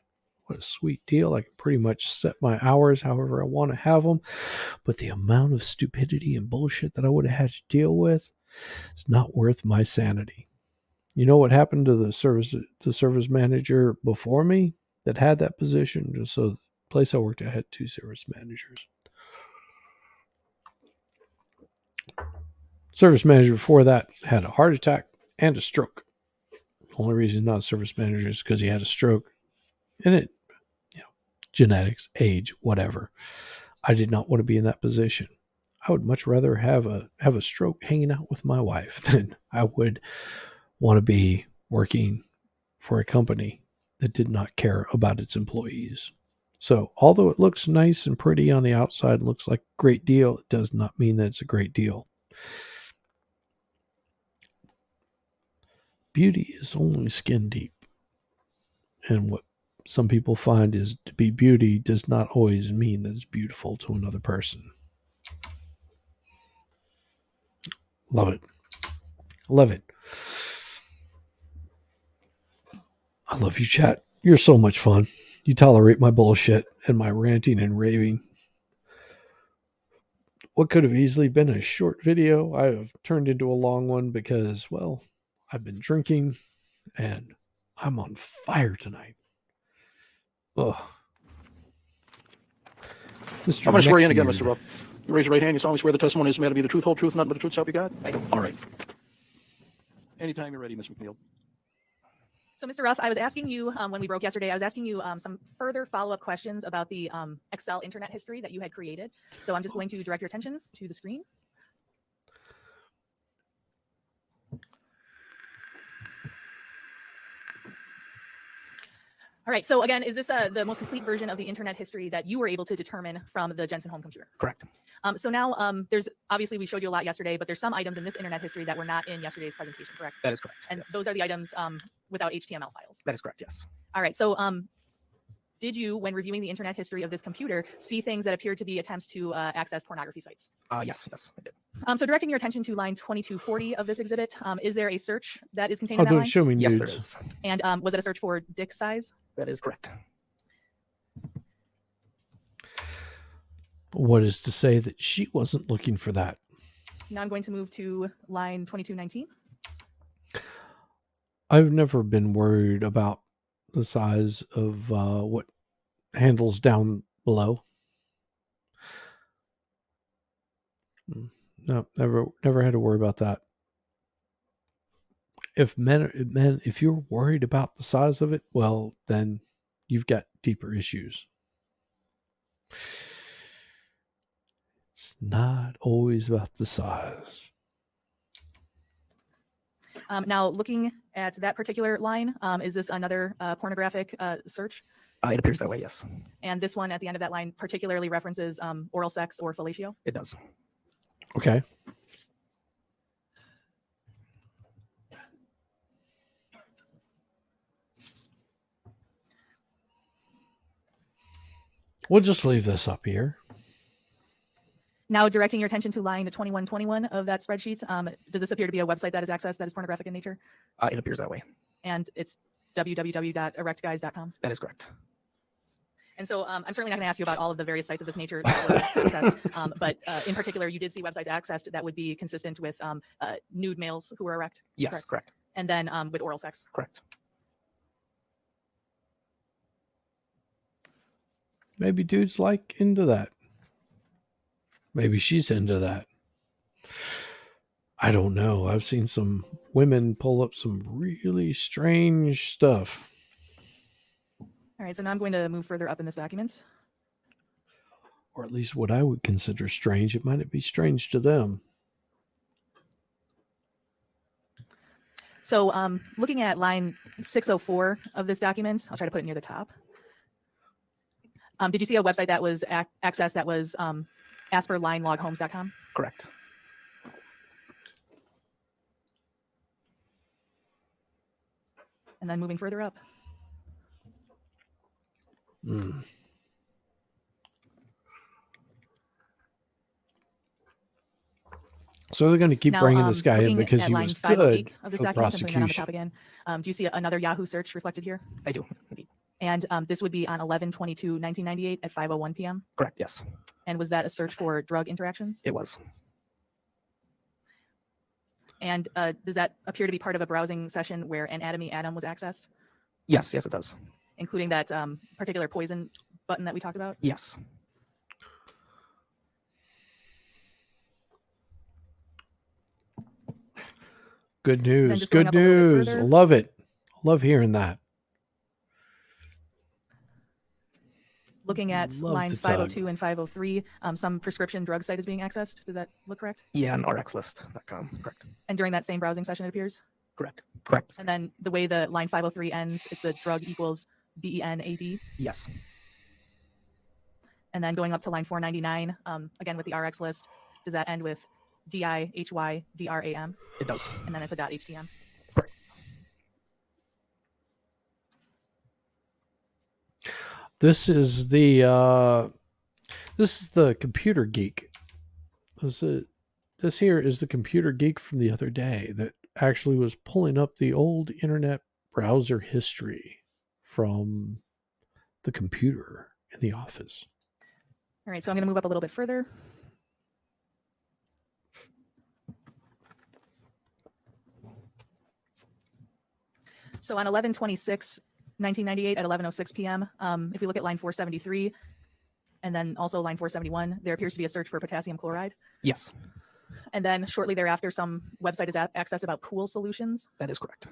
Speaker 1: what a sweet deal. I can pretty much set my hours however I want to have them. But the amount of stupidity and bullshit that I would have had to deal with is not worth my sanity. You know what happened to the service manager before me that had that position? Just so the place I worked at had two service managers. Service manager before that had a heart attack and a stroke. The only reason he's not a service manager is because he had a stroke. And it, genetics, age, whatever. I did not want to be in that position. I would much rather have a stroke hanging out with my wife than I would want to be working for a company that did not care about its employees. So although it looks nice and pretty on the outside and looks like a great deal, it does not mean that it's a great deal. Beauty is only skin deep. And what some people find is to be beauty does not always mean that it's beautiful to another person. Love it. Love it. I love you, chat. You're so much fun. You tolerate my bullshit and my ranting and raving. What could have easily been a short video, I have turned into a long one because, well, I've been drinking and I'm on fire tonight. Ugh. Mr.
Speaker 2: I'm going to swear you in again,
Speaker 1: Neckbeard.
Speaker 2: Mr. Ruff. You raise your right hand. You solemnly swear the testimony is meant to be the truth, whole truth, nothing but the truth, so help you God?
Speaker 3: I do.
Speaker 2: All right. Anytime you're ready, Ms. McNeil.
Speaker 4: So, Mr. Ruff, I was asking you when we broke yesterday, I was asking you some further follow-up questions about the Excel internet history that you had created. So I'm just going to direct your attention to the screen. All right. So again, is this the most complete version of the internet history that you were able to determine from the Jensen home computer?
Speaker 3: Correct.
Speaker 4: So now there's obviously we showed you a lot yesterday, but there's some items in this internet history that were not in yesterday's presentation, correct?
Speaker 3: That is correct.
Speaker 4: And
Speaker 3: yes.
Speaker 4: those are the items without HTML files.
Speaker 3: That is correct. Yes.
Speaker 4: All right. So did you, when reviewing the internet history of this computer, see things that appeared to be attempts to access pornography sites?
Speaker 3: Yes, I did.
Speaker 4: So directing your attention to line 2240 of this exhibit, is there a search that is contained
Speaker 1: Oh,
Speaker 4: in that
Speaker 1: don't
Speaker 4: line?
Speaker 1: show me
Speaker 3: Yes,
Speaker 1: nudes.
Speaker 3: there is.
Speaker 4: And was it a search for dick size?
Speaker 3: That is correct.
Speaker 1: What is to say that she wasn't looking for that?
Speaker 4: Now I'm going to move to line 2219.
Speaker 1: I've never been worried about the size of what handles down below. No, never had to worry about that. If if you're worried about the size of it, well, then you've got deeper issues. It's not always about the size.
Speaker 4: Now looking at that particular line, is this another pornographic search?
Speaker 3: It appears that way, yes.
Speaker 4: And this one at the end of that line particularly references oral sex or fellatio?
Speaker 3: It does.
Speaker 1: Okay. We'll just leave this up here.
Speaker 4: Now directing your attention to line 2121 of that spreadsheet, does this appear to be a website that is accessed that is pornographic in nature?
Speaker 3: It appears that way.
Speaker 4: And it's www.erectguys.com?
Speaker 3: That is correct.
Speaker 4: And so I'm certainly not going to ask you about all of the various sites of this nature that were accessed, but in particular, you did see websites accessed that would be consistent with nude males who were erect?
Speaker 3: Yes, correct.
Speaker 4: And then with oral sex?
Speaker 3: Correct.
Speaker 1: Maybe dude's like into that. Maybe she's into that. I don't know. I've seen some women pull up some really strange stuff.
Speaker 4: All right, so now I'm going to move further up in this document.
Speaker 1: Or at least what I would consider strange. It might be strange to them.
Speaker 4: So looking at line 604 of this document, I'll try to put it near the top. Did you see a website that was accessed that was asperlineLogHomes.com?
Speaker 3: Correct.
Speaker 4: And then moving further up.
Speaker 1: So they're going to keep
Speaker 4: Now,
Speaker 1: bringing this guy in
Speaker 4: looking
Speaker 1: because
Speaker 4: at
Speaker 1: he
Speaker 4: line
Speaker 1: was
Speaker 4: 508
Speaker 1: good
Speaker 4: of this
Speaker 1: for
Speaker 4: document, and putting that on the top
Speaker 1: prosecution.
Speaker 4: again. Do you see another Yahoo search reflected here?
Speaker 3: I do. Indeed.
Speaker 4: And this would be on 11/22/1998 at 5:01 p.m.
Speaker 3: Correct. Yes,
Speaker 4: And was that a search for drug interactions?
Speaker 3: it was.
Speaker 4: And does that appear to be part of a browsing session where Anatomy Adam was accessed,
Speaker 3: Yes, it does.
Speaker 4: including that particular poison button that we talked about?
Speaker 3: Yes.
Speaker 1: Good news.
Speaker 4: just going
Speaker 1: Good
Speaker 4: up a little bit
Speaker 1: news.
Speaker 4: further.
Speaker 1: Love it. Love hearing that.
Speaker 4: Looking at
Speaker 1: Love
Speaker 4: lines
Speaker 1: the tug.
Speaker 4: 502 and 503, some prescription drug site is being accessed. Does that look correct?
Speaker 3: Yeah, on rxlist.com. Correct.
Speaker 4: And during that same browsing session, it appears?
Speaker 3: Correct. Correct.
Speaker 4: And then the way the line 503 ends, it's the drug equals BENAD.
Speaker 3: Yes.
Speaker 4: And then going up to line 499, again with the RX list, does that end with DIHYDRAM?
Speaker 3: It does.
Speaker 4: And then it's a .htm.
Speaker 3: Correct.
Speaker 1: This is the computer geek. This here is the computer geek from the other day that actually was pulling up the old internet browser history from the computer in the office.
Speaker 4: All right, so I'm going to move up a little bit further. So on 11/26/1998 at 11:06 p.m., if we look at line 473 and then also line 471, there appears to be a search for potassium chloride.
Speaker 3: Yes,
Speaker 4: And then shortly thereafter, some website is accessed about pool solutions.
Speaker 3: that is correct.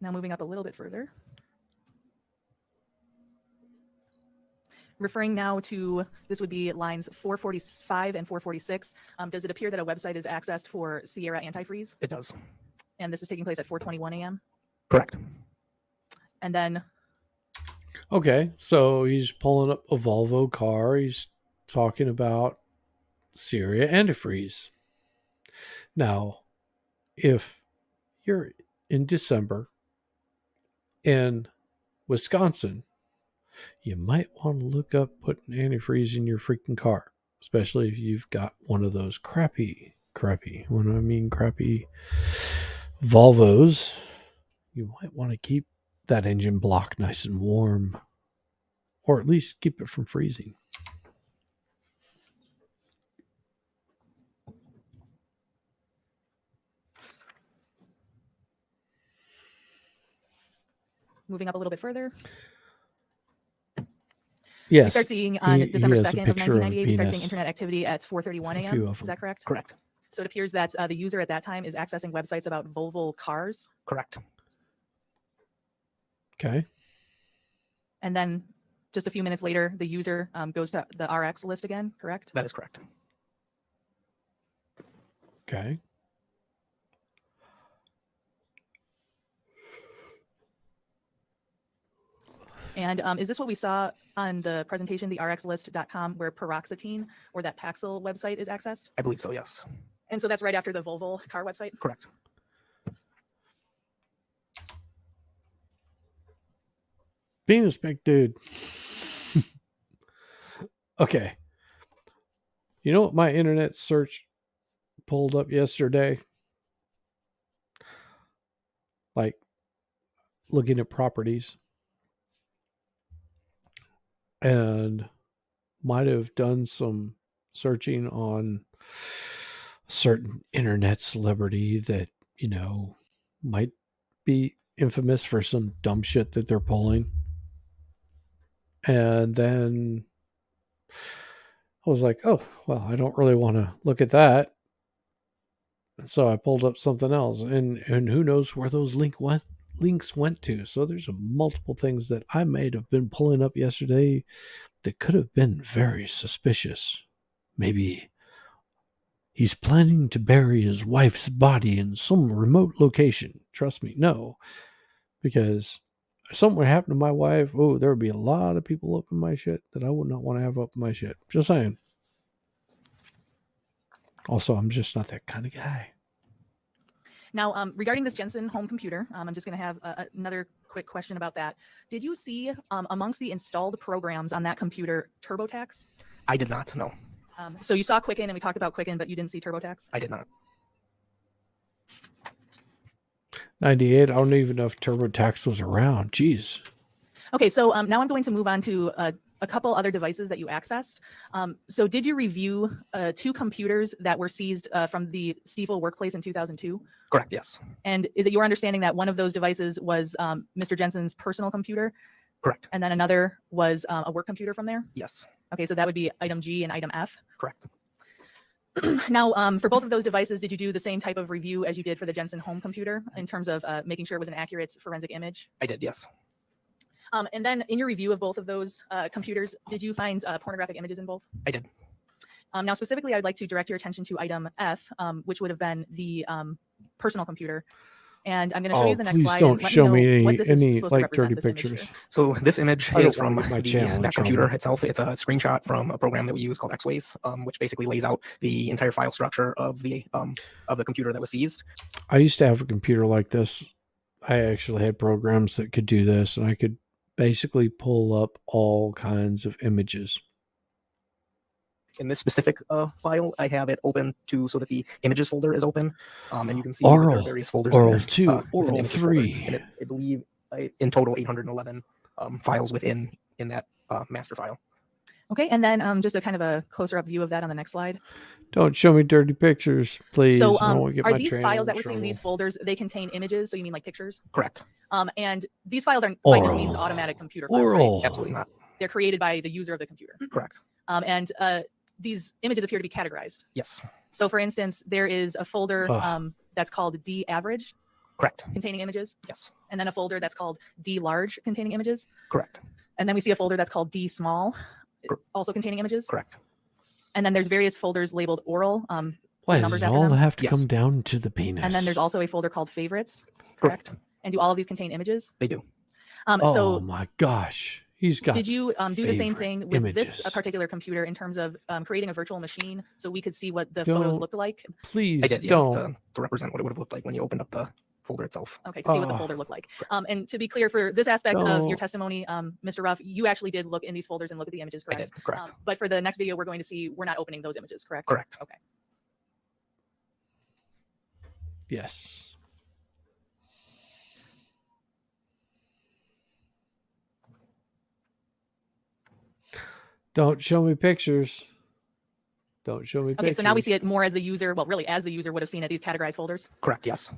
Speaker 4: Now moving up a little bit further. Referring now to, this would be lines 445 and 446. Does it appear that a website is accessed for Sierra antifreeze?
Speaker 3: It does.
Speaker 4: And this is taking place at 4:21 a.m.
Speaker 3: Correct.
Speaker 4: And then,
Speaker 1: Okay, so he's pulling up a Volvo car. He's talking about Syria antifreeze. Now, if you're in December in Wisconsin, you might want to look up putting antifreeze in your freaking car, especially if you've got one of those crappy Volvos. You might want to keep that engine block nice and warm, or at least keep it from freezing.
Speaker 4: moving up a little bit further, we
Speaker 1: Yes,
Speaker 4: start seeing on
Speaker 1: he
Speaker 4: December
Speaker 1: has a
Speaker 4: 2nd of
Speaker 1: picture of
Speaker 4: 1998, we start seeing
Speaker 1: penis.
Speaker 4: internet activity at 4:31
Speaker 1: A few
Speaker 4: a.m.
Speaker 1: of
Speaker 4: Is
Speaker 1: them.
Speaker 4: that correct?
Speaker 3: Correct.
Speaker 4: So it appears that the user at that time is accessing websites about Volvo cars.
Speaker 3: Correct.
Speaker 1: Okay.
Speaker 4: And then just a few minutes later, the user goes to the RX list again, correct?
Speaker 3: That is correct.
Speaker 1: Okay.
Speaker 4: And is this what we saw on the presentation, the rxlist.com, where paroxetine or that Paxil website is accessed?
Speaker 3: I believe so, yes.
Speaker 4: And so that's right after the Volvo car website?
Speaker 3: Correct.
Speaker 1: Penis pic, dude. Okay. You know what my internet search pulled up yesterday? Like looking at properties. And might have done some searching on a certain internet celebrity that, might be infamous for some dumb shit that they're pulling. And then I was like, oh, well, I don't really want to look at that. And so I pulled up something else, and who knows where those links went to. So there's multiple things that I might have been pulling up yesterday that could have been very suspicious. Maybe he's planning to bury his wife's body in some remote location. Trust me, no. Because if something would happen to my wife, oh, there would be a lot of people up in my shit that I would not want to have up in my shit. Just saying. Also, I'm just not that kind of guy.
Speaker 4: Now, regarding this Jensen home computer, I'm just going to have another quick question about that. Did you see amongst the installed programs on that computer TurboTax?
Speaker 10: I did not. No,
Speaker 4: So you saw Quicken, and we talked about Quicken, but you didn't see TurboTax?
Speaker 10: I did not.
Speaker 1: 98, I don't even know if TurboTax was around. Jeez.
Speaker 4: Okay, so now I'm going to move on to a couple other devices that you accessed. So did you review 2 computers that were seized from the Stiefel workplace in 2002?
Speaker 10: Correct. Yes.
Speaker 4: And is it your understanding that one of those devices was Mr. Jensen's personal computer,
Speaker 10: Correct.
Speaker 4: and then another was a work computer from there?
Speaker 10: Yes.
Speaker 4: Okay, so that would be item G and item F.
Speaker 10: Correct.
Speaker 4: Now, for both of those devices, did you do the same type of review as you did for the Jensen home computer in terms of making sure it was an accurate forensic image?
Speaker 10: I did. Yes.
Speaker 4: And then in your review of both of those computers, did you find pornographic images in both?
Speaker 10: I did.
Speaker 4: Now, specifically, I'd like to direct your attention to item F, which would have been the personal computer. And I'm going to show you the next
Speaker 1: please
Speaker 4: slide.
Speaker 1: don't
Speaker 4: and let
Speaker 1: show
Speaker 4: me know
Speaker 1: me
Speaker 4: what this is
Speaker 1: any
Speaker 4: supposed to
Speaker 1: like
Speaker 4: represent,
Speaker 1: dirty
Speaker 4: this image
Speaker 1: pictures.
Speaker 4: here.
Speaker 10: So this image
Speaker 1: I don't
Speaker 10: is from
Speaker 1: want my channel in
Speaker 10: that
Speaker 1: trouble.
Speaker 10: computer itself. It's a screenshot from a program that we use called Xways, which basically lays out the entire file structure of the computer that was seized.
Speaker 1: I used to have a computer like this. I actually had programs that could do this, and I could basically pull up all kinds of images.
Speaker 10: In this specific file, I have it open so that the images folder is open, and you can see that there are various folders.
Speaker 1: Oral
Speaker 10: in there,
Speaker 1: 2,
Speaker 10: within the
Speaker 1: Oral
Speaker 10: images folder.
Speaker 1: 3.
Speaker 10: And I believe in total 811 files in that master file.
Speaker 4: Okay, and then just a kind of a closer up view of that on the next slide.
Speaker 1: Don't show me dirty pictures, please.
Speaker 4: So
Speaker 1: I don't want to get
Speaker 4: are
Speaker 1: my
Speaker 4: these
Speaker 1: channel
Speaker 4: files
Speaker 1: in
Speaker 4: that we're seeing,
Speaker 1: trouble.
Speaker 4: these folders, they contain images? So you mean like pictures?
Speaker 10: Correct.
Speaker 4: And these files are by no means
Speaker 1: Oral.
Speaker 4: automatic computer files,
Speaker 1: Oral.
Speaker 4: right?
Speaker 10: Absolutely not.
Speaker 4: They're created by the user of the computer.
Speaker 10: Correct.
Speaker 4: And these images appear to be categorized.
Speaker 10: Yes.
Speaker 4: So for instance, there is a folder
Speaker 1: Ugh.
Speaker 4: that's called D average
Speaker 10: Correct.
Speaker 4: containing images,
Speaker 10: Yes.
Speaker 4: and then a folder that's called D large containing images.
Speaker 10: Correct.
Speaker 4: And then we see a folder that's called D small,
Speaker 10: Cor-
Speaker 4: also containing images.
Speaker 10: Correct.
Speaker 4: And then there's various folders labeled oral.
Speaker 1: Why does
Speaker 4: numbers
Speaker 1: it
Speaker 4: after
Speaker 1: all
Speaker 4: them?
Speaker 1: have to
Speaker 10: Yes.
Speaker 1: come down to the penis?
Speaker 4: And then there's also a folder called favorites.
Speaker 10: Correct.
Speaker 4: And do all of these contain images?
Speaker 10: They do.
Speaker 1: Oh
Speaker 4: So
Speaker 1: my gosh. He's got
Speaker 4: did you do the same
Speaker 1: favorite
Speaker 4: thing with this
Speaker 1: images.
Speaker 4: particular computer in terms of creating a virtual machine so we could see what the photos
Speaker 1: Don't-
Speaker 4: looked like?
Speaker 1: Please
Speaker 10: I did. Yeah,
Speaker 1: don't.
Speaker 10: to represent what it would have looked like when you opened up the folder itself.
Speaker 4: Okay, to see what the
Speaker 1: Oh.
Speaker 4: folder looked like. And to be clear, for this aspect of your
Speaker 1: Don't.
Speaker 4: testimony, Mr. Ruff, you actually did look in these folders and look at the images,
Speaker 10: I
Speaker 4: correct?
Speaker 10: did. Correct.
Speaker 4: But for the next video, we're going to see we're not opening those images, correct?
Speaker 10: Correct.
Speaker 4: Okay.
Speaker 1: Yes. Don't show me pictures. Don't show me
Speaker 4: Okay,
Speaker 1: pictures.
Speaker 4: so now we see it more as the user, well, really as the user would have seen it, these categorized folders.
Speaker 10: Correct. Yes.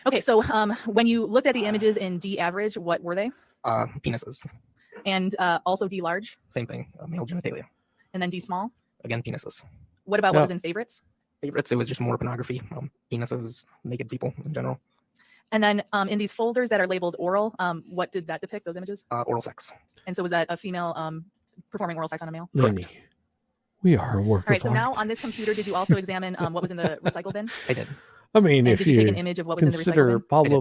Speaker 4: Okay, so when you looked at the images in D average, what were they?
Speaker 10: Penises.
Speaker 4: And also D large,
Speaker 10: Same thing. Male genitalia.
Speaker 4: and then D small.
Speaker 10: Again, penises.
Speaker 4: What about
Speaker 1: No.
Speaker 4: what was in favorites?
Speaker 10: Favorites. It was just more pornography. Penises, naked people in general.
Speaker 4: And then in these folders that are labeled oral, what did that depict, those images?
Speaker 10: Oral sex.
Speaker 4: And so was that a female performing oral sex on a male?
Speaker 1: Lenny, we are a work
Speaker 4: All right,
Speaker 1: of
Speaker 4: so
Speaker 1: art.
Speaker 4: now on this computer, did you also examine what was in the recycle bin?
Speaker 10: I did.
Speaker 1: I mean,
Speaker 4: And
Speaker 1: if
Speaker 4: did you take an
Speaker 1: you
Speaker 4: image of what was in the recycle
Speaker 1: consider
Speaker 4: bin?
Speaker 1: Pablo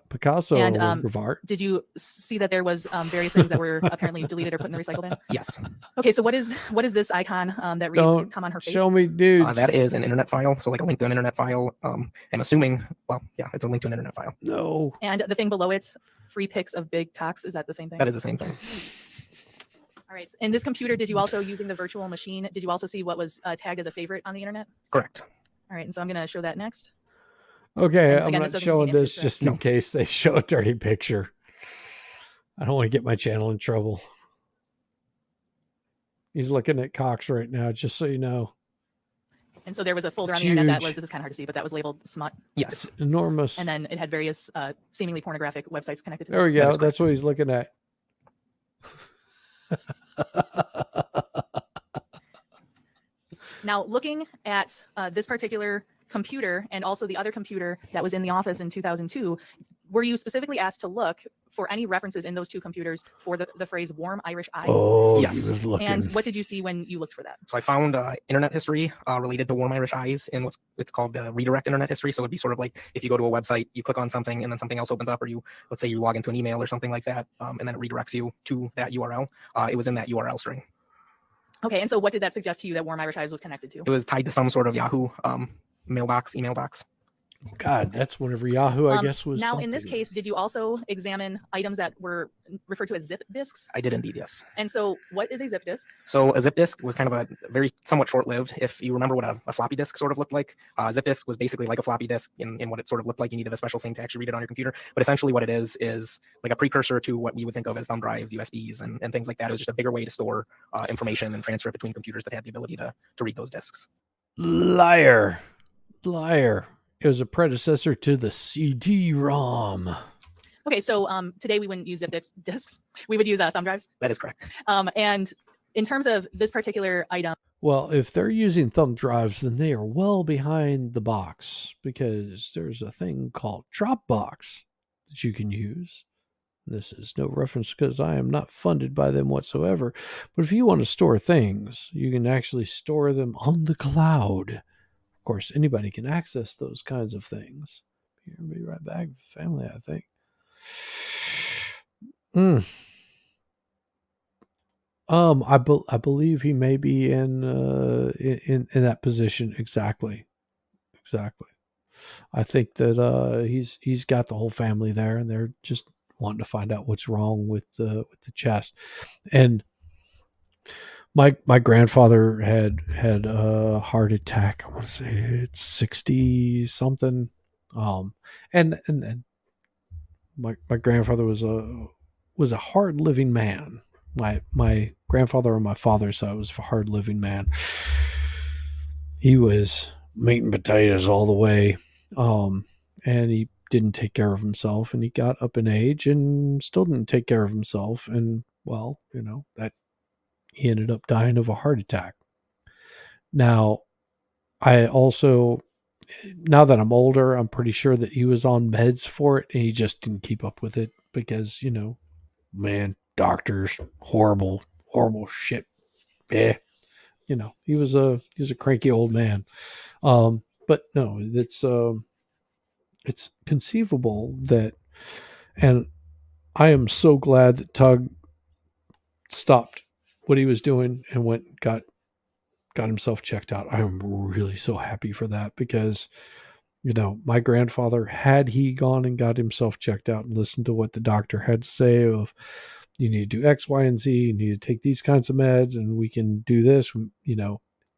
Speaker 1: Picasso
Speaker 4: And,
Speaker 1: a work of art,
Speaker 4: Did you see that there was various things that were apparently deleted or put in the recycle bin?
Speaker 10: Yes.
Speaker 4: Okay, so what is this icon that reads
Speaker 1: Don't
Speaker 4: "come on her face"?
Speaker 1: show me dudes.
Speaker 10: That is an internet file. So like a link to an internet file. I'm assuming, well, yeah, it's a link to an internet file.
Speaker 1: No.
Speaker 4: And the thing below it, free pics of big cocks. Is that the same thing?
Speaker 10: That is the same thing.
Speaker 4: All right. In this computer, did you also, using the virtual machine, did you also see what was tagged as a favorite on the internet?
Speaker 10: Correct.
Speaker 4: All right, and so I'm going to show that next.
Speaker 1: Okay,
Speaker 4: And
Speaker 1: I'm
Speaker 4: again,
Speaker 1: not
Speaker 4: this doesn't
Speaker 1: showing
Speaker 4: contain
Speaker 1: this
Speaker 4: images,
Speaker 1: just in case they show a dirty picture. I don't want to get my channel in trouble. He's looking at cocks right now, just so you know.
Speaker 4: And so there was a folder on
Speaker 1: It's
Speaker 4: the internet that
Speaker 1: huge.
Speaker 4: was, this is kind of hard to see, but that was labeled smut.
Speaker 1: It's enormous.
Speaker 4: And then it had various seemingly pornographic websites connected to
Speaker 1: There
Speaker 4: it.
Speaker 1: we go. That's what he's looking at.
Speaker 4: Now, looking at this particular computer and also the other computer that was in the office in 2002, were you specifically asked to look for any references in those two computers for the phrase warm Irish eyes?
Speaker 1: Oh,
Speaker 11: Yes.
Speaker 1: he was looking.
Speaker 4: And what did you see when you looked for that?
Speaker 11: So I found internet history related to warm Irish eyes in what's it's called the redirect internet history. So it'd be sort of like if you go to a website, you click on something and then something else opens up, or let's say you log into an email or something like that, and then it redirects you to that URL. It was in that URL string.
Speaker 4: Okay, and so what did that suggest to you that warm Irish eyes was connected to?
Speaker 11: It was tied to some sort of Yahoo mailbox, email box.
Speaker 1: God, that's whenever Yahoo, I guess, was.
Speaker 4: Now, in this
Speaker 1: something.
Speaker 4: case, did you also examine items that were referred to as zip disks?
Speaker 11: I did indeed, yes.
Speaker 4: And so, what is a zip disk?
Speaker 11: So a zip disk was kind of a very somewhat short-lived. If you remember what a floppy disk sort of looked like, a zip disk was basically like a floppy disk in what it sort of looked like. You needed a special thing to actually read it on your computer. But essentially what it is like a precursor to what we would think of as thumb drives, USBs, and things like that. It was just a bigger way to store information and transfer it between computers that had the ability to read those disks.
Speaker 1: Liar. It was a predecessor to the CD-ROM.
Speaker 4: Okay, so today we wouldn't use zip disks. We would use thumb drives.
Speaker 11: That is correct.
Speaker 4: And in terms of this particular item,
Speaker 1: Well, if they're using thumb drives, then they are well behind the box, because there's a thing called Dropbox that you can use. This is no reference because I am not funded by them whatsoever. But if you want to store things, you can actually store them on the cloud. Of course, anybody can access those kinds of things. Here, I'll be right back. Family, I think. I believe he may be in that position exactly. I think that he's got the whole family there, and they're just wanting to find out what's wrong with the chest. And my grandfather had a heart attack. I want to say it's 60 something. And my grandfather was a hard living man. My grandfather on my father's side was a hard living man. He was meat and potatoes all the way. And he didn't take care of himself, and he got up in age and still didn't take care of himself. And well, that he ended up dying of a heart attack. Now, I also, now that I'm older, I'm pretty sure that he was on meds for it, and he just didn't keep up with it because, man, doctors, horrible shit. Yeah. He was a cranky old man. But no, it's conceivable that, and I am so glad that Tug stopped what he was doing and went and got himself checked out. I am really so happy for that, because my grandfather, had he gone and got himself checked out and listened to what the doctor had to say of, you need to do X, Y, and Z, you need to take these kinds of meds, and we can do this,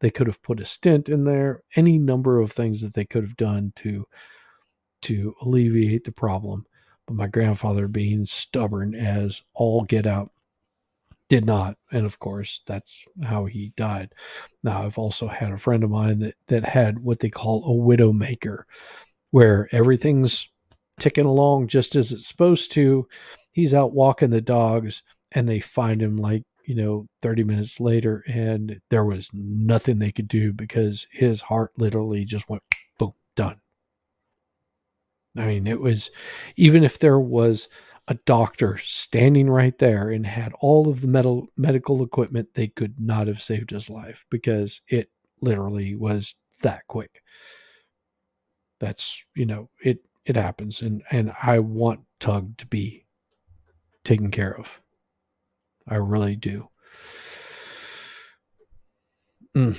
Speaker 1: they could have put a stent in there, any number of things that they could have done to alleviate the problem. But my grandfather, being stubborn as all get out, did not. And of course, that's how he died. Now, I've also had a friend of mine that had what they call a widow maker, where everything's ticking along just as it's supposed to. He's out walking the dogs, and they find him 30 minutes later, and there was nothing they could do because his heart literally just went boom, done. I mean, it was, even if there was a doctor standing right there and had all of the medical equipment, they could not have saved his life, because it literally was that quick. That's, it happens. And I want Tug to be taken care of. I really do. My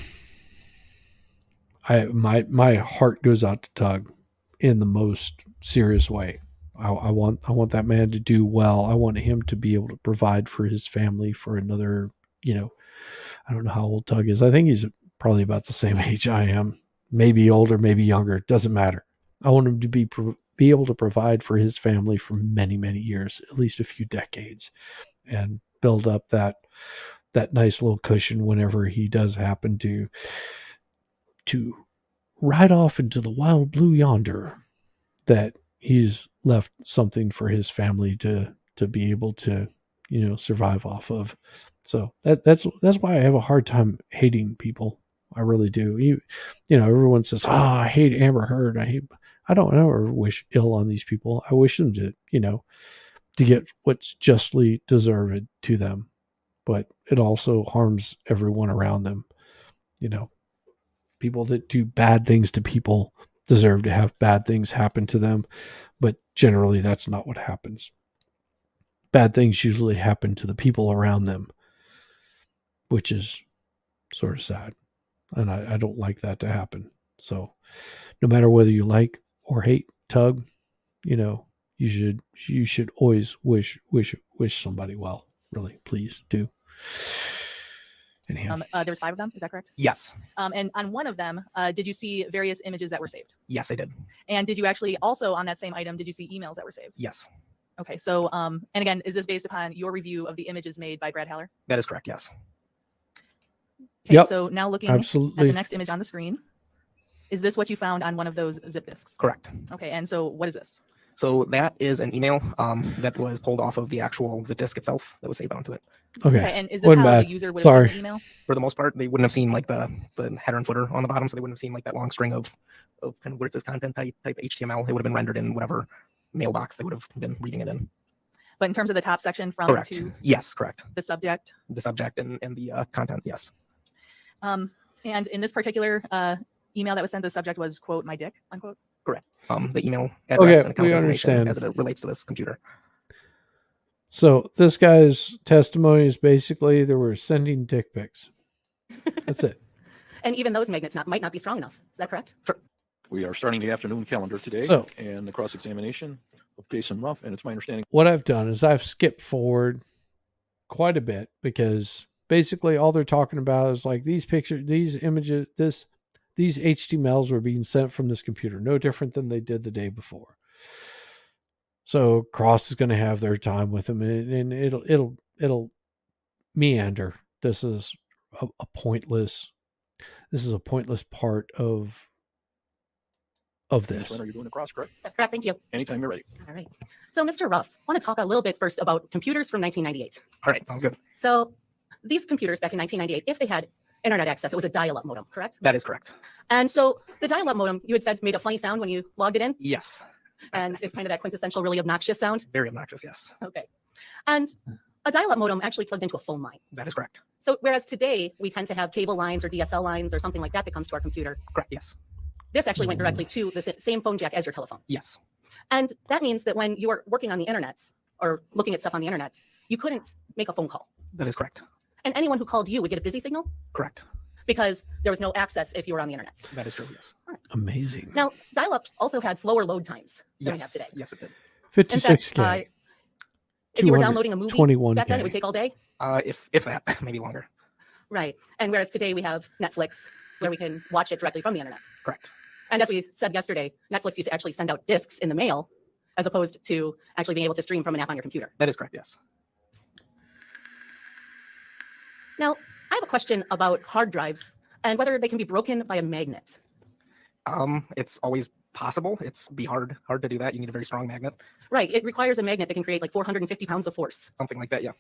Speaker 1: heart goes out to Tug in the most serious way. I want that man to do well. I want him to be able to provide for his family for another, I don't know how old Tug is. I think he's probably about the same age I am. Maybe older, maybe younger. It doesn't matter. I want him to be able to provide for his family for many, many years, at least a few decades, and build up that nice little cushion whenever he does happen to to ride off into the wild blue yonder, that he's left something for his family to be able to, survive off of. So that's why I have a hard time hating people. I really do. Everyone says, I hate Amber Heard. I don't ever wish ill on these people. I wish them to, to get what's justly deserved to them. But it also harms everyone around them. People that do bad things to people deserve to have bad things happen to them. But generally, that's not what happens. Bad things usually happen to the people around them, which is sort of sad. And I don't like that to happen. So no matter whether you like or hate Tug, you should always wish somebody well. Really, please do. Anyhow.
Speaker 4: There's 5 of them. Is that correct?
Speaker 11: Yes.
Speaker 4: And on one of them, did you see various images that were saved?
Speaker 11: Yes, I did.
Speaker 4: And did you actually also on that same item, did you see emails that were saved?
Speaker 11: Yes.
Speaker 4: Okay. So, and again, is this based upon your review of the images made by Brad Haller?
Speaker 11: That is correct. Yes.
Speaker 4: Okay,
Speaker 1: Yep.
Speaker 4: So now looking
Speaker 1: Absolutely.
Speaker 4: at the next image on the screen, is this what you found on one of those zip disks?
Speaker 11: Correct.
Speaker 4: Okay. And so what is this?
Speaker 11: So that is an email that was pulled off of the actual zip disk itself that was saved onto it.
Speaker 1: Okay.
Speaker 4: And is this
Speaker 1: Wasn't
Speaker 4: how
Speaker 1: bad.
Speaker 4: the user would
Speaker 1: Sorry.
Speaker 4: have seen the email?
Speaker 11: For the most part, they wouldn't have seen like the header and footer on the bottom, so they wouldn't have seen like that long string of kind of where it says content type HTML. It would have been rendered in whatever mailbox they would have been reading it in.
Speaker 4: But in terms of the top section from
Speaker 11: Correct.
Speaker 4: to
Speaker 11: Yes, correct.
Speaker 4: the subject.
Speaker 11: The subject and the content, yes.
Speaker 4: And in this particular email that was sent, the subject was, quote, my dick, unquote.
Speaker 11: Correct. The email address and account
Speaker 1: we
Speaker 11: information
Speaker 1: understand.
Speaker 11: as it relates to this computer.
Speaker 1: So this guy's testimony is basically they were sending dick pics. That's it.
Speaker 6: And even those magnets might not be strong enough. Is that correct?
Speaker 2: We are starting the afternoon calendar today
Speaker 1: So-
Speaker 2: and the cross-examination of Jason Ruff, and it's my understanding.
Speaker 1: What I've done is I've skipped forward quite a bit because basically all they're talking about is like these pictures, these images, these HTMLs were being sent from this computer, no different than they did the day before. So Cross is going to have their time with them, and it'll meander. This is a pointless part of
Speaker 2: Ms.
Speaker 1: this.
Speaker 2: Renner, you're doing the cross, correct?
Speaker 6: That's correct. Thank you.
Speaker 2: Anytime you're ready.
Speaker 6: All right. So, Mr. Ruff, I want to talk a little bit first about computers from 1998.
Speaker 11: All right, sounds good.
Speaker 6: So, these computers back in 1998, if they had internet access, it was a dial-up modem, correct?
Speaker 11: That is correct.
Speaker 6: And so, the dial-up modem, you had said, made a funny sound when you logged it in,
Speaker 11: Yes.
Speaker 6: and it's kind of that quintessential, really obnoxious sound.
Speaker 11: Very obnoxious, yes.
Speaker 6: Okay. And a dial-up modem actually plugged into a phone line.
Speaker 11: That is correct.
Speaker 6: So, whereas today we tend to have cable lines or DSL lines or something like that that comes to our computer,
Speaker 11: Correct, yes.
Speaker 6: this actually went directly to the same phone jack as your telephone.
Speaker 11: Yes.
Speaker 6: And that means that when you are working on the internet or looking at stuff on the internet, you couldn't make a phone call.
Speaker 11: That is correct.
Speaker 6: And anyone who called you would get a busy signal
Speaker 11: Correct.
Speaker 6: because there was no access if you were on the internet.
Speaker 11: That is true, yes.
Speaker 1: Amazing.
Speaker 6: Now, dial-up also had slower load times than we have
Speaker 11: Yes.
Speaker 6: today.
Speaker 11: Yes, it did.
Speaker 6: In fact,
Speaker 1: 56K.
Speaker 6: if you were downloading a movie
Speaker 1: 21K.
Speaker 6: back then, it would take all day.
Speaker 11: If that, maybe longer.
Speaker 6: Right. And whereas today we have Netflix where we can watch it directly from the internet.
Speaker 11: Correct.
Speaker 6: And as we said yesterday, Netflix used to actually send out discs in the mail as opposed to actually being able to stream from an app on your computer.
Speaker 11: That is correct, yes.
Speaker 6: Now, I have a question about hard drives and whether they can be broken by a magnet.
Speaker 11: It's always possible. It's be hard to do that. You need a very strong magnet,
Speaker 6: Right. It requires a magnet that can create like 450 pounds of force.
Speaker 11: something like that. Yeah.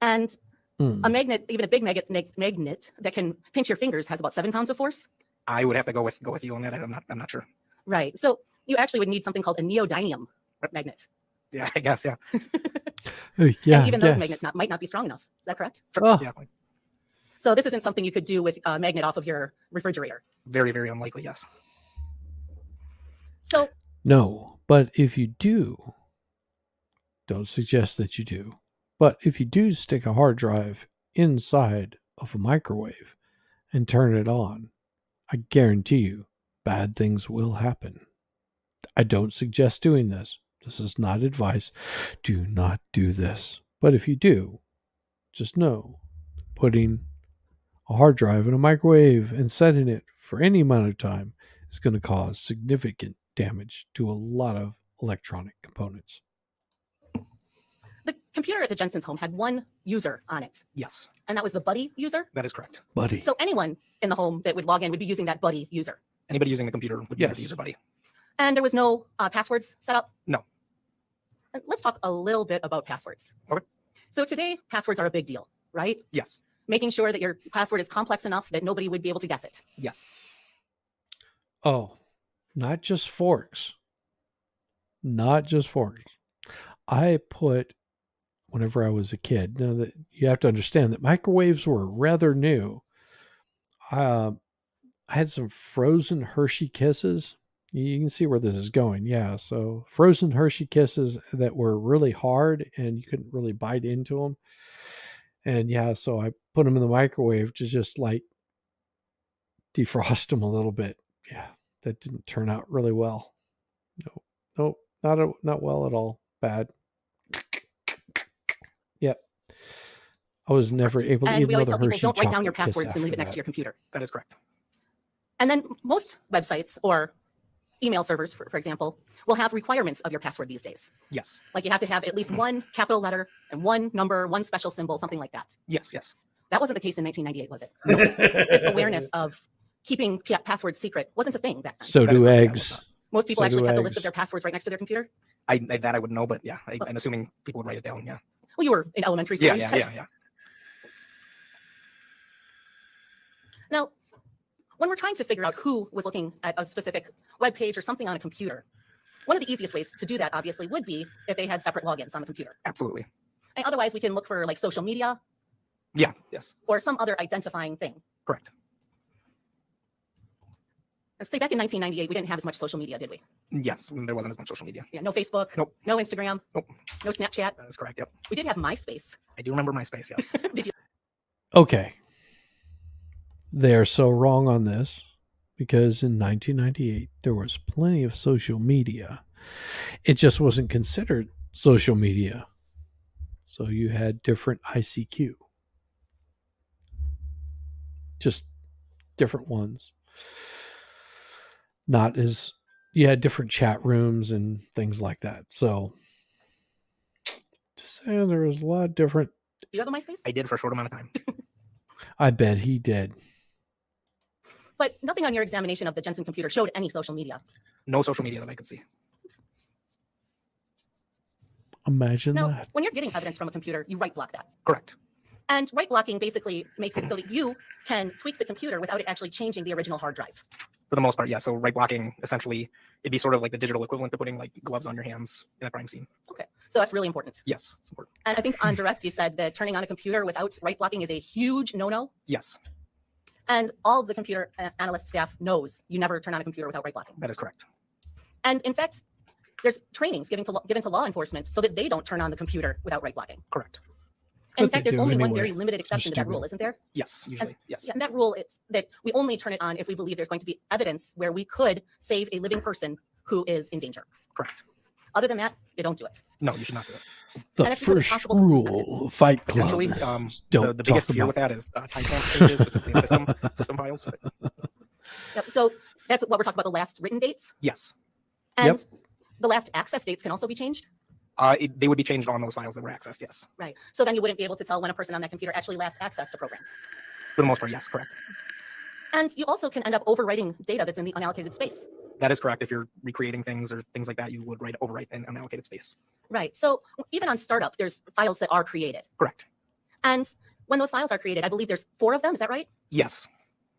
Speaker 6: And
Speaker 1: Hmm.
Speaker 6: a magnet, even a big magnet that can pinch your fingers has about 7 pounds of force.
Speaker 11: I would have to go with you on that. I'm not sure.
Speaker 6: Right. So you actually would need something called a neodymium magnet.
Speaker 11: Yeah, I guess. Yeah.
Speaker 1: Yeah.
Speaker 6: And even those
Speaker 1: yes.
Speaker 6: magnets might not be strong enough. Is that correct?
Speaker 1: Oh.
Speaker 11: Yeah.
Speaker 6: So this isn't something you could do with a magnet off of your refrigerator.
Speaker 11: Very, very unlikely. Yes.
Speaker 6: So
Speaker 1: No, but if you do, don't suggest that you do. But if you do stick a hard drive inside of a microwave and turn it on, I guarantee you bad things will happen. I don't suggest doing this. This is not advice. Do not do this. But if you do, just know putting a hard drive in a microwave and setting it for any amount of time is going to cause significant damage to a lot of electronic components.
Speaker 6: computer at the Jensen's home had one user on it,
Speaker 11: Yes,
Speaker 6: and that was the buddy user.
Speaker 11: that is correct.
Speaker 1: Buddy.
Speaker 6: So anyone in the home that would log in would be using that buddy user.
Speaker 11: Anybody using the computer would be
Speaker 1: Yes.
Speaker 11: the user buddy.
Speaker 6: And there was no passwords set up?
Speaker 11: No.
Speaker 6: And let's talk a little bit about passwords.
Speaker 11: Okay.
Speaker 6: So today, passwords are a big deal, right?
Speaker 11: Yes.
Speaker 6: Making sure that your password is complex enough that nobody would be able to guess it.
Speaker 11: Yes.
Speaker 1: Oh, not just forks. Not just forks. I put, whenever I was a kid, now that you have to understand that microwaves were rather new. I had some frozen Hershey Kisses. You can see where this is going. Yeah. So frozen Hershey Kisses that were really hard and you couldn't really bite into them. And yeah, so I put them in the microwave to just like defrost them a little bit. Yeah, that didn't turn out really well. No, not well at all. Bad. Yep. I was never able to
Speaker 6: And
Speaker 1: eat
Speaker 6: we always
Speaker 1: another
Speaker 6: tell people,
Speaker 1: Hershey
Speaker 6: don't write down your
Speaker 1: chocolate kiss
Speaker 6: passwords and leave it
Speaker 1: after
Speaker 6: next to
Speaker 1: that.
Speaker 6: your computer.
Speaker 11: That is correct.
Speaker 6: And then most websites or email servers, for example, will have requirements of your password these days.
Speaker 11: Yes.
Speaker 6: Like you have to have at least one capital letter and one number, one special symbol, something like that.
Speaker 11: Yes. Yes.
Speaker 6: That wasn't the case in 1998, was it? This awareness of keeping passwords secret wasn't a thing back then.
Speaker 1: So
Speaker 11: That is
Speaker 1: do
Speaker 11: correct, yeah,
Speaker 1: eggs.
Speaker 6: Most people
Speaker 1: so
Speaker 6: actually
Speaker 1: do
Speaker 6: have the list of
Speaker 1: eggs.
Speaker 6: their passwords right next to their computer.
Speaker 11: That I wouldn't know, but yeah, I'm assuming people would write it down. Yeah.
Speaker 6: Well, you were in elementary school.
Speaker 11: Yeah.
Speaker 6: you
Speaker 11: Yeah.
Speaker 6: said.
Speaker 11: Yeah.
Speaker 6: Now, when we're trying to figure out who was looking at a specific web page or something on a computer, one of the easiest ways to do that, obviously, would be if they had separate logins on the computer.
Speaker 11: Absolutely.
Speaker 6: And otherwise, we can look for like social media
Speaker 11: Yeah. Yes.
Speaker 6: or some other identifying thing.
Speaker 11: Correct.
Speaker 6: Let's say back in 1998, we didn't have as much social media, did we?
Speaker 11: Yes. There wasn't as much social media.
Speaker 6: Yeah, no Facebook,
Speaker 11: Nope.
Speaker 6: no Instagram,
Speaker 11: Nope.
Speaker 6: no Snapchat.
Speaker 11: That is correct. Yep.
Speaker 6: We did have MySpace.
Speaker 11: I do remember MySpace. Yes.
Speaker 6: Did you?
Speaker 1: Okay. They're so wrong on this because in 1998, there was plenty of social media. It just wasn't considered social media. So you had different ICQ. Just different ones. Not as, you had different chat rooms and things like that. So just saying there was a lot of different.
Speaker 6: Do you have a MySpace?
Speaker 11: I did for a short amount of time.
Speaker 1: I bet he did.
Speaker 6: But nothing on your examination of the Jensen computer showed any social media.
Speaker 11: No social media that I could see.
Speaker 1: Imagine
Speaker 6: Now,
Speaker 1: that.
Speaker 6: when you're getting evidence from a computer, you right block that.
Speaker 11: Correct.
Speaker 6: And right blocking basically makes it so that you can tweak the computer without it actually changing the original hard drive.
Speaker 11: For the most part, yeah. So right blocking, essentially, it'd be sort of like the digital equivalent to putting like gloves on your hands in a crime scene.
Speaker 6: Okay, so that's really important.
Speaker 11: Yes, it's important.
Speaker 6: And I think on direct, you said that turning on a computer without right blocking is a huge no-no.
Speaker 11: Yes,
Speaker 6: And all of the computer analyst staff knows you never turn on a computer without right blocking.
Speaker 11: that is correct.
Speaker 6: And in fact, there's trainings given to law enforcement so that they don't turn on the computer without right blocking.
Speaker 11: Correct.
Speaker 6: In
Speaker 1: But
Speaker 6: fact,
Speaker 1: they
Speaker 6: there's
Speaker 1: do
Speaker 6: only one
Speaker 1: anyway.
Speaker 6: very limited exception to that
Speaker 1: Stupid.
Speaker 6: rule, isn't there?
Speaker 11: Yes, usually. Yes.
Speaker 6: Yeah, and that rule is that we only turn it on if we believe there's going to be evidence where we could save a living person who is in danger.
Speaker 11: Correct.
Speaker 6: Other than that, you don't do it.
Speaker 11: No, you should not do it.
Speaker 1: The
Speaker 6: And it's because it's
Speaker 1: first
Speaker 6: possible to lose
Speaker 1: rule
Speaker 6: evidence.
Speaker 1: of Fight Club
Speaker 11: Potentially,
Speaker 1: is don't
Speaker 11: the biggest
Speaker 1: talk
Speaker 11: fear
Speaker 1: about
Speaker 11: with that is timestamp changes, specifically in system files. But
Speaker 6: Yep, so that's what we're talking about, the last written dates.
Speaker 11: yes,
Speaker 6: And
Speaker 1: Yep.
Speaker 6: the last access dates can also be changed.
Speaker 11: they would be changed on those files that were accessed. Yes,
Speaker 6: Right. So then you wouldn't be able to tell when a person on that computer actually last accessed a program.
Speaker 11: for the most part, yes, correct.
Speaker 6: And you also can end up overwriting data that's in the unallocated space.
Speaker 11: That is correct. If you're recreating things or things like that, you would overwrite in unallocated space.
Speaker 6: Right. So even on startup, there's files that are created.
Speaker 11: Correct.
Speaker 6: And when those files are created, I believe there's 4 of them. Is that right?
Speaker 11: Yes.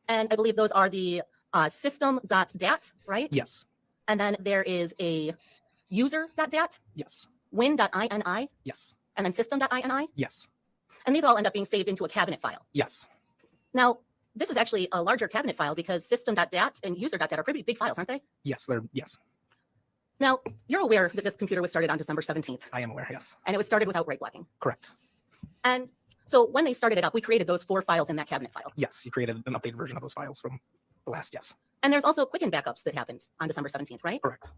Speaker 6: And I believe those are the system.dat, right?
Speaker 11: Yes.
Speaker 6: And then there is a user.dat,
Speaker 11: Yes.
Speaker 6: win.ini,
Speaker 11: Yes.
Speaker 6: and then system.ini.
Speaker 11: Yes.
Speaker 6: And these all end up being saved into a cabinet file.
Speaker 11: Yes.
Speaker 6: Now, this is actually a larger cabinet file because system.dat and user.dat are pretty big files, aren't they?
Speaker 11: Yes. They're yes.
Speaker 6: Now, you're aware that this computer was started on December 17th,
Speaker 11: I am aware. Yes.
Speaker 6: and it was started without right blocking.
Speaker 11: Correct.
Speaker 6: And so when they started it up, we created those 4 files in that cabinet file.
Speaker 11: Yes. You created an updated version of those files from the last. Yes.
Speaker 6: And there's also Quicken backups that happened on December 17th, right?
Speaker 11: Correct.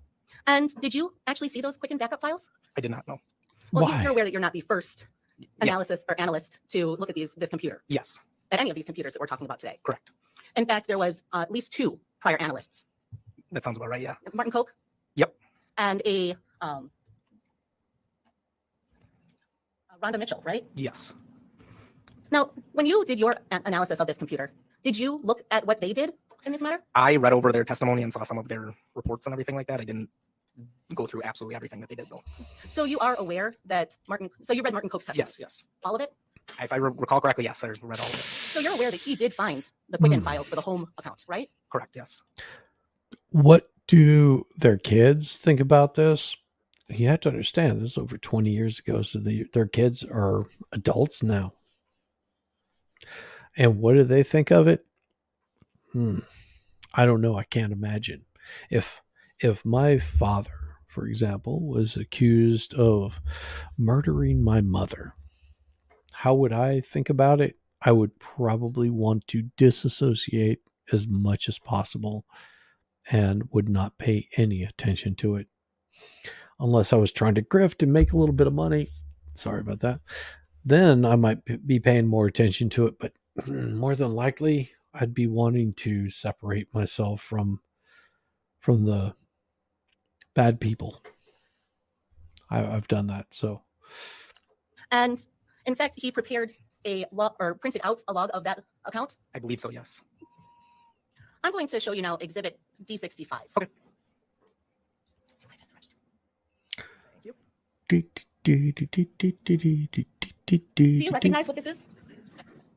Speaker 6: And did you actually see those Quicken backup files?
Speaker 11: I did not know.
Speaker 6: Well,
Speaker 1: Why?
Speaker 6: you're aware that you're not the first
Speaker 11: Yeah.
Speaker 6: analysis or analyst to look at this computer,
Speaker 11: Yes.
Speaker 6: at any of these computers that we're talking about today.
Speaker 11: Correct.
Speaker 6: In fact, there was at least 2 prior analysts,
Speaker 11: That sounds about right. Yeah.
Speaker 6: Martin Koch.
Speaker 11: Yep.
Speaker 6: And a Rhonda Mitchell, right?
Speaker 11: Yes.
Speaker 6: Now, when you did your analysis of this computer, did you look at what they did in this matter?
Speaker 11: I read over their testimony and saw some of their reports and everything like that. I didn't go through absolutely everything that they did, though.
Speaker 6: So you are aware that so you read Martin Koch's testimony?
Speaker 11: Yes, yes.
Speaker 6: All of it?
Speaker 11: If I recall correctly, yes, I read all of it.
Speaker 6: So you're aware that he did find the Quicken files for the home account, right?
Speaker 11: Correct, yes.
Speaker 1: What do their kids think about this? You have to understand, this is over 20 years ago, so their kids are adults now. And what do they think of it? I don't know. I can't imagine. If my father, for example, was accused of murdering my mother, how would I think about it? I would probably want to disassociate as much as possible and would not pay any attention to it. Unless I was trying to grift and make a little bit of money. Sorry about that. Then I might be paying more attention to it, but more than likely, I'd be wanting to separate myself from the bad people. I've done that. So,
Speaker 6: and in fact, he prepared a log or printed out a log of that account.
Speaker 11: I believe so, yes.
Speaker 6: I'm going to show you now Exhibit D65.
Speaker 11: Okay.
Speaker 6: Do you recognize what this is?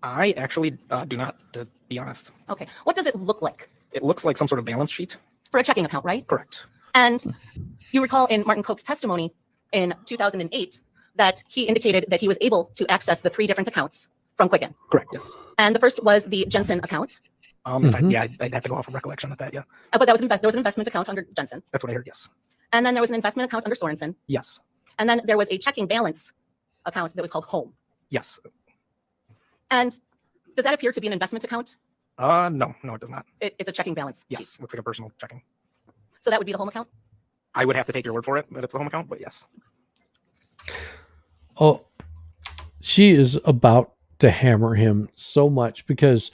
Speaker 11: I actually do not, to be honest.
Speaker 6: Okay. What does it look like?
Speaker 11: It looks like some sort of balance sheet.
Speaker 6: For a checking account, right?
Speaker 11: Correct.
Speaker 6: And you recall in Martin Koch's testimony in 2008 that he indicated that he was able to access the 3 different accounts from Quicken.
Speaker 11: Correct, yes.
Speaker 6: And the first was the Jensen account.
Speaker 11: Yeah, I'd have to go off of recollection of that, yeah.
Speaker 6: But that was there was an investment account under Jensen.
Speaker 11: That's what I heard, yes.
Speaker 6: And then there was an investment account under Sorensen.
Speaker 11: Yes.
Speaker 6: And then there was a checking balance account that was called Home.
Speaker 11: Yes.
Speaker 6: And does that appear to be an investment account?
Speaker 11: No, it does not.
Speaker 6: It's a checking balance.
Speaker 11: Yes, looks like a personal checking.
Speaker 6: So that would be the Home account?
Speaker 11: I would have to take your word for it that it's the home account, but yes.
Speaker 1: Oh, she is about to hammer him so much because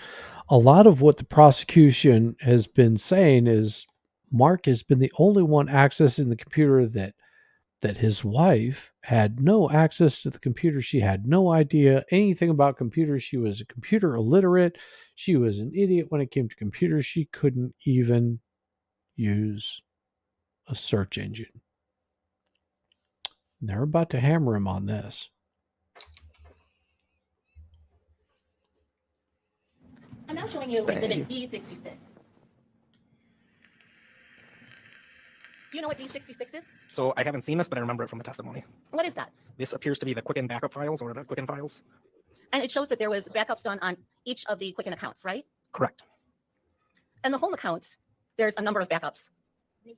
Speaker 1: a lot of what the prosecution has been saying is Mark has been the only one accessing the computer that his wife had no access to the computer. She had no idea anything about computers. She was a computer illiterate. She was an idiot when it came to computers. She couldn't even use a search engine. And they're about to hammer him on this.
Speaker 6: I'm now showing you Exhibit D66. Do you know what D66 is?
Speaker 11: So I haven't seen this, but I remember it from the testimony.
Speaker 6: What is that?
Speaker 11: This appears to be the Quicken backup files or the Quicken files.
Speaker 6: And it shows that there was backups done on each of the Quicken accounts, right?
Speaker 11: Correct.
Speaker 6: And the Home account, there's a number of backups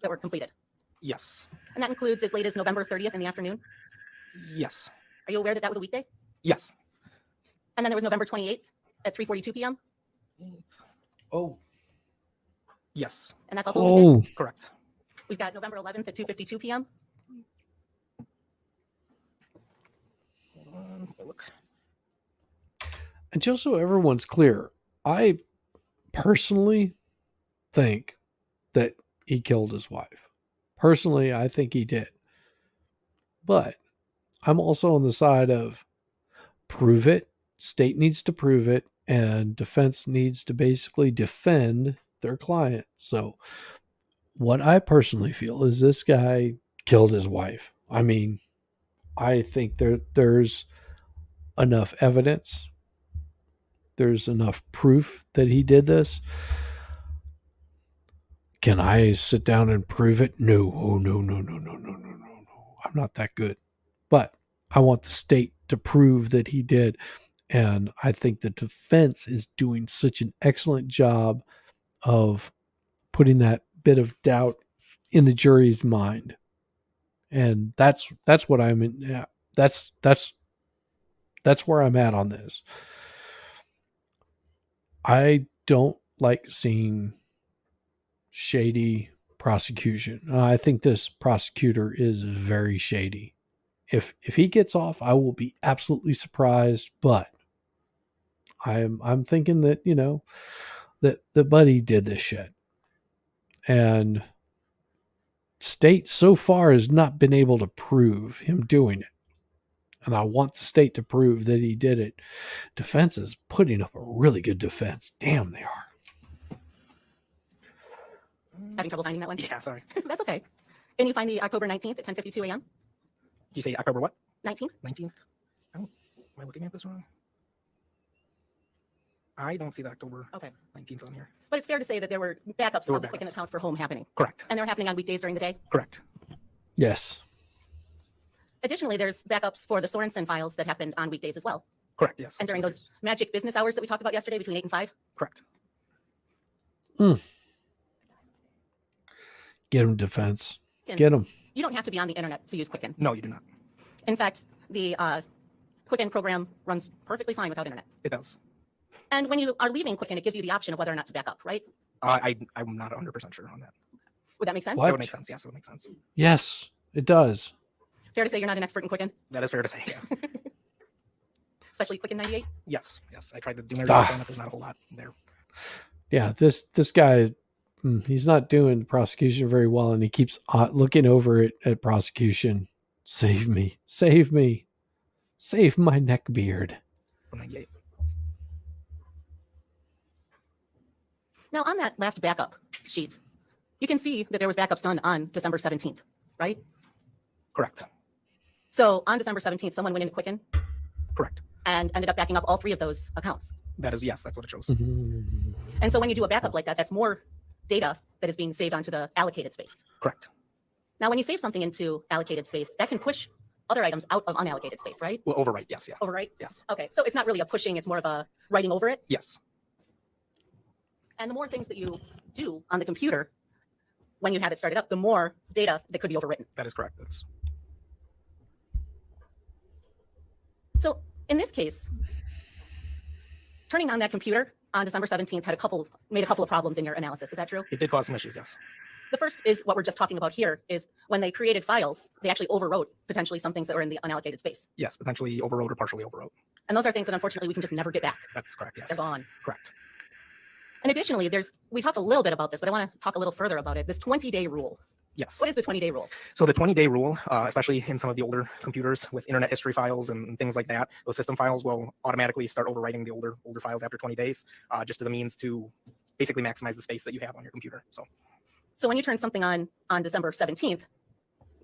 Speaker 6: that were completed.
Speaker 11: Yes.
Speaker 6: And that includes as late as November 30th in the afternoon.
Speaker 11: Yes.
Speaker 6: Are you aware that that was a weekday?
Speaker 11: Yes.
Speaker 6: And then there was November 28th at 3:42 p.m.
Speaker 1: Oh.
Speaker 11: Yes.
Speaker 6: And that's also a weekday?
Speaker 11: Correct.
Speaker 6: We've got November 11th at 2:52 p.m.
Speaker 11: Look.
Speaker 1: And just so everyone's clear, I personally think that he killed his wife. Personally, I think he did. But I'm also on the side of prove it. State needs to prove it. And defense needs to basically defend their client. So what I personally feel is this guy killed his wife. I mean, I think there's enough evidence. There's enough proof that he did this. Can I sit down and prove it? No. Oh, no. I'm not that good. But I want the state to prove that he did. And I think the defense is doing such an excellent job of putting that bit of doubt in the jury's mind. And that's what I'm in. That's where I'm at on this. I don't like seeing shady prosecution. I think this prosecutor is very shady. If he gets off, I will be absolutely surprised, but I'm thinking that, that Buddy did this shit. And state so far has not been able to prove him doing it. and I want the state to prove that he did it. Defense is putting up a really good defense. Damn, they are.
Speaker 6: Having trouble finding that one?
Speaker 11: Yeah, sorry.
Speaker 6: That's okay. Can you find the October 19th at 10:52 a.m.?
Speaker 11: You say October what?
Speaker 6: 19th?
Speaker 11: 19th? Oh, am I looking at this wrong? I don't see the October
Speaker 6: Okay.
Speaker 11: 19th on here.
Speaker 6: But it's fair to say that there were backups
Speaker 11: There were
Speaker 6: of the Quicken
Speaker 11: backups.
Speaker 6: account for home happening.
Speaker 11: Correct.
Speaker 6: And they were happening on weekdays during the day.
Speaker 11: Correct.
Speaker 1: Yes.
Speaker 6: Additionally, there's backups for the Sorensen files that happened on weekdays as well.
Speaker 11: Correct. Yes.
Speaker 6: And during those magic business hours that we talked about yesterday between 8 and 5.
Speaker 11: Correct.
Speaker 1: Get him, defense.
Speaker 6: And
Speaker 1: Get him.
Speaker 6: You don't have to be on the internet to use Quicken.
Speaker 11: No, you do not.
Speaker 6: In fact, the Quicken program runs perfectly fine without internet.
Speaker 11: It does.
Speaker 6: And when you are leaving Quicken, it gives you the option of whether or not to back up, right?
Speaker 11: I'm not 100% sure on that.
Speaker 6: Would that make sense?
Speaker 1: What?
Speaker 11: That would make sense. Yes, it would make sense.
Speaker 1: Yes, it does.
Speaker 6: Fair to say you're not an expert in Quicken,
Speaker 11: That is fair to say. Yeah.
Speaker 6: especially Quicken 98?
Speaker 11: Yes. Yes. I tried to do my
Speaker 1: Ah.
Speaker 11: research on it. There's not a whole lot there.
Speaker 1: Yeah, this guy, he's not doing prosecution very well, and he keeps looking over it at prosecution. Save me. Save me. Save my neck beard.
Speaker 11: 98.
Speaker 6: Now, on that last backup sheet, you can see that there was backups done on December 17th, right?
Speaker 11: Correct.
Speaker 6: So on December 17th, someone went into Quicken
Speaker 11: Correct.
Speaker 6: and ended up backing up all 3 of those accounts.
Speaker 11: That is, yes, that's what it shows.
Speaker 6: And so when you do a backup like that, that's more data that is being saved onto the allocated space.
Speaker 11: Correct.
Speaker 6: Now, when you save something into allocated space, that can push other items out of unallocated space, right?
Speaker 11: Well, overwrite. Yes. Yeah.
Speaker 6: Overwrite?
Speaker 11: Yes.
Speaker 6: Okay, so it's not really a pushing, it's more of a writing over it.
Speaker 11: Yes.
Speaker 6: And the more things that you do on the computer when you have it started up, the more data that could be overwritten.
Speaker 11: That is correct. That's
Speaker 6: So in this case, turning on that computer on December 17th made a couple of problems in your analysis. Is that true?
Speaker 11: it did cause some issues. Yes.
Speaker 6: The first is what we're just talking about here is when they created files, they actually overwrote potentially some things that were in the unallocated space.
Speaker 11: Yes. Potentially overwrote or partially overwrote.
Speaker 6: And those are things that unfortunately we can just never get back.
Speaker 11: That's correct. Yes.
Speaker 6: They're gone.
Speaker 11: Correct.
Speaker 6: And additionally, we talked a little bit about this, but I want to talk a little further about it. This 20-day rule.
Speaker 11: Yes.
Speaker 6: What is the 20-day rule?
Speaker 11: So the 20-day rule, especially in some of the older computers with internet history files and things like that, those system files will automatically start overwriting the older files after 20 days, just as a means to basically maximize the space that you have on your computer.
Speaker 6: So when you turn something on December 17th,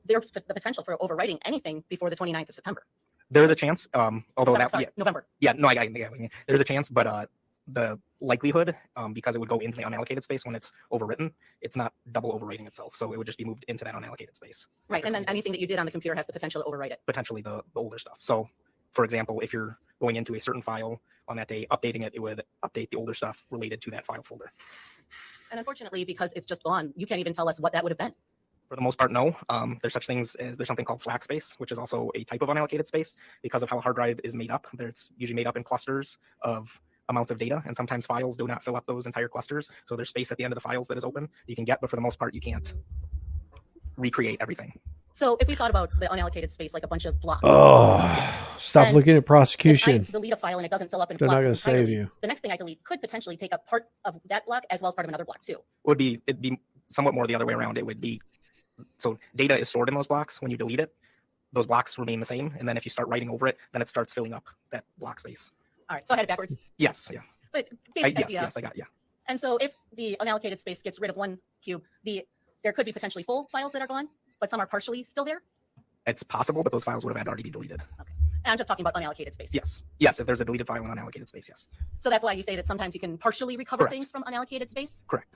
Speaker 6: there's the potential for overwriting anything before the 29th of September.
Speaker 11: There is a chance, although
Speaker 6: November.
Speaker 11: yeah, no, I got it. There's a chance, but the likelihood, because it would go into the unallocated space when it's overwritten, it's not double overwriting itself. So it would just be moved into that unallocated space.
Speaker 6: Right, and then anything that you did on the computer has the potential to overwrite it.
Speaker 11: Potentially the older stuff. So, for example, if you're going into a certain file on that day, updating it, it would update the older stuff related to that file folder.
Speaker 6: And unfortunately, because it's just gone, you can't even tell us what that would have been.
Speaker 11: For the most part, no. There's something called slack space, which is also a type of unallocated space because of how a hard drive is made up. It's usually made up in clusters of amounts of data, and sometimes files do not fill up those entire clusters. So there's space at the end of the files that is open you can get, but for the most part, you can't recreate everything.
Speaker 6: So if we thought about the unallocated space like a bunch of blocks.
Speaker 1: Oh, stop
Speaker 6: then
Speaker 1: looking at
Speaker 6: if I
Speaker 1: prosecution.
Speaker 6: delete a file and it doesn't fill up in a
Speaker 1: They're
Speaker 6: block
Speaker 1: not going to save
Speaker 6: entirely,
Speaker 1: you.
Speaker 6: the next thing I delete could potentially take up part of that block as well as part of another block too.
Speaker 11: It'd be somewhat more the other way around. It would be, so data is stored in those blocks. When you delete it, those blocks remain the same. And then if you start writing over it, then it starts filling up that block space.
Speaker 6: All right, so I had it backwards.
Speaker 11: Yes. Yeah.
Speaker 6: But basic
Speaker 11: Yes.
Speaker 6: idea.
Speaker 11: Yes. I got. Yeah.
Speaker 6: And so if the unallocated space gets rid of one cube, there could be potentially full files that are gone, but some are partially still there.
Speaker 11: It's possible, but those files would have had to already be deleted.
Speaker 6: Okay. And I'm just talking about unallocated space.
Speaker 11: Yes. Yes. If there's a deleted file in unallocated space, yes.
Speaker 6: So that's why you say that sometimes you can partially recover
Speaker 11: Correct.
Speaker 6: things from unallocated space.
Speaker 11: Correct.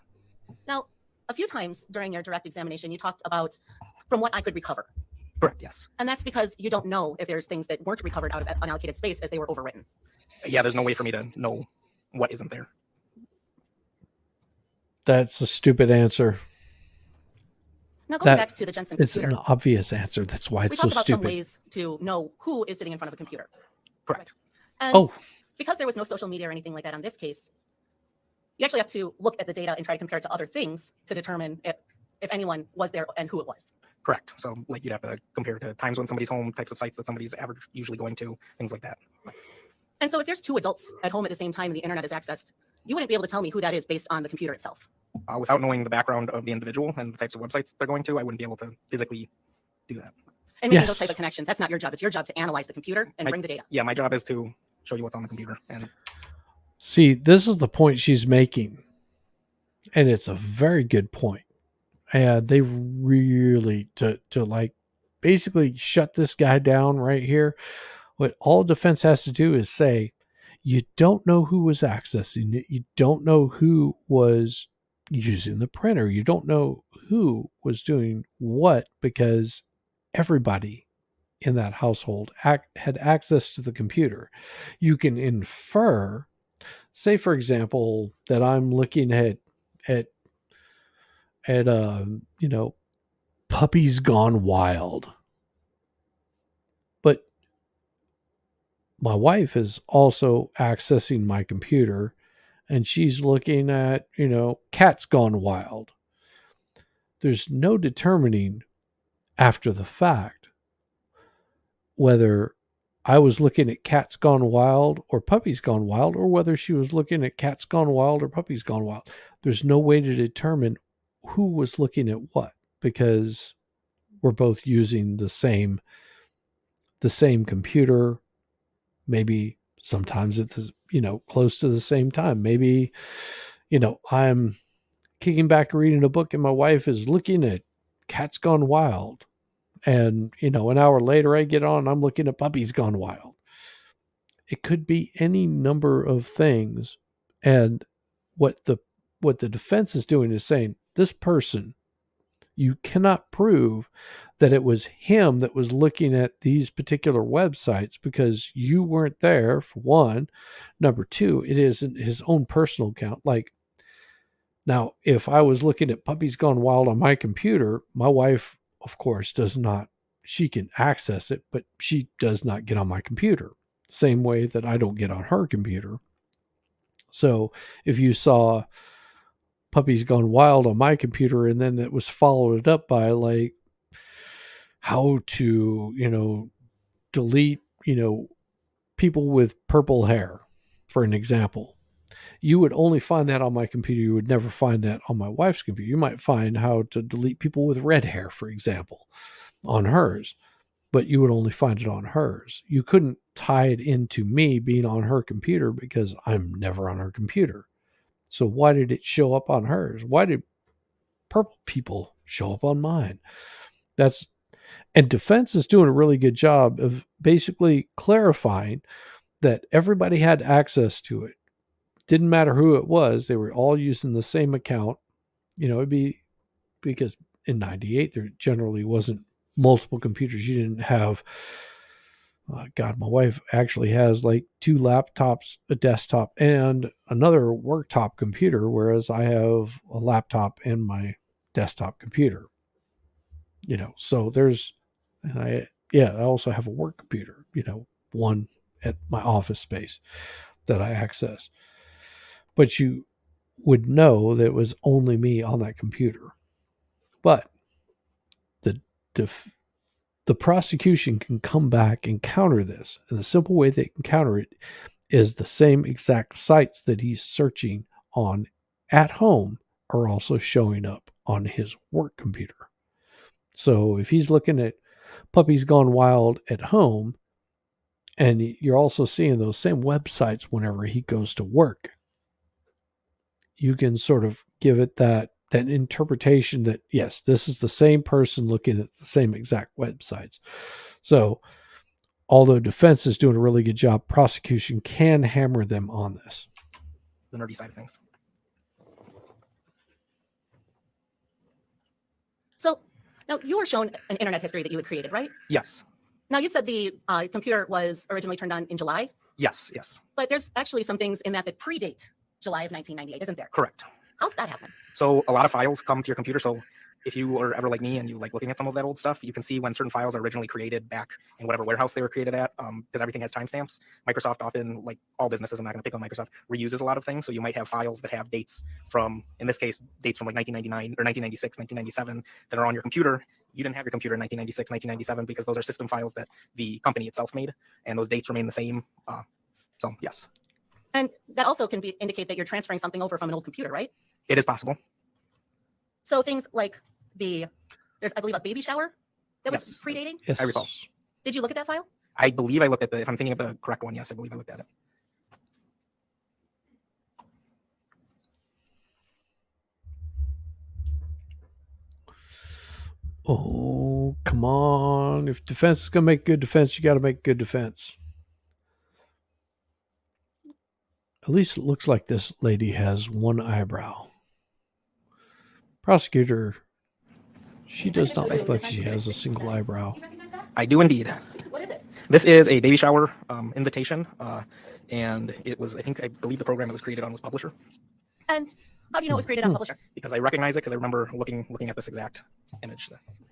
Speaker 6: Now, a few times during your direct examination, you talked about from what I could recover.
Speaker 11: Correct. Yes.
Speaker 6: And that's because you don't know if there's things that weren't recovered out of unallocated space as they were overwritten.
Speaker 11: Yeah. There's no way for me to know what isn't there.
Speaker 1: That's a stupid answer.
Speaker 6: Now going
Speaker 1: That-
Speaker 6: back to the Jensen
Speaker 1: It's
Speaker 6: computer,
Speaker 1: an obvious answer. That's why
Speaker 6: we
Speaker 1: it's so
Speaker 6: talked about some
Speaker 1: stupid.
Speaker 6: ways to know who is sitting in front of a computer.
Speaker 11: Correct.
Speaker 6: And
Speaker 1: Oh.
Speaker 6: because there was no social media or anything like that on this case, you actually have to look at the data and try to compare it to other things to determine if anyone was there and who it was.
Speaker 11: Correct. So like you'd have to compare to times when somebody's home, types of sites that somebody's usually going to, things like that.
Speaker 6: And so if there's 2 adults at home at the same time and the internet is accessed, you wouldn't be able to tell me who that is based on the computer itself.
Speaker 11: Without knowing the background of the individual and the types of websites they're going to, I wouldn't be able to physically do that.
Speaker 6: And making those
Speaker 1: Yes.
Speaker 6: type of connections, that's not your job. It's your job to analyze the computer and bring the data.
Speaker 11: Yeah, my job is to show you what's on the computer. And
Speaker 1: See, this is the point she's making. And it's a very good point. And they really to like basically shut this guy down right here. What all defense has to do is say, you don't know who was accessing it. You don't know who was using the printer. You don't know who was doing what, because everybody in that household had access to the computer. You can infer, say for example, that I'm looking at you know, Puppies Gone Wild, but my wife is also accessing my computer and she's looking at, you know, Cats Gone Wild. There's no determining after the fact whether I was looking at Cats Gone Wild or Puppies Gone Wild, or whether she was looking at Cats Gone Wild or Puppies Gone Wild. There's no way to determine who was looking at what, because we're both using the same computer. Maybe sometimes it's, you know, close to the same time. Maybe, you know, I'm kicking back reading a book and my wife is looking at Cats Gone Wild, and, you know, an hour later I get on and I'm looking at Puppies Gone Wild. It could be any number of things. And what the defense is doing is saying, this person, you cannot prove that it was him that was looking at these particular websites because you weren't there, for one. Number two, it isn't his own personal account. Like, now, if I was looking at Puppies Gone Wild on my computer, my wife, of course, does not, she can access it, but she does not get on my computer. Same way that I don't get on her computer. So if you saw Puppies Gone Wild on my computer and then it was followed up by like how to, you know, delete, you know, people with purple hair, for an example, you would only find that on my computer. You would never find that on my wife's computer. You might find how to delete people with red hair, for example, on hers, but you would only find it on hers. You couldn't tie it into me being on her computer because I'm never on her computer. So why did it show up on hers? Why did purple people show up on mine? And defense is doing a really good job of basically clarifying that everybody had access to it. Didn't matter who it was. They were all using the same account. You know, it'd be because in 98, there generally wasn't multiple computers. You didn't have, God, my wife actually has like 2 laptops, a desktop, and another worktop computer, whereas I have a laptop and my desktop computer. You know, so I also have a work computer, you know, one at my office space that I access. But you would know that it was only me on that computer. But the prosecution can come back and counter this. And the simple way they can counter it is the same exact sites that he's searching on at home are also showing up on his work computer. So if he's looking at Puppies Gone Wild at home, and you're also seeing those same websites whenever he goes to work, you can sort of give it that interpretation that, yes, this is the same person looking at the same exact websites. So although defense is doing a really good job, prosecution can hammer them on this.
Speaker 11: the nerdy side of things.
Speaker 6: So now you were shown an internet history that you had created, right?
Speaker 11: Yes.
Speaker 6: Now you said the computer was originally turned on in July,
Speaker 11: Yes. Yes.
Speaker 6: but there's actually some things in that predate July of 1998, isn't there?
Speaker 11: Correct.
Speaker 6: How's that happen?
Speaker 11: So a lot of files come to your computer. So if you are ever like me and you like looking at some of that old stuff, you can see when certain files are originally created back in whatever warehouse they were created at, because everything has timestamps. Microsoft often, like all businesses, I'm not going to pick on Microsoft, reuses a lot of things. So you might have files that have dates from, in this case, dates from like 1999 or 1996, 1997 that are on your computer. You didn't have your computer in 1996, 1997 because those are system files that the company itself made, and those dates remain the same. So yes.
Speaker 6: And that also can indicate that you're transferring something over from an old computer, right?
Speaker 11: It is possible.
Speaker 6: So things like there's, I believe, a baby shower that
Speaker 11: Yes.
Speaker 6: was predating?
Speaker 1: Yes.
Speaker 11: I recall.
Speaker 6: Did you look at that file?
Speaker 11: I believe I looked at the, if I'm thinking of the correct one, yes, I believe I looked at it.
Speaker 1: Oh, come on. If defense is going to make good defense, you got to make good defense. At least it looks like this lady has one eyebrow. Prosecutor, she does not look like she has a single eyebrow.
Speaker 6: Do you recognize that?
Speaker 11: I do indeed.
Speaker 6: What is it?
Speaker 11: This is a baby shower invitation, and it was, I believe the program it was created on was Publisher,
Speaker 6: And how do you know it was created on Publisher?
Speaker 11: because I recognize it because I remember looking at this exact image.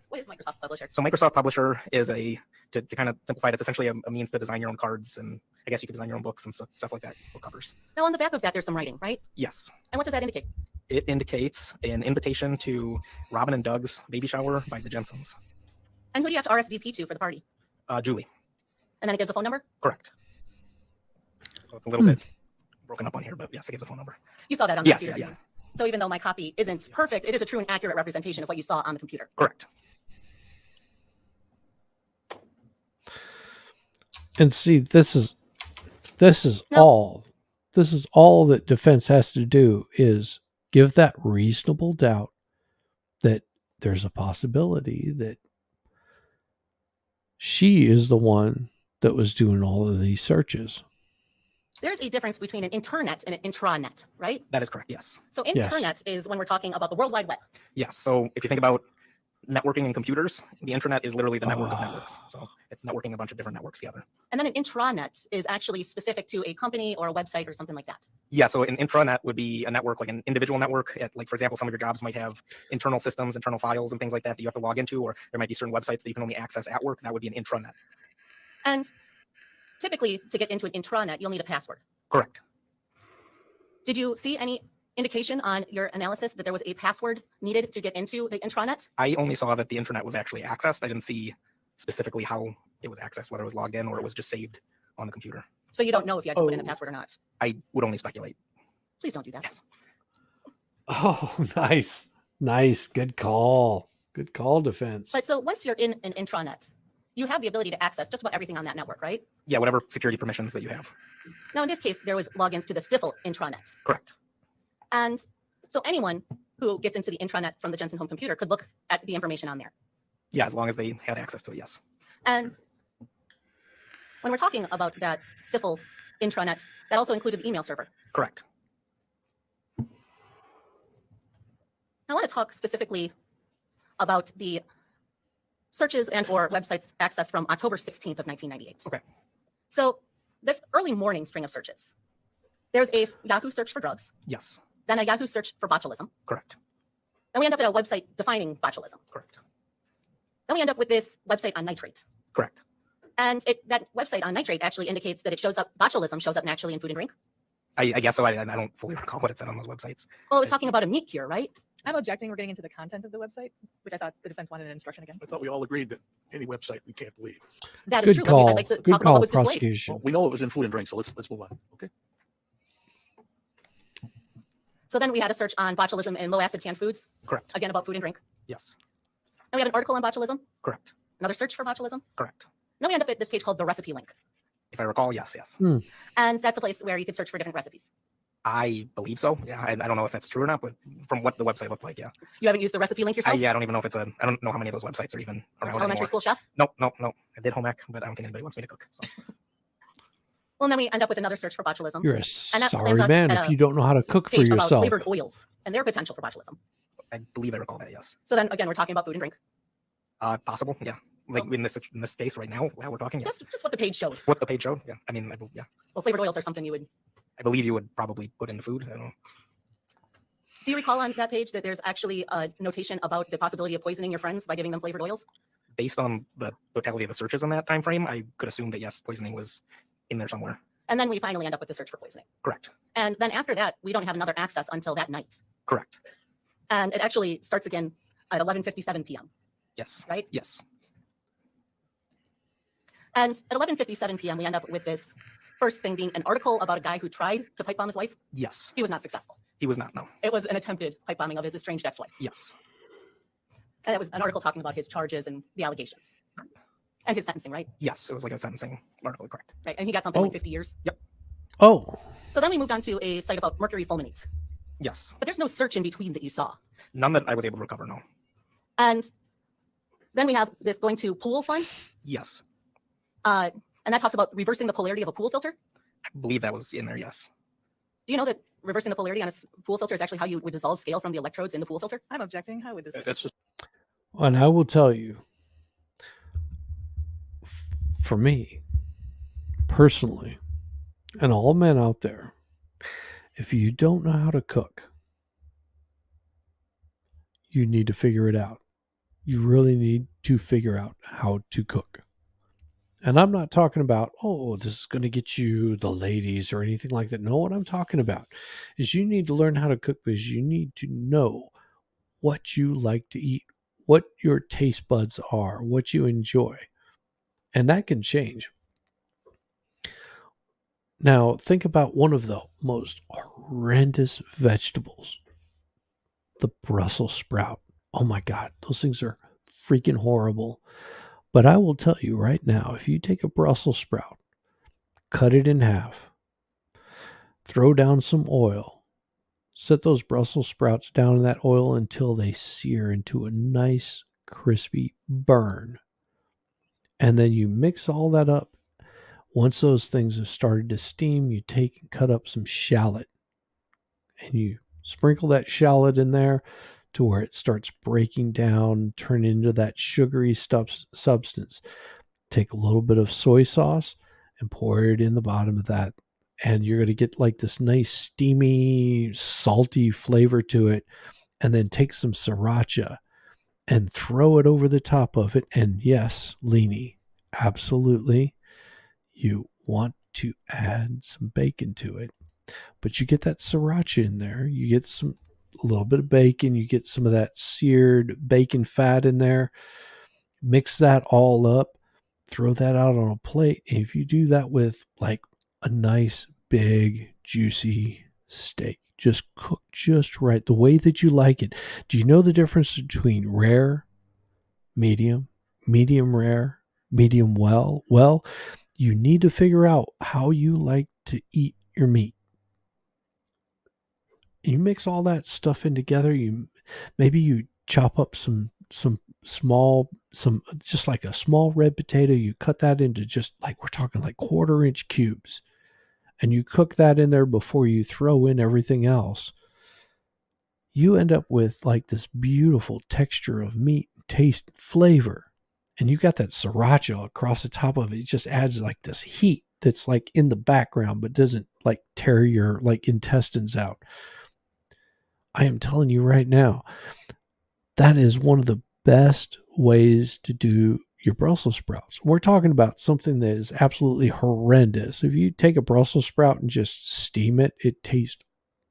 Speaker 6: What is Microsoft Publisher?
Speaker 11: So Microsoft Publisher is to kind of simplify it, it's essentially a means to design your own cards, and I guess you could design your own books and stuff like that, book covers.
Speaker 6: Now on the back of that, there's some writing, right?
Speaker 11: Yes.
Speaker 6: And what does that indicate?
Speaker 11: It indicates an invitation to Robin and Doug's baby shower by the Jensens.
Speaker 6: And who do you have to RSVP to for the party?
Speaker 11: Julie.
Speaker 6: And then it gives a phone number?
Speaker 11: Correct. So it's a little bit broken up on here, but yes, it gives a phone number.
Speaker 6: You saw that on the
Speaker 11: Yes,
Speaker 6: computer.
Speaker 11: yeah.
Speaker 6: So even though my copy isn't perfect, it is a true and accurate representation of what you saw on the computer.
Speaker 11: Correct.
Speaker 1: And see, this is all that defense has to do is give that reasonable doubt that there's a possibility that she is the one that was doing all of these searches.
Speaker 6: There's a difference between an internet and an intranet, right?
Speaker 11: That is correct, yes.
Speaker 6: So
Speaker 1: Yes.
Speaker 6: internet is when we're talking about the World Wide Web.
Speaker 11: Yes, so if you think about networking and computers, the internet is literally the network of networks. So it's networking a bunch of different networks together.
Speaker 6: And then an intranet is actually specific to a company or a website or something like that.
Speaker 11: Yeah, so an intranet would be a network, like an individual network. Like, for example, some of your jobs might have internal systems, internal files, and things like that that you have to log into, or there might be certain websites that you can only access at work. That would be an intranet.
Speaker 6: And typically, to get into an intranet, you'll need a password.
Speaker 11: Correct.
Speaker 6: Did you see any indication on your analysis that there was a password needed to get into the intranet?
Speaker 11: I only saw that the internet was actually accessed. I didn't see specifically how it was accessed, whether it was logged in or it was just saved on the computer.
Speaker 6: So you don't know if you had to put in a password or not.
Speaker 11: I would only speculate.
Speaker 6: Please don't do that.
Speaker 11: Yes.
Speaker 1: Oh, nice. Nice. Good call. Good call, defense.
Speaker 6: But so once you're in an intranet, you have the ability to access just about everything on that network, right?
Speaker 11: Yeah, whatever security permissions that you have.
Speaker 6: Now, in this case, there was logins to the Stifel intranet.
Speaker 11: Correct.
Speaker 6: And so anyone who gets into the intranet from the Jensen home computer could look at the information on there.
Speaker 11: Yeah, as long as they had access to it, yes.
Speaker 6: And when we're talking about that Stifel intranet, that also included the email server.
Speaker 11: Correct.
Speaker 6: I want to talk specifically about the searches and or websites accessed from October 16th of 1998.
Speaker 11: Okay.
Speaker 6: So this early morning string of searches, there's a Yahoo search for drugs,
Speaker 11: Yes.
Speaker 6: then a Yahoo search for botulism.
Speaker 11: Correct.
Speaker 6: Then we end up at a website defining botulism.
Speaker 11: Correct.
Speaker 6: Then we end up with this website on nitrate.
Speaker 11: Correct.
Speaker 6: And that website on nitrate actually indicates that it shows up, botulism shows up naturally in food and drink.
Speaker 11: I guess so. I don't fully recall what it said on those websites.
Speaker 6: Well, it was talking about a meat cure, right?
Speaker 4: I'm objecting. We're getting into the content of the website, which I thought the defense wanted an instruction against.
Speaker 2: I thought we all agreed that any website we can't believe.
Speaker 6: That is
Speaker 1: Good
Speaker 6: true. But I'd
Speaker 1: call.
Speaker 6: like to
Speaker 1: Good
Speaker 6: talk about
Speaker 1: call,
Speaker 6: what was displayed.
Speaker 1: prosecution.
Speaker 2: Well, we know it was in food and drink, so let's move on. Okay.
Speaker 6: So then we had a search on botulism in low acid canned foods,
Speaker 11: Correct.
Speaker 6: again about food and drink.
Speaker 11: Yes.
Speaker 6: Then we have an article on botulism,
Speaker 11: Correct.
Speaker 6: another search for botulism.
Speaker 11: Correct.
Speaker 6: Then we end up at this page called the recipe link.
Speaker 11: If I recall, yes, yes.
Speaker 6: And that's a place where you could search for different recipes.
Speaker 11: I believe so. Yeah, I don't know if that's true or not, but from what the website looked like, yeah.
Speaker 6: You haven't used the recipe link yourself?
Speaker 11: Yeah, I don't even know if it's I don't know how many of those websites are even around
Speaker 6: Elementary
Speaker 11: anymore.
Speaker 6: school chef?
Speaker 11: No. I did home ec, but I don't think anybody wants me to cook. So.
Speaker 6: Well, and then we end up with another search for botulism.
Speaker 1: You're a
Speaker 6: that
Speaker 1: sorry
Speaker 6: lands us
Speaker 1: man
Speaker 6: at
Speaker 1: if
Speaker 6: a
Speaker 1: you don't know how to cook for
Speaker 6: Page about
Speaker 1: yourself.
Speaker 6: flavored oils and their potential for botulism.
Speaker 11: I believe I recall that, yes.
Speaker 6: So then again, we're talking about food and drink.
Speaker 11: Possible, yeah. Like in this case right now, while we're talking, yes.
Speaker 6: Just what the page showed.
Speaker 11: What the page showed, yeah. I mean, yeah.
Speaker 6: Well, flavored oils are something you would.
Speaker 11: I believe you would probably put into food. I don't know.
Speaker 6: Do you recall on that page that there's actually a notation about the possibility of poisoning your friends by giving them flavored oils?
Speaker 11: Based on the totality of the searches in that time frame, I could assume that yes, poisoning was in there somewhere.
Speaker 6: And then we finally end up with the search for poisoning.
Speaker 11: Correct.
Speaker 6: And then after that, we don't have another access until that night.
Speaker 11: Correct.
Speaker 6: And it actually starts again at 11:57 p.m.
Speaker 11: Yes.
Speaker 6: Right?
Speaker 11: Yes.
Speaker 6: And at 11:57 p.m., we end up with this first thing being an article about a guy who tried to pipe bomb his wife.
Speaker 11: Yes.
Speaker 6: He was not successful.
Speaker 11: He was not, no.
Speaker 6: It was an attempted pipe bombing of his estranged ex-wife.
Speaker 11: Yes.
Speaker 6: And that was an article talking about his charges and the allegations. And his sentencing, right?
Speaker 11: Yes, it was like a sentencing article, correct?
Speaker 6: Right. And he got something like
Speaker 1: Oh.
Speaker 6: 50 years.
Speaker 1: Oh,
Speaker 6: So then we moved on to a site about mercury fulminate.
Speaker 11: Yes.
Speaker 6: But there's no search in between that you saw.
Speaker 11: None that I was able to recover, no.
Speaker 6: And then we have this going to pool fun.
Speaker 11: Yes.
Speaker 6: And that talks about reversing the polarity of a pool filter.
Speaker 11: I believe that was in there, yes.
Speaker 6: Do you know that reversing the polarity on a pool filter is actually how you would dissolve scale from the electrodes in the pool filter?
Speaker 4: I'm objecting. How would this?
Speaker 2: That's just
Speaker 1: and I will tell you, for me, personally, and all men out there, if you don't know how to cook, you need to figure it out. You really need to figure out how to cook. And I'm not talking about, oh, this is going to get you the ladies or anything like that. No, what I'm talking about is you need to learn how to cook because you need to know what you like to eat, what your taste buds are, what you enjoy. And that can change. Now, think about one of the most horrendous vegetables, the Brussels sprout. Oh my God, those things are freaking horrible. But I will tell you right now, if you take a Brussels sprout, cut it in half, throw down some oil, set those Brussels sprouts down in that oil until they sear into a nice, crispy burn. And then you mix all that up. Once those things have started to steam, you take and cut up some shallot. And you sprinkle that shallot in there to where it starts breaking down, turn into that sugary substance. Take a little bit of soy sauce and pour it in the bottom of that. And you're going to get like this nice, steamy, salty flavor to it. And then take some sriracha and throw it over the top of it. And yes, Leanie, absolutely, you want to add some bacon to it. But you get that sriracha in there. You get a little bit of bacon. You get some of that seared bacon fat in there. Mix that all up. Throw that out on a plate. And if you do that with like a nice, big, juicy steak, just cook just right, the way that you like it. Do you know the difference between rare, medium rare, medium well? Well, you need to figure out how you like to eat your meat. You mix all that stuff in together. Maybe you chop up some just like a small red potato. You cut that into just like, we're talking like 1/4-inch cubes, and you cook that in there before you throw in everything else. You end up with like this beautiful texture of meat, taste, flavor, and you got that sriracha across the top of it. It just adds like this heat that's like in the background, but doesn't like tear your like intestines out. I am telling you right now, that is one of the best ways to do your Brussels sprouts. We're talking about something that is absolutely horrendous. If you take a Brussels sprout and just steam it, it tastes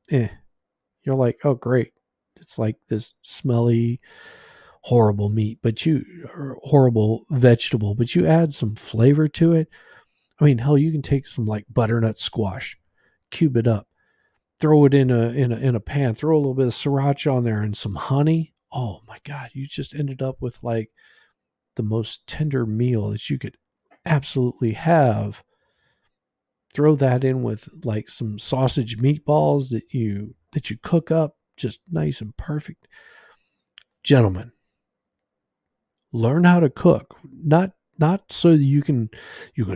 Speaker 1: You're like, oh, great. It's like this smelly, horrible meat, or horrible vegetable, but you add some flavor to it. I mean, hell, you can take some like butternut squash, cube it up, throw it in a pan, throw a little bit of sriracha on there and some honey. Oh my God, you just ended up with like the most tender meal that you could absolutely have. Throw that in with like some sausage meatballs that you cook up just nice and perfect. Gentlemen, learn how to cook. Not so you can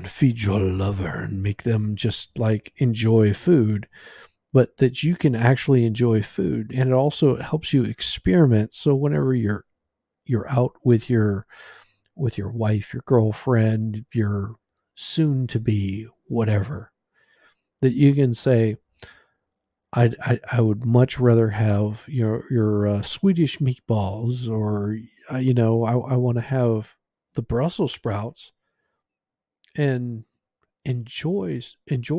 Speaker 1: feed your lover and make them just like enjoy food, but that you can actually enjoy food. And it also helps you experiment. So whenever you're out with your wife, your girlfriend, your soon to be whatever, that you can say, I would much rather have your Swedish meatballs, or I want to have the Brussels sprouts, and enjoy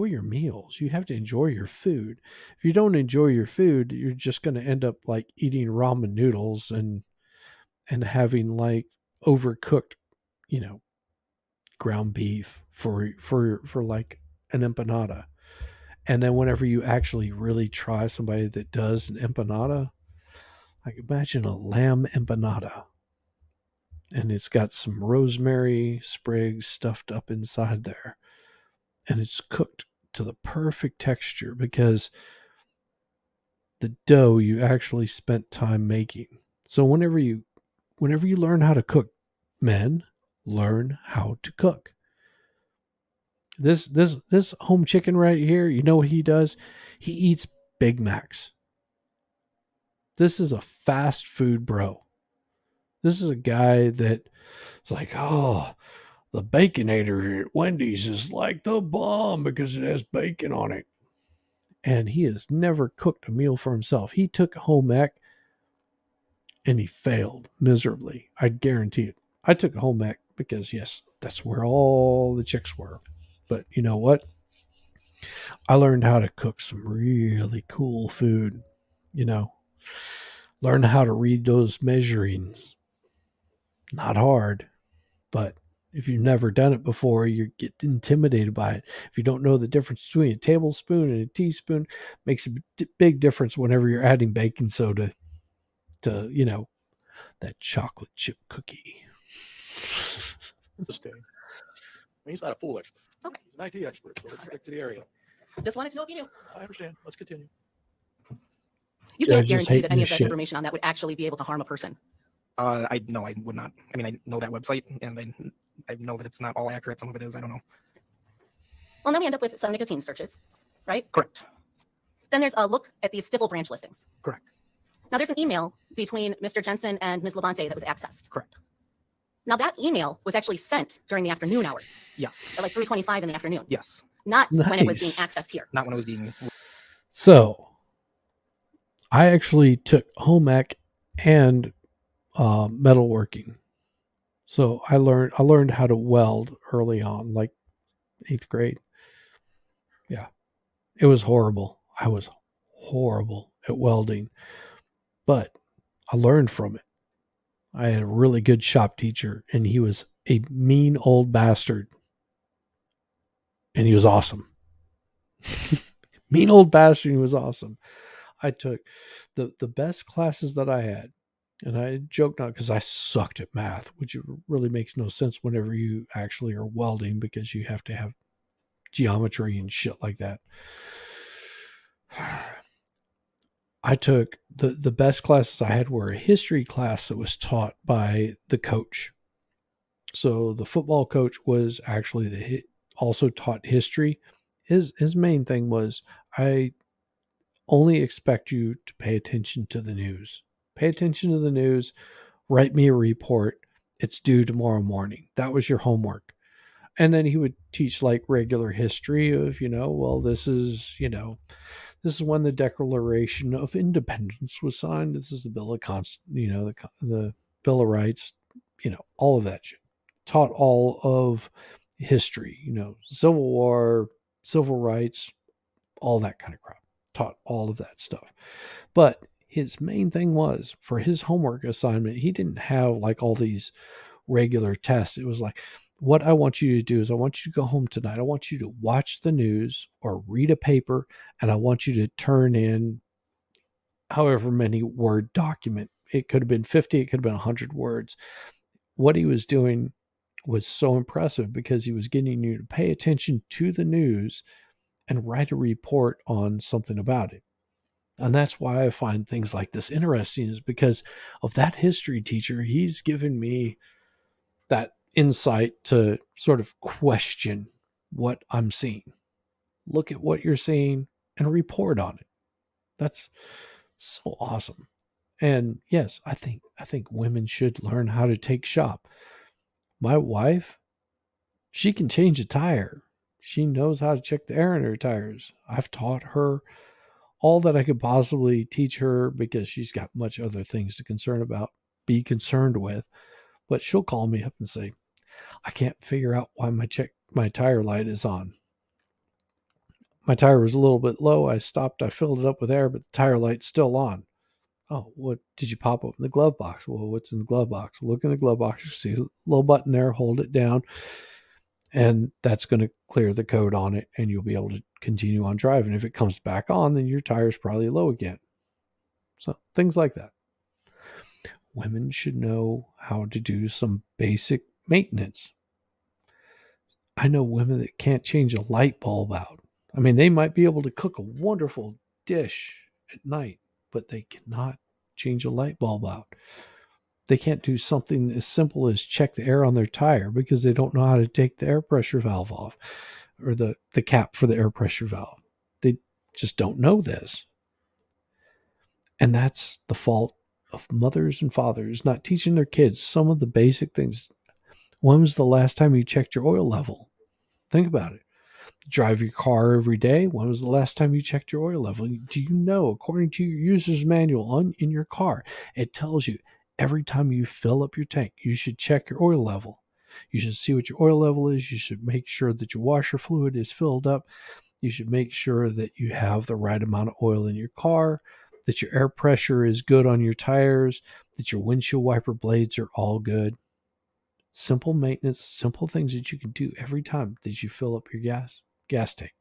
Speaker 1: your meals. You have to enjoy your food. If you don't enjoy your food, you're just going to end up like eating ramen noodles and having like overcooked, ground beef for like an empanada. And then whenever you actually really try somebody that does an empanada, like imagine a lamb empanada. and it's got some rosemary sprigs stuffed up inside there. And it's cooked to the perfect texture because the dough you actually spent time making. So whenever you learn how to cook, men, learn how to cook. This home chicken right here, you know what he does? He eats Big Macs. This is a fast food bro. This is a guy that is like, oh, the Baconator at Wendy's is like the bomb because it has bacon on it. And he has never cooked a meal for himself. He took home ec and he failed miserably. I guarantee it. I took home ec because, yes, that's where all the chicks were. But you know what? I learned how to cook some really cool food. You know, learn how to read those measurings. Not hard, but if you've never done it before, you get intimidated by it. If you don't know the difference between a tablespoon and a teaspoon, makes a big difference whenever you're adding baking soda to, you know, that chocolate chip cookie.
Speaker 2: This day. He's not a pool expert.
Speaker 6: Okay.
Speaker 2: He's an IT expert, so let's stick to the area.
Speaker 6: Just wanted to know if you knew.
Speaker 2: I understand. Let's continue.
Speaker 6: You
Speaker 1: Judge
Speaker 6: can't
Speaker 1: is
Speaker 6: guarantee
Speaker 1: hating
Speaker 6: that any
Speaker 1: this
Speaker 6: of that
Speaker 1: shit.
Speaker 6: information on that would actually be able to harm a person.
Speaker 11: I no, I would not. I mean, I know that website, and I know that it's not all accurate. Some of it is. I don't know.
Speaker 6: Well, then we end up with some nicotine searches, right?
Speaker 11: Correct.
Speaker 6: Then there's a look at these Stifel branch listings.
Speaker 11: Correct.
Speaker 6: Now there's an email between Mr. Jensen and Ms. Labonte that was accessed.
Speaker 11: Correct.
Speaker 6: Now that email was actually sent during the afternoon hours,
Speaker 11: Yes.
Speaker 6: at like 3:25 in the afternoon,
Speaker 11: Yes.
Speaker 6: not when it was being
Speaker 1: Nice.
Speaker 6: accessed here.
Speaker 11: Not when it was being.
Speaker 1: So I actually took home ec and metalworking. So I learned how to weld early on, like 8th grade. Yeah. It was horrible. I was horrible at welding, but I learned from it. I had a really good shop teacher, and he was a mean old bastard. And he was awesome. Mean old bastard, he was awesome. I took the best classes that I had, and I joke not because I sucked at math, which really makes no sense whenever you actually are welding because you have to have geometry and shit like that. I took the best classes I had were a history class that was taught by the coach. So the football coach was actually also taught history. His main thing was, I only expect you to pay attention to the news. Pay attention to the news. Write me a report. It's due tomorrow morning. That was your homework. And then he would teach like regular history of, well, this is when the Declaration of Independence was signed. This is the Bill of the Bill of Rights, all of that shit. Taught all of history, Civil War, civil rights, all that kind of crap. Taught all of that stuff. But his main thing was, for his homework assignment, he didn't have like all these regular tests. It was like, what I want you to do is I want you to go home tonight. I want you to watch the news or read a paper, and I want you to turn in however many word document. It could have been 50, it could have been 100 words. What he was doing was so impressive because he was getting you to pay attention to the news and write a report on something about it. And that's why I find things like this interesting, is because of that history teacher. He's given me that insight to sort of question what I'm seeing. Look at what you're seeing and report on it. That's so awesome. And yes, I think women should learn how to take shop. My wife, she can change a tire. She knows how to check the air in her tires. I've taught her all that I could possibly teach her because she's got much other things to be concerned with. But she'll call me up and say, I can't figure out why my tire light is on. My tire was a little bit low. I stopped. I filled it up with air, but the tire light's still on. Oh, what did you pop open the glove box? Well, what's in the glove box? Look in the glove box. You see a little button there. Hold it down, and that's going to clear the code on it, and you'll be able to continue on driving. If it comes back on, then your tire's probably low again. So things like that. women should know how to do some basic maintenance. I know women that can't change a light bulb out. I mean, they might be able to cook a wonderful dish at night, but they cannot change a light bulb out. They can't do something as simple as check the air on their tire because they don't know how to take the air pressure valve off or the cap for the air pressure valve. They just don't know this. And that's the fault of mothers and fathers not teaching their kids some of the basic things. When was the last time you checked your oil level? Think about it. Drive your car every day. When was the last time you checked your oil level? Do you know, according to your user's manual in your car, it tells you every time you fill up your tank, you should check your oil level. You should see what your oil level is. You should make sure that your washer fluid is filled up. You should make sure that you have the right amount of oil in your car, that your air pressure is good on your tires, that your windshield wiper blades are all good. Simple maintenance, simple things that you can do every time that you fill up your gas tank.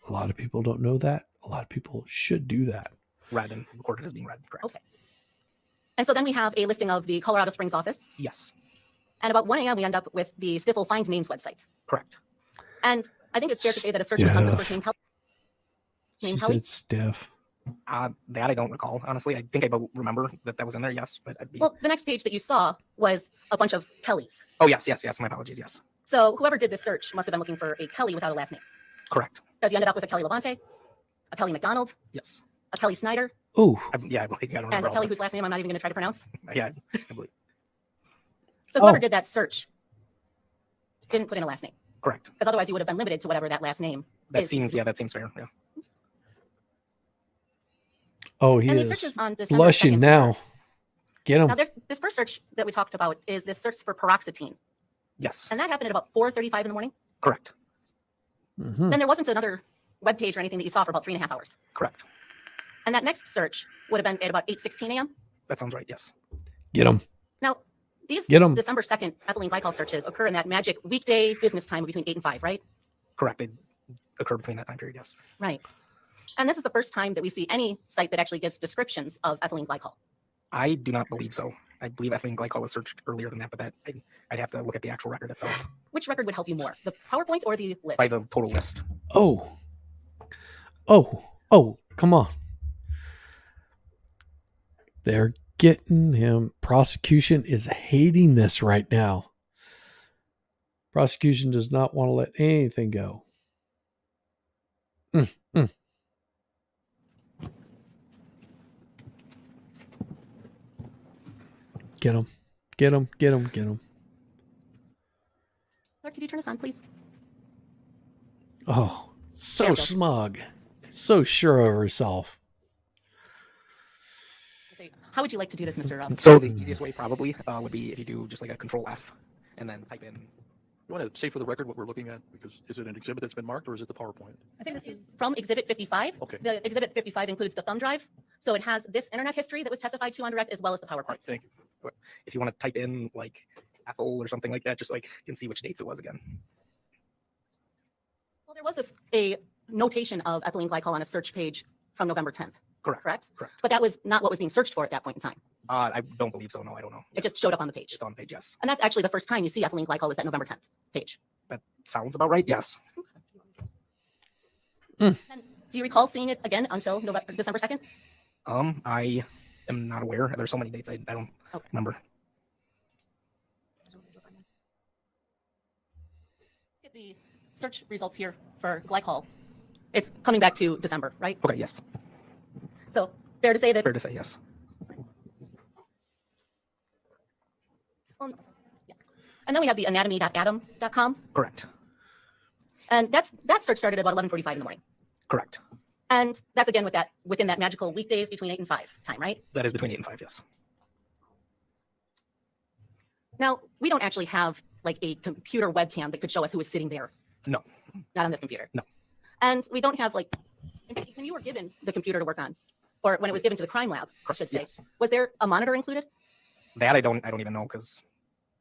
Speaker 1: A lot of people don't know that. A lot of people should do that.
Speaker 11: Read and recorded as being read. Correct.
Speaker 6: Okay. And so then we have a listing of the Colorado Springs office.
Speaker 11: Yes.
Speaker 6: And about 1 a.m. we end up with the Stifel Find Names website.
Speaker 11: Correct.
Speaker 6: And I think it's fair to say that a search was done for the first name Kelly.
Speaker 1: She said Steph.
Speaker 11: That I don't recall, honestly. I think I remember that was in there, yes. But
Speaker 6: Well, the next page that you saw was a bunch of Kellys.
Speaker 11: Oh, yes. My apologies, yes.
Speaker 6: So whoever did this search must have been looking for a Kelly without a last name.
Speaker 11: Correct.
Speaker 6: Because you ended up with a Kelly Levante, a Kelly McDonald,
Speaker 11: Yes.
Speaker 6: a Kelly Snyder,
Speaker 1: Oh,
Speaker 11: I believe, I don't
Speaker 6: and
Speaker 11: remember.
Speaker 6: a Kelly whose last name I'm not even going to try to pronounce.
Speaker 11: Yeah, I believe.
Speaker 6: So whoever
Speaker 1: Oh.
Speaker 6: did that search didn't put in a last name.
Speaker 11: Correct.
Speaker 6: Because otherwise you would have been limited to whatever that last name is.
Speaker 11: That seems fair. Yeah.
Speaker 1: oh, he
Speaker 6: And these
Speaker 1: is
Speaker 6: searches on December
Speaker 1: blushing
Speaker 6: 2nd.
Speaker 1: now. Get him.
Speaker 6: Now, there's this first search that we talked about is this search for paroxetine.
Speaker 11: Yes.
Speaker 6: And that happened at about 4:35 in the morning.
Speaker 11: Correct.
Speaker 1: Mhm.
Speaker 6: Then there wasn't another web page or anything that you saw for about 3.5 hours.
Speaker 11: Correct.
Speaker 6: And that next search would have been at about 8:16 a.m.
Speaker 11: That sounds right. Yes.
Speaker 1: Get him.
Speaker 6: Now, these
Speaker 1: Get 'em.
Speaker 6: December 2nd ethylene glycol searches occur in that magic weekday business time between 8 and 5, right?
Speaker 11: Correct. They occur between that time period. Yes.
Speaker 6: Right. And this is the first time that we see any site that actually gives descriptions of ethylene glycol.
Speaker 11: I do not believe so. I believe ethylene glycol was searched earlier than that, but I'd have to look at the actual record itself
Speaker 6: Which record would help you more, the PowerPoint or the list?
Speaker 11: by the total list.
Speaker 1: Oh, come on. They're getting him. Prosecution is hating this right now. Prosecution does not want to let anything go. Get him. Get him. Get him. Get him.
Speaker 6: Clerk, could you turn this on, please?
Speaker 1: Oh, so
Speaker 6: There we go.
Speaker 1: smug. So sure of herself.
Speaker 6: How would you like to do this, Mr.
Speaker 11: So the easiest way probably would be if you do just like a Control F and then type in.
Speaker 2: You want to say for the record what we're looking at? Because is it an exhibit that's been marked or is it the PowerPoint?
Speaker 6: I think this is from Exhibit 55.
Speaker 2: Okay.
Speaker 6: The Exhibit 55 includes the thumb drive. So it has this internet history that was testified to on direct as well as the
Speaker 2: All right,
Speaker 6: PowerPoint.
Speaker 2: thank you.
Speaker 11: If you want to type in like Ethel or something like that, just like you can see which dates it was again.
Speaker 6: Well, there was a notation of ethylene glycol on a search page from November 10th.
Speaker 11: Correct.
Speaker 6: Correct?
Speaker 11: Correct.
Speaker 6: But that was not what was being searched for at that point in time.
Speaker 11: I don't believe so. No, I don't know.
Speaker 6: It just showed up on the page.
Speaker 11: It's on the page. Yes.
Speaker 6: And that's actually the first time you see ethylene glycol is that November 10th page.
Speaker 11: That sounds about right. Yes.
Speaker 6: And do you recall seeing it again until December 2nd?
Speaker 11: I am not aware. There's so many dates I don't remember.
Speaker 6: Get the search results here for glycol. It's coming back to December, right?
Speaker 11: Okay. Yes.
Speaker 6: So fair to say that.
Speaker 11: Fair to say yes.
Speaker 6: Yeah. And then we have the anatomy.atom.com.
Speaker 11: Correct.
Speaker 6: And that search started at about 11:45 in the morning.
Speaker 11: Correct.
Speaker 6: And that's again within that magical weekdays between 8 and 5 time, right?
Speaker 11: That is between 8 and 5. Yes.
Speaker 6: Now, we don't actually have like a computer webcam that could show us who was sitting there.
Speaker 11: No.
Speaker 6: Not on this computer.
Speaker 11: No.
Speaker 6: And we don't have like, when you were given the computer to work on, or when it was given to the crime lab, I should say,
Speaker 11: Yes.
Speaker 6: was there a monitor included?
Speaker 11: That I don't even know because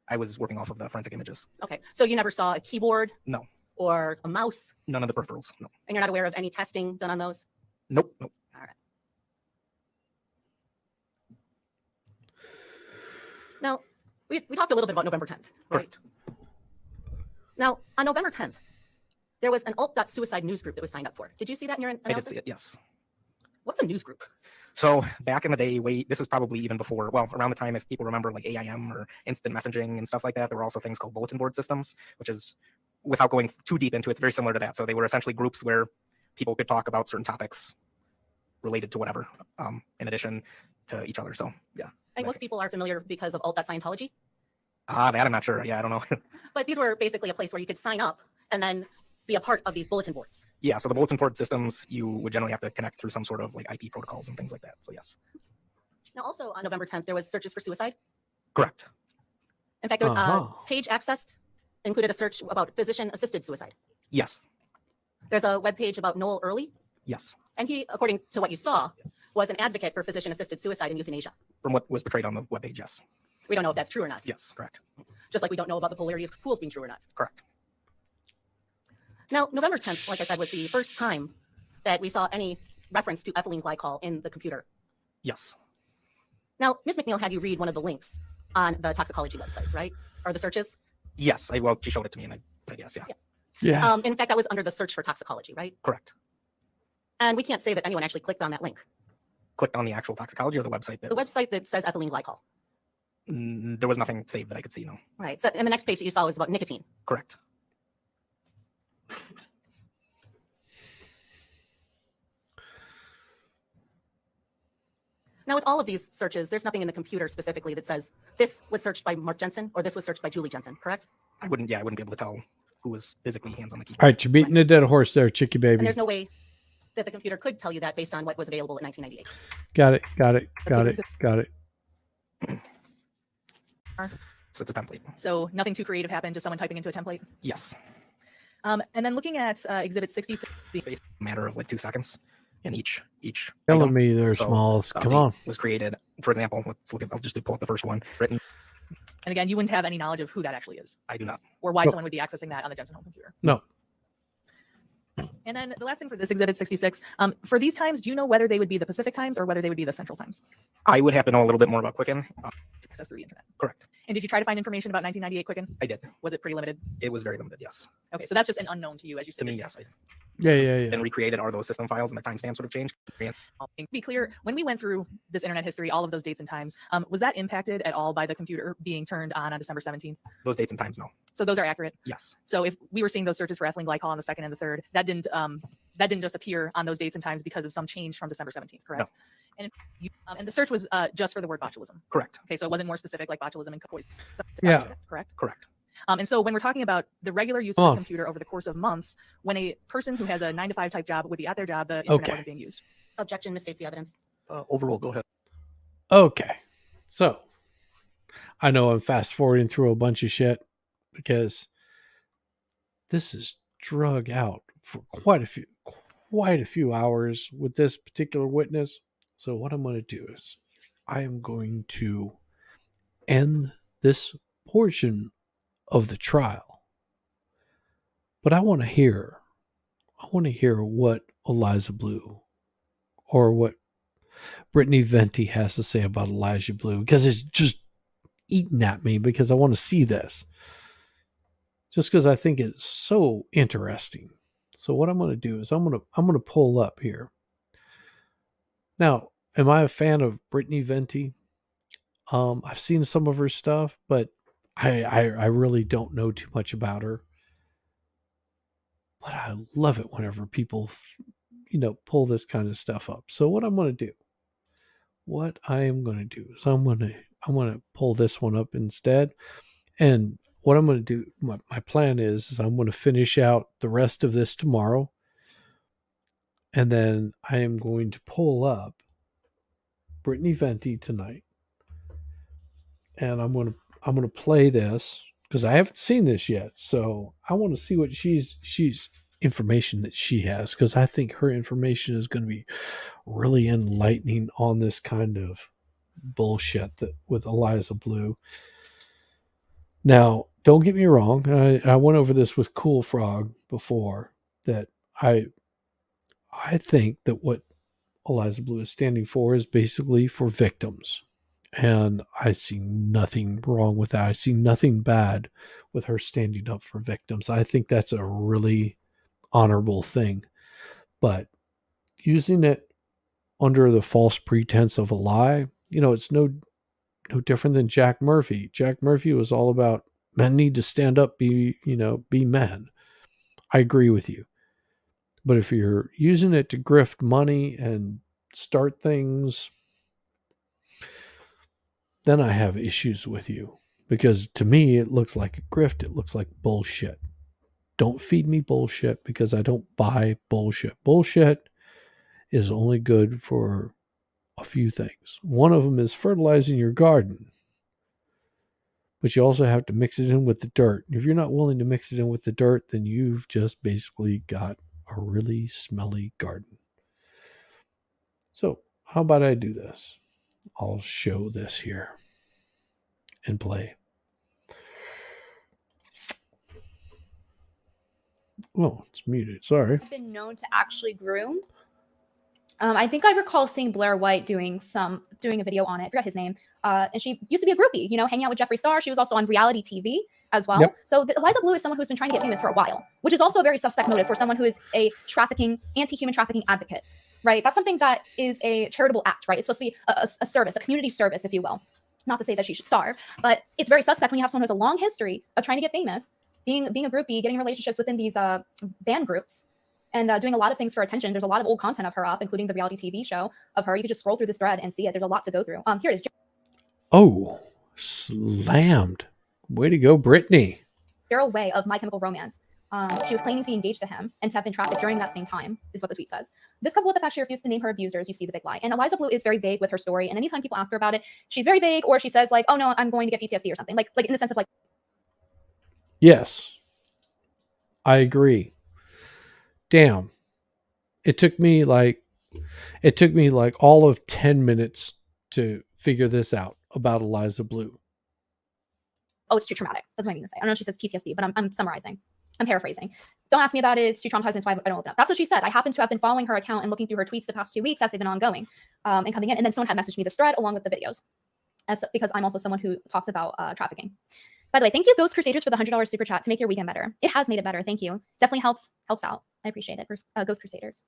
Speaker 11: I was working off of the forensic images.
Speaker 6: Okay, so you never saw a keyboard?
Speaker 11: No.
Speaker 6: Or a mouse?
Speaker 11: None of the peripherals. No.
Speaker 6: And you're not aware of any testing done on those?
Speaker 11: Nope. Nope.
Speaker 6: All right. Now, we talked a little bit about November 10th, right?
Speaker 11: Correct.
Speaker 6: Now, on November 10th, there was an alt.suicide news group that was signed up for. Did you see that in your analysis?
Speaker 11: I did see it, yes.
Speaker 6: What's a news group?
Speaker 11: So back in the day, this was probably even before, well, around the time, if people remember like AIM or instant messaging and stuff like that, there were also things called bulletin board systems, which is, without going too deep into it, it's very similar to that. So they were essentially groups where people could talk about certain topics related to whatever, in addition to each other. So yeah.
Speaker 6: And most people are familiar because of alt.Scientology.
Speaker 11: That I'm not sure. Yeah, I don't know.
Speaker 6: But these were basically a place where you could sign up and then be a part of these bulletin boards.
Speaker 11: Yeah, so the bulletin board systems, you would generally have to connect through some sort of like IP protocols and things like that. So yes.
Speaker 6: Now, also on November 10th, there was searches for suicide.
Speaker 11: Correct.
Speaker 6: In fact, there was page accessed, included a search about physician-assisted suicide.
Speaker 11: Yes.
Speaker 6: There's a web page about Noel Early,
Speaker 11: Yes.
Speaker 6: and he, according to what you saw, was an advocate for physician-assisted suicide and euthanasia.
Speaker 11: From what was portrayed on the webpage, yes.
Speaker 6: We don't know if that's true or not.
Speaker 11: Yes, correct.
Speaker 6: Just like we don't know about the polarity of pools being true or not.
Speaker 11: Correct.
Speaker 6: Now, November 10th, like I said, was the first time that we saw any reference to ethylene glycol in the computer.
Speaker 11: Yes.
Speaker 6: Now, Ms. McNeil had you read one of the links on the toxicology website, right? Or the searches?
Speaker 11: Yes. Well, she showed it to me and I said yes, yeah.
Speaker 1: Yeah.
Speaker 6: In fact, that was under the search for toxicology, right?
Speaker 11: Correct.
Speaker 6: And we can't say that anyone actually clicked on that link.
Speaker 11: Clicked on the actual toxicology or the website?
Speaker 6: The website that says ethylene glycol.
Speaker 11: There was nothing saved that I could see, no.
Speaker 6: Right. So, and the next page that you saw was about nicotine.
Speaker 11: Correct.
Speaker 6: Now, with all of these searches, there's nothing in the computer specifically that says this was searched by Mark Jensen or this was searched by Julie Jensen, correct?
Speaker 11: I wouldn't be able to tell who was physically hands on the keyboard.
Speaker 1: All right, you're beating a dead horse there, Chicky
Speaker 6: And
Speaker 1: baby.
Speaker 6: there's no way that the computer could tell you that based on what was available in 1998.
Speaker 1: Got it.
Speaker 11: So it's a template.
Speaker 4: So nothing too creative happened, just someone typing into a template.
Speaker 11: Yes.
Speaker 4: And then looking at Exhibit 66.
Speaker 11: Based a matter of like 2 seconds in each
Speaker 1: Telling
Speaker 11: item.
Speaker 1: me they're
Speaker 11: So,
Speaker 1: small. Come on.
Speaker 11: Was created, for example, let's look at, I'll just pull up the first one. Written.
Speaker 4: And again, you wouldn't have any knowledge of who that actually is
Speaker 11: I do not.
Speaker 4: or why
Speaker 1: No.
Speaker 4: someone would be accessing that on the Jensen home computer.
Speaker 1: No.
Speaker 4: And then the last thing for this Exhibit 66, for these times, do you know whether they would be the Pacific times or whether they would be the Central times?
Speaker 11: I would have to know a little bit more about Quicken.
Speaker 4: Access through the internet.
Speaker 11: Correct.
Speaker 4: And did you try to find information about 1998 Quicken?
Speaker 11: I did.
Speaker 4: Was it pretty limited?
Speaker 11: It was very limited, yes.
Speaker 4: Okay, so that's just an unknown to you as you
Speaker 11: To
Speaker 4: said.
Speaker 11: me, yes.
Speaker 1: Yeah.
Speaker 11: And recreated are those system files and the timestamps would have changed.
Speaker 4: To be clear, when we went through this internet history, all of those dates and times, was that impacted at all by the computer being turned on December 17th?
Speaker 11: Those dates and times, no.
Speaker 4: So those are accurate.
Speaker 11: Yes.
Speaker 4: So if we were seeing those searches for ethylene glycol on the 2nd and the 3rd, that didn't just appear on those dates and times because of some change from December 17th, correct?
Speaker 11: No.
Speaker 4: And the search was just for the word botulism.
Speaker 11: Correct.
Speaker 4: Okay, so it wasn't more specific like botulism and poison.
Speaker 1: Yeah.
Speaker 4: Correct.
Speaker 11: Correct.
Speaker 4: And so when we're talking about the regular use of this computer over the course of months, when a person who has a 9-to-5 type job would be at their job, the internet wasn't being used.
Speaker 6: Objection misstates the evidence.
Speaker 2: Overruled. Go ahead.
Speaker 1: Okay. So I know I'm fast forwarding through a bunch of shit because this is drug out for quite a few hours with this particular witness. So what I'm going to do is I am going to end this portion of the trial. But I want to hear what Eliza Blue or what Brittany Venti has to say about Elijah Blue, because it's just eating at me because I want to see this. Just because I think it's so interesting. So what I'm going to do is I'm going to pull up here. Now, am I a fan of Brittany Venti? I've seen some of her stuff, but I really don't know too much about her. But I love it whenever people, pull this kind of stuff up. So what I am going to do is I'm going to pull this one up instead. And what I'm going to do, my plan is I'm going to finish out the rest of this tomorrow. And then I am going to pull up Brittany Venti tonight. And I'm going to play this because I haven't seen this yet. So I want to see what she's information that she has, because I think her information is going to be really enlightening on this kind of bullshit that with Eliza Blue. Now, don't get me wrong. I went over this with Cool Frog before, that I think that what Eliza Blue is standing for is basically for victims. And I see nothing wrong with that. I see nothing bad with her standing up for victims. I think that's a really honorable thing. But using it under the false pretense of a lie, it's no different than Jack Murphy. Jack Murphy was all about men need to stand up, be men. I agree with you. But if you're using it to grift money and start things, then I have issues with you. Because to me, it looks like a grift. It looks like bullshit. Don't feed me bullshit because I don't buy bullshit. Bullshit is only good for a few things. One of them is fertilizing your garden. But you also have to mix it in with the dirt. If you're not willing to mix it in with the dirt, then you've just basically got a really smelly garden. So how about I do this? I'll show this here and play. Oh, it's muted. Sorry.
Speaker 12: Been known to actually groom. I think I recall seeing Blair White doing a video on it. I forgot his name. And she used to be a groupie, hanging out with Jeffree Star. She was also on reality TV as well.
Speaker 1: Yep.
Speaker 12: So Eliza Blue is someone who's been trying to get famous for a while, which is also a very suspect motive for someone who is a anti-human trafficking advocate, right? That's something that is a charitable act, right? It's supposed to be a service, a community service, if you will. Not to say that she should starve, but it's very suspect when you have someone who has a long history of trying to get famous, being a groupie, getting relationships within these band groups, and doing a lot of things for attention. There's a lot of old content of her up, including the reality TV show of her. You could just scroll through this thread and see it. There's a lot to go through. Here it is.
Speaker 1: Oh, slammed. Way to go, Brittany.
Speaker 12: Daryl Way of My Chemical Romance. She was claiming to be engaged to him and to have been trafficked during that same time, is what the tweet says. This coupled with the fact she refused to name her abusers, you see the big lie. And Eliza Blue is very vague with her story. And anytime people ask her about it, she's very vague, or she says like, "Oh no, I'm going to get PTSD" or something. Like in the sense of like.
Speaker 1: Yes, I agree. Damn. It took me like all of 10 minutes to figure this out about Eliza Blue.
Speaker 12: Oh, it's too traumatic. That's what I mean to say. I don't know if she says PTSD, but I'm summarizing. I'm paraphrasing. Don't ask me about it. It's too traumatizing, so I don't open up. That's what she said. I happen to have been following her account and looking through her tweets the past 2 weeks as they've been ongoing and coming in. And then someone had messaged me this thread along with the videos, because I'm also someone who talks about trafficking. By the way, thank you, Ghost Crusaders, for the $100 super chat to make your weekend better. It has made it better. Thank you. Definitely helps out. I appreciate it. Ghost Crusaders.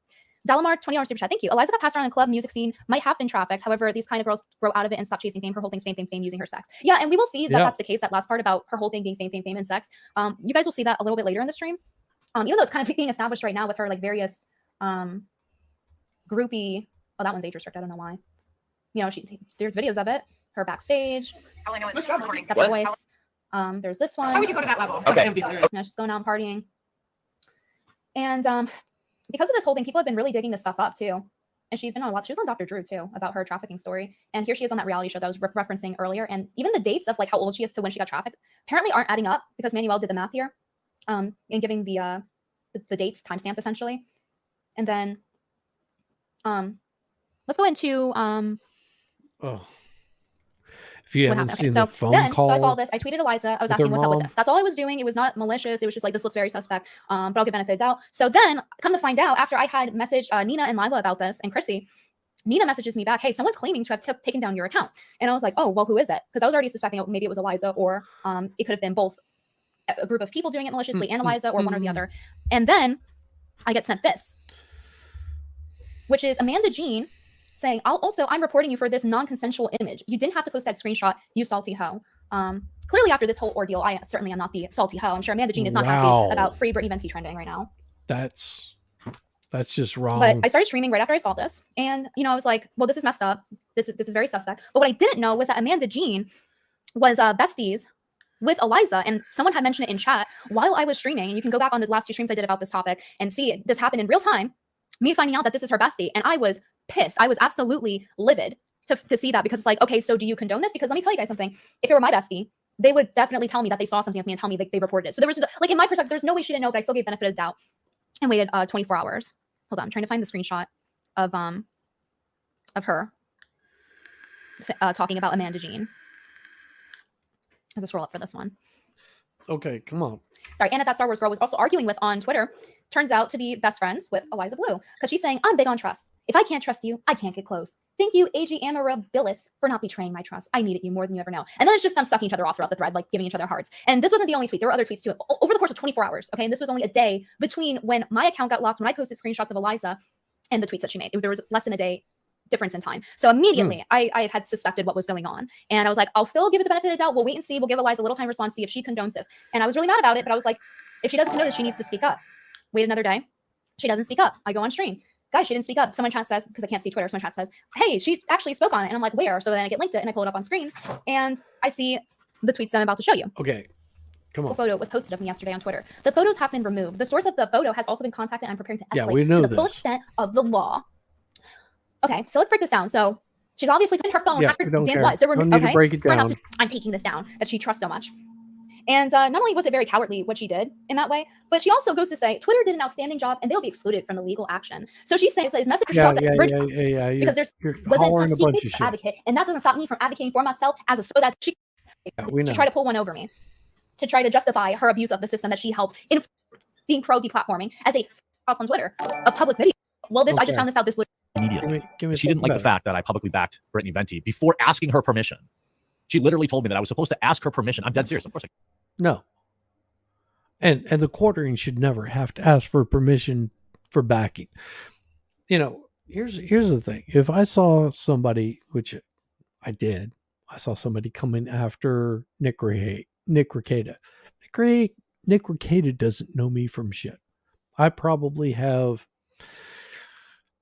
Speaker 12: Dalamar, $20 super chat. Thank you. Eliza got passed around in the club music scene, might have been trafficked. However, these kind of girls grow out of it and stop chasing fame. Her whole thing's fame, using her sex. Yeah, and we will see that that's the case. That last part about her whole thing being fame, and sex. You guys will see that a little bit later in the stream. Even though it's kind of being established right now with her like various groupie. Oh, that one's age restricted. I don't know why. There's videos of it. Her backstage.
Speaker 6: All I know is
Speaker 12: That's her voice. There's this one.
Speaker 6: How would you go to that level?
Speaker 12: Okay. She's going out and partying. And because of this whole thing, people have been really digging this stuff up too. And she's been on a lot. She was on Dr. Drew too about her trafficking story. And here she is on that reality show that I was referencing earlier. And even the dates of like how old she is to when she got trafficked apparently aren't adding up, because Manuel did the math here, and giving the dates timestamped essentially. And then let's go into
Speaker 1: If you haven't seen the phone call.
Speaker 12: So I saw this. I tweeted Eliza. I was asking what's up with this. That's all I was doing. It was not malicious. It was just like, this looks very suspect, but I'll give benefit of doubt. So then come to find out, after I had messaged Nina and Lila about this, and Chrissy, Nina messages me back, "Hey, someone's claiming to have taken down your account." And I was like, "Oh, well, who is it?" Because I was already suspecting maybe it was Eliza, or it could have been both a group of people doing it maliciously and Eliza, or one or the other. And then I get sent this, which is Amanda Jean saying, I'm reporting you for this non-consensual image. You didn't have to post that screenshot, you salty hoe. Clearly after this whole ordeal, I certainly am not the salty hoe. I'm sure Amanda Jean is not happy about Free Britney Venti trending right now.
Speaker 1: That's just wrong.
Speaker 12: But I started streaming right after I saw this. And, I was like, well, this is messed up. This is very suspect. But what I didn't know was that Amanda Jean was besties with Eliza. And someone had mentioned it in chat while I was streaming. And you can go back on the last 2 streams I did about this topic and see it. This happened in real time. Me finding out that this is her bestie. And I was pissed. I was absolutely livid to see that, because it's like, okay, so do you condone this? Because let me tell you guys something. If it were my bestie, they would definitely tell me that they saw something of me and tell me they reported it. So there was, like, in my perspective, there's no way she didn't know, but I still gave benefit of doubt and waited 24 hours. Hold on, I'm trying to find the screenshot of her talking about Amanda Jean. I have to scroll up for this one.
Speaker 1: Okay, come on.
Speaker 12: Sorry, Anna, that Star Wars girl, was also arguing with on Twitter turns out to be best friends with Eliza Blue because she's saying, I'm big on trust. If I can't trust you, I can't get close. Thank you, AG Amarabilis, for not betraying my trust. I needed you more than you ever know. And then it's just them sucking each other off throughout the thread, like giving each other hearts. And this wasn't the only tweet. There were other tweets too over the course of 24 hours. Okay. And this was only a day between when my account got locked, when I posted screenshots of Eliza and the tweets that she made. There was less than a day difference in time. So immediately I had suspected what was going on. And I was like, I'll still give it the benefit of the doubt. We'll wait and see. We'll give Eliza a little time to respond, see if she condones this. And I was really mad about it, but I was like, if she doesn't condone it, she needs to speak up. Wait another day. She doesn't speak up. I go on stream. Guys, she didn't speak up. Someone chat says, because I can't see Twitter, someone chat says, hey, she actually spoke on it. And I'm like, where? So then I get linked it and I pull it up on screen and I see the tweets that I'm about to show you.
Speaker 1: Okay. Come on.
Speaker 12: The photo was posted of me yesterday on Twitter. The photos have been removed. The source of the photo has also been contacted. I'm preparing to escalate
Speaker 1: we know
Speaker 12: to the full
Speaker 1: this.
Speaker 12: extent of the law. Okay, so let's break this down. So she's obviously putting her phone
Speaker 1: Yeah,
Speaker 12: after
Speaker 1: we don't
Speaker 12: Dan
Speaker 1: care.
Speaker 12: was. There were
Speaker 1: Don't need to break it
Speaker 12: we're not
Speaker 1: down.
Speaker 12: I'm taking this down that she trusts so much. And not only was it very cowardly what she did in that way, but she also goes to say Twitter did an outstanding job and they'll be excluded from the legal action. So she's saying, his message
Speaker 1: Yeah.
Speaker 12: because there's
Speaker 1: You're
Speaker 12: wasn't
Speaker 1: hollering
Speaker 12: some
Speaker 1: a bunch of
Speaker 12: secret
Speaker 1: shit.
Speaker 12: advocate, and that doesn't stop me from advocating for myself as a so that she
Speaker 1: Yeah, we know.
Speaker 12: to try to pull one over me, to try to justify her abuse of the system that she helped in being pro deplatforming as a on Twitter, a public video. Well, this I just
Speaker 1: Okay.
Speaker 12: found this out this
Speaker 13: Immediately.
Speaker 1: Give me
Speaker 13: She didn't
Speaker 1: something
Speaker 13: like the
Speaker 1: better.
Speaker 13: fact that I publicly backed Brittany Venti before asking her permission. She literally told me that I was supposed to ask her permission. I'm dead serious. Of course I
Speaker 1: No. And the quartering should never have to ask for permission for backing. You know, here's the thing. If I saw somebody, which I did, I saw somebody coming after Nick Reiceda. Nick Reiceda doesn't know me from shit. I probably have,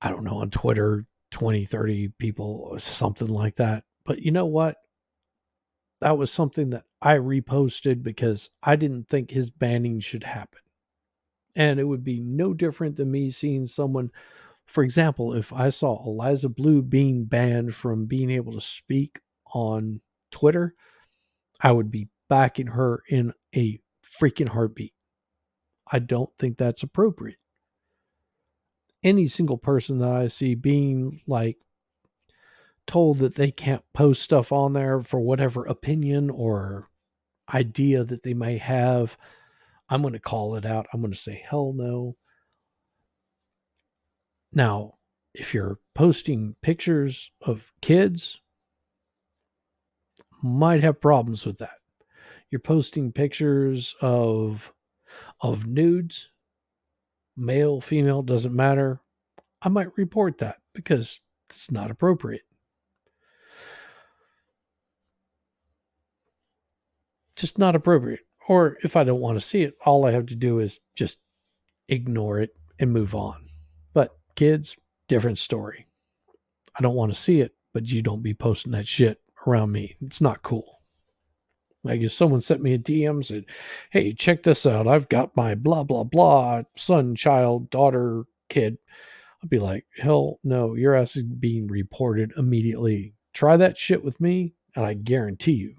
Speaker 1: I don't know, on Twitter, 20, 30 people or something like that. But you know what? That was something that I reposted because I didn't think his banning should happen. And it would be no different than me seeing someone, for example, if I saw Eliza Blue being banned from being able to speak on Twitter, I would be backing her in a freaking heartbeat. I don't think that's appropriate. Any single person that I see being like told that they can't post stuff on there for whatever opinion or idea that they may have, I'm going to call it out. I'm going to say, hell no. Now, if you're posting pictures of kids, might have problems with that. You're posting pictures of nudes, male, female, doesn't matter. I might report that because it's not appropriate. Just not appropriate. Or if I don't want to see it, all I have to do is just ignore it and move on. But kids, different story. I don't want to see it, but you don't be posting that shit around me. It's not cool. Like if someone sent me a DM and said, hey, check this out. I've got my blah, blah, blah, son, child, daughter, kid. I'd be like, hell no, your ass is being reported immediately. Try that shit with me, and I guarantee you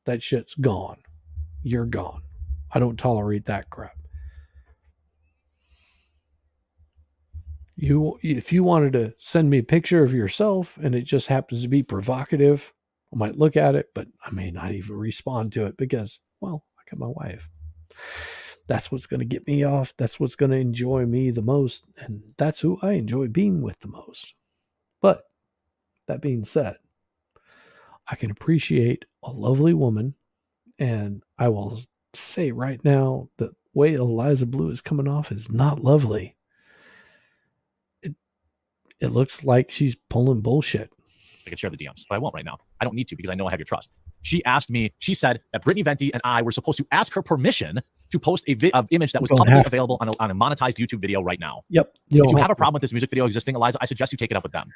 Speaker 1: that shit's gone. You're gone. I don't tolerate that crap. If you wanted to send me a picture of yourself and it just happens to be provocative, I might look at it, but I may not even respond to it because, well, I got my wife. That's what's going to get me off. That's what's going to enjoy me the most. And that's who I enjoy being with the most. But that being said, I can appreciate a lovely woman. And I will say right now, the way Eliza Blue is coming off is not lovely. It looks like she's pulling bullshit.
Speaker 13: could share the DMs, but I won't right now. I don't need to because I know I have your trust. She asked me, she said that Brittany Venti and I were supposed to ask her permission to post a image that was publicly available on a monetized YouTube video right now.
Speaker 1: Yep.
Speaker 13: If you have a problem with this music video existing, Eliza, I suggest you take it up with them.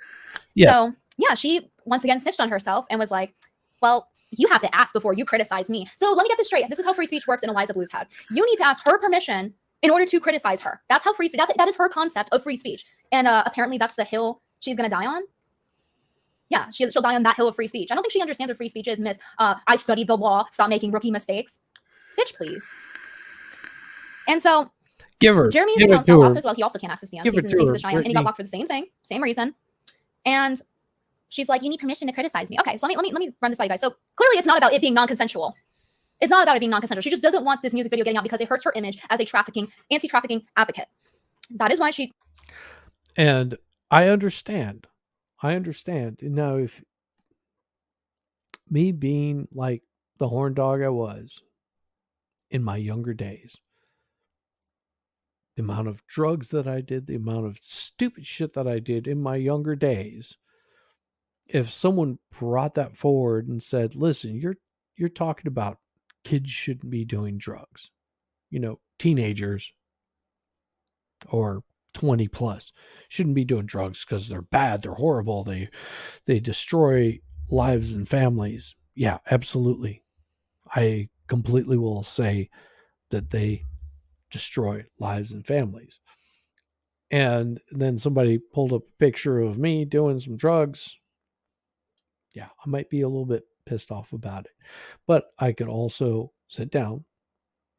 Speaker 1: Yes.
Speaker 12: So yeah, she once again snitched on herself and was like, well, you have to ask before you criticize me. So let me get this straight. This is how free speech works in Eliza Blue's head. You need to ask her permission in order to criticize her. That's how free speech, that is her concept of free speech. And apparently that's the hill she's going to die on. Yeah, she'll die on that hill of free speech. I don't think she understands what free speech is, miss. I studied the law. Stop making rookie mistakes. Bitch, please. And so
Speaker 1: give her.
Speaker 12: Jeremy's
Speaker 1: give
Speaker 12: account's
Speaker 1: it
Speaker 12: not
Speaker 1: to
Speaker 12: locked
Speaker 1: her.
Speaker 12: as well. He also can't access DMs.
Speaker 1: Give
Speaker 12: He's
Speaker 1: it
Speaker 12: in the
Speaker 1: to
Speaker 12: same
Speaker 1: her,
Speaker 12: position I am, and he got
Speaker 1: Brittany.
Speaker 12: blocked for the same thing, same reason. And she's like, you need permission to criticize me. Okay, so let me run this by you guys. So clearly it's not about it being non-consensual. It's not about it being non-consensual. She just doesn't want this music video getting out because it hurts her image as a anti-trafficking advocate. That is why she.
Speaker 1: And I understand. Now, if me being like the horn dog I was in my younger days, the amount of drugs that I did, the amount of stupid shit that I did in my younger days, if someone brought that forward and said, listen, you're talking about kids shouldn't be doing drugs, teenagers or 20 plus shouldn't be doing drugs because they're bad, they're horrible, they destroy lives and families. Yeah, absolutely. I completely will say that they destroy lives and families. And then somebody pulled up a picture of me doing some drugs. Yeah, I might be a little bit pissed off about it. But I could also sit down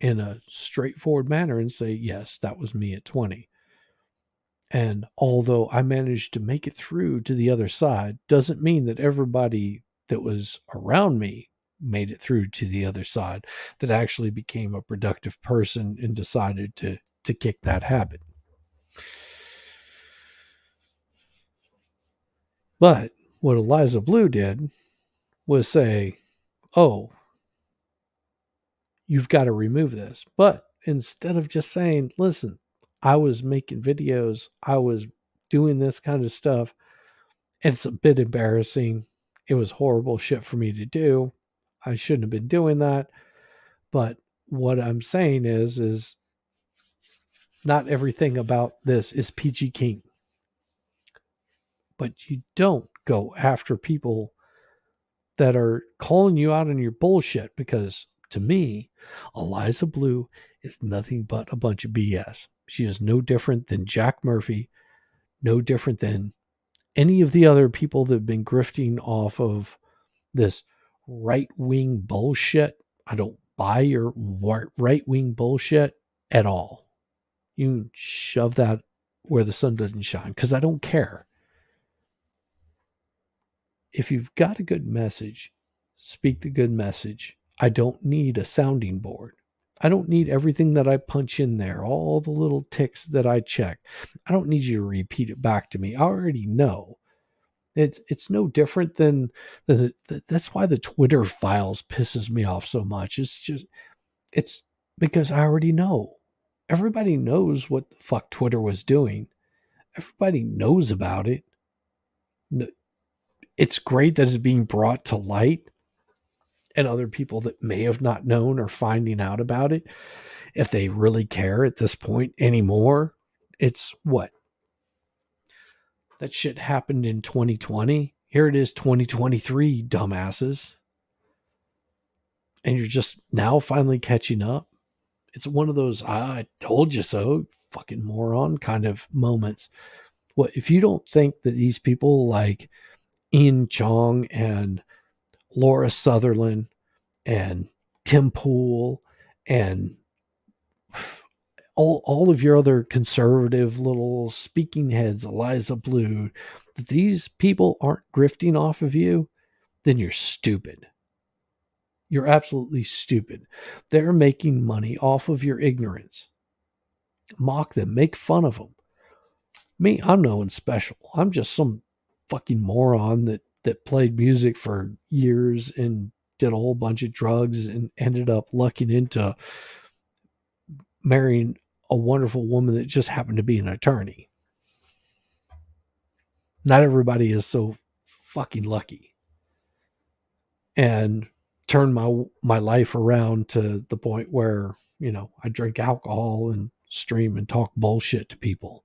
Speaker 1: in a straightforward manner and say, yes, that was me at 20. And although I managed to make it through to the other side, doesn't mean that everybody that was around me made it through to the other side, that actually became a productive person and decided to kick that habit. But what Eliza Blue did was say, oh, you've got to remove this. But instead of just saying, listen, I was making videos, I was doing this kind of stuff, it's a bit embarrassing. It was horrible shit for me to do. I shouldn't have been doing that. But what I'm saying is not everything about this is peachy keen. But you don't go after people that are calling you out on your bullshit, because to me, Eliza Blue is nothing but a bunch of BS. She is no different than Jack Murphy, no different than any of the other people that have been grifting off of this right-wing bullshit. I don't buy your right-wing bullshit at all. You can shove that where the sun doesn't shine, because I don't care. If you've got a good message, speak the good message. I don't need a sounding board. I don't need everything that I punch in there, all the little ticks that I check. I don't need you to repeat it back to me. I already know. It's no different than that's why the Twitter files pisses me off so much. It's because I already know. Everybody knows what the fuck Twitter was doing. Everybody knows about it. It's great that it's being brought to light, and other people that may have not known are finding out about it. If they really care at this point anymore, it's what? That shit happened in 2020. Here it is, 2023, dumbasses. And you're just now finally catching up. It's one of those I told you so, fucking moron kind of moments. What if you don't think that these people like Ian Chong and Laura Sutherland and Tim Pool and all of your other conservative little speaking heads, Eliza Blue, that these people aren't grifting off of you, then you're stupid. You're absolutely stupid. They're making money off of your ignorance. Mock them, make fun of them. Me, I'm no one special. I'm just some fucking moron that played music for years and did a whole bunch of drugs and ended up lucking into marrying a wonderful woman that just happened to be an attorney. Not everybody is so fucking lucky. And turn my life around to the point where, I drink alcohol and stream and talk bullshit to people.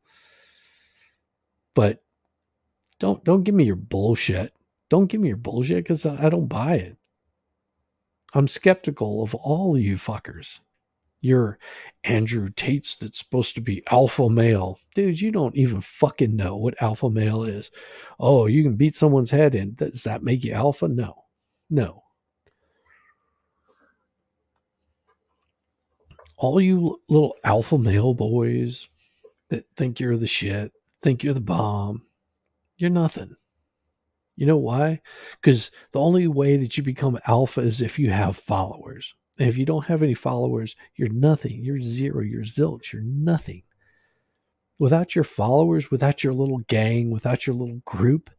Speaker 1: But don't give me your bullshit. Don't give me your bullshit, because I don't buy it. I'm skeptical of all of you fuckers. You're Andrew Tate's that's supposed to be alpha male. Dude, you don't even fucking know what alpha male is. Oh, you can beat someone's head in. Does that make you alpha? No. No. All you little alpha male boys that think you're the shit, think you're the bomb, you're nothing. You know why? Because the only way that you become alpha is if you have followers. And if you don't have any followers, you're nothing. You're zero. You're zilch. You're nothing. Without your followers, without your little gang, without your little group,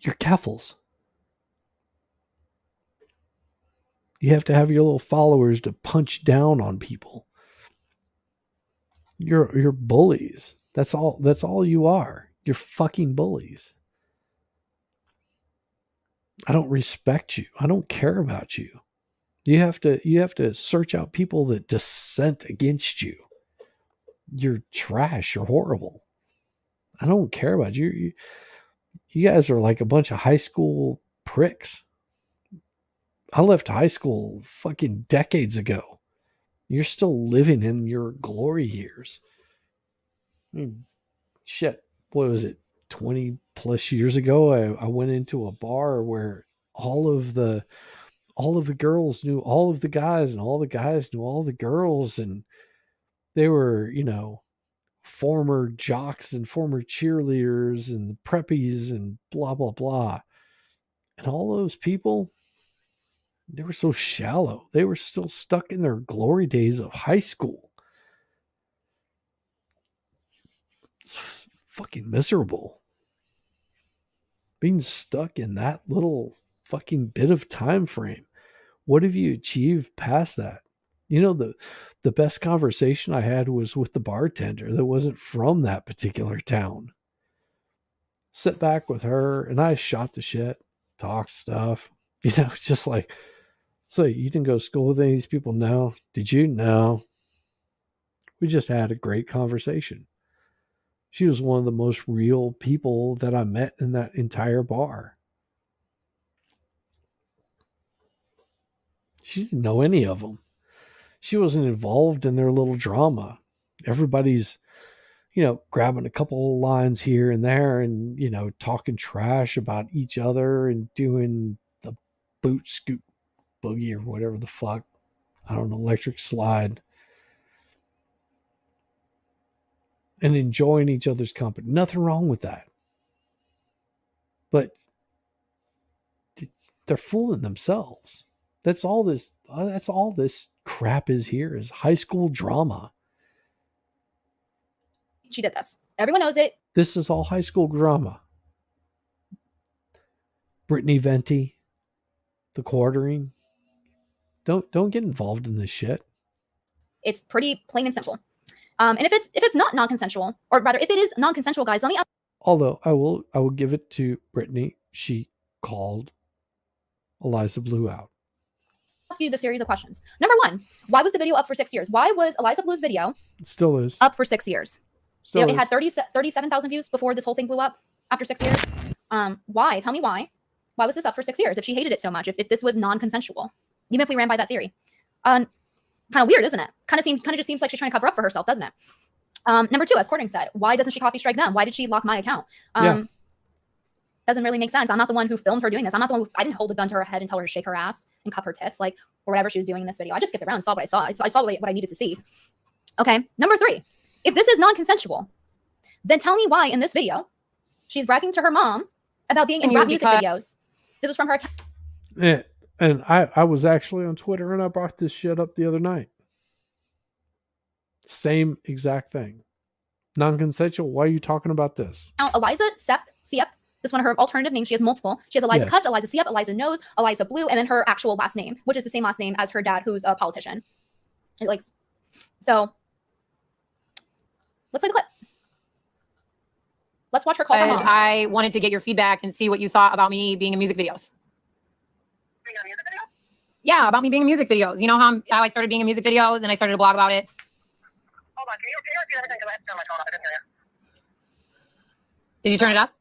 Speaker 1: you're keffels. You have to have your little followers to punch down on people. You're bullies. That's all you are. You're fucking bullies. I don't respect you. I don't care about you. You have to search out people that dissent against you. You're trash. You're horrible. I don't care about you. You guys are like a bunch of high school pricks. I left high school fucking decades ago. You're still living in your glory years. I mean, shit. What was it? 20 plus years ago, I went into a bar where all of the girls knew all of the guys, and all the guys knew all the girls, and they were, former jocks and former cheerleaders and preppies and blah, blah, blah. And all those people, they were so shallow. They were still stuck in their glory days of high school. It's fucking miserable. Being stuck in that little fucking bit of time frame. What have you achieved past that? The best conversation I had was with the bartender that wasn't from that particular town. Sit back with her and I shot the shit, talked stuff. Just like, so you didn't go to school with any of these people? No. Did you? No. We just had a great conversation. She was one of the most real people that I met in that entire bar. She didn't know any of them. She wasn't involved in their little drama. Everybody's, grabbing a couple of lines here and there and, talking trash about each other and doing the boot scoot boogie or whatever the fuck. I don't know, electric slide. And enjoying each other's company. Nothing wrong with that. But they're fooling themselves. That's all this crap is here, is high school drama.
Speaker 12: She did this. Everyone knows it.
Speaker 1: This is all high school drama. Brittany Venti, the quartering. Don't get involved in this shit.
Speaker 12: It's pretty plain and simple. And if it's not non-consensual, or rather, if it is non-consensual, guys, let me
Speaker 1: Although I will give it to Brittany. She called Eliza Blue out.
Speaker 12: ask you the series of questions. Number one, why was the video up for 6 years? Why was Eliza Blue's video
Speaker 1: It still is
Speaker 12: up for 6 years?
Speaker 1: Still
Speaker 12: it
Speaker 1: is.
Speaker 12: had 37,000 views before this whole thing blew up after 6 years. Why? Tell me why. Why was this up for 6 years if she hated it so much? If this was non-consensual, even if we ran by that theory, kind of weird, isn't it? Kind of just seems like she's trying to cover up for herself, doesn't it? Number two, as Courting said, why doesn't she copy strike them? Why did she lock my account? Doesn't really make sense. I'm not the one who filmed her doing this. I'm not the one I didn't hold a gun to her head and tell her to shake her ass and cup her tits, or whatever she was doing in this video. I just skipped around and saw what I saw. I saw what I needed to see. Okay. Number three, if this is non-consensual, then tell me why in this video she's bragging to her mom about being in rap music videos. This was from her account.
Speaker 1: Yeah, and I was actually on Twitter and I brought this shit up the other night. Same exact thing. Non-consensual. Why are you talking about this?
Speaker 12: Now, Eliza Siep, this is one of her alternative names. She has multiple. She has Eliza
Speaker 1: Yes.
Speaker 12: Cuts, Eliza Siep, Eliza Knows, Eliza Blue, and then her actual last name, which is the same last name as her dad, who's a politician. So let's play the clip. Let's watch her call her mom.
Speaker 14: I wanted to get your feedback and see what you thought about me being in music videos.
Speaker 15: Being in music video?
Speaker 14: Yeah, about me being in music videos. You know how I started being in music videos and I started a blog about it?
Speaker 15: Hold on, can you repeat everything? Because I had to turn my phone off. I didn't hear you.
Speaker 14: Did you turn it up?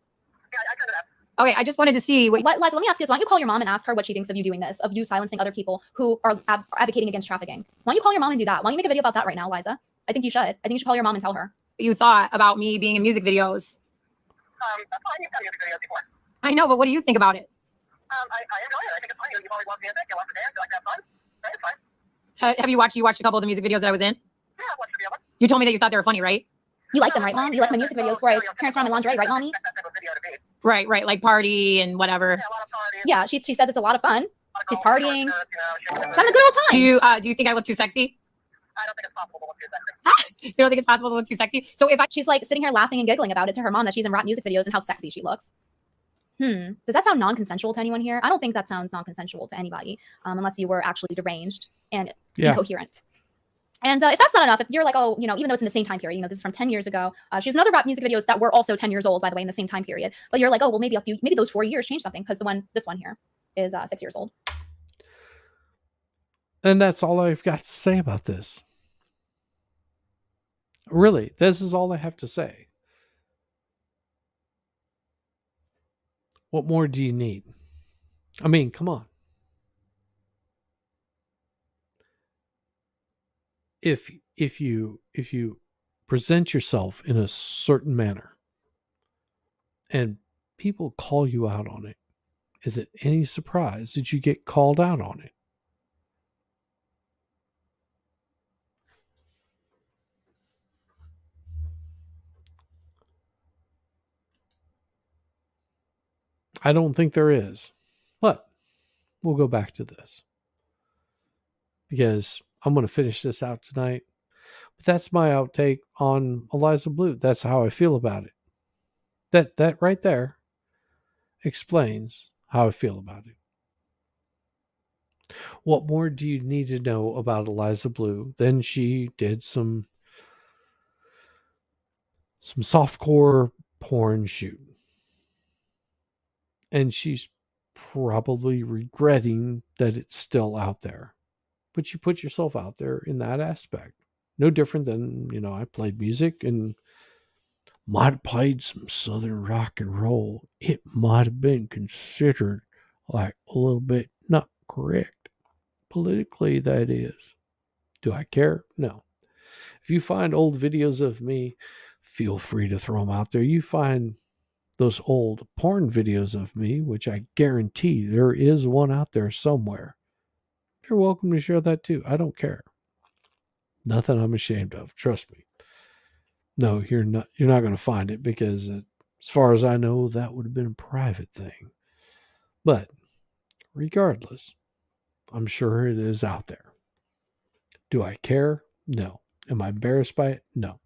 Speaker 15: Yeah, I turned it up.
Speaker 14: Okay, I just wanted to see what.
Speaker 12: Liza, let me ask you this. Why don't you call your mom and ask her what she thinks of you doing this, of you silencing other people who are advocating against trafficking? Why don't you call your mom and do that? Why don't you make a video about that right now, Liza? I think you should. I think you should call your mom and tell her.
Speaker 14: What you thought about me being in music videos.
Speaker 15: That's fine. You've done music videos before.
Speaker 14: I know, but what do you think about it?
Speaker 15: I enjoy it. I think it's fun. You've always loved music. You love to dance. You like to have fun. Right, it's fine.
Speaker 14: Have you watched a couple of the music videos that I was in?
Speaker 15: Yeah, I've watched a few of them.
Speaker 14: You told me that you thought they were funny, right?
Speaker 12: You like them, right, Mom? You like my music videos where I parents around in lingerie, right, Mommy?
Speaker 14: Right, like party and whatever.
Speaker 12: Yeah, she says it's a lot of fun. She's partying. She's having a good old time.
Speaker 14: Do you think I look too sexy?
Speaker 15: I don't think it's possible to look too sexy.
Speaker 14: You don't think it's possible to look too sexy? So if I
Speaker 12: She's like sitting here laughing and giggling about it to her mom that she's in rap music videos and how sexy she looks. Does that sound non-consensual to anyone here? I don't think that sounds non-consensual to anybody, unless you were actually deranged and incoherent. And if that's not enough, if you're like, oh, even though it's in the same time period, this is from 10 years ago. She has another rap music videos that were also 10 years old, by the way, in the same time period. But you're like, oh, well, maybe those 4 years changed something because this one here is 6 years old.
Speaker 1: And that's all I've got to say about this. Really, this is all I have to say. What more do you need? I mean, come on. If you present yourself in a certain manner and people call you out on it, is it any surprise that you get called out on it? I don't think there is. But we'll go back to this, because I'm going to finish this out tonight. But that's my outtake on Eliza Blue. That's how I feel about it. That right there explains how I feel about it. What more do you need to know about Eliza Blue? Then she did some softcore porn shoot. And she's probably regretting that it's still out there. But you put yourself out there in that aspect. No different than, I played music and might have played some Southern rock and roll. It might have been considered like a little bit not correct. Politically, that is. Do I care? No. If you find old videos of me, feel free to throw them out there. You find those old porn videos of me, which I guarantee there is one out there somewhere. You're welcome to share that too. I don't care. Nothing I'm ashamed of. Trust me. No, you're not going to find it, because as far as I know, that would have been a private thing. But regardless, I'm sure it is out there. Do I care? No. Am I embarrassed by it? No.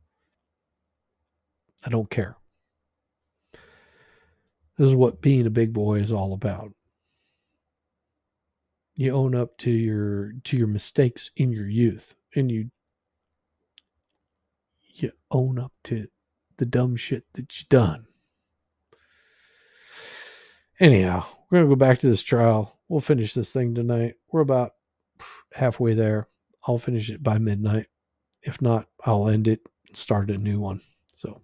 Speaker 1: I don't care. This is what being a big boy is all about. You own up to your mistakes in your youth, and you own up to the dumb shit that you done. Anyhow, we're going to go back to this trial. We'll finish this thing tonight. We're about halfway there. I'll finish it by midnight. If not, I'll end it and start a new one. So,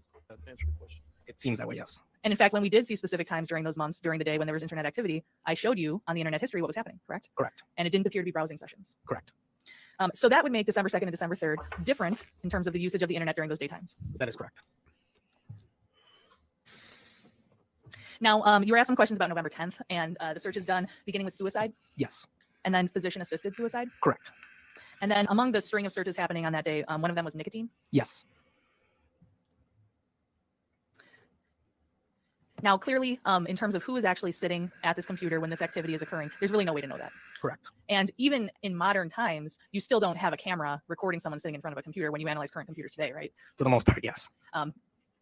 Speaker 2: Answer the question.
Speaker 11: It seems that way, yes.
Speaker 4: And in fact, when we did see specific times during those months, during the day when there was internet activity, I showed you on the internet history what was happening, correct?
Speaker 11: Correct.
Speaker 4: And it didn't appear to be browsing sessions.
Speaker 11: Correct.
Speaker 4: So that would make December 2nd and December 3rd different in terms of the usage of the internet during those daytimes.
Speaker 11: That is correct.
Speaker 4: Now, you were asked some questions about November 10th, and the search is done beginning with suicide.
Speaker 11: Yes.
Speaker 4: And then physician-assisted suicide.
Speaker 11: Correct.
Speaker 4: And then among the string of searches happening on that day, one of them was nicotine.
Speaker 11: Yes.
Speaker 4: Now, clearly, in terms of who is actually sitting at this computer when this activity is occurring, there's really no way to know that.
Speaker 11: Correct.
Speaker 4: And even in modern times, you still don't have a camera recording someone sitting in front of a computer when you analyze current computers today, right?
Speaker 11: For the most part, yes.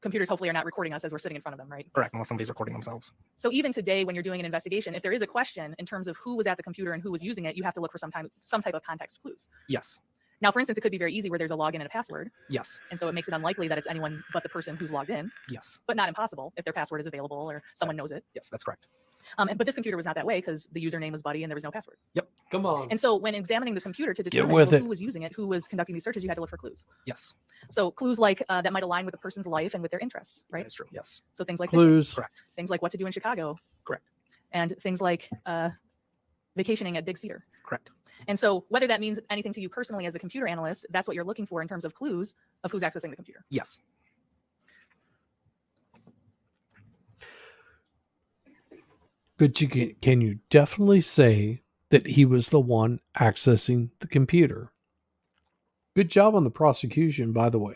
Speaker 4: Computers hopefully are not recording us as we're sitting in front of them, right?
Speaker 11: Correct, unless somebody's recording themselves.
Speaker 4: So even today, when you're doing an investigation, if there is a question in terms of who was at the computer and who was using it, you have to look for some type of context clues.
Speaker 11: Yes.
Speaker 4: Now, for instance, it could be very easy where there's a login and a password.
Speaker 11: Yes.
Speaker 4: And so it makes it unlikely that it's anyone but the person who's logged in.
Speaker 11: Yes.
Speaker 4: But not impossible if their password is available or someone knows it.
Speaker 11: Yes, that's correct.
Speaker 4: But this computer was not that way because the username was Buddy and there was no password.
Speaker 11: Yep.
Speaker 1: Come on.
Speaker 4: And so when examining this computer to determine who was using it, who was conducting these searches, you had to look for clues.
Speaker 11: Yes.
Speaker 4: So clues like that might align with the person's life and with their interests, right?
Speaker 11: That's true. Yes.
Speaker 4: So things like
Speaker 1: clues.
Speaker 4: Fishing,
Speaker 11: correct.
Speaker 4: Things like what to do in Chicago.
Speaker 11: Correct.
Speaker 4: And things like vacationing at Big Cedar.
Speaker 11: Correct.
Speaker 4: And so whether that means anything to you personally as a computer analyst, that's what you're looking for in terms of clues of who's accessing the computer.
Speaker 11: Yes.
Speaker 1: But can you definitely say that he was the one accessing the computer? Good job on the prosecution, by the way.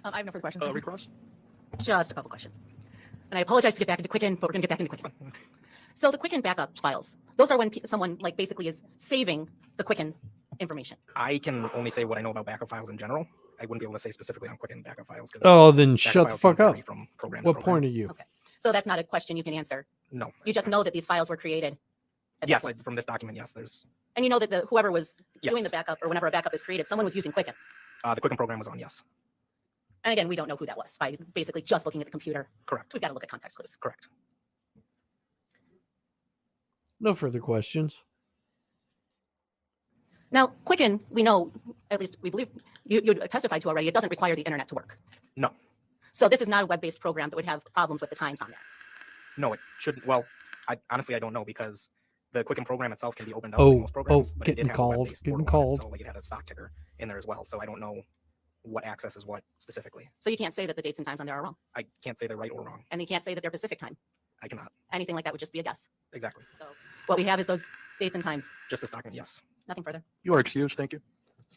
Speaker 4: I have no further questions.
Speaker 2: Recross?
Speaker 6: Just a couple questions. And I apologize to get back into Quicken, but we're going to get back into Quicken. So the Quicken backup files, those are when someone like basically is saving the Quicken information.
Speaker 11: I can only say what I know about backup files in general. I wouldn't be able to say specifically on Quicken backup files.
Speaker 1: Oh, then
Speaker 11: backup
Speaker 1: shut the
Speaker 11: files can
Speaker 1: fuck up.
Speaker 11: vary from program to
Speaker 1: What
Speaker 11: program.
Speaker 1: point are you?
Speaker 6: Okay. So that's not a question you can answer.
Speaker 11: No.
Speaker 6: You just know that these files were created. at that
Speaker 11: Yes,
Speaker 6: point.
Speaker 11: from this document, yes. There's
Speaker 6: And you know that whoever was
Speaker 11: Yes.
Speaker 6: doing the backup or whenever a backup is created, someone was using Quicken.
Speaker 11: the Quicken program was on, yes.
Speaker 6: And again, we don't know who that was by basically just looking at the computer.
Speaker 11: Correct.
Speaker 6: We've got to look at context clues.
Speaker 11: Correct.
Speaker 1: No further questions.
Speaker 6: Now, Quicken, we know, at least we believe, you testified to already, it doesn't require the internet to work.
Speaker 11: No.
Speaker 6: So this is not a web-based program that would have problems with the times on there.
Speaker 11: No, it shouldn't. Well, honestly, I don't know because the Quicken program itself can be opened up
Speaker 1: Oh,
Speaker 11: like most programs, but it
Speaker 1: getting
Speaker 11: did have
Speaker 1: called,
Speaker 11: a web-based
Speaker 1: getting
Speaker 11: portal on it,
Speaker 1: called.
Speaker 11: so like it had a stock ticker in there as well. So I don't know what access is what specifically.
Speaker 6: So you can't say that the dates and times on there are wrong.
Speaker 11: I can't say they're right or wrong.
Speaker 6: And you can't say that they're Pacific time.
Speaker 11: I cannot.
Speaker 6: Anything like that would just be a guess.
Speaker 11: Exactly.
Speaker 6: So what we have is those dates and times.
Speaker 11: Just this document, yes.
Speaker 6: Nothing further.
Speaker 2: You are excused. Thank you.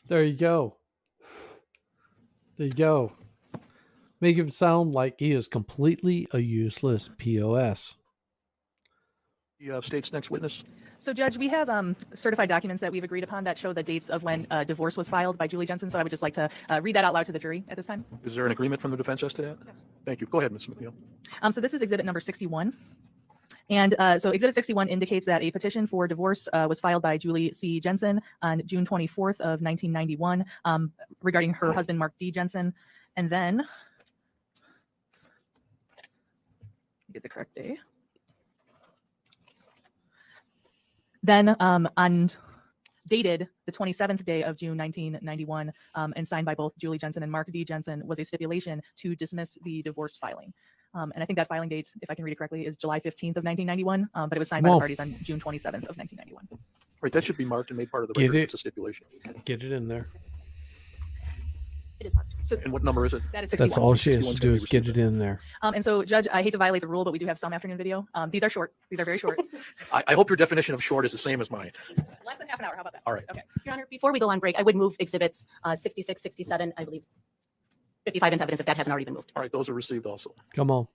Speaker 1: There you go. There you go. Make him sound like he is completely a useless POS.
Speaker 2: The state's next witness.
Speaker 4: So, Judge, we have certified documents that we've agreed upon that show the dates of when divorce was filed by Julie Jensen. So I would just like to read that out loud to the jury at this time.
Speaker 2: Is there an agreement from the defense as to that?
Speaker 4: Yes.
Speaker 2: Thank you. Go ahead, Ms. McNeil.
Speaker 4: So this is exhibit number 61. And so exhibit 61 indicates that a petition for divorce was filed by Julie C. Jensen on June 24th of 1991 regarding her husband, Mark D. Jensen. And then, get the correct day. Then on dated the 27th day of June 1991 and signed by both Julie Jensen and Mark D. Jensen was a stipulation to dismiss the divorce filing. And I think that filing date, if I can read it correctly, is July 15th of 1991, but it was signed by the parties on June 27th of 1991.
Speaker 2: Right, that should be marked and made part of the
Speaker 1: Get
Speaker 2: record.
Speaker 1: it.
Speaker 2: It's a stipulation.
Speaker 1: Get it in there.
Speaker 6: It is marked.
Speaker 4: So
Speaker 2: And what number is it?
Speaker 4: that is 61.
Speaker 1: That's all she has to
Speaker 2: 61's
Speaker 1: do
Speaker 2: gonna
Speaker 1: is
Speaker 2: be
Speaker 1: get
Speaker 2: received.
Speaker 1: it in there.
Speaker 4: And so, Judge, I hate to violate the rule, but we do have some afternoon video. These are short. These are very short.
Speaker 2: I hope your definition of short is the same as mine.
Speaker 4: Less than half an hour. How about that?
Speaker 2: All right.
Speaker 4: Okay.
Speaker 6: Your Honor, before we go on break, I would move exhibits 66, 67, I believe, 55 into evidence if that hasn't already been moved.
Speaker 2: All right, those are received also.
Speaker 1: Come on.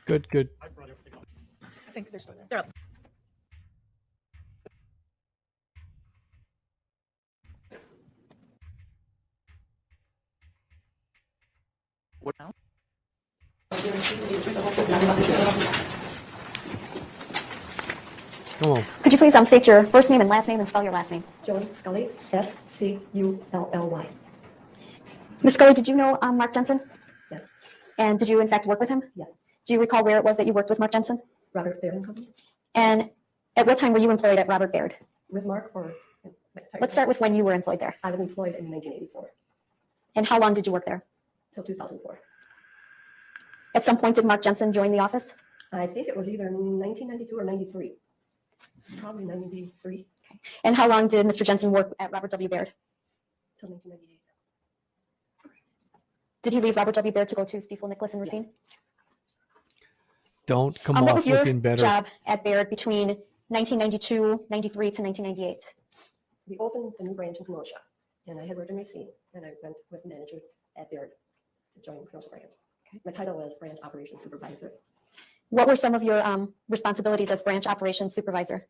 Speaker 1: Good, good.
Speaker 4: I think they're still there.
Speaker 6: They're up.
Speaker 2: What?
Speaker 1: Come on.
Speaker 12: Could you please state your first name and last name and spell your last name?
Speaker 5: Joey Scully, Scully.
Speaker 12: Ms. Scully, did you know Mark Jensen?
Speaker 5: Yes.
Speaker 12: And did you in fact work with him?
Speaker 5: Yes.
Speaker 12: Do you recall where it was that you worked with Mark Jensen?
Speaker 5: Robert Baird and Company.
Speaker 12: And at what time were you employed at Robert Baird?
Speaker 5: With Mark or?
Speaker 12: Let's start with when you were employed there.
Speaker 5: I was employed in 1984
Speaker 12: And how long did you work there?
Speaker 5: till 2004.
Speaker 12: At some point, did Mark Jensen join the office?
Speaker 5: I think it was either 1992 or 93. Probably 93
Speaker 12: And how long did Mr. Jensen work at Robert W. Baird?
Speaker 5: till 1998.
Speaker 12: Did he leave Robert W. Baird to go to Stiefel, Nicholas, and Racine?
Speaker 1: Don't come
Speaker 12: What
Speaker 1: off
Speaker 12: was your
Speaker 1: looking better.
Speaker 12: job at Baird between 1992, 93 to 1998?
Speaker 5: We opened the new branch in Kenosha, and I had worked in Racine, and I went with manager at Baird to join the Kenosha branch. My title was branch operations supervisor.
Speaker 12: What were some of your responsibilities as branch operations supervisor?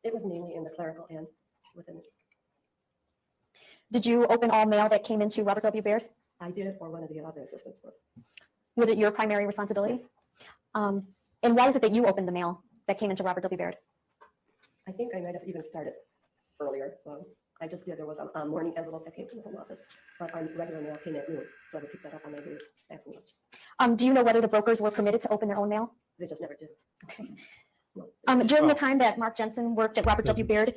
Speaker 5: It was mainly in the clerical and within.
Speaker 12: Did you open all mail that came into Robert W. Baird?
Speaker 5: I did, or one of the other assistants were.
Speaker 12: Was it your primary responsibility? And why is it that you opened the mail that came into Robert W. Baird?
Speaker 5: I think I might have even started earlier, so I just did. There was a morning envelope that came from the home office, but our regular mail came at noon, so I would pick that up on my way back from lunch.
Speaker 12: Do you know whether the brokers were permitted to open their own mail?
Speaker 5: They just never did.
Speaker 12: Okay.
Speaker 5: No,
Speaker 12: During the time that Mark Jensen worked at Robert W. Baird,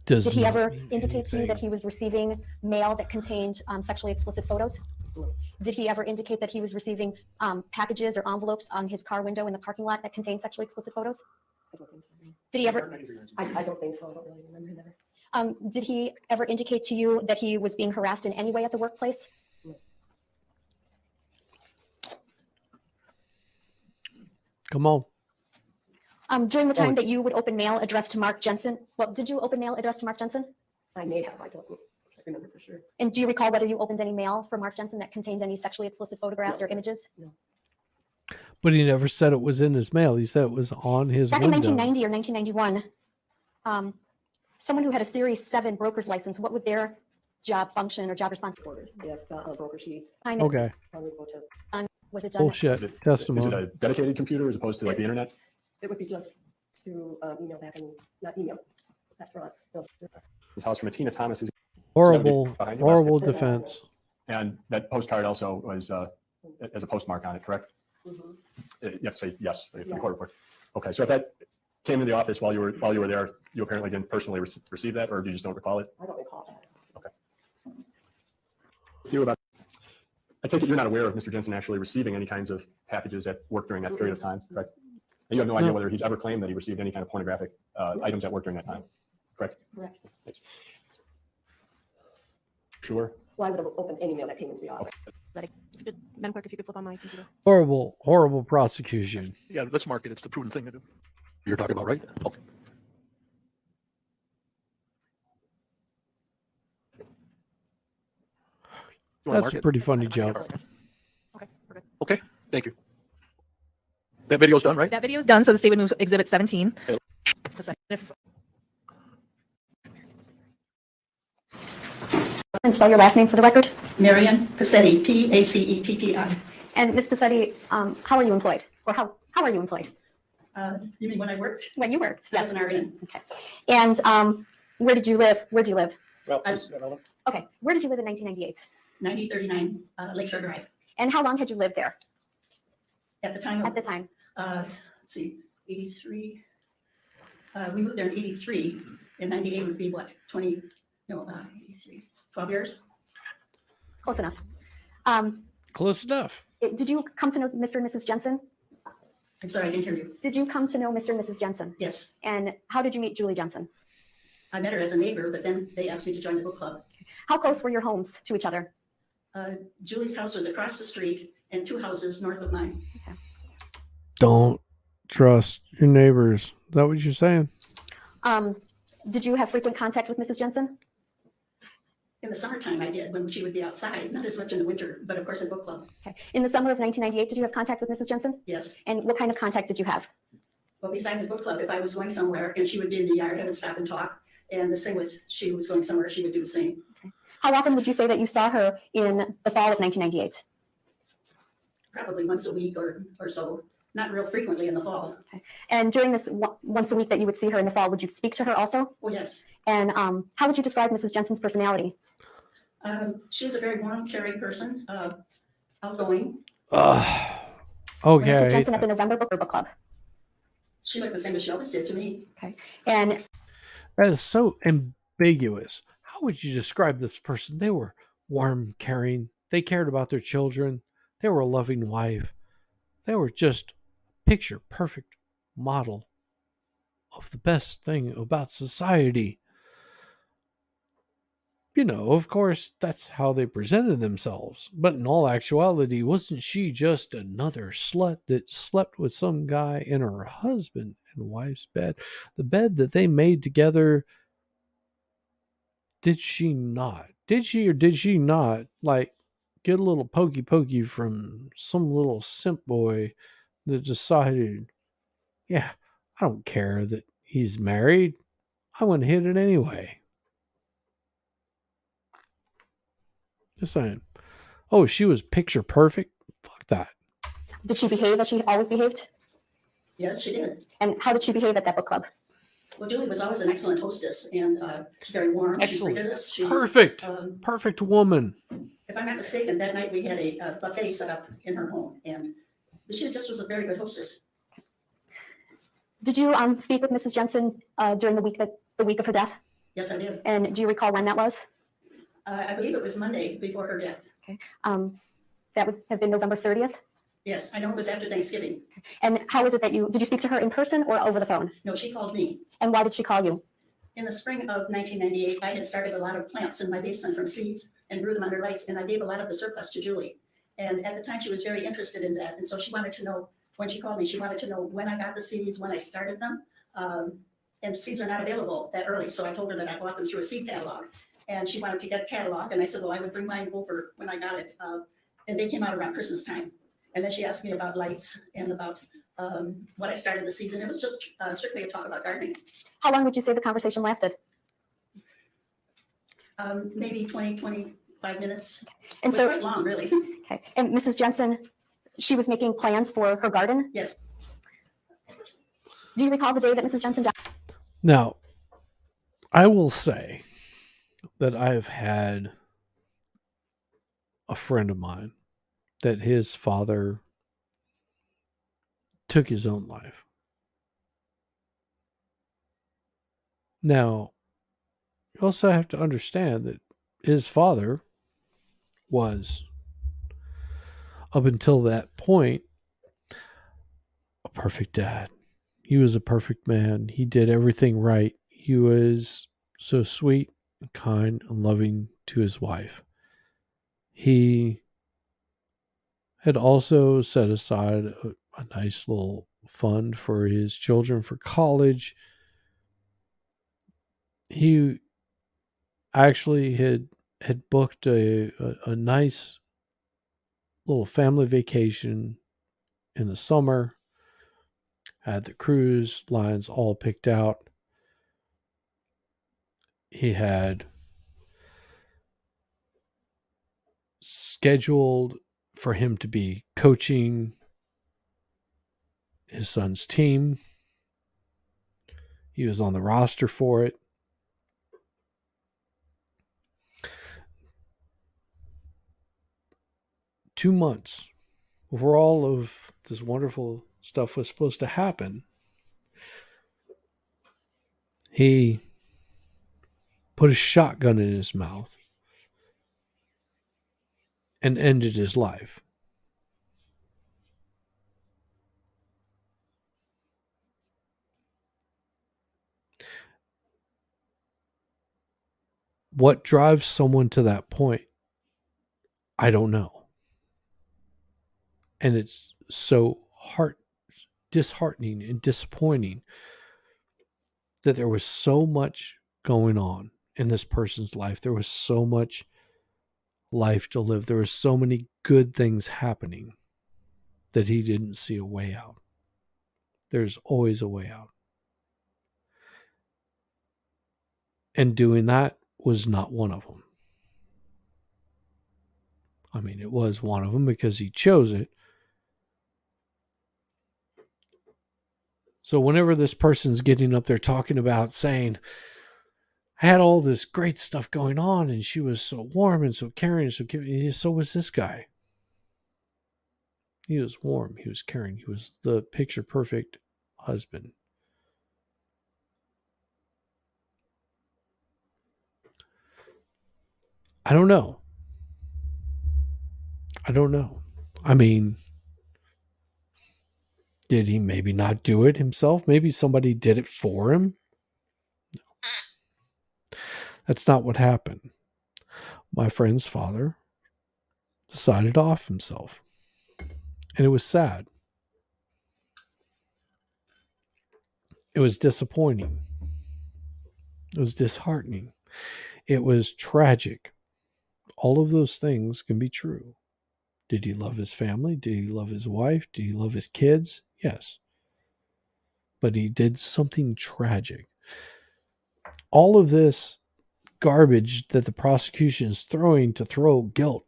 Speaker 1: Does
Speaker 12: did he
Speaker 1: not
Speaker 12: ever
Speaker 1: mean
Speaker 12: indicate to you that
Speaker 1: anything.
Speaker 12: he was receiving mail that contained sexually explicit photos?
Speaker 5: No.
Speaker 12: Did he ever indicate that he was receiving packages or envelopes on his car window in the parking lot that contained sexually explicit photos?
Speaker 5: I don't think so.
Speaker 12: Did he ever?
Speaker 5: I don't think so. I don't really remember never.
Speaker 12: Did he ever indicate to you that he was being harassed in any way at the workplace?
Speaker 1: Come on.
Speaker 12: During the time that you would open mail addressed to Mark Jensen, well, did you open mail addressed to Mark Jensen?
Speaker 5: I may have. I don't remember for sure.
Speaker 12: And do you recall whether you opened any mail for Mark Jensen that contained any sexually explicit photographs or images?
Speaker 5: No.
Speaker 1: But he never said it was in his mail. He said it was on his
Speaker 16: Back in
Speaker 1: window.
Speaker 16: 1990 or 1991, someone who had a Series 7 broker's license, what would their job function or job responsibility?
Speaker 5: If the broker sheet.
Speaker 1: Okay.
Speaker 16: Was it done?
Speaker 1: Bullshit
Speaker 17: Is it
Speaker 1: testimony.
Speaker 17: a dedicated computer as opposed to like the internet?
Speaker 5: It would be just to email back and not email. That's right.
Speaker 17: This house from a Tina Thomas, who's
Speaker 1: Horrible,
Speaker 17: behind you,
Speaker 1: horrible
Speaker 17: Wes.
Speaker 1: defense.
Speaker 17: And that postcard also was as a postmark on it, correct?
Speaker 5: Mm-hmm.
Speaker 17: You have to say yes for the court report. Okay, so if that came in the office while you were there, you apparently didn't personally receive that, or you just don't recall it?
Speaker 5: I don't recall that.
Speaker 17: Okay. I take it you're not aware of Mr. Jensen actually receiving any kinds of packages at work during that period of time, correct? And you have no idea whether he's ever claimed that he received any kind of pornographic items at work during that time, correct?
Speaker 5: Correct.
Speaker 17: Thanks. Sure.
Speaker 5: Well, I would have opened any mail that came into the office.
Speaker 9: Madam Clerk, if you could flip on my computer.
Speaker 1: Horrible, horrible prosecution.
Speaker 2: Yeah, let's mark it. It's the prudent thing to do. You're talking about, right? Okay.
Speaker 1: That's a pretty funny joke.
Speaker 4: Okay, we're good.
Speaker 2: Okay, thank you. That video's done, right?
Speaker 4: That video is done, so the state would move Exhibit 17.
Speaker 16: And spell your last name for the record.
Speaker 18: Marion Passetti, P-A-C-E-T-T-I.
Speaker 16: And Ms. Passetti, how are you employed? Or how are you employed?
Speaker 18: You mean when I worked?
Speaker 16: When you worked?
Speaker 18: I was an RN.
Speaker 16: Okay. And where did you live? Where do you live?
Speaker 18: Well,
Speaker 16: Okay. Where did you live in 1998?
Speaker 18: 9039 Lakeshore Drive.
Speaker 16: And how long had you lived there?
Speaker 18: At the time?
Speaker 16: At the time.
Speaker 18: Let's see, 83. We moved there in 83. In 98 would be what, 20, no, 83, 12 years?
Speaker 16: Close enough.
Speaker 1: Close enough.
Speaker 16: Did you come to know Mr. and Mrs. Jensen?
Speaker 18: I'm sorry, I didn't hear you.
Speaker 16: Did you come to know Mr. and Mrs. Jensen?
Speaker 18: Yes.
Speaker 16: And how did you meet Julie Jensen?
Speaker 18: I met her as a neighbor, but then they asked me to join the book club.
Speaker 16: How close were your homes to each other?
Speaker 18: Julie's house was across the street and 2 houses north of mine.
Speaker 16: Okay.
Speaker 1: Don't trust your neighbors. Is that what you're saying?
Speaker 16: Did you have frequent contact with Mrs. Jensen?
Speaker 18: In the summertime, I did, when she would be outside, not as much in the winter, but of course in book club.
Speaker 16: Okay. In the summer of 1998, did you have contact with Mrs. Jensen?
Speaker 18: Yes.
Speaker 16: And what kind of contact did you have?
Speaker 18: Well, besides the book club, if I was going somewhere and she would be in the yard, I would stop and talk. And the same with, she was going somewhere, she would do the same.
Speaker 16: Okay. How often would you say that you saw her in the fall of 1998?
Speaker 18: Probably once a week or so, not real frequently in the fall.
Speaker 16: Okay. And during this once a week that you would see her in the fall, would you speak to her also?
Speaker 18: Oh, yes.
Speaker 16: And how would you describe Mrs. Jensen's personality?
Speaker 18: She was a very warm, caring person, outgoing.
Speaker 1: Okay.
Speaker 16: Mrs. Jensen at the November Book Club.
Speaker 18: She looked the same as she always did to me.
Speaker 16: Okay. And
Speaker 1: that is so ambiguous. How would you describe this person? They were warm, caring. They cared about their children. They were a loving wife. They were just a picture perfect model of the best thing about society. You know, of course, that's how they presented themselves. But in all actuality, wasn't she just another slut that slept with some guy in her husband and wife's bed? The bed that they made together, did she not? Did she or did she not, like, get a little pokey from some little simp boy that decided, yeah, I don't care that he's married. I want to hit it anyway. Just saying. Oh, she was picture perfect? Fuck that.
Speaker 16: did she behave as she always behaved?
Speaker 18: Yes, she did.
Speaker 16: And how did she behave at that book club?
Speaker 18: Well, Julie was always an excellent hostess and she's very warm.
Speaker 1: Excellent.
Speaker 18: She greeted us. She,
Speaker 1: Perfect. Perfect woman.
Speaker 18: If I'm not mistaken, that night we had a buffet set up in her home, and she just was a very good hostess.
Speaker 16: Did you speak with Mrs. Jensen during the week of her death?
Speaker 18: Yes, I did.
Speaker 16: And do you recall when that was?
Speaker 18: I believe it was Monday before her death.
Speaker 16: Okay. That would have been November 30th?
Speaker 18: Yes, I know it was after Thanksgiving.
Speaker 16: And how is it that did you speak to her in person or over the phone?
Speaker 18: No, she called me.
Speaker 16: And why did she call you?
Speaker 18: In the spring of 1998, I had started a lot of plants in my basement from seeds and grew them under lights, and I gave a lot of the surplus to Julie. And at the time, she was very interested in that. And so she wanted to know, when she called me, she wanted to know when I got the seeds, when I started them. And seeds are not available that early. So I told her that I bought them through a seed catalog. And she wanted to get a catalog. And I said, well, I would bring mine over when I got it. And they came out around Christmas time. And then she asked me about lights and about what I started the season. It was just strictly a talk about gardening.
Speaker 16: How long would you say the conversation lasted?
Speaker 18: Maybe 20, 25 minutes.
Speaker 16: And
Speaker 18: It was
Speaker 16: so,
Speaker 18: quite long, really.
Speaker 16: okay. And Mrs. Jensen, she was making plans for her garden?
Speaker 18: Yes.
Speaker 16: Do you recall the day that Mrs. Jensen died?
Speaker 1: Now, I will say that I have had a friend of mine that his father took his own life. Now, you also have to understand that his father was, up until that point, a perfect dad. He was a perfect man. He did everything right. He was so sweet and kind and loving to his wife. He had also set aside a nice little fund for his children for college. He actually had booked a nice little family vacation in the summer, had the cruise lines all picked out. He had scheduled for him to be coaching his son's team. He was on the roster for it. Two months before all of this wonderful stuff was supposed to happen, he put a shotgun in his mouth and ended his life. What drives someone to that point? I don't know. And it's so disheartening and disappointing that there was so much going on in this person's life. There was so much life to live. There were so many good things happening that he didn't see a way out. There's always a way out. And doing that was not one of them. I mean, it was one of them because he chose it. So whenever this person's getting up there talking about saying, I had all this great stuff going on and she was so warm and so caring and so was this guy. He was warm. He was caring. He was the picture perfect husband. I don't know. I mean, did he maybe not do it himself? Maybe somebody did it for him? No. That's not what happened. My friend's father decided to off himself. And it was sad. It was disappointing. It was disheartening. It was tragic. All of those things can be true. Did he love his family? Did he love his wife? Did he love his kids? Yes. But he did something tragic. All of this garbage that the prosecution is throwing to throw guilt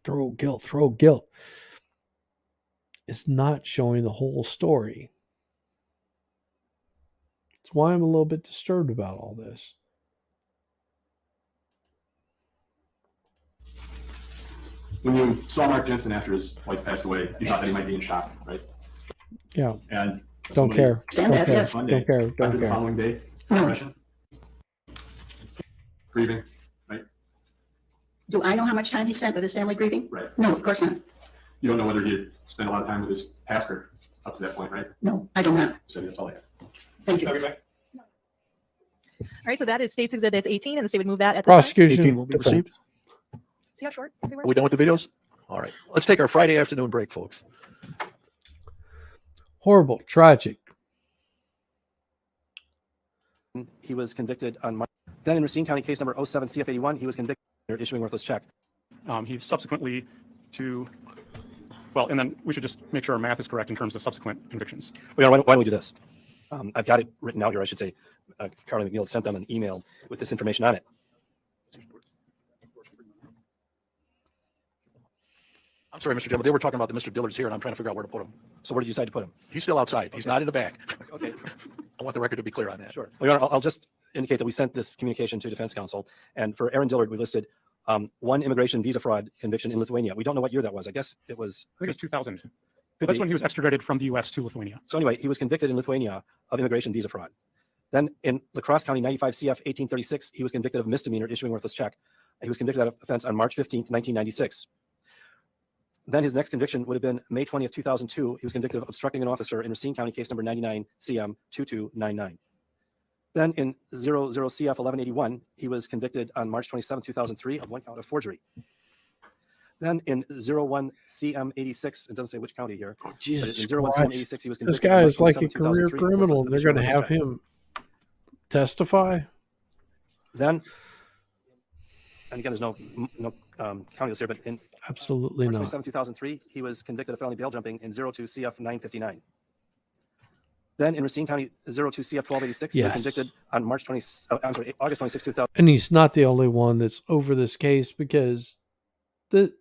Speaker 1: is not showing the whole story. That's why I'm a little bit disturbed about all this.
Speaker 17: When you saw Mark Jensen after his wife passed away, you thought that he might be in shock, right?
Speaker 1: Yeah.
Speaker 17: And
Speaker 1: Don't care.
Speaker 18: Stand that, yes.
Speaker 17: Monday,
Speaker 1: Don't care.
Speaker 17: after
Speaker 1: Don't
Speaker 17: the
Speaker 1: care.
Speaker 17: following day,
Speaker 18: No.
Speaker 17: depression, grieving, right?
Speaker 18: Do I know how much time he spent with his family grieving?
Speaker 17: Right.
Speaker 18: No, of course not.
Speaker 17: You don't know whether he had spent a lot of time with his pastor up to that point, right?
Speaker 18: No, I do not.
Speaker 17: So that's all I have.
Speaker 18: Thank you.
Speaker 17: Everybody.
Speaker 4: All right, so that is State's Exhibit 18, and the state would move that at the
Speaker 1: Prosecution
Speaker 2: 18 will be
Speaker 1: defense.
Speaker 2: received.
Speaker 4: See how short they were?
Speaker 2: Are we done with the videos? All right. Let's take our Friday afternoon break, folks.
Speaker 1: Horrible, tragic.
Speaker 3: He was convicted on March. Then in Racine County case number 07 CF81, he was convicted for issuing worthless check.
Speaker 19: He subsequently to Well, and then we should just make sure our math is correct in terms of subsequent convictions.
Speaker 3: Well, why don't we do this? I've got it written out here, I should say. Carly McNeil sent them an email with this information on it.
Speaker 2: I'm sorry, Mr. Chairman, they were talking about that Mr. Dillard's here, and I'm trying to figure out where to put him.
Speaker 3: So where did you decide to put him?
Speaker 2: He's still outside. He's not in the back.
Speaker 3: Okay.
Speaker 2: I want the record to be clear on that.
Speaker 3: Sure. Well, Your Honor, I'll just indicate that we sent this communication to defense counsel, and for Aaron Dillard, we listed one immigration visa fraud conviction in Lithuania. We don't know what year that was. I guess it was.
Speaker 19: I think it was 2000.
Speaker 3: Could
Speaker 19: That's
Speaker 3: be.
Speaker 19: when he was extradited from the U.S. to Lithuania.
Speaker 3: So anyway, he was convicted in Lithuania of immigration visa fraud. Then in La Crosse County 95 CF 1836, he was convicted of misdemeanor issuing worthless check. He was convicted of that offense on March 15th, 1996. Then his next conviction would have been May 20th, 2002. He was convicted of obstructing an officer in Racine County case number 99 CM 2299. Then in 00 CF 1181, he was convicted on March 27th, 2003 of one count of forgery. Then in 01 CM 86, it doesn't say which county here.
Speaker 1: Oh, Jesus
Speaker 3: but in 01 CM
Speaker 1: Christ.
Speaker 3: 86, he was
Speaker 1: This
Speaker 3: convicted
Speaker 1: guy
Speaker 3: on
Speaker 1: is
Speaker 3: March
Speaker 1: like a
Speaker 3: 27th,
Speaker 1: career
Speaker 3: 2003
Speaker 1: criminal.
Speaker 3: of
Speaker 1: They're going to
Speaker 3: issuing
Speaker 1: have
Speaker 3: worthless check.
Speaker 1: him testify.
Speaker 3: Then, and again, there's no county list here, but in
Speaker 1: Absolutely
Speaker 3: March
Speaker 1: not.
Speaker 3: 27, 2003, he was convicted of felony bail jumping in 02 CF 959. Then in Racine County 02 CF 1286, he was
Speaker 1: Yes.
Speaker 3: convicted on August 26, 2000.
Speaker 1: And he's not the only one that's over this case, because this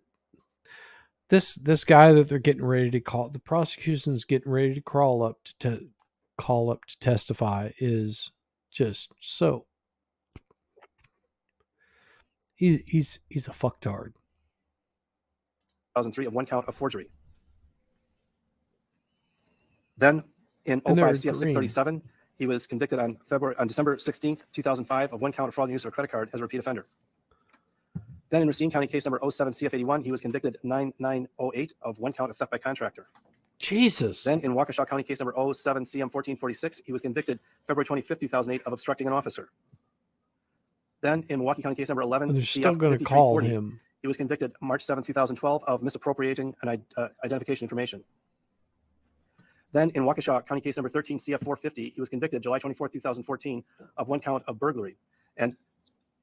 Speaker 1: guy that they're getting ready to call, the prosecution's getting ready to call up to testify, is just so he's a fucktard.
Speaker 3: 2003 of one count of forgery. Then in
Speaker 1: And
Speaker 3: 05
Speaker 1: they're
Speaker 3: CF
Speaker 1: agreeing.
Speaker 3: 637, he was convicted on December 16th, 2005 of one count of fraud and use of a credit card as a repeat offender. Then in Racine County case number 07 CF 81, he was convicted 9908 of one count of theft by contractor.
Speaker 1: Jesus.
Speaker 3: Then in Waukesha County case number 07 CM 1446, he was convicted February 25th, 2008 of obstructing an officer. Then in Waukee County case number 11
Speaker 1: And they're
Speaker 3: CF
Speaker 1: still going to call
Speaker 3: 5340,
Speaker 1: him.
Speaker 3: he was convicted March 7, 2012 of misappropriating an identification information. Then in Waukesha County case number 13 CF 450, he was convicted July 24, 2014 of one count of burglary. And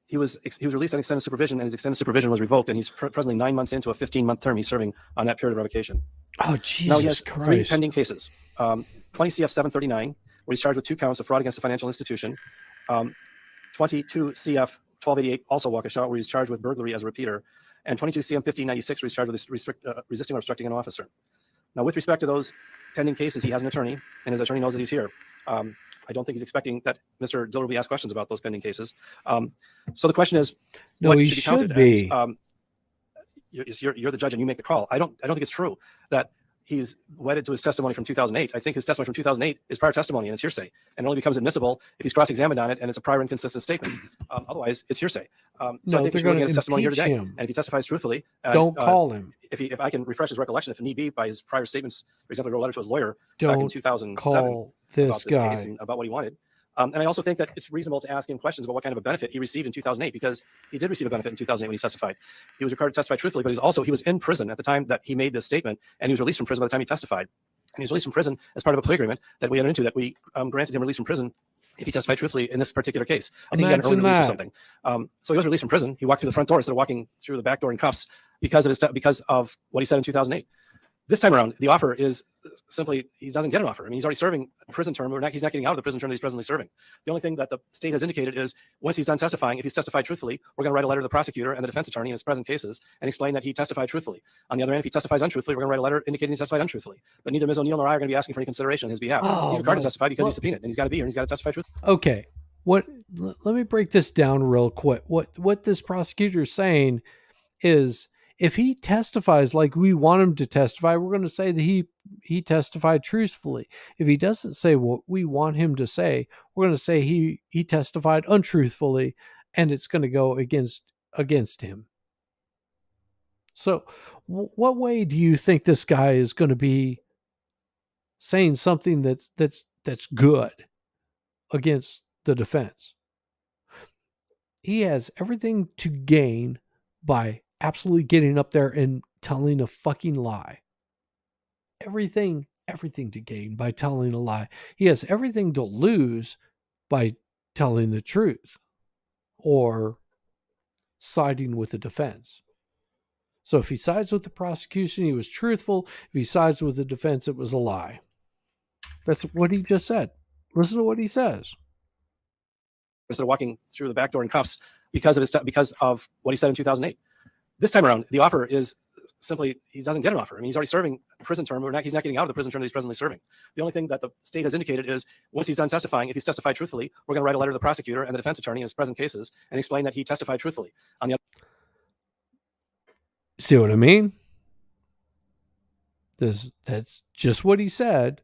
Speaker 3: he was released on extended supervision, and his extended supervision was revoked, and he's presently 9 months into a 15-month term he's serving on that period of revocation.
Speaker 1: Oh,
Speaker 3: Now he
Speaker 1: Jesus
Speaker 3: has 3
Speaker 1: Christ.
Speaker 3: pending cases. 20 CF 739, where he's charged with 2 counts of fraud against a financial institution. 22 CF 1288, also Waukesha, where he's charged with burglary as a repeater. And 22 CM 1596, where he's charged with resisting or obstructing an officer. Now, with respect to those pending cases, he has an attorney, and his attorney knows that he's here. I don't think he's expecting that Mr. Dillard will be asked questions about those pending cases. So the question is,
Speaker 1: No,
Speaker 3: what
Speaker 1: he
Speaker 3: should be counted?
Speaker 1: should be.
Speaker 3: And, you're the judge, and you make the call. I don't think it's true that he's wedded to his testimony from 2008. I think his testimony from 2008 is prior testimony, and it's hearsay, and it only becomes admissible if he's cross-examined on it, and it's a prior inconsistent statement. Otherwise, it's hearsay. So
Speaker 1: No,
Speaker 3: I think
Speaker 1: they're
Speaker 3: he's looking
Speaker 1: gonna
Speaker 3: at his testimony here
Speaker 1: impeach
Speaker 3: today,
Speaker 1: him.
Speaker 3: and if he testifies truthfully,
Speaker 1: Don't call him.
Speaker 3: If I can refresh his recollection, if need be, by his prior statements, for example, he wrote a letter to his lawyer back in
Speaker 1: Don't
Speaker 3: 2007
Speaker 1: call
Speaker 3: about
Speaker 1: this
Speaker 3: this
Speaker 1: guy.
Speaker 3: case and about what he wanted. And I also think that it's reasonable to ask him questions about what kind of a benefit he received in 2008, because he did receive a benefit in 2008 when he testified. He was required to testify truthfully, but he was in prison at the time that he made this statement, and he was released from prison by the time he testified. And he was released from prison as part of a plea agreement that we entered into, that we granted him release from prison if he testified truthfully in this particular case. I think he got an early
Speaker 1: Imagine
Speaker 3: release or
Speaker 1: that.
Speaker 3: something. So he was released from prison. He walked through the front door instead of walking through the back door in cuffs because of what he said in 2008. This time around, the offer is simply he doesn't get an offer. I mean, he's already serving a prison term. He's not getting out of the prison term that he's presently serving. The only thing that the state has indicated is once he's done testifying, if he's testified truthfully, we're going to write a letter to the prosecutor and the defense attorney in his present cases and explain that he testified truthfully. On the other hand, if he testifies untruthfully, we're going to write a letter indicating he testified untruthfully. But neither Ms. O'Neill nor I are going to be asking for any consideration on his behalf.
Speaker 1: Oh,
Speaker 3: he's required to
Speaker 1: my-
Speaker 3: testify because
Speaker 1: well-
Speaker 3: he's subpoenaed, and he's got to be here, and he's got to testify truthfully.
Speaker 1: Okay. Let me break this down real quick. What this prosecutor is saying is, if he testifies like we want him to testify, we're going to say that he testified truthfully. If he doesn't say what we want him to say, we're going to say he testified untruthfully, and it's going to go against him. So what way do you think this guy is going to be saying something that's good against the defense? He has everything to gain by absolutely getting up there and telling a fucking lie. Everything to gain by telling a lie. He has everything to lose by telling the truth or siding with the defense. So if he sides with the prosecution, he was truthful. If he sides with the defense, it was a lie. That's what he just said. Listen to what he says.
Speaker 3: Instead of walking through the back door in cuffs because of what he said in 2008. This time around, the offer is simply he doesn't get an offer. I mean, he's already serving a prison term. He's not getting out of the prison term that he's presently serving. The only thing that the state has indicated is once he's done testifying, if he's testified truthfully, we're going to write a letter to the prosecutor and the defense attorney in his present cases and explain that he testified truthfully. On the other,
Speaker 1: see what I mean? That's just what he said.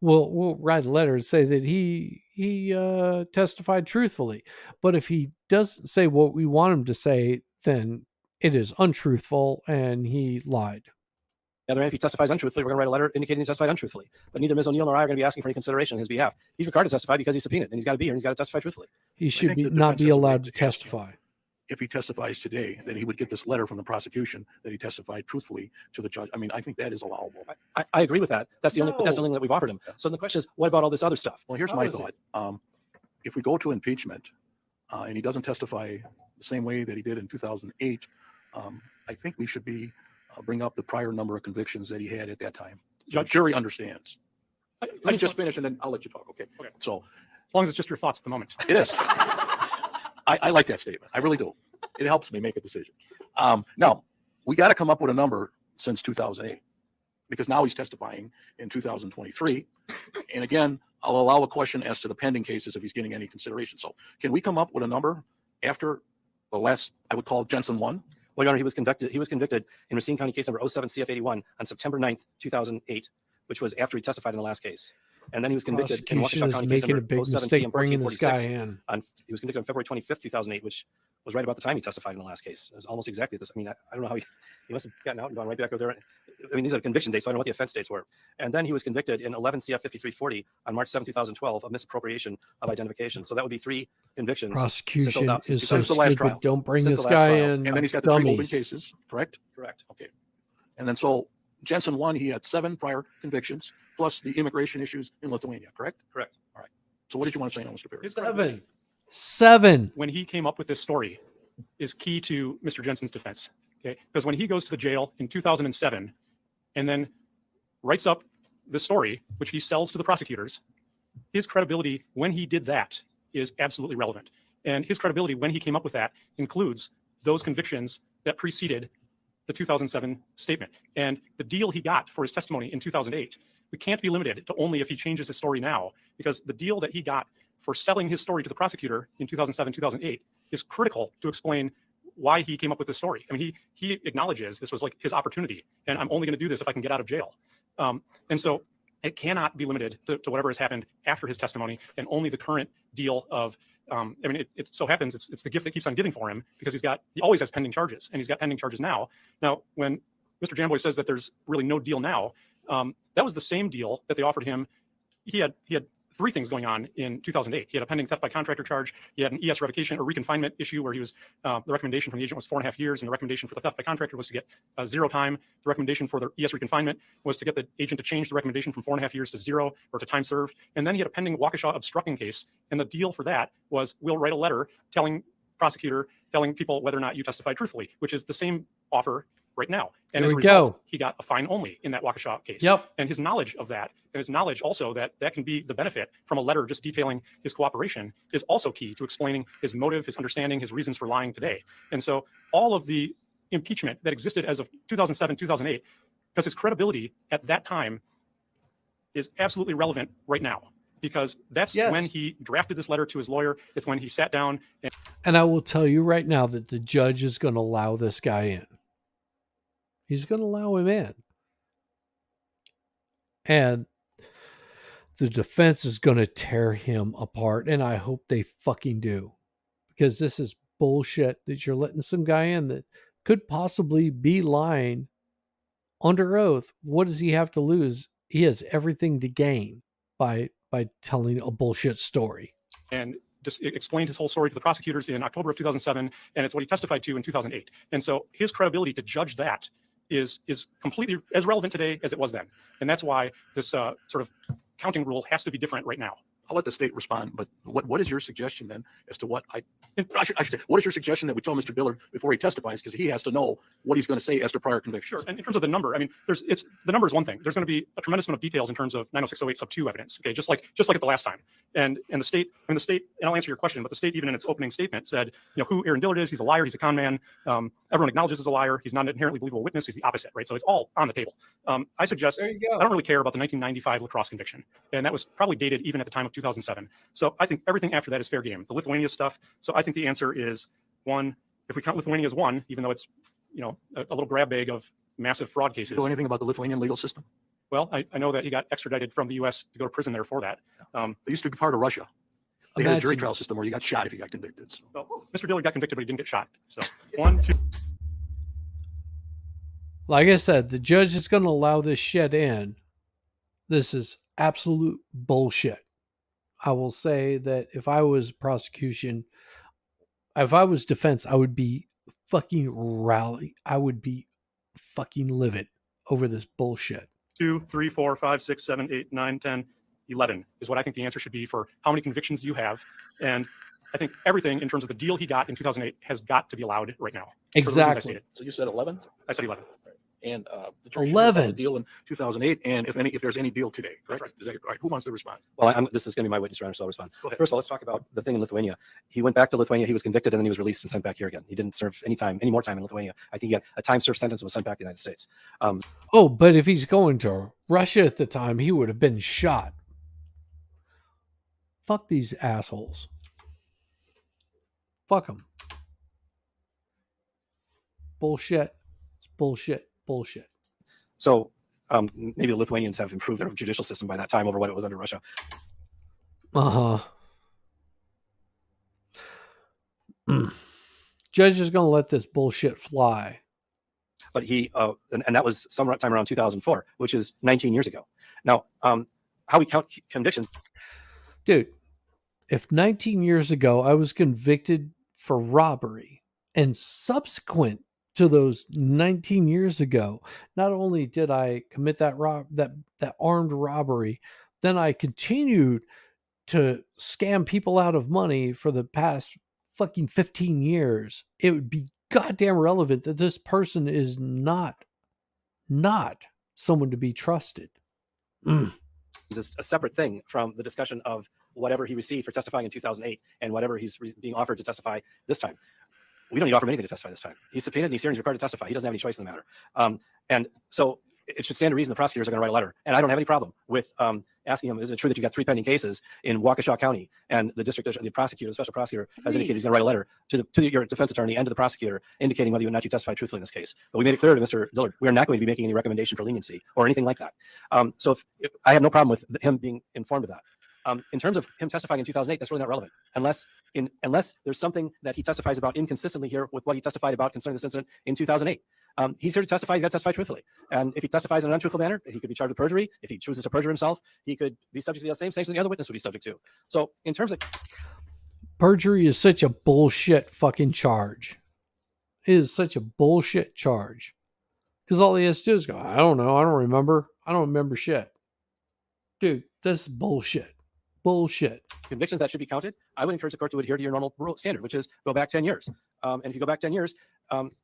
Speaker 1: We'll write a letter and say that he testified truthfully. But if he doesn't say what we want him to say, then it is untruthful and he lied.
Speaker 3: the other hand, if he testifies untruthfully, we're going to write a letter indicating he testified untruthfully. But neither Ms. O'Neill nor I are going to be asking for any consideration on his behalf. He's required to testify because he's subpoenaed, and he's got to be here, and he's got to testify truthfully.
Speaker 1: He should not be allowed to testify.
Speaker 2: If he testifies today, then he would get this letter from the prosecution that he testified truthfully to the judge. I mean, I think that is allowable.
Speaker 3: I agree with that. That's the only thing that we've offered him. So the question is, what about all this other stuff?
Speaker 2: Well, here's my thought. If we go to impeachment and he doesn't testify the same way that he did in 2008, I think we should bring up the prior number of convictions that he had at that time. The jury understands. Let me just finish and then I'll let you talk. Okay. So
Speaker 19: as long as it's just your thoughts at the moment.
Speaker 2: It is. I like that statement. I really do. It helps me make a decision. Now, we got to come up with a number since 2008 because now he's testifying in 2023. And again, I'll allow a question as to the pending cases if he's getting any consideration. So can we come up with a number after the last, I would call Jensen 1?
Speaker 3: Well, Your Honor, he was convicted in Racine County case number 07 CF81 on September 9th, 2008, which was after he testified in the last case. And then he was convicted in Waukesha County case number 07 CM
Speaker 1: bringing this guy in.
Speaker 3: He was convicted on February 25th, 2008, which was right about the time he testified in the last case. It was almost exactly this. I mean, I don't know how he must have gotten out and gone right back over there. I mean, these are conviction dates, so I don't know what the offense dates were. And then he was convicted in 11 CF 5340 on March 7, 2012 of misappropriation of identification. So that would be 3 convictions.
Speaker 1: Prosecution is so
Speaker 2: since the last
Speaker 1: stupid.
Speaker 2: trial.
Speaker 1: Don't bring
Speaker 2: Since
Speaker 1: this
Speaker 2: the last
Speaker 1: guy
Speaker 2: trial.
Speaker 1: in.
Speaker 2: And then he's got the 3 open
Speaker 1: dummies.
Speaker 2: cases, correct?
Speaker 3: Correct.
Speaker 2: Okay. And then so Jensen 1, he had 7 prior convictions plus the immigration issues in Lithuania, correct?
Speaker 3: Correct.
Speaker 2: All right. So what did you want to say now, Mr. Perry?
Speaker 1: 7.
Speaker 19: When he came up with this story is key to Mr. Jensen's defense. Okay, because when he goes to the jail in 2007 and then writes up the story, which he sells to the prosecutors, his credibility when he did that is absolutely relevant. And his credibility when he came up with that includes those convictions that preceded the 2007 statement. And the deal he got for his testimony in 2008, we can't be limited to only if he changes his story now, because the deal that he got for selling his story to the prosecutor in 2007, 2008 is critical to explain why he came up with this story. I mean, he acknowledges this was like his opportunity, and I'm only going to do this if I can get out of jail. And so it cannot be limited to whatever has happened after his testimony and only the current deal of, I mean, it so happens it's the gift that keeps on giving for him because he always has pending charges, and he's got pending charges now. Now, when Mr. Jamboy says that there's really no deal now, that was the same deal that they offered him. He had 3 things going on in 2008. He had a pending theft by contractor charge. He had an ES revocation or reconfinement issue where he was, the recommendation from the agent was 4.5 years, and the recommendation for the theft by contractor was to get 0 time. The recommendation for the ES reconfinement was to get the agent to change the recommendation from 4.5 years to 0 or to time served. And then he had a pending Waukesha obstructing case, and the deal for that was we'll write a letter telling people whether or not you testified truthfully, which is the same offer right now. And as a result, he got a fine only in that Waukesha case.
Speaker 1: Yep.
Speaker 19: And his knowledge of that, and his knowledge also that can be the benefit from a letter just detailing his cooperation is also key to explaining his motive, his understanding, his reasons for lying today. And so all of the impeachment that existed as of 2007, 2008, because his credibility at that time is absolutely relevant right now. Because that's when he drafted this letter to his lawyer. It's when he sat down.
Speaker 1: And I will tell you right now that the judge is going to allow this guy in. He's going to allow him in. And the defense is going to tear him apart. And I hope they fucking do. Because this is bullshit that you're letting some guy in that could possibly be lying under oath. What does he have to lose? He has everything to gain by telling a bullshit story.
Speaker 19: And just explained his whole story to the prosecutors in October of 2007, and it's what he testified to in 2008. And so his credibility to judge that is completely as relevant today as it was then. And that's why this sort of counting rule has to be different right now.
Speaker 2: I'll let the state respond, but what is your suggestion then as to what I should say, what is your suggestion that we tell Mr. Dillard before he testifies? Because he has to know what he's going to say as to prior conviction.
Speaker 19: Sure. And in terms of the number, I mean, the number is one thing. There's going to be a tremendous amount of details in terms of 90608 sub 2 evidence. Okay. Just like at the last time. And the state, and I'll answer your question, but the state, even in its opening statement, said, who Aaron Dillard is. He's a liar. He's a con man. Everyone acknowledges he's a liar. He's not an inherently believable witness. He's the opposite, right? So it's all on the table. I suggest, I don't really care about the 1995 lacrosse conviction. And that was probably dated even at the time of 2007. So I think everything after that is fair game. The Lithuania stuff. So I think the answer is 1. If we count Lithuania as 1, even though it's, a little grab bag of massive fraud cases.
Speaker 2: You know anything about the Lithuanian legal system?
Speaker 19: Well, I know that he got extradited from the U.S. to go to prison there for that.
Speaker 2: They used to be part of Russia. They had a jury trial system where you got shot if you got convicted. So.
Speaker 19: Well, Mr. Dillard got convicted, but he didn't get shot. So 1, 2.
Speaker 1: Like I said, the judge is going to allow this shit in. This is absolute bullshit. I will say that if I was prosecution, if I was defense, I would be fucking rally. I would be fucking livid over this bullshit.
Speaker 19: 2, 3, 4, 5, 6, 7, 8, 9, 10, 11 is what I think the answer should be for how many convictions do you have. And I think everything in terms of the deal he got in 2008 has got to be allowed right now.
Speaker 1: Exactly.
Speaker 2: So you said 11?
Speaker 19: I said 11.
Speaker 2: And the jury
Speaker 1: 11
Speaker 2: the deal in 2008, and if there's any deal today, correct?
Speaker 3: Right.
Speaker 2: Is that right? Who wants to respond?
Speaker 3: Well, this is going to be my witness, Your Honor, so I'll respond.
Speaker 2: Go ahead.
Speaker 3: First of all, let's talk about the thing in Lithuania. He went back to Lithuania, he was convicted, and then he was released and sent back here again. He didn't serve any more time in Lithuania. I think he got a time served sentence and was sent back to the United States.
Speaker 1: Oh, but if he's going to Russia at the time, he would have been shot. Fuck these assholes. Fuck them. Bullshit. It's bullshit. Bullshit.
Speaker 3: So maybe the Lithuanians have improved their judicial system by that time over what it was under Russia.
Speaker 1: Judge is going to let this bullshit fly.
Speaker 3: But he, and that was sometime around 2004, which is 19 years ago. Now, how we count convictions.
Speaker 1: Dude, if 19 years ago I was convicted for robbery, and subsequent to those 19 years ago, not only did I commit that armed robbery, then I continued to scam people out of money for the past fucking 15 years. It would be goddamn relevant that this person is not someone to be trusted.
Speaker 3: It's a separate thing from the discussion of whatever he received for testifying in 2008 and whatever he's being offered to testify this time. We don't need to offer him anything to testify this time. He's subpoenaed and he's here and he's required to testify. He doesn't have any choice in the matter. And so it should stand to reason the prosecutors are going to write a letter. And I don't have any problem with asking him, is it true that you got 3 pending cases in Waukesha County? And the special prosecutor has indicated he's going to write a letter to your defense attorney and to the prosecutor indicating whether or not you testify truthfully in this case. But we made it clear to Mr. Dillard, we are not going to be making any recommendation for leniency or anything like that. So if I have no problem with him being informed of that. In terms of him testifying in 2008, that's really not relevant unless there's something that he testifies about inconsistently here with what he testified about concerning this incident in 2008. He's here to testify. He's got to testify truthfully. And if he testifies in an untruthful manner, he could be charged with perjury. If he chooses to perjure himself, he could be subject to the same sanctions the other witness would be subject to. So in terms of
Speaker 1: perjury is such a bullshit fucking charge. It is such a bullshit charge. Because all he has to do is go, I don't know. I don't remember shit. Dude, this is bullshit. Bullshit.
Speaker 3: Convictions that should be counted, I would encourage the court to adhere to your normal rule standard, which is go back 10 years. And if you go back 10 years,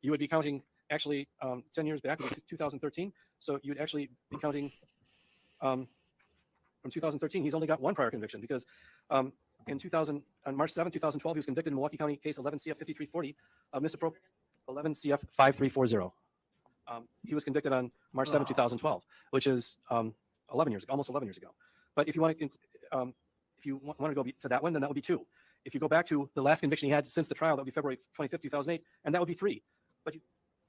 Speaker 3: you would be counting actually 10 years back, 2013. So you would actually be counting from 2013. He's only got 1 prior conviction because on March 7, 2012, he was convicted in Milwaukee County case 11 CF 5340 of misappropriation 11 CF 5340. He was convicted on March 7, 2012, which is 11 years ago, almost 11 years ago. But if you want to go to that one, then that would be 2. If you go back to the last conviction he had since the trial, that would be February 25th, 2008, and that would be 3. But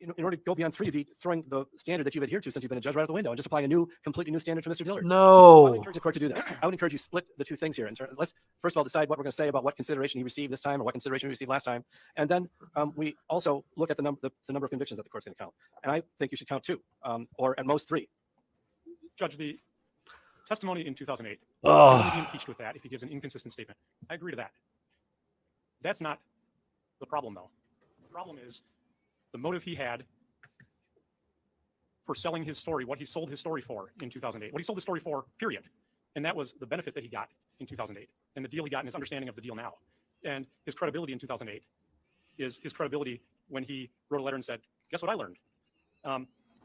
Speaker 3: in order to go beyond 3, you'd be throwing the standard that you've adhered to since you've been a judge right out the window and just applying a completely new standard for Mr. Dillard.
Speaker 1: No.
Speaker 3: I would encourage the court to do this. I would encourage you to split the 2 things here. Let's first of all decide what we're going to say about what consideration he received this time or what consideration he received last time, and then we also look at the number of convictions that the court's going to count. And I think you should count 2, or at most 3.
Speaker 19: Judge, the testimony in 2008, he
Speaker 1: Oh.
Speaker 19: be impeached with that if he gives an inconsistent statement. I agree to that. That's not the problem, though. The problem is the motive he had for selling his story, what he sold his story for in 2008, what he sold his story for, period. And that was the benefit that he got in 2008 and the deal he got and his understanding of the deal now. And his credibility in 2008 is his credibility when he wrote a letter and said, guess what I learned?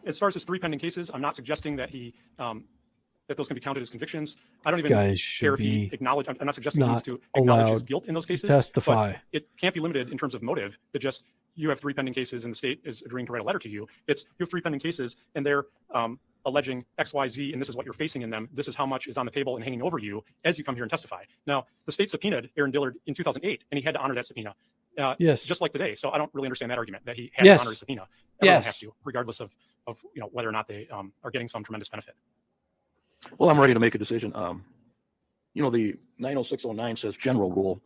Speaker 19: As far as his 3 pending cases, I'm not suggesting that he that those can be counted as convictions. I don't
Speaker 1: These
Speaker 19: even
Speaker 1: guys
Speaker 19: care if he
Speaker 1: should be
Speaker 19: acknowledge. I'm not suggesting he needs
Speaker 1: not
Speaker 19: to acknowledge his
Speaker 1: allowed
Speaker 19: guilt in those
Speaker 1: to
Speaker 19: cases.
Speaker 1: testify.
Speaker 19: But it can't be limited in terms of motive. That just you have 3 pending cases and the state is agreeing to write a letter to you. It's you have 3 pending cases and they're alleging X, Y, Z, and this is what you're facing in them. This is how much is on the table and hanging over you as you come here and testify. Now, the state subpoenaed Aaron Dillard in 2008, and he had to honor that subpoena.
Speaker 1: Yes.
Speaker 19: Just like today. So I don't really understand that argument that he had
Speaker 1: Yes.
Speaker 19: to honor his subpoena. Everyone
Speaker 1: Yes.
Speaker 19: has to, regardless of whether or not they are getting some tremendous benefit.
Speaker 2: Well, I'm ready to make a decision. The 90609 says general rule.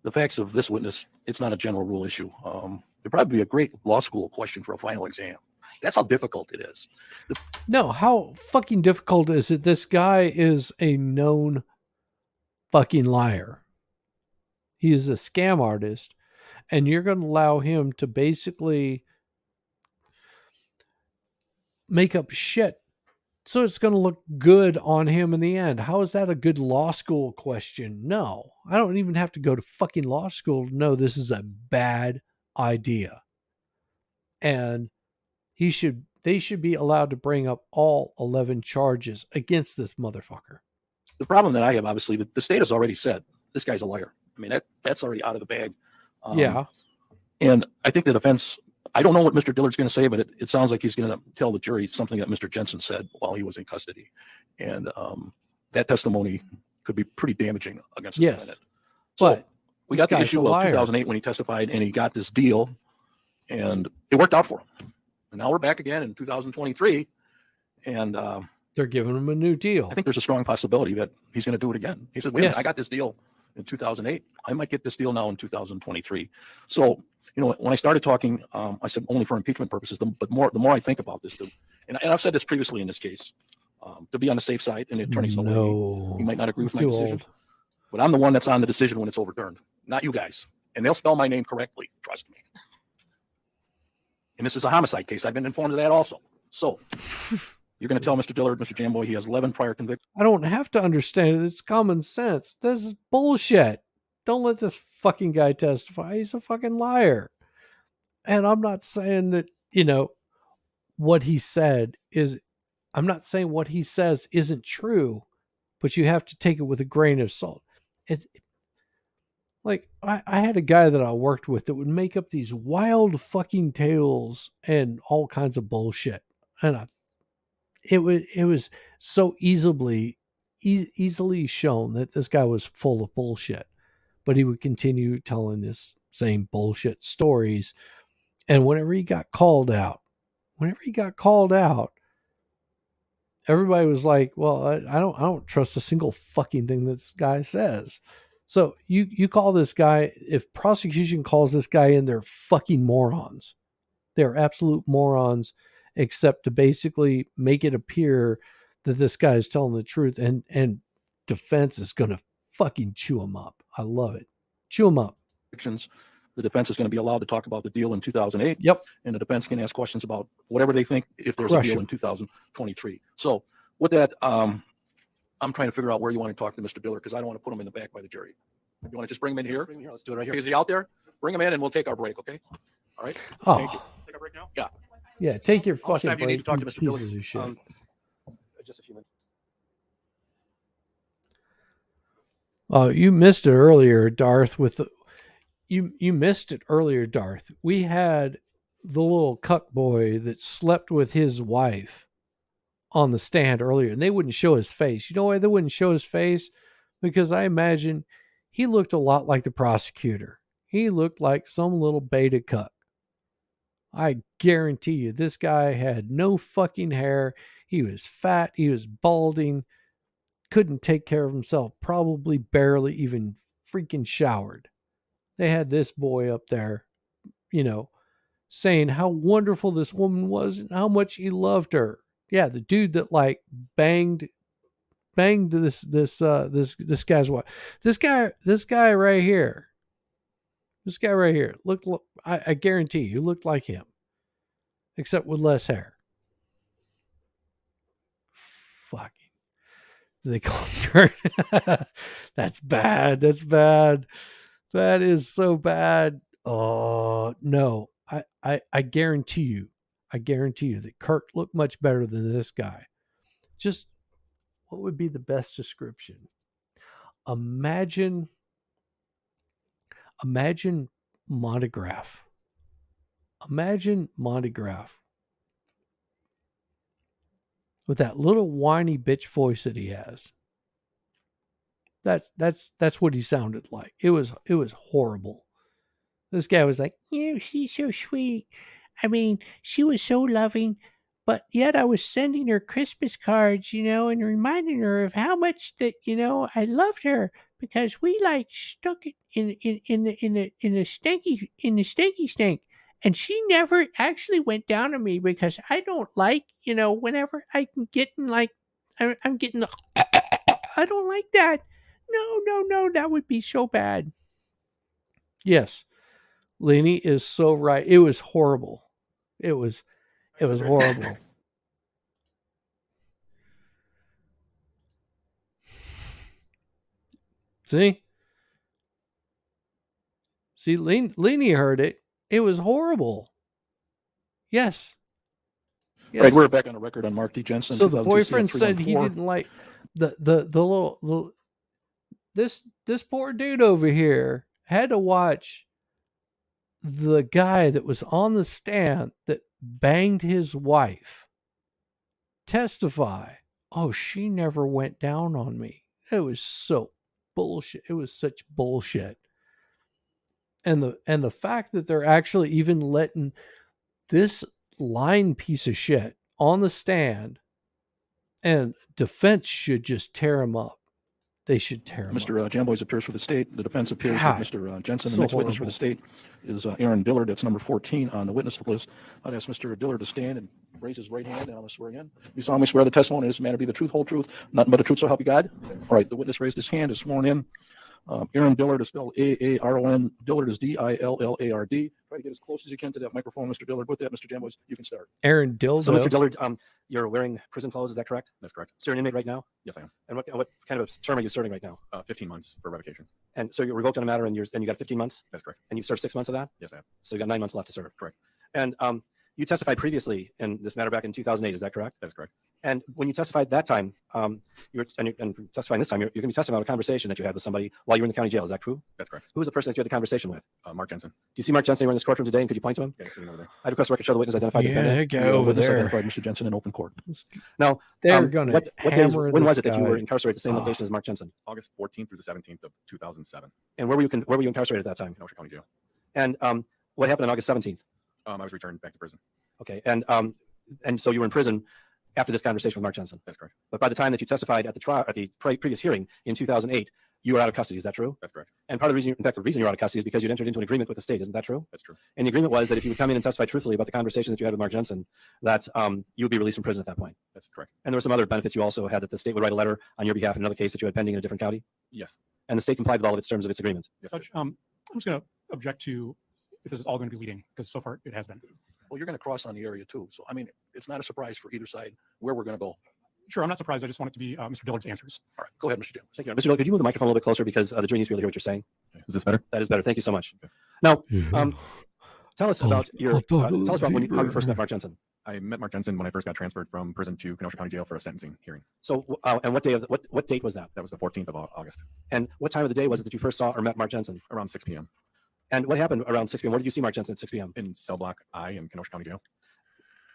Speaker 2: The facts of this witness, it's not a general rule issue. It'd probably be a great law school question for a final exam. That's how difficult it is.
Speaker 1: No, how fucking difficult is it? This guy is a known fucking liar. He is a scam artist, and you're going to allow him to basically make up shit so it's going to look good on him in the end. How is that a good law school question? No, I don't even have to go to fucking law school to know this is a bad idea. And they should be allowed to bring up all 11 charges against this motherfucker.
Speaker 2: The problem that I have, obviously, the state has already said this guy's a liar. I mean, that's already out of the bag.
Speaker 1: Yeah.
Speaker 2: And I think the defense, I don't know what Mr. Dillard's going to say, but it sounds like he's going to tell the jury something that Mr. Jensen said while he was in custody. And that testimony could be pretty damaging against the defendant. So
Speaker 1: but
Speaker 2: we got the issue of 2008 when he testified and he got this deal and it worked out for him. And now we're back again in 2023. And
Speaker 1: they're giving him a new deal.
Speaker 2: I think there's a strong possibility that he's going to do it again. He said, wait a minute, I got this deal in 2008. I might get this deal now in 2023. So, when I started talking, I said only for impeachment purposes, but the more I think about this, and I've said this previously in this case, to be on the safe side, and the attorney's he might not agree with my decision, but I'm the one that's on the decision when it's overturned, not you guys. And they'll spell my name correctly, trust me. And this is a homicide case. I've been informed of that also. So you're going to tell Mr. Dillard, Mr. Jamboy, he has 11 prior convictions.
Speaker 1: I don't have to understand it. It's common sense. This is bullshit. Don't let this fucking guy testify. He's a fucking liar. And I'm not saying that, what he said is, I'm not saying what he says isn't true, but you have to take it with a grain of salt. It's like, I had a guy that I worked with that would make up these wild fucking tales and all kinds of bullshit. And it was so easily shown that this guy was full of bullshit, but he would continue telling this same bullshit stories. And whenever he got called out, everybody was like, well, I don't trust a single fucking thing this guy says. So you call this guy, if prosecution calls this guy in, they're fucking morons. They're absolute morons, except to basically make it appear that this guy is telling the truth, and defense is going to fucking chew him up. I love it. Chew him up.
Speaker 2: The defense is going to be allowed to talk about the deal in 2008.
Speaker 1: Yep.
Speaker 2: And the defense can ask questions about whatever they think if there's
Speaker 1: Crush
Speaker 2: a deal
Speaker 1: him.
Speaker 2: in 2023. So with that, I'm trying to figure out where you want to talk to Mr. Dillard because I don't want to put him in the back by the jury. You want to just bring him in here?
Speaker 3: Let's do it right here.
Speaker 2: Is he out there? Bring him in and we'll take our break, okay? All right.
Speaker 1: Oh.
Speaker 2: Thank you. Take a break now? Yeah.
Speaker 1: Yeah, take your
Speaker 2: How much
Speaker 1: fucking
Speaker 2: time do you need to
Speaker 1: break,
Speaker 2: talk to
Speaker 1: you
Speaker 2: Mr. Dillard?
Speaker 1: pieces of shit.
Speaker 3: Just a few minutes.
Speaker 1: You missed it earlier, Darth. You missed it earlier, Darth. We had the little cuck boy that slept with his wife on the stand earlier, and they wouldn't show his face. You know why they wouldn't show his face? Because I imagine he looked a lot like the prosecutor. He looked like some little beta cuck. I guarantee you, this guy had no fucking hair. He was fat. He was balding. Couldn't take care of himself. Probably barely even freaking showered. They had this boy up there, saying how wonderful this woman was and how much he loved her. Yeah, the dude that like banged this guy's wife. This guy right here. This guy right here looked. I guarantee you looked like him, except with less hair. Fucking They call him Kurt. That's bad. That's bad. That is so bad. Oh no. I guarantee you that Kurt looked much better than this guy. Just what would be the best description? Imagine Monograph. Imagine Monograph with that little whiny bitch voice that he has. That's what he sounded like. It was horrible. This guy was like, she's so sweet. I mean, she was so loving, but yet I was sending her Christmas cards, and reminding her of how much that, I loved her because we like stuck it in the stinky stink. And she never actually went down on me because I don't like, whenever I'm getting like, I'm getting, I don't like that. No, that would be so bad. Yes. Lenny is so right. It was horrible. It was horrible. See, Lenny heard it. It was horrible. Yes.
Speaker 2: Right, we're back on the record on Mark D. Jensen.
Speaker 1: So the boyfriend said he didn't like the little this poor dude over here had to watch the guy that was on the stand that banged his wife testify. Oh, she never went down on me. It was so bullshit. It was such bullshit. And the fact that they're actually even letting this lying piece of shit on the stand, and defense should just tear him up. They should tear him up.
Speaker 2: Mr. Jamboys appears for the state. The defense appears
Speaker 1: God,
Speaker 2: with Mr. Jensen. The
Speaker 1: so
Speaker 2: next witness for
Speaker 1: horrible.
Speaker 2: the state is Aaron Dillard. That's number 14 on the witness list. I'd ask Mr. Dillard to stand and raise his right hand, and I'm going to swear in. You solemnly swear the testimony in this matter be the truth, whole truth, nothing but the truth, so help you God? All right, the witness raised his hand, is sworn in. Aaron Dillard is spelled Aaron. Dillard is Dillard. Try to get as close as you can to that microphone, Mr. Dillard. With that, Mr. Jamboys, you can start.
Speaker 1: Aaron Dildo.
Speaker 3: So, Mr. Dillard, you're wearing prison clothes, is that correct?
Speaker 17: That's correct.
Speaker 3: So you're an inmate right now?
Speaker 17: Yes, I am.
Speaker 3: And what kind of term are you serving right now?
Speaker 17: 15 months for revocation.
Speaker 3: And so you're revoked on a matter and you got 15 months?
Speaker 17: That's correct.
Speaker 3: And you've served 6 months of that?
Speaker 17: Yes, I have.
Speaker 3: So you got 9 months left to serve?
Speaker 17: Correct.
Speaker 3: And you testified previously in this matter back in 2008, is that correct?
Speaker 17: That's correct.
Speaker 3: And when you testified that time, you're testifying this time, you're going to be testifying about a conversation that you had with somebody while you were in the county jail. Is that true?
Speaker 17: That's correct.
Speaker 3: Who was the person that you had the conversation with?
Speaker 17: Mark Jensen.
Speaker 3: Do you see Mark Jensen anywhere in this courtroom today? And could you point to him?
Speaker 17: Yeah, he's sitting over there.
Speaker 3: I request the record show the witness identified. the defendant.
Speaker 1: Yeah, over
Speaker 2: Witness
Speaker 1: there.
Speaker 2: identified Mr. Jensen in open court.
Speaker 3: Now,
Speaker 1: They're going
Speaker 3: what
Speaker 1: to
Speaker 3: days,
Speaker 1: hammer
Speaker 3: when was
Speaker 1: this
Speaker 3: it that you
Speaker 1: guy.
Speaker 3: were incarcerated at the same location as Mark Jensen?
Speaker 17: August 14th through the 17th of 2007.
Speaker 3: And where were you incarcerated at that time?
Speaker 17: Kenosha County Jail.
Speaker 3: And what happened on August 17th?
Speaker 17: I was returned back to prison.
Speaker 3: Okay. And so you were in prison after this conversation with Mark Jensen.
Speaker 17: That's correct.
Speaker 3: But by the time that you testified at the trial, at the previous hearing in 2008, you were out of custody. Is that true?
Speaker 17: That's correct.
Speaker 3: And part of the reason, in fact, the reason you're out of custody is because you'd entered into an agreement with the state. Isn't that true?
Speaker 17: That's true.
Speaker 3: And the agreement was that if you would come in and testify truthfully about the conversation that you had with Mark Jensen, that you would be released from prison at that point.
Speaker 17: That's correct.
Speaker 3: And there were some other benefits you also had, that the state would write a letter on your behalf in another case that you had pending in a different county.
Speaker 17: Yes.
Speaker 3: And the state complied with all of its terms of its agreement.
Speaker 17: Yes.
Speaker 19: Judge, I'm just going to object to if this is all going to be leading, because so far it has been.
Speaker 2: Well, you're going to cross on the area too. So, I mean, it's not a surprise for either side where we're going to go.
Speaker 19: Sure, I'm not surprised. I just want it to be Mr. Dillard's answers.
Speaker 2: All right, go ahead, Mr. Jim.
Speaker 3: Thank you. Mr. Dillard, could you move the microphone a little bit closer, because the jury needs to be able to hear what you're saying?
Speaker 17: Is this better?
Speaker 3: That is better. Thank you so much. Okay. Now, tell us about tell us about how you first met Mark Jensen.
Speaker 17: I met Mark Jensen when I first got transferred from prison to Kenosha County Jail for a sentencing hearing.
Speaker 3: So, and what date was that?
Speaker 17: That was the 14th of August.
Speaker 3: And what time of the day was it that you first saw or met Mark Jensen?
Speaker 17: Around 6 p.m.
Speaker 3: And what happened around 6 p.m.? Where did you see Mark Jensen at 6 p.m.?
Speaker 17: In cell block I in Kenosha County Jail.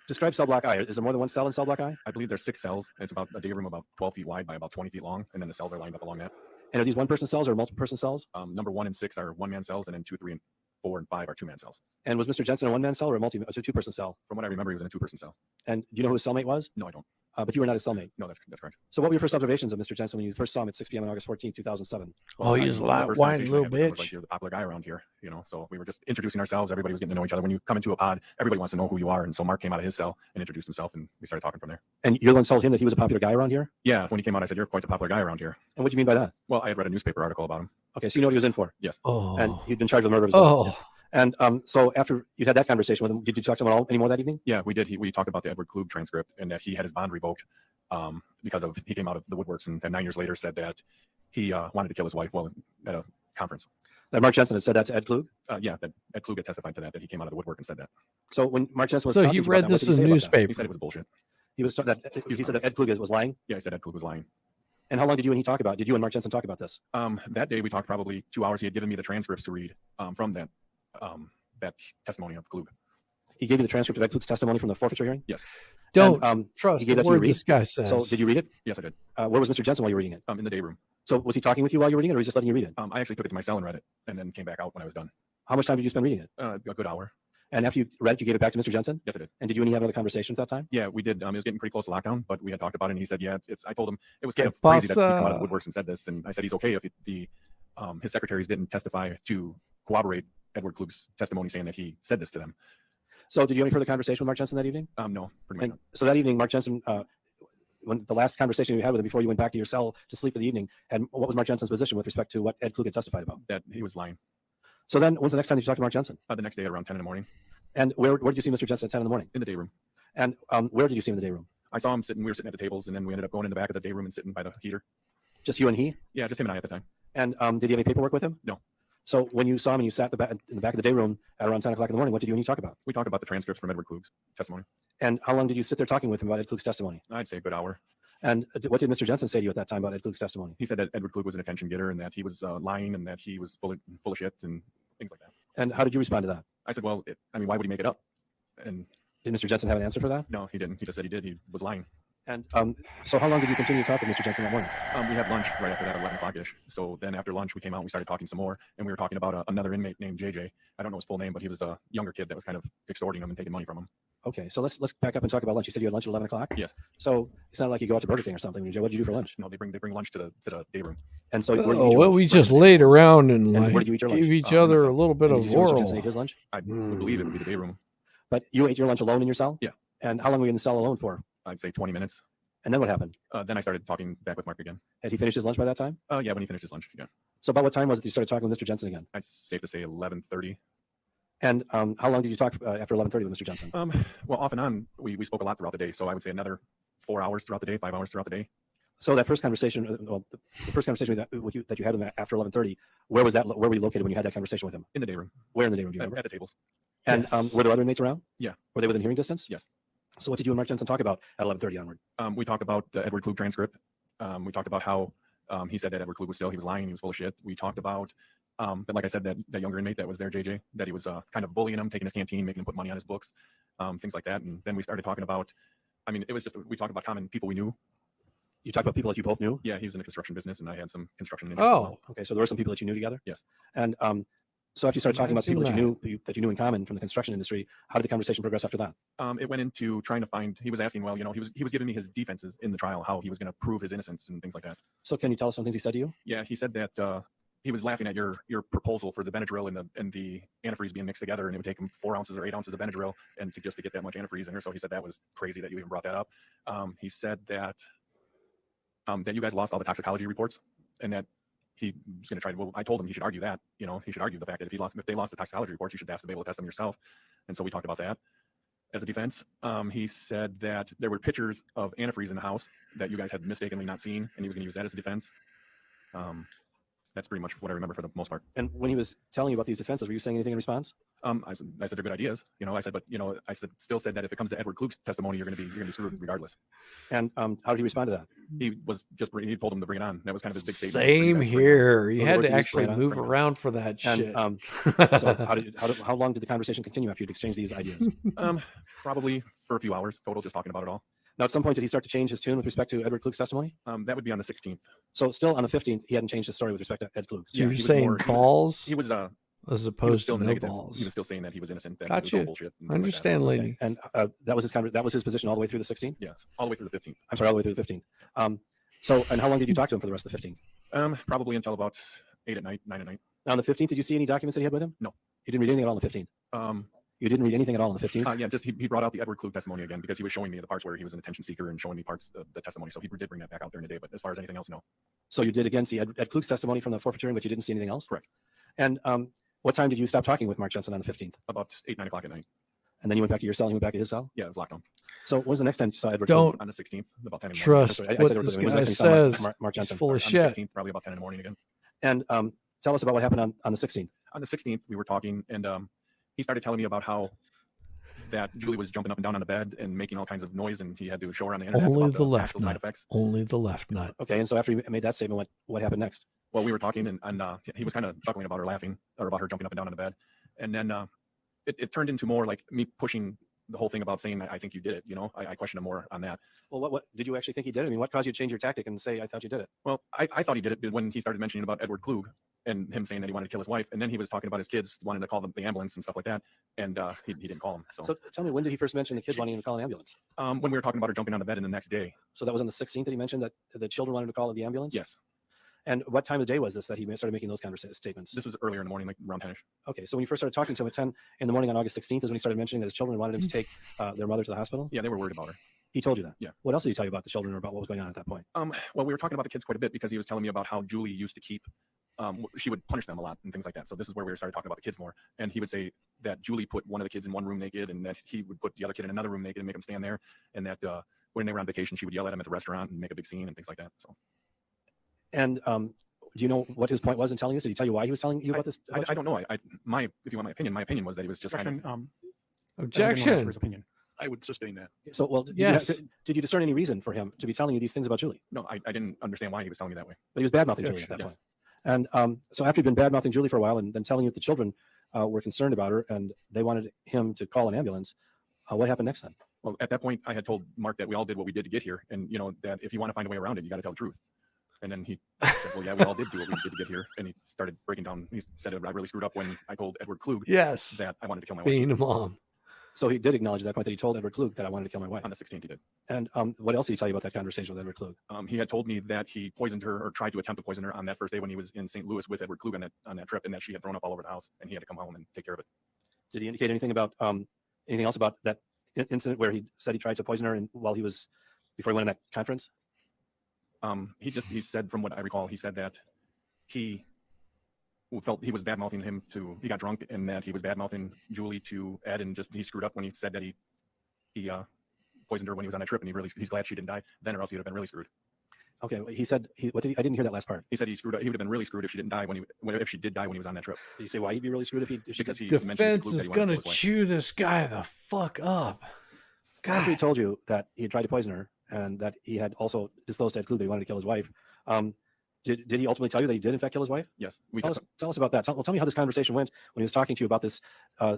Speaker 3: Describe cell block I. Is there more than one cell in cell block I?
Speaker 17: I believe there's 6 cells. It's about a day room about 12 feet wide by about 20 feet long, and then the cells are lined up along that.
Speaker 3: And are these one-person cells or multiple-person cells?
Speaker 17: Number 1 and 6 are one-man cells, and then 2, 3, and 4, and 5 are two-man cells.
Speaker 3: And was Mr. Jensen a one-man cell or a two-person cell?
Speaker 17: From what I remember, he was in a 2-person cell.
Speaker 3: And do you know who his cellmate was?
Speaker 17: No, I don't.
Speaker 3: But you were not his cellmate.
Speaker 17: No, that's correct.
Speaker 3: So what were your first observations of Mr. Jensen when you first saw him at 6 p.m. on August 14, 2007?
Speaker 1: Oh, he's a lot whiny little bitch.
Speaker 17: Like, you're the popular guy around here, so we were just introducing ourselves. Everybody was getting to know each other. When you come into a pod, everybody wants to know who you are. And so Mark came out of his cell and introduced himself, and we started talking from there.
Speaker 3: And you're the one who told him that he was a popular guy around here?
Speaker 17: Yeah, when he came out, I said, "You're quite the popular guy around here."
Speaker 3: And what do you mean by that?
Speaker 17: Well, I had read a newspaper article about him.
Speaker 3: Okay, so you know what he was in for?
Speaker 17: Yes.
Speaker 1: Oh.
Speaker 3: And he'd been charged with murder as well.
Speaker 1: Oh.
Speaker 3: Yes. And so after you had that conversation with him, did you talk to him at all anymore that evening?
Speaker 17: Yeah, we did. We talked about the Edward Klug transcript and that he had his bond revoked because of he came out of the woodworks and 9 years later said that he wanted to kill his wife while at a conference.
Speaker 3: That Mark Jensen had said that to Ed Klug?
Speaker 17: Yeah, that Ed Klug had testified to that he came out of the woodwork and said that.
Speaker 3: So when Mark Jensen was
Speaker 1: So
Speaker 3: talking
Speaker 1: he
Speaker 3: to you
Speaker 1: read
Speaker 3: about that, what
Speaker 1: this
Speaker 3: did he
Speaker 1: in
Speaker 3: say
Speaker 1: the
Speaker 3: about that?
Speaker 1: newspaper.
Speaker 17: He said it was bullshit.
Speaker 3: He said that Ed Klug was lying?
Speaker 17: Yeah, he said Ed Klug was lying.
Speaker 3: And how long did you and he talk about it? Did you and Mark Jensen talk about this?
Speaker 17: That day we talked probably 2 hours. He had given me the transcripts to read from that testimony of Klug.
Speaker 3: He gave you the transcript of Ed Klug's testimony from the forfeiture hearing?
Speaker 17: Yes.
Speaker 1: Don't
Speaker 3: And,
Speaker 1: trust
Speaker 3: he gave
Speaker 1: the
Speaker 3: that to you to
Speaker 1: word
Speaker 3: read?
Speaker 1: this guy says.
Speaker 3: So did you read it?
Speaker 17: Yes, I did.
Speaker 3: Where was Mr. Jensen while you were reading it?
Speaker 17: In the day room.
Speaker 3: So was he talking with you while you were reading it, or was he just letting you read it?
Speaker 17: I actually took it to my cell and read it, and then came back out when I was done.
Speaker 3: How much time did you spend reading it?
Speaker 17: A good hour.
Speaker 3: And after you read it, you gave it back to Mr. Jensen?
Speaker 17: Yes, I did.
Speaker 3: And did you and he have another conversation at that time?
Speaker 17: Yeah, we did. It was getting pretty close to lockdown, but we had talked about it, and he said, "Yeah, it's." I told him it was kind of crazy that he came out of the woodworks and said this, and I said he's okay if his secretaries didn't testify to corroborate Edward Klug's testimony, saying that he said this to them.
Speaker 3: So did you have any further conversation with Mark Jensen that evening?
Speaker 17: No, pretty much not.
Speaker 3: So that evening, Mark Jensen, when the last conversation you had with him before you went back to your cell to sleep for the evening, and what was Mark Jensen's position with respect to what Ed Klug had testified about?
Speaker 17: That he was lying.
Speaker 3: So then, when's the next time that you talked to Mark Jensen?
Speaker 17: The next day at around 10 in the morning.
Speaker 3: And where did you see Mr. Jensen at 10 in the morning?
Speaker 17: In the day room.
Speaker 3: And where did you see him in the day room?
Speaker 17: I saw him sitting. We were sitting at the tables, and then we ended up going in the back of the day room and sitting by the heater.
Speaker 3: Just you and he?
Speaker 17: Yeah, just him and I at the time.
Speaker 3: And did he have any paperwork with him?
Speaker 17: No.
Speaker 3: So when you saw him and you sat in the back of the day room at around 10 o'clock in the morning, what did you and he talk about?
Speaker 17: We talked about the transcripts from Edward Klug's testimony.
Speaker 3: And how long did you sit there talking with him about Ed Klug's testimony?
Speaker 17: I'd say a good hour.
Speaker 3: And what did Mr. Jensen say to you at that time about Ed Klug's testimony?
Speaker 17: He said that Edward Klug was an attention getter and that he was lying and that he was full of shit and things like that.
Speaker 3: And how did you respond to that?
Speaker 17: I said, well, why would he make it up? And
Speaker 3: did Mr. Jensen have an answer for that?
Speaker 17: No, he didn't. He just said he did. He was lying.
Speaker 3: And so how long did you continue to talk with Mr. Jensen that morning?
Speaker 17: We had lunch right after that, 11 o'clock-ish. So then after lunch, we came out and we started talking some more. And we were talking about another inmate named JJ. I don't know his full name, but he was a younger kid that was kind of extorting him and taking money from him.
Speaker 3: Okay, so let's back up and talk about lunch. You said you had lunch at 11 o'clock?
Speaker 17: Yes.
Speaker 3: So it's not like you go out to Burger King or something. What did you do for lunch?
Speaker 17: No, they bring lunch to the day room.
Speaker 3: And so
Speaker 1: we just laid around and
Speaker 3: where
Speaker 1: like
Speaker 3: did you eat your lunch?
Speaker 1: gave each other a little bit
Speaker 3: And
Speaker 1: of
Speaker 3: did you see Mr.
Speaker 1: oral.
Speaker 3: Jensen ate his lunch?
Speaker 17: I would believe it would be the day room.
Speaker 3: But you ate your lunch alone in your cell?
Speaker 17: Yeah.
Speaker 3: And how long were you in the cell alone for?
Speaker 17: I'd say 20 minutes.
Speaker 3: And then what happened?
Speaker 17: Then I started talking back with Mark again.
Speaker 3: Had he finished his lunch by that time?
Speaker 17: Yeah, when he finished his lunch, yeah.
Speaker 3: So about what time was it you started talking with Mr. Jensen again?
Speaker 17: It's safe to say 11:30.
Speaker 3: And how long did you talk after 11:30 with Mr. Jensen?
Speaker 17: Well, off and on, we spoke a lot throughout the day. So I would say another 4 hours throughout the day, 5 hours throughout the day.
Speaker 3: So that first conversation, the first conversation with you that you had with him after 11:30, where was that? Where were you located when you had that conversation with him?
Speaker 17: In the day room.
Speaker 3: Where in the day room? Do you remember?
Speaker 17: At the tables.
Speaker 3: And were there other inmates around?
Speaker 17: Yeah.
Speaker 3: Were they within hearing distance?
Speaker 17: Yes.
Speaker 3: So what did you and Mark Jensen talk about at 11:30 onward?
Speaker 17: We talked about the Edward Klug transcript. We talked about how he said that Edward Klug he was lying, he was full of shit. We talked about that, like I said, that younger inmate that was there, JJ, that he was kind of bullying him, taking his canteen, making him put money on his books, things like that. And then we started talking about, it was just, we talked about common people we knew.
Speaker 3: You talked about people that you both knew?
Speaker 17: Yeah, he was in the construction business and I had some construction interests. as well.
Speaker 3: Okay. So there were some people that you knew together?
Speaker 17: Yes.
Speaker 3: And so after you started talking about people that you knew in common from the construction industry, how did the conversation progress after that?
Speaker 17: It went into trying to find. He was asking, well, he was giving me his defenses in the trial, how he was going to prove his innocence and things like that.
Speaker 3: So can you tell us some things he said to you?
Speaker 17: Yeah, he said that he was laughing at your proposal for the Benadryl and the antifreeze being mixed together, and it would take him 4 ounces or 8 ounces of Benadryl and just to get that much antifreeze in her. So he said that was crazy that you even brought that up. He said that that you guys lost all the toxicology reports and that he was going to try to. Well, I told him he should argue that. He should argue the fact that if they lost the toxicology reports, you should have to be able to test them yourself. And so we talked about that as a defense. He said that there were pictures of antifreeze in the house that you guys had mistakenly not seen, and he was going to use that as a defense. That's pretty much what I remember for the most part.
Speaker 3: And when he was telling you about these defenses, were you saying anything in response?
Speaker 17: I said they're good ideas. I said, but still said that if it comes to Edward Klug's testimony, you're going to be screwed regardless.
Speaker 3: And how did he respond to that?
Speaker 17: He told him to bring it on. That was kind of his big statement.
Speaker 1: Same here. You had to actually move around for that shit.
Speaker 3: And, so how long did the conversation continue after you'd exchanged these ideas?
Speaker 17: Probably for a few hours total, just talking about it all.
Speaker 3: Now, at some point, did he start to change his tune with respect to Edward Klug's testimony?
Speaker 17: That would be on the 16th.
Speaker 3: So still on the 15th, he hadn't changed his story with respect to Ed Klug.
Speaker 1: So you're saying balls?
Speaker 17: He was
Speaker 1: as opposed to no
Speaker 17: negative.
Speaker 1: balls.
Speaker 17: He was still saying that he was innocent. That
Speaker 1: Gotcha.
Speaker 17: it was all bullshit.
Speaker 1: I understand,
Speaker 17: like
Speaker 1: lady.
Speaker 3: And that was his position all the way through the 16th?
Speaker 17: Yes, all the way through the 15th.
Speaker 3: I'm sorry, all the way through the 15th. So, and how long did you talk to him for the rest of the 15th?
Speaker 17: Probably until about 8 at night, 9 at night.
Speaker 3: Now, on the 15th, did you see any documents that he had with him?
Speaker 17: No.
Speaker 3: You didn't read anything at all on the 15th? You didn't read anything at all on the 15th?
Speaker 17: Yeah, just he brought out the Edward Klug testimony again because he was showing me the parts where he was an attention seeker and showing me parts of the testimony. So he did bring that back out during the day. But as far as anything else, no.
Speaker 3: So you did again see Ed Klug's testimony from the forfeiture, but you didn't see anything else?
Speaker 17: Correct.
Speaker 3: And What time did you stop talking with Mark Jensen on the 15th?
Speaker 17: About 8, 9 o'clock at night.
Speaker 3: And then you went back to your cell. You went back to his cell.
Speaker 17: Yeah, it was locked down.
Speaker 3: So when was the next time you saw Edward?
Speaker 1: Don't
Speaker 17: on the 16th, about 10 in the morning.
Speaker 1: trust
Speaker 3: I
Speaker 1: what
Speaker 3: said
Speaker 1: this
Speaker 3: when was the
Speaker 1: guy
Speaker 3: next time you saw
Speaker 1: says.
Speaker 3: Mark
Speaker 1: He's
Speaker 3: Jensen?
Speaker 1: full of
Speaker 17: On
Speaker 1: shit.
Speaker 17: the 16th, probably about 10 in the morning again.
Speaker 3: And tell us about what happened on the 16th.
Speaker 17: On the 16th, we were talking, and he started telling me about how that Julie was jumping up and down on the bed and making all kinds of noise, and he had to show her on the internet
Speaker 1: Only
Speaker 17: about
Speaker 1: the
Speaker 17: the
Speaker 1: left
Speaker 17: actual side
Speaker 1: nut.
Speaker 17: effects.
Speaker 1: Only the left nut.
Speaker 3: Okay, and so after you made that statement, what happened next?
Speaker 17: Well, we were talking, and he was kind of chuckling about her laughing, or about her jumping up and down on the bed. And then it turned into more like me pushing the whole thing about saying, I think you did it. You know, I questioned him more on that.
Speaker 3: Well, what did you actually think he did? I mean, what caused you to change your tactic and say, I thought you did it?
Speaker 17: Well, I thought he did it when he started mentioning about Edward Klug and him saying that he wanted to kill his wife. And then he was talking about his kids wanting to call them the ambulance and stuff like that. And he didn't call them. So
Speaker 3: tell me, when did he first mention the kids wanting to call an ambulance?
Speaker 17: when we were talking about her jumping on the bed and the next day.
Speaker 3: So that was on the 16th that he mentioned that the children wanted to call the ambulance?
Speaker 17: Yes.
Speaker 3: And what time of day was this that he started making those statements?
Speaker 17: This was earlier in the morning, like around 10ish.
Speaker 3: Okay, so when you first started talking to him at 10 in the morning on August 16th is when he started mentioning that his children wanted him to take their mother to the hospital?
Speaker 17: Yeah, they were worried about her.
Speaker 3: He told you that?
Speaker 17: Yeah.
Speaker 3: What else did he tell you about the children or about what was going on at that point?
Speaker 17: Well, we were talking about the kids quite a bit because he was telling me about how Julie used to keep, she would punish them a lot and things like that. So this is where we started talking about the kids more. And he would say that Julie put one of the kids in one room naked, and that he would put the other kid in another room naked and make them stand there. And that when they were on vacation, she would yell at him at the restaurant and make a big scene and things like that. So.
Speaker 3: And do you know what his point was in telling this? Did he tell you why he was telling you about this?
Speaker 17: I don't know. If you want my opinion was that he was just kind of
Speaker 1: Objection.
Speaker 19: For his opinion.
Speaker 2: I would sustain that.
Speaker 3: So, well, did you discern any reason for him to be telling you these things about Julie?
Speaker 17: No, I didn't understand why he was telling me that way.
Speaker 3: But he was bad-mouthing Julie at that point. And so after he'd been bad-mouthing Julie for a while and then telling you that the children were concerned about her and they wanted him to call an ambulance, what happened next then?
Speaker 17: Well, at that point, I had told Mark that we all did what we did to get here. And, you know, that if you want to find a way around it, you got to tell the truth. And then he said, well, yeah, we all did do what we did to get here. And he started breaking down. He said, I really screwed up when I told Edward Klug that I wanted to kill my wife.
Speaker 1: Being a mom.
Speaker 3: So he did acknowledge at that point that he told Edward Klug that I wanted to kill my wife.
Speaker 17: On the 16th, he did.
Speaker 3: And what else did he tell you about that conversation with Edward Klug?
Speaker 17: He had told me that he poisoned her or tried to attempt to poison her on that first day when he was in St. Louis with Edward Klug on that trip, and that she had thrown up all over the house, and he had to come home and take care of it.
Speaker 3: Did he indicate anything about anything else about that incident where he said he tried to poison her before he went on that conference?
Speaker 17: He said, from what I recall, he said that he felt he was bad-mouthing him he got drunk, and that he was bad-mouthing Julie to Ed, and he screwed up when he said that he poisoned her when he was on that trip, and he's glad she didn't die then, or else he would have been really screwed.
Speaker 3: Okay, he said I didn't hear that last part.
Speaker 17: He said he screwed up. He would have been really screwed if she didn't die if she did die when he was on that trip.
Speaker 3: Did you say why he'd be really screwed
Speaker 17: because he
Speaker 1: Defense is gonna chew this guy the fuck up. God.
Speaker 3: After he told you that he had tried to poison her and that he had also disclosed to Ed Klug that he wanted to kill his wife, did he ultimately tell you that he did in fact kill his wife?
Speaker 17: Yes.
Speaker 3: Tell us about that. Tell me how this conversation went when he was talking to you about this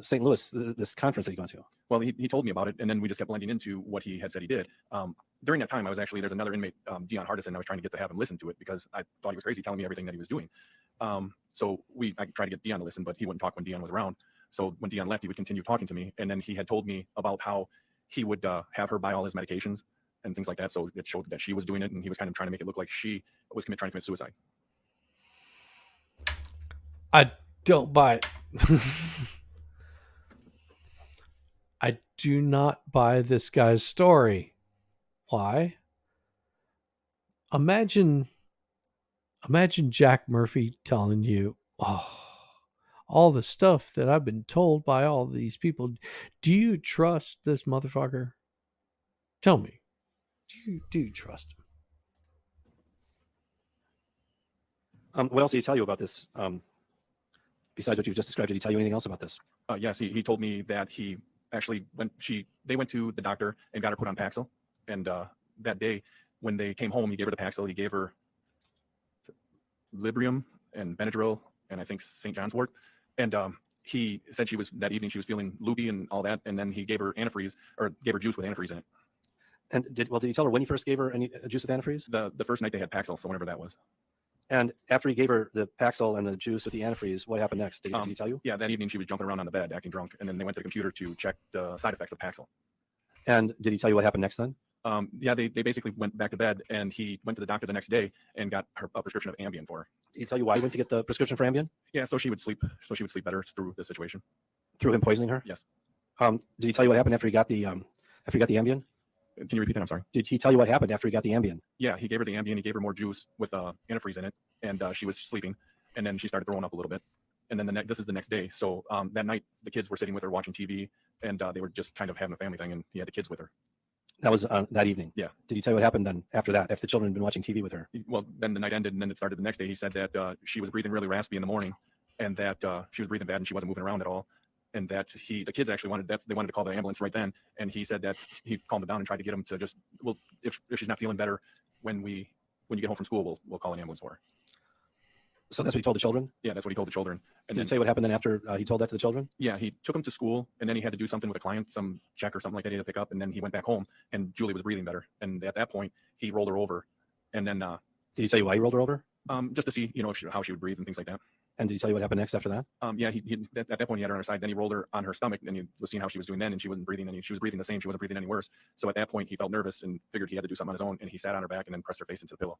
Speaker 3: St. Louis, this conference that he went to.
Speaker 17: Well, he told me about it, and then we just kept blending into what he had said he did. During that time, there's another inmate, Dion Hardison. I was trying to get to have him listen to it because I thought he was crazy telling me everything that he was doing. So I tried to get Dion to listen, but he wouldn't talk when Dion was around. So when Dion left, he would continue talking to me, and then he had told me about how he would have her buy all his medications and things like that. So it showed that she was doing it, and he was kind of trying to make it look like she was trying to commit suicide.
Speaker 1: I don't buy it. I do not buy this guy's story. Why? Imagine Jack Murphy telling you, all the stuff that I've been told by all these people. Do you trust this motherfucker? Tell me. Do you trust
Speaker 3: him? What else did he tell you about this? Besides what you just described, did he tell you anything else about this?
Speaker 17: Yes, he told me that he actually they went to the doctor and got her put on Paxil. And that day when they came home, he gave her the Paxil. He gave her Librium and Benadryl and I think St. John's wort. And he said that evening she was feeling loopy and all that. And then he gave her antifreeze, or gave her juice with antifreeze in it.
Speaker 3: And did he tell her when he first gave her any juice with antifreeze?
Speaker 17: The first night they had Paxil, so whenever that was.
Speaker 3: And after he gave her the Paxil and the juice with the antifreeze, what happened next? Did he tell you?
Speaker 17: Yeah, that evening she was jumping around on the bed, acting drunk, and then they went to the computer to check the side effects of Paxil.
Speaker 3: And did he tell you what happened next then?
Speaker 17: Yeah, they basically went back to bed, and he went to the doctor the next day and got her a prescription of Ambien for her.
Speaker 3: Did he tell you why he went to get the prescription for Ambien?
Speaker 17: Yeah, so she would sleep better through the situation.
Speaker 3: Through him poisoning her?
Speaker 17: Yes.
Speaker 3: Did he tell you what happened after he got the Ambien?
Speaker 17: Can you repeat that? I'm sorry.
Speaker 3: Did he tell you what happened after he got the Ambien?
Speaker 17: Yeah, he gave her the Ambien. He gave her more juice with antifreeze in it, and she was sleeping, and then she started throwing up a little bit. And then this is the next day. So that night, the kids were sitting with her watching TV, and they were just kind of having a family thing, and he had the kids with her.
Speaker 3: That was that evening.
Speaker 17: Yeah.
Speaker 3: Did he tell you what happened then after that? If the children had been watching TV with her?
Speaker 17: Well, then the night ended, and then it started the next day. He said that she was breathing really raspy in the morning, and that she was breathing bad, and she wasn't moving around at all. And that the kids actually wanted to call the ambulance right then. And he said that he calmed them down and tried to get them to just, well, if she's not feeling better, when you get home from school, we'll call an ambulance for her.
Speaker 3: So that's what he told the children?
Speaker 17: Yeah, that's what he told the children. And
Speaker 3: Did
Speaker 17: then
Speaker 3: he tell you what happened then after he told that to the children?
Speaker 17: Yeah, he took them to school, and then he had to do something with a client, some check or something like that he had to pick up, and then he went back home, and Julie was breathing better. And at that point, he rolled her over, and then
Speaker 3: did he tell you why he rolled her over?
Speaker 17: Just to see, how she would breathe and things like that.
Speaker 3: And did he tell you what happened next after that?
Speaker 17: Yeah, he at that point he had her on her side. Then he rolled her on her stomach, and he was seeing how she was doing then, and she wasn't breathing any. She was breathing the same. She wasn't breathing any worse. So at that point, he felt nervous and figured he had to do something on his own, and he sat on her back and then pressed her face into the pillow.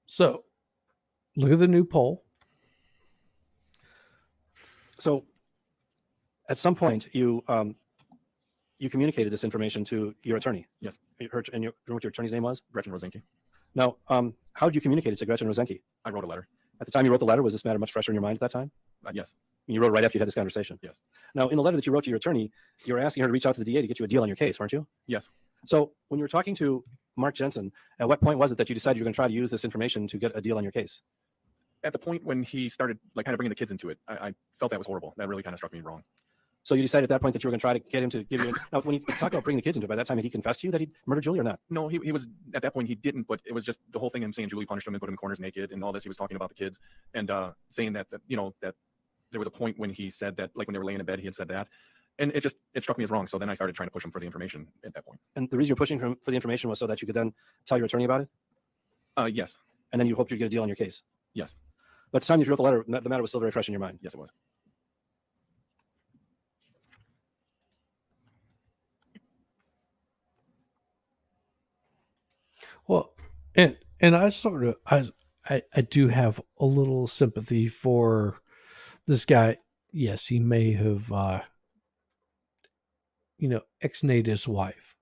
Speaker 1: So, look at the new poll.
Speaker 3: So, at some point, you communicated this information to your attorney.
Speaker 17: Yes.
Speaker 3: And you remember what your attorney's name was?
Speaker 17: Gretchen Rosenke.
Speaker 3: Now, how did you communicate it to Gretchen Rosenke?
Speaker 17: I wrote a letter.
Speaker 3: At the time you wrote the letter, was this matter much fresher in your mind at that time?
Speaker 17: Yes.
Speaker 3: You wrote it right after you had this conversation?
Speaker 17: Yes.
Speaker 3: Now, in the letter that you wrote to your attorney, you were asking her to reach out to the DA to get you a deal on your case, weren't you?
Speaker 17: Yes.
Speaker 3: So, when you were talking to Mark Jensen, at what point was it that you decided you were going to try to use this information to get a deal on your case?
Speaker 17: At the point when he started kind of bringing the kids into it, I felt that was horrible. That really kind of struck me wrong.
Speaker 3: So you decided at that point that you were going to try to get him to give you. Now, when you talk about bringing the kids into it, by that time had he confessed to you that he murdered Julie or not?
Speaker 17: No, he was at that point he didn't, but it was just the whole thing. Him saying Julie punished him and put him in corners naked and all this. He was talking about the kids and saying that that there was a point when he said that, like when they were laying in bed, he had said that, and it struck me as wrong. So then I started trying to push him for the information at that point.
Speaker 3: And the reason you're pushing for the information was so that you could then tell your attorney about it.
Speaker 17: Yes.
Speaker 3: And then you hoped you'd get a deal on your case.
Speaker 17: Yes.
Speaker 3: But at the time you wrote the letter, the matter was still very fresh in your mind.
Speaker 17: Yes, it was.
Speaker 1: Well, and I sort of I do have a little sympathy for this guy. Yes, he may have ex-nate his wife,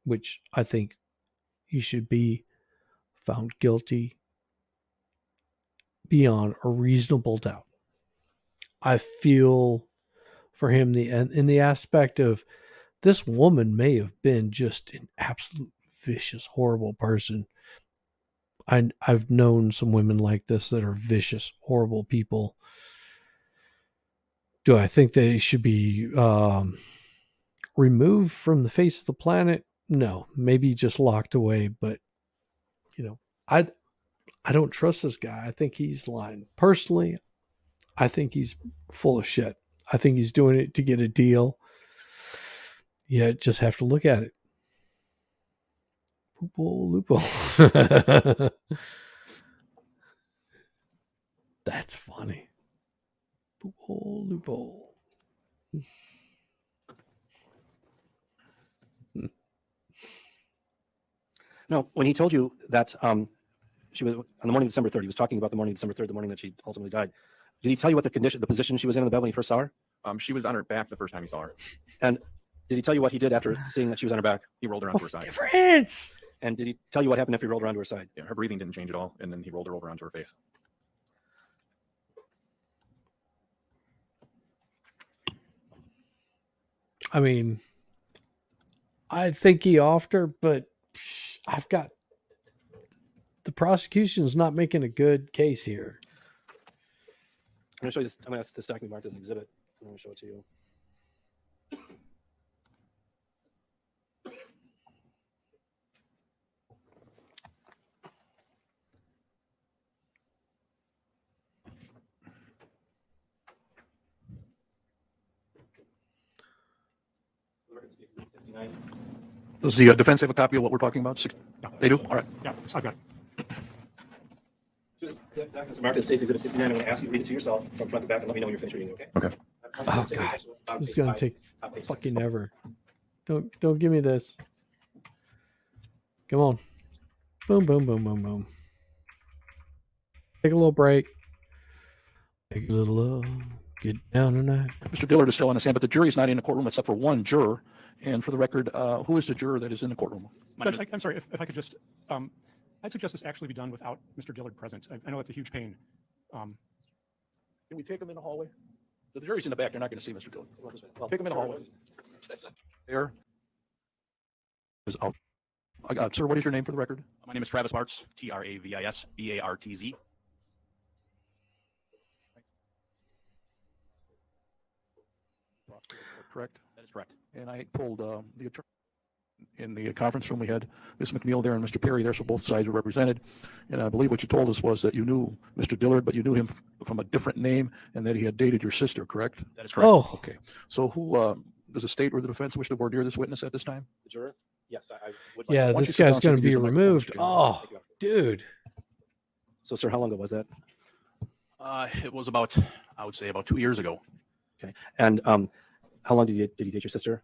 Speaker 1: which I think he should be found guilty beyond a reasonable doubt. I feel for him in the aspect of this woman may have been just an absolute vicious, horrible person. I've known some women like this that are vicious, horrible people. Do I think they should be removed from the face of the planet? No, maybe just locked away. But I don't trust this guy. I think he's lying. Personally, I think he's full of shit. I think he's doing it to get a deal. Yeah, just have to look at it. Loophole. That's funny. Loophole.
Speaker 3: No, when he told you that she was on the morning of December 3rd, he was talking about the morning of December 3rd, the morning that she ultimately died. Did he tell you what the position she was in the bed when he first saw her?
Speaker 17: She was on her back the first time he saw her.
Speaker 3: And did he tell you what he did after seeing that she was on her back?
Speaker 17: He rolled her onto her side.
Speaker 1: Difference.
Speaker 3: And did he tell you what happened after he rolled her onto her side?
Speaker 17: Yeah, her breathing didn't change at all, and then he rolled her over onto her face.
Speaker 1: I mean, I think he offed her, but I've got the prosecution's not making a good case here.
Speaker 3: I'm going to show you this. I'm going to ask this document marked as an exhibit. I'm going to show it to you.
Speaker 2: Does the defense have a copy of what we're talking about?
Speaker 19: No.
Speaker 2: They do? All right.
Speaker 19: Yeah, I've got it.
Speaker 3: Documents marked as State's Exhibit 69. I'm going to ask you to read it to yourself from front to back and let me know when you're finished reading it, okay?
Speaker 2: Okay.
Speaker 1: Oh, God. This is going to take fucking ever. Don't give me this. Come on. Boom, boom, boom, boom, boom. Take a little break. Take a little get down tonight.
Speaker 2: Mr. Dillard is still on the stand, but the jury's not in the courtroom except for one juror. And for the record, who is the juror that is in the courtroom?
Speaker 19: Judge, I'm sorry, if I could just, I'd suggest this actually be done without Mr. Dillard present. I know it's a huge pain.
Speaker 2: Can we take him in the hallway? The jury's in the back. They're not going to see Mr. Dillard. Well, take him in the hallway. There. Sir, what is your name for the record?
Speaker 20: My name is Travis Bartz, TravisBartz.
Speaker 2: Correct?
Speaker 20: That is correct.
Speaker 2: And I pulled the attorney in the conference room. We had Ms. McNeil there and Mr. Perry there, so both sides were represented. And I believe what you told us was that you knew Mr. Dillard, but you knew him from a different name and that he had dated your sister, correct?
Speaker 20: That is correct.
Speaker 1: Oh,
Speaker 2: okay. So who, does the state or the defense wish to voir dire this witness at this time?
Speaker 3: The juror? Yes, I would like
Speaker 1: yeah,
Speaker 2: Why don't you
Speaker 1: this
Speaker 2: sit down
Speaker 1: guy's
Speaker 2: so you
Speaker 1: going
Speaker 2: can
Speaker 1: to
Speaker 2: use
Speaker 1: be
Speaker 2: the microphone,
Speaker 1: removed.
Speaker 2: Mr.
Speaker 1: Oh, dude.
Speaker 3: So, sir, how long ago was that?
Speaker 20: It was about, I would say, about 2 years ago.
Speaker 3: Okay. And how long did you date your sister?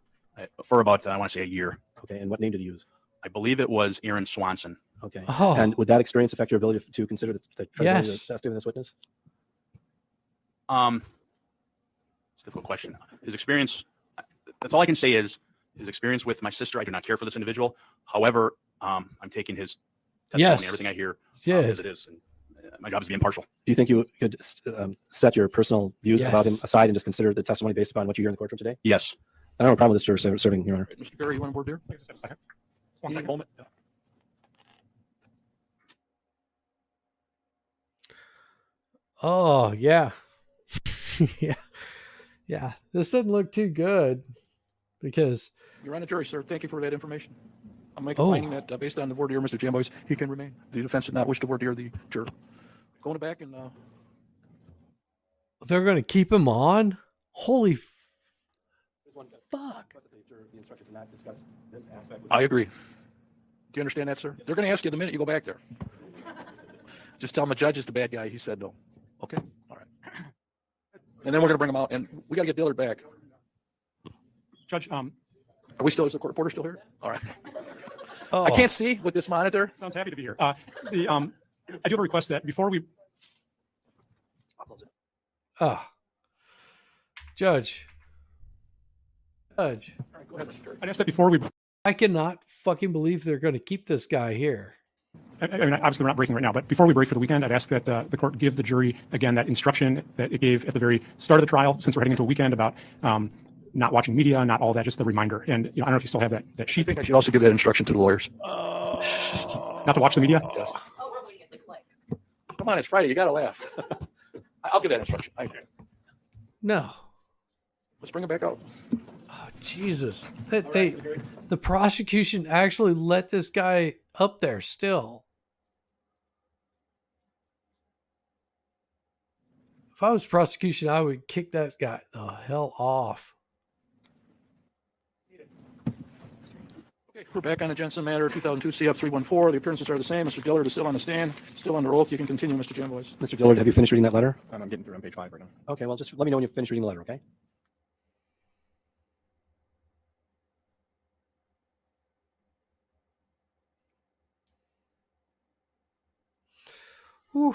Speaker 20: For about, I want to say, a year.
Speaker 3: Okay. And what name did you use?
Speaker 20: I believe it was Aaron Swanson.
Speaker 3: Okay.
Speaker 1: Oh.
Speaker 3: And would that experience affect your ability to consider the credibility of
Speaker 1: Yes.
Speaker 3: the testimony of this witness?
Speaker 20: It's a difficult question. His experience, that's all I can say is his experience with my sister. I do not care for this individual. However, I'm taking his testimony,
Speaker 1: Yes.
Speaker 20: everything I hear,
Speaker 1: Yes.
Speaker 20: as it is. And my job is to be impartial.
Speaker 3: Do you think you could set your personal views about him
Speaker 1: Yes.
Speaker 3: aside and just consider the testimony based upon what you hear in the courtroom today?
Speaker 20: Yes.
Speaker 3: I don't have a problem with this juror serving, Your Honor.
Speaker 2: Mr. Perry, you want to voir dire?
Speaker 19: Just have a second. One
Speaker 2: One
Speaker 19: second.
Speaker 2: moment.
Speaker 1: Oh, yeah. Yeah. Yeah. This doesn't look too good because
Speaker 2: You're on a jury, sir. Thank you for that information. I'm making
Speaker 1: Oh.
Speaker 2: finding that based on the voir dire, Mr. Jamboys, he can remain. The defense did not wish to voir dire the juror. Going back and
Speaker 1: they're going to keep him on. Holy fuck.
Speaker 2: I agree. Do you understand that, sir? They're going to ask you the minute you go back there. Just tell them the judge is the bad guy. He said no. Okay? All right. And then we're going to bring him out, and we got to get Dillard back.
Speaker 19: Judge,
Speaker 2: Are we still, is the court reporter still here? All right.
Speaker 1: Oh.
Speaker 2: I can't see with this monitor.
Speaker 19: sounds happy to be here. I do have a request that before we
Speaker 1: Oh. Judge. Judge.
Speaker 2: All right, go ahead, Mr. Perry.
Speaker 19: I'd ask that before we
Speaker 1: I cannot fucking believe they're going to keep this guy here.
Speaker 19: I mean, obviously, we're not breaking right now, but before we break for the weekend, I'd ask that the court give the jury, again, that instruction that it gave at the very start of the trial, since we're heading into a weekend, about not watching media, not all that, just the reminder. And I don't know if you still have that
Speaker 2: I
Speaker 19: sheet.
Speaker 2: think I should also give that instruction to the lawyers.
Speaker 19: Not to watch the media?
Speaker 2: Yes. Come on, it's Friday. You got to laugh. I'll give that instruction.
Speaker 1: No.
Speaker 2: Let's bring him back out.
Speaker 1: Oh, Jesus. The prosecution actually let this guy up there still. If I was prosecution, I would kick that guy the hell off.
Speaker 2: Okay, we're back on the Jensen matter, 2002 CF 314. The appearances are the same. Mr. Dillard is still on the stand, still under oath. You can continue, Mr. Jamboys.
Speaker 3: Mr. Dillard, have you finished reading that letter?
Speaker 17: I'm getting through on page 5 right now.
Speaker 3: Okay, well, just let me know when you finish reading the letter, okay?
Speaker 1: Whew.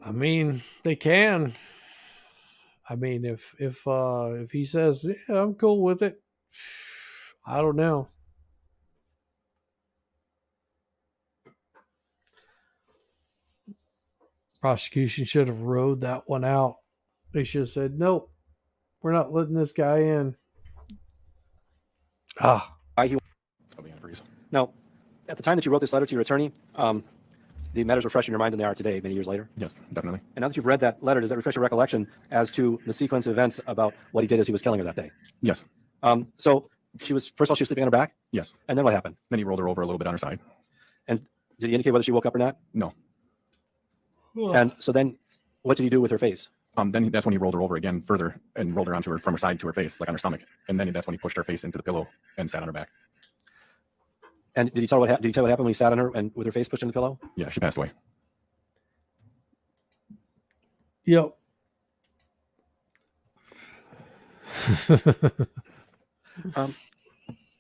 Speaker 1: I mean, they can. I mean, if he says, "Yeah, I'm cool with it," I don't know. Prosecution should have rode that one out. They should have said, "Nope, we're not letting this guy in." Ah.
Speaker 3: Now, at the time that you wrote this letter to your attorney, the matters were fresh in your mind than they are today, many years later.
Speaker 17: Yes, definitely.
Speaker 3: And now that you've read that letter, does that refresh your recollection as to the sequence of events about what he did as he was killing her that day?
Speaker 17: Yes.
Speaker 3: So she was, first of all, she was sleeping on her back?
Speaker 17: Yes.
Speaker 3: And then what happened?
Speaker 17: Then he rolled her over a little bit on her side.
Speaker 3: And did he indicate whether she woke up or not?
Speaker 17: No.
Speaker 3: And so then what did he do with her face?
Speaker 17: Then that's when he rolled her over again further and rolled her onto her from her side to her face, like on her stomach. And then that's when he pushed her face into the pillow and sat on her back.
Speaker 3: And did he tell what did he tell what happened when he sat on her and with her face pushed in the pillow?
Speaker 17: Yeah, she passed away.
Speaker 1: Yep.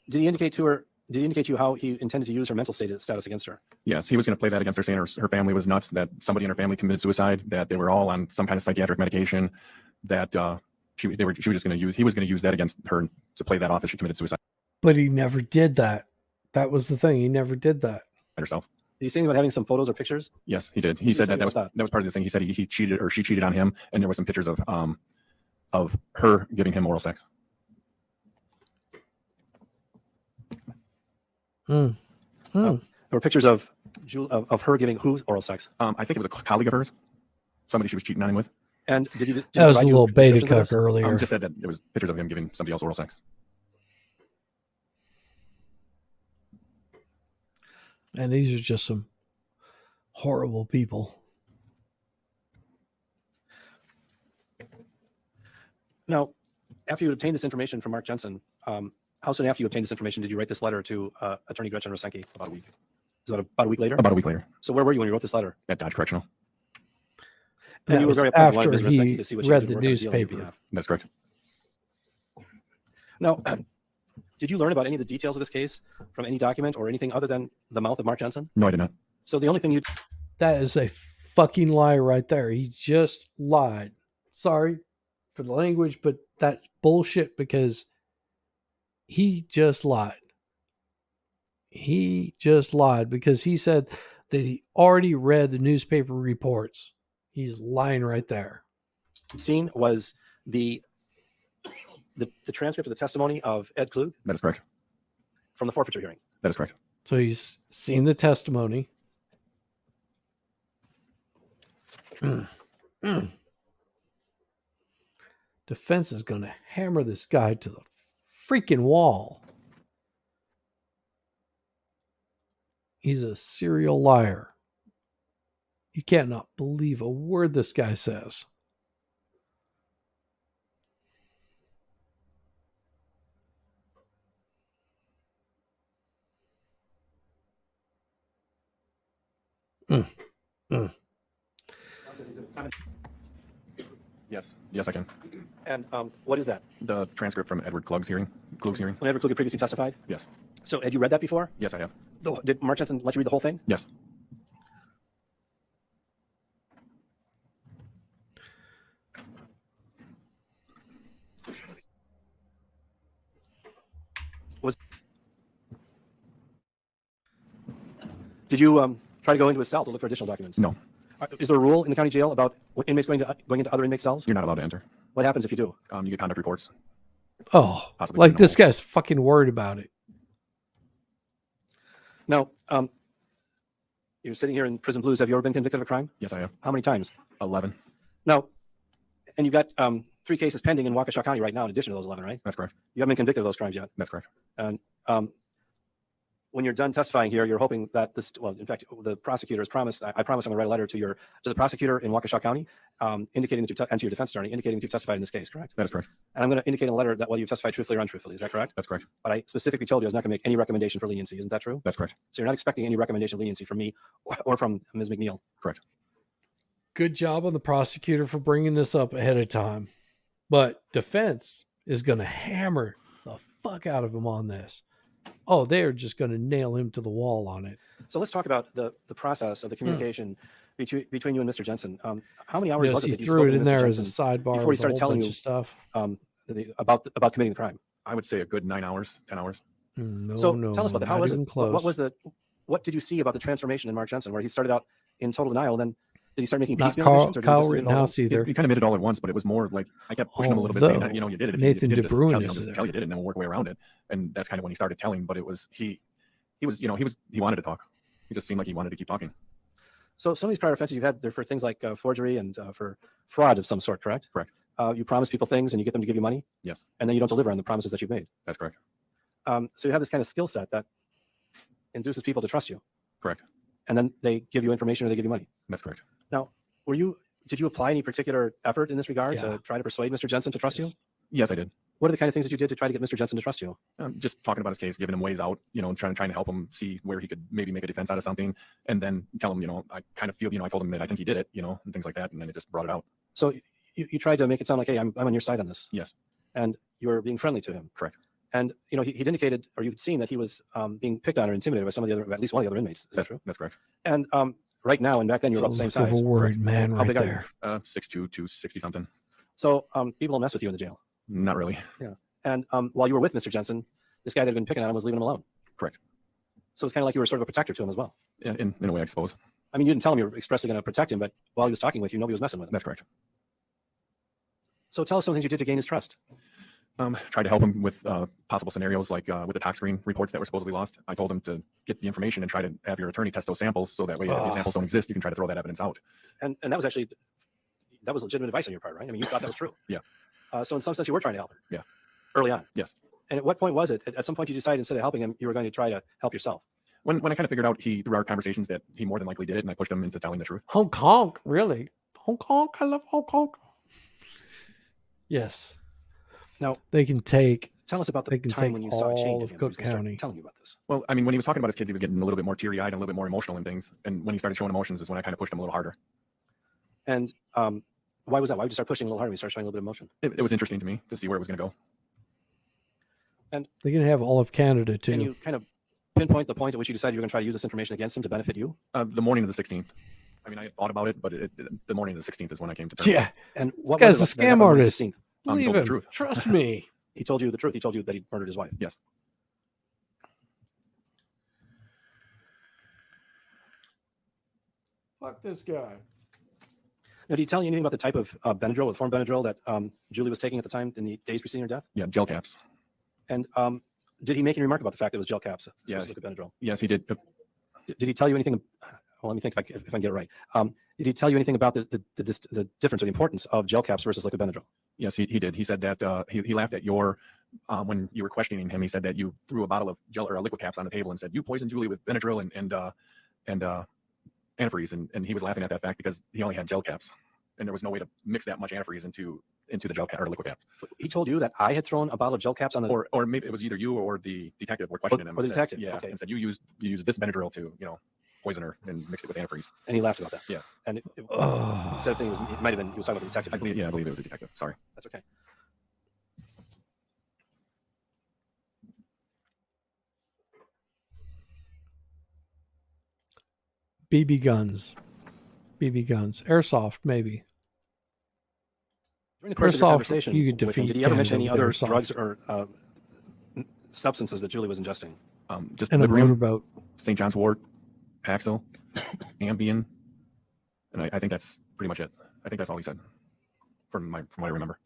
Speaker 3: Did he indicate to her? Did he indicate to you how he intended to use her mental status against her?
Speaker 17: Yes, he was going to play that against her, saying her family was nuts, that somebody in her family committed suicide, that they were all on some kind of psychiatric medication, that She was just going to use, he was going to use that against her to play that off as she committed suicide.
Speaker 1: But he never did that. That was the thing. He never did that.
Speaker 17: Herself.
Speaker 3: Did you say anything about having some photos or pictures?
Speaker 17: Yes, he did. He said that was part of the thing. He said he cheated, or she cheated on him, and there was some pictures of her giving him oral sex.
Speaker 3: There were pictures of her giving who oral sex?
Speaker 17: I think it was a colleague of hers, somebody she was cheating on him with.
Speaker 3: And did you?
Speaker 1: That was a little beta cuck earlier.
Speaker 17: Just said that it was pictures of him giving somebody else oral sex.
Speaker 1: And these are just some horrible people.
Speaker 3: Now, after you obtained this information from Mark Jensen, how soon after you obtained this information did you write this letter to Attorney Gretchen Rosenke?
Speaker 17: About a week.
Speaker 3: Was about a week later?
Speaker 17: About a week later.
Speaker 3: So where were you when you wrote this letter?
Speaker 17: At Dodge Correctional.
Speaker 3: And
Speaker 1: That
Speaker 3: you were
Speaker 1: was
Speaker 3: very upfront with
Speaker 1: after
Speaker 3: Ms.
Speaker 1: he
Speaker 3: Rosenke to see what she
Speaker 1: read
Speaker 3: could
Speaker 1: the
Speaker 3: work on a deal on your
Speaker 1: newspaper.
Speaker 3: behalf.
Speaker 17: That's correct.
Speaker 3: Now, did you learn about any of the details of this case from any document or anything other than the mouth of Mark Jensen?
Speaker 17: No, I did not.
Speaker 3: So the only thing you...
Speaker 1: That is a fucking lie right there. He just lied. Sorry for the language, but that's bullshit because he just lied. He just lied because he said that he already read the newspaper reports. He's lying right there.
Speaker 3: Seen was the transcript of the testimony of Ed Klug?
Speaker 17: That is correct.
Speaker 3: From the forfeiture hearing?
Speaker 17: That is correct.
Speaker 1: So he's seen the testimony. Defense is going to hammer this guy to the freaking wall. He's a serial liar. You cannot believe a word this guy says.
Speaker 17: Yes, I can.
Speaker 3: And what is that?
Speaker 17: The transcript from Edward Klug's hearing.
Speaker 3: When Edward Klug had previously testified?
Speaker 17: Yes.
Speaker 3: So had you read that before?
Speaker 17: Yes, I have.
Speaker 3: Did Mark Jensen let you read the whole thing?
Speaker 17: Yes.
Speaker 3: Did you try to go into his cell to look for additional documents?
Speaker 17: No.
Speaker 3: Is there a rule in the county jail about inmates going into other inmate cells?
Speaker 17: You're not allowed to enter.
Speaker 3: What happens if you do?
Speaker 17: You get conduct reports.
Speaker 1: Oh,
Speaker 17: Possibly
Speaker 1: like this guy's fucking worried about it.
Speaker 3: Now, you're sitting here in Prison Blues. Have you ever been convicted of a crime?
Speaker 17: Yes, I have.
Speaker 3: How many times?
Speaker 17: 11.
Speaker 3: Now, and you've got 3 cases pending in Waukesha County right now in addition to those 11, right?
Speaker 17: That's correct.
Speaker 3: You haven't been convicted of those crimes yet?
Speaker 17: That's correct.
Speaker 3: And when you're done testifying here, you're hoping that this, well, in fact, the prosecutor has promised, I promise I'm going to write a letter to the prosecutor in Waukesha County, indicating that and to your defense attorney, indicating that you've testified in this case, correct?
Speaker 17: That is correct.
Speaker 3: And I'm going to indicate in a letter that whether you've testified truthfully or untruthfully. Is that correct?
Speaker 17: That's correct.
Speaker 3: But I specifically told you I was not going to make any recommendation for leniency. Isn't that true?
Speaker 17: That's correct.
Speaker 3: So you're not expecting any recommendation of leniency from me or from Ms. McNeil?
Speaker 17: Correct.
Speaker 1: Good job on the prosecutor for bringing this up ahead of time. But defense is going to hammer the fuck out of him on this. Oh, they're just going to nail him to the wall on it.
Speaker 3: So let's talk about the process of the communication between you and Mr. Jensen. How many hours was it
Speaker 1: he
Speaker 3: that you
Speaker 1: threw
Speaker 3: spoke
Speaker 1: it
Speaker 3: to
Speaker 1: in
Speaker 3: Mr.
Speaker 1: there
Speaker 3: Jensen
Speaker 1: as a sidebar
Speaker 3: before he
Speaker 1: with a
Speaker 3: started
Speaker 1: whole
Speaker 3: telling
Speaker 1: bunch
Speaker 3: you
Speaker 1: of stuff?
Speaker 3: About committing the crime?
Speaker 17: I would say a good 9 hours, 10 hours.
Speaker 1: No,
Speaker 3: So
Speaker 1: no,
Speaker 3: tell us about that. How
Speaker 1: not
Speaker 3: was
Speaker 1: even
Speaker 3: it?
Speaker 1: close.
Speaker 3: What did you see about the transformation in Mark Jensen, where he started out in total denial, and then did he start making
Speaker 1: Not
Speaker 3: piecemeal
Speaker 1: Kyle
Speaker 3: admissions, or did he just admit it all?
Speaker 1: Rittenhouse either.
Speaker 17: He kind of made it all at once, but it was more like I kept pushing him a little bit, saying, you did it. If
Speaker 1: Nathan
Speaker 17: you did it,
Speaker 1: DeBruin
Speaker 17: just
Speaker 1: is there.
Speaker 17: tell you did it, and then we'll work our way around it. And that's kind of when he started telling. But it was he wanted to talk. He just seemed like he wanted to keep talking.
Speaker 3: So some of these prior offenses you've had, they're for things like forgery and for fraud of some sort, correct?
Speaker 17: Correct.
Speaker 3: You promise people things and you get them to give you money?
Speaker 17: Yes.
Speaker 3: And then you don't deliver on the promises that you've made?
Speaker 17: That's correct.
Speaker 3: So you have this kind of skill set that induces people to trust you?
Speaker 17: Correct.
Speaker 3: And then they give you information or they give you money?
Speaker 17: That's correct.
Speaker 3: Now, did you apply any particular effort in this regard to try to persuade Mr. Jensen to trust you?
Speaker 17: Yes, I did.
Speaker 3: What are the kind of things that you did to try to get Mr. Jensen to trust you?
Speaker 17: Just talking about his case, giving him ways out, trying to help him see where he could maybe make a defense out of something, and then tell him, I kind of feel, I told him that I think he did it, and things like that, and then it just brought it out.
Speaker 3: So you tried to make it sound like, hey, I'm on your side on this.
Speaker 17: Yes.
Speaker 3: And you were being friendly to him.
Speaker 17: Correct.
Speaker 3: And he'd indicated, or you'd seen that he was being picked on or intimidated by some of the other, at least one of the other inmates. Is that true?
Speaker 17: That's correct.
Speaker 3: And right now, and back then, you were about the same size.
Speaker 1: A worried man
Speaker 3: How
Speaker 1: right
Speaker 3: big are
Speaker 1: there.
Speaker 3: you?
Speaker 17: 6'2", 260 something.
Speaker 3: So people don't mess with you in the jail.
Speaker 17: Not really.
Speaker 3: Yeah. And while you were with Mr. Jensen, this guy that had been picking on him was leaving him alone.
Speaker 17: Correct.
Speaker 3: So it's kind of like you were sort of a protector to him as well.
Speaker 17: In a way, I suppose.
Speaker 3: I mean, you didn't tell him you were expressly going to protect him, but while he was talking with you, nobody was messing with him.
Speaker 17: That's correct.
Speaker 3: So tell us some things you did to gain his trust.
Speaker 17: Tried to help him with possible scenarios like with the tox screen reports that were supposedly lost. I told him to get the information and try to have your attorney test those samples so that way if these samples don't exist, you can try to throw that evidence out.
Speaker 3: And that was actually, that was legitimate advice on your part, right? I mean, you thought that was true.
Speaker 17: Yeah.
Speaker 3: So in some sense, you were trying to help her.
Speaker 17: Yeah.
Speaker 3: Early on.
Speaker 17: Yes.
Speaker 3: And at what point was it? At some point, you decided instead of helping him, you were going to try to help yourself.
Speaker 17: When I kind of figured out through our conversations that he more than likely did it, and I pushed him into telling the truth.
Speaker 1: Hong Kong, really? Hong Kong? I love Hong Kong. Yes.
Speaker 3: Now
Speaker 1: they can take.
Speaker 3: Tell us about the time when you saw a change in him.
Speaker 1: Cook County.
Speaker 3: Telling you about this.
Speaker 17: Well, I mean, when he was talking about his kids, he was getting a little bit more teary-eyed and a little bit more emotional and things. And when he started showing emotions is when I kind of pushed him a little harder.
Speaker 3: And why was that? Why would you start pushing a little harder when you start showing a little bit of emotion?
Speaker 17: It was interesting to me to see where it was going to go.
Speaker 3: And
Speaker 1: they can have all of Canada too.
Speaker 3: Can you kind of pinpoint the point at which you decided you were going to try to use this information against him to benefit you?
Speaker 17: The morning of the 16th. I mean, I had thought about it, but the morning of the 16th is when I came to terms.
Speaker 1: Yeah.
Speaker 3: And
Speaker 1: This
Speaker 3: what
Speaker 1: guy's
Speaker 3: was
Speaker 1: a
Speaker 3: it that
Speaker 1: scam
Speaker 3: happened on the
Speaker 1: artist.
Speaker 3: 16th?
Speaker 1: Believe
Speaker 17: the
Speaker 1: him.
Speaker 17: truth.
Speaker 1: Trust me.
Speaker 3: He told you the truth. He told you that he murdered his wife.
Speaker 17: Yes.
Speaker 1: Fuck this guy.
Speaker 3: Now, did he tell you anything about the type of Benadryl, the form of Benadryl that Julie was taking at the time in the days preceding her death?
Speaker 17: Yeah, gel caps.
Speaker 3: And did he make any remark about the fact that it was gel caps?
Speaker 17: Yeah.
Speaker 3: Like a Benadryl.
Speaker 17: Yes, he did.
Speaker 3: Did he tell you anything? Well, let me think if I can get it right. Did he tell you anything about the difference or the importance of gel caps versus like a Benadryl?
Speaker 17: Yes, he did. He said that he laughed at your when you were questioning him. He said that you threw a bottle of gel or liquid caps on the table and said you poisoned Julie with Benadryl and antifreeze, and he was laughing at that fact because he only had gel caps, and there was no way to mix that much antifreeze into the gel cap or liquid caps.
Speaker 3: He told you that I had thrown a bottle of gel caps on the,
Speaker 17: or maybe it was either you or the detective were questioning him.
Speaker 3: Or the
Speaker 17: and said-
Speaker 3: detective,
Speaker 17: yeah,
Speaker 3: okay.
Speaker 17: and said you used this Benadryl to poison her and mixed it with antifreeze.
Speaker 3: and he laughed about that.
Speaker 17: Yeah,
Speaker 3: And instead of thinking it might have been he was talking about the detective.
Speaker 17: I believe it was a detective. Sorry.
Speaker 3: That's okay.
Speaker 1: BB guns. Airsoft, maybe.
Speaker 3: During the course of your
Speaker 1: Airsoft,
Speaker 3: conversation,
Speaker 1: you could
Speaker 3: with him,
Speaker 1: defeat
Speaker 3: did he ever mention any
Speaker 1: Canada
Speaker 3: other
Speaker 1: with airsoft.
Speaker 3: drugs or substances that Julie was ingesting?
Speaker 17: Just
Speaker 1: And a
Speaker 17: Librium,
Speaker 1: motorboat.
Speaker 17: St. John's Wort, Paxil, Ambien, and I think that's pretty much it. I think that's all he said, from what I remember.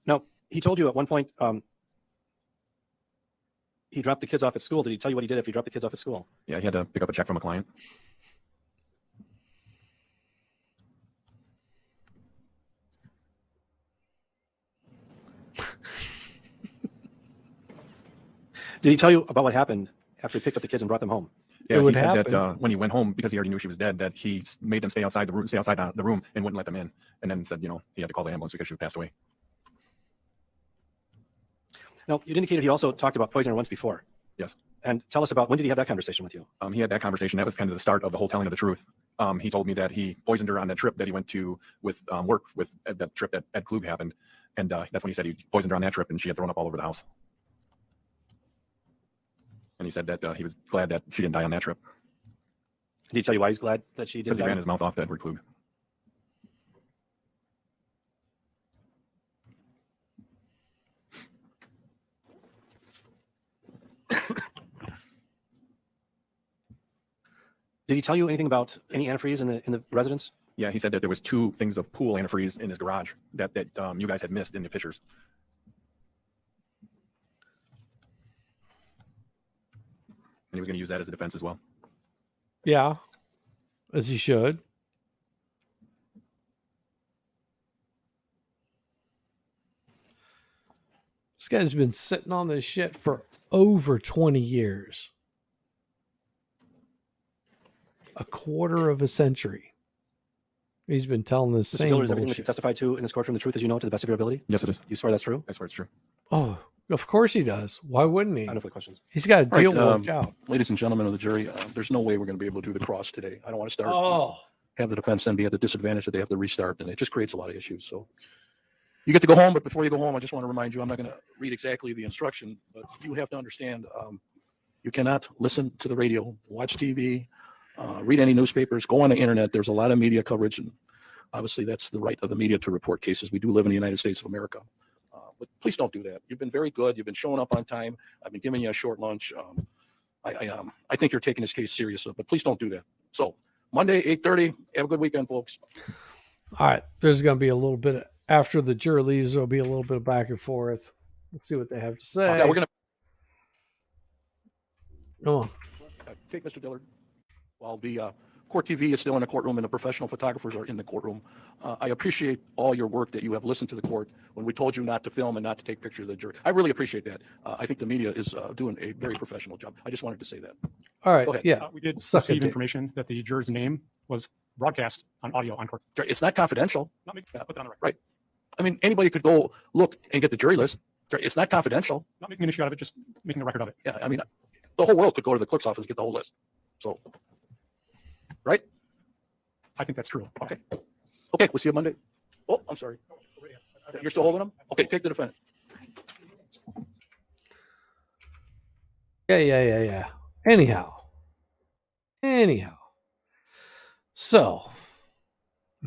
Speaker 3: No, he told you at one point he dropped the kids off at school. Did he tell you what he did if he dropped the kids off at school?
Speaker 17: Yeah, he had to pick up a check from a client.
Speaker 3: Did he tell you about what happened after he picked up the kids and brought them home?
Speaker 17: Yeah,
Speaker 1: It would
Speaker 17: he said
Speaker 1: happen.
Speaker 17: that when he went home, because he already knew she was dead, that he made them stay outside the room, and wouldn't let them in, and then said, he had to call the ambulance because she passed away.
Speaker 3: No, you indicated he also talked about poisoning her once before.
Speaker 17: Yes.
Speaker 3: And tell us about when did he have that conversation with you?
Speaker 17: He had that conversation. That was kind of the start of the whole telling of the truth. He told me that he poisoned her on that trip that he went to with work with that trip that Ed Klug happened, and that's when he said he poisoned her on that trip, and she had thrown up all over the house. And he said that he was glad that she didn't die on that trip.
Speaker 3: Did he tell you why he's glad that she did
Speaker 17: Because he
Speaker 3: die?
Speaker 17: ran his mouth off to Edward Klug.
Speaker 3: Did he tell you anything about any antifreeze in the residence?
Speaker 17: Yeah, he said that there was 2 things of pool antifreeze in his garage that you guys had missed in the pictures. And he was going to use that as a defense as well.
Speaker 1: Yeah, as he should. This guy's been sitting on this shit for over 20 years. A quarter of a century. He's been telling this
Speaker 3: Mr.
Speaker 1: same
Speaker 3: Diller, is everything that
Speaker 1: bullshit.
Speaker 3: you testified to in this courtroom the truth as you know it to the best of your ability?
Speaker 17: Yes, it is.
Speaker 3: You swear that's true?
Speaker 17: I swear it's true.
Speaker 1: Oh, of course he does. Why wouldn't he?
Speaker 3: I don't have questions.
Speaker 1: He's got a
Speaker 2: All
Speaker 1: deal
Speaker 2: right,
Speaker 1: worked out.
Speaker 2: Ladies and gentlemen of the jury, there's no way we're going to be able to do the cross today. I don't want to start.
Speaker 1: Oh.
Speaker 2: Have the defense then be at the disadvantage that they have to restart, and it just creates a lot of issues. So you get to go home, but before you go home, I just want to remind you, I'm not going to read exactly the instruction, but you have to understand you cannot listen to the radio, watch TV, read any newspapers, go on the internet. There's a lot of media coverage, and Obviously, that's the right of the media to report cases. We do live in the United States of America. But please don't do that. You've been very good. You've been showing up on time. I've been giving you a short lunch. I think you're taking this case seriously, but please don't do that. So Monday, 8:30. Have a good weekend, folks.
Speaker 1: All right. There's going to be a little bit after the jury leaves. There'll be a little bit of back and forth. We'll see what they have to say.
Speaker 2: Yeah, we're gonna.
Speaker 1: Come on.
Speaker 2: Take Mr. Dillard. While the court TV is still in the courtroom and the professional photographers are in the courtroom, I appreciate all your work that you have listened to the court when we told you not to film and not to take pictures of the jury. I really appreciate that. I think the media is doing a very professional job. I just wanted to say that.
Speaker 1: All right.
Speaker 2: Go ahead.
Speaker 1: Yeah.
Speaker 19: We did
Speaker 1: Suck it,
Speaker 19: receive
Speaker 1: Dave.
Speaker 19: information that the juror's name was broadcast on audio on court.
Speaker 2: It's not confidential.
Speaker 19: Not me. Put that on the record.
Speaker 2: Right. I mean, anybody could go look and get the jury list. It's not confidential.
Speaker 19: Not making an issue out of it, just making a record of it.
Speaker 2: Yeah. I mean, the whole world could go to the clerk's office and get the whole list. So, right?
Speaker 19: I think that's true.
Speaker 2: Okay. Okay. We'll see you Monday. Oh, I'm sorry. You're still holding them? Okay. Take the defendant.
Speaker 1: Yeah. Anyhow. So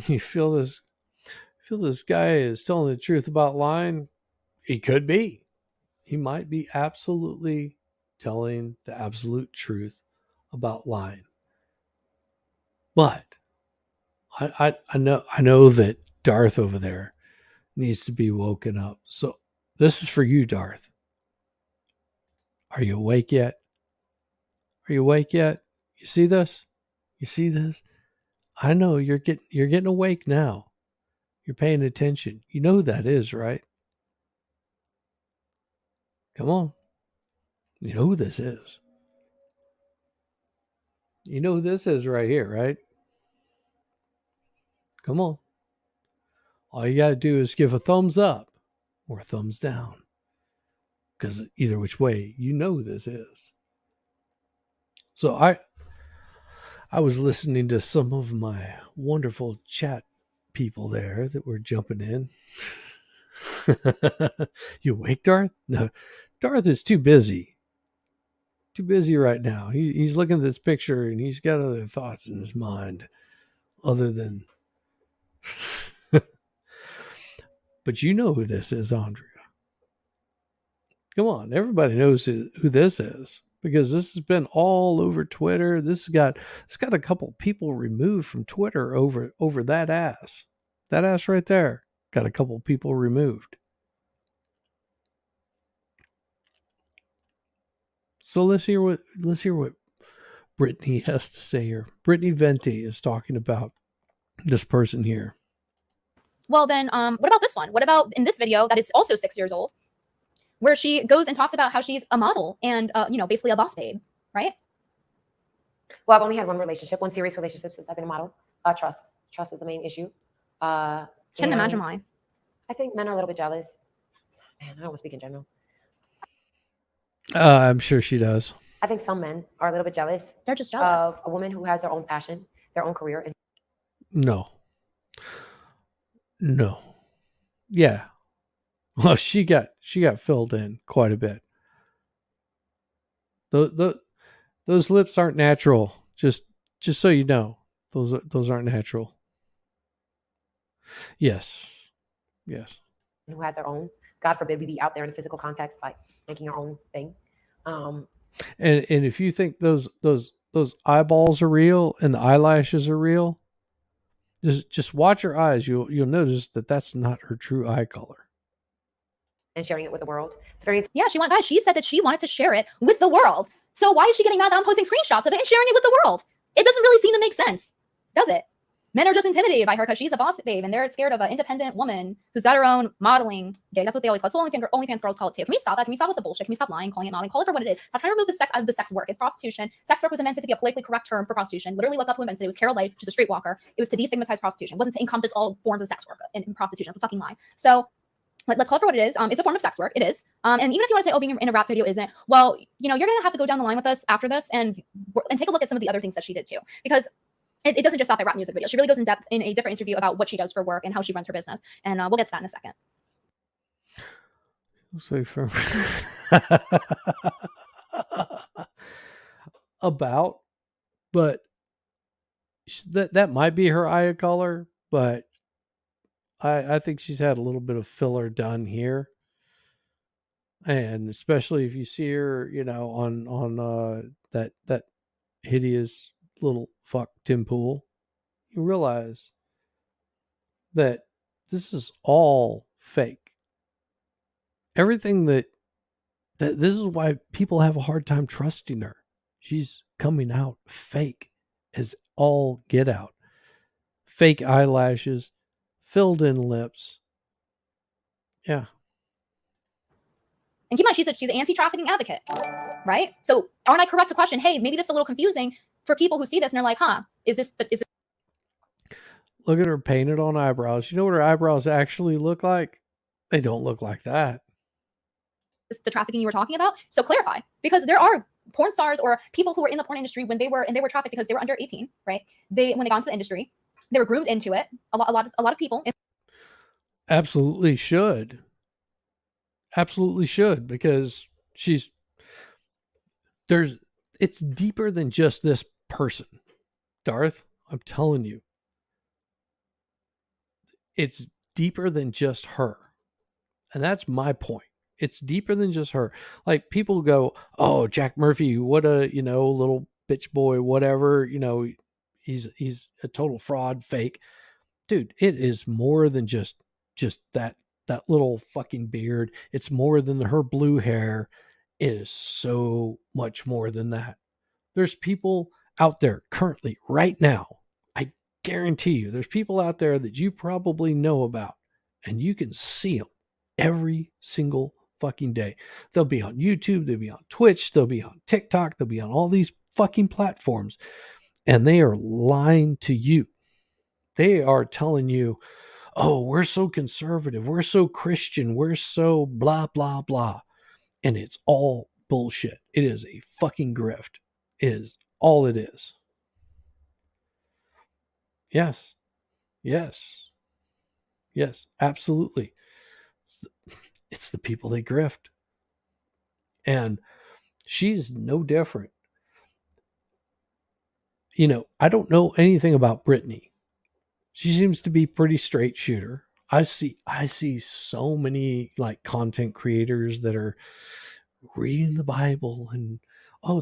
Speaker 1: you feel this guy is telling the truth about lying? He could be. He might be absolutely telling the absolute truth about lying. But I know that Darth over there needs to be woken up. So this is for you, Darth. Are you awake yet? You see this? I know you're getting awake now. You're paying attention. You know who that is, right? Come on. You know who this is. You know who this is right here, right? Come on. All you got to do is give a thumbs up or a thumbs down. Because either which way, you know who this is. So I was listening to some of my wonderful chat people there that were jumping in. You awake, Darth? No, Darth is too busy. Too busy right now. He's looking at this picture and he's got other thoughts in his mind other than... But you know who this is, Andrea. Come on, everybody knows who this is because this has been all over Twitter. It's got a couple people removed from Twitter over that ass. That ass right there got a couple people removed. So let's hear what Brittany has to say here. Brittany Venti is talking about this person here.
Speaker 12: Well, then, what about this one? What about in this video that is also 6 years old, where she goes and talks about how she's a model and, basically a boss babe, right?
Speaker 21: Well, I've only had one serious relationship since I've been a model. Trust. Trust is the main issue.
Speaker 12: Can't imagine why.
Speaker 21: I think men are a little bit jealous. Man, I don't speak in general.
Speaker 1: I'm sure she does.
Speaker 21: I think some men are a little bit jealous.
Speaker 12: They're just jealous
Speaker 21: of a woman who has their own passion, their own career. And
Speaker 1: No. Yeah. Well, she got filled in quite a bit. Those lips aren't natural. Just so you know, those aren't natural. Yes.
Speaker 21: who has their own. God forbid we be out there in physical context, like making our own thing.
Speaker 1: And if you think those eyeballs are real and the eyelashes are real, just watch her eyes. You'll notice that that's not her true eye color.
Speaker 21: And sharing it with the world. It's very
Speaker 12: guys, she said that she wanted to share it with the world. So why is she getting mad that I'm posting screenshots of it and sharing it with the world? It doesn't really seem to make sense, does it? Men are just intimidated by her because she's a boss babe and they're scared of an independent woman who's got her own modeling gig. That's what they always call it. So OnlyFans girls call it too. Can we stop that? Can we stop with the bullshit? Can we stop lying, calling it modeling? Call it for what it is. Stop trying to remove the sex out of the sex work. It's prostitution. Sex work was invented to be a politically correct term for prostitution. Literally look up who invented it. It was Carol Light. She's a streetwalker. It was to destigmatize prostitution. It wasn't to encompass all forms of sex work and prostitution. It's a fucking lie. So let's call it for what it is. It's a form of sex work. It is. And even if you want to say, oh, being in a rap video isn't, well, you're going to have to go down the line with us after this and take a look at some of the other things that she did too. Because it doesn't just stop at rap music videos. She really goes in depth in a different interview about what she does for work and how she runs her business. And we'll get to that in a second.
Speaker 1: So for but that might be her eye color, but I think she's had a little bit of filler done here. And especially if you see her, on that hideous little fuck Tim Pool, you realize that this is all fake. Everything that this is why people have a hard time trusting her. She's coming out fake as all get out. Fake eyelashes, filled in lips. Yeah.
Speaker 12: And keep in mind, she's an anti-trafficking advocate, right? So aren't I correct to question, hey, maybe this is a little confusing for people who see this and they're like, huh, is it?
Speaker 1: Look at her painted on eyebrows. You know what her eyebrows actually look like? They don't look like that.
Speaker 12: The trafficking you were talking about? So clarify, because there are porn stars or people who were in the porn industry when they were trafficked because they were under 18, right? When they got into the industry, they were groomed into it. A lot of people.
Speaker 1: Absolutely should. Absolutely should, because it's deeper than just this person. Darth, I'm telling you. It's deeper than just her. And that's my point. It's deeper than just her. Like, people go, oh, Jack Murphy, what a, little bitch boy, whatever, he's a total fraud, fake. Dude, it is more than just that little fucking beard. It's more than her blue hair. It is so much more than that. There's people out there currently right now. I guarantee you there's people out there that you probably know about, and you can see them every single fucking day. They'll be on YouTube, they'll be on Twitch, they'll be on TikTok, they'll be on all these fucking platforms, and they are lying to you. They are telling you, oh, we're so conservative, we're so Christian, we're so blah, blah, blah. And it's all bullshit. It is a fucking grift. It is all it is. Yes. Yes. Yes, absolutely. It's the people they grift. And she's no different. I don't know anything about Brittany. She seems to be pretty straight shooter. I see so many like content creators that are reading the Bible and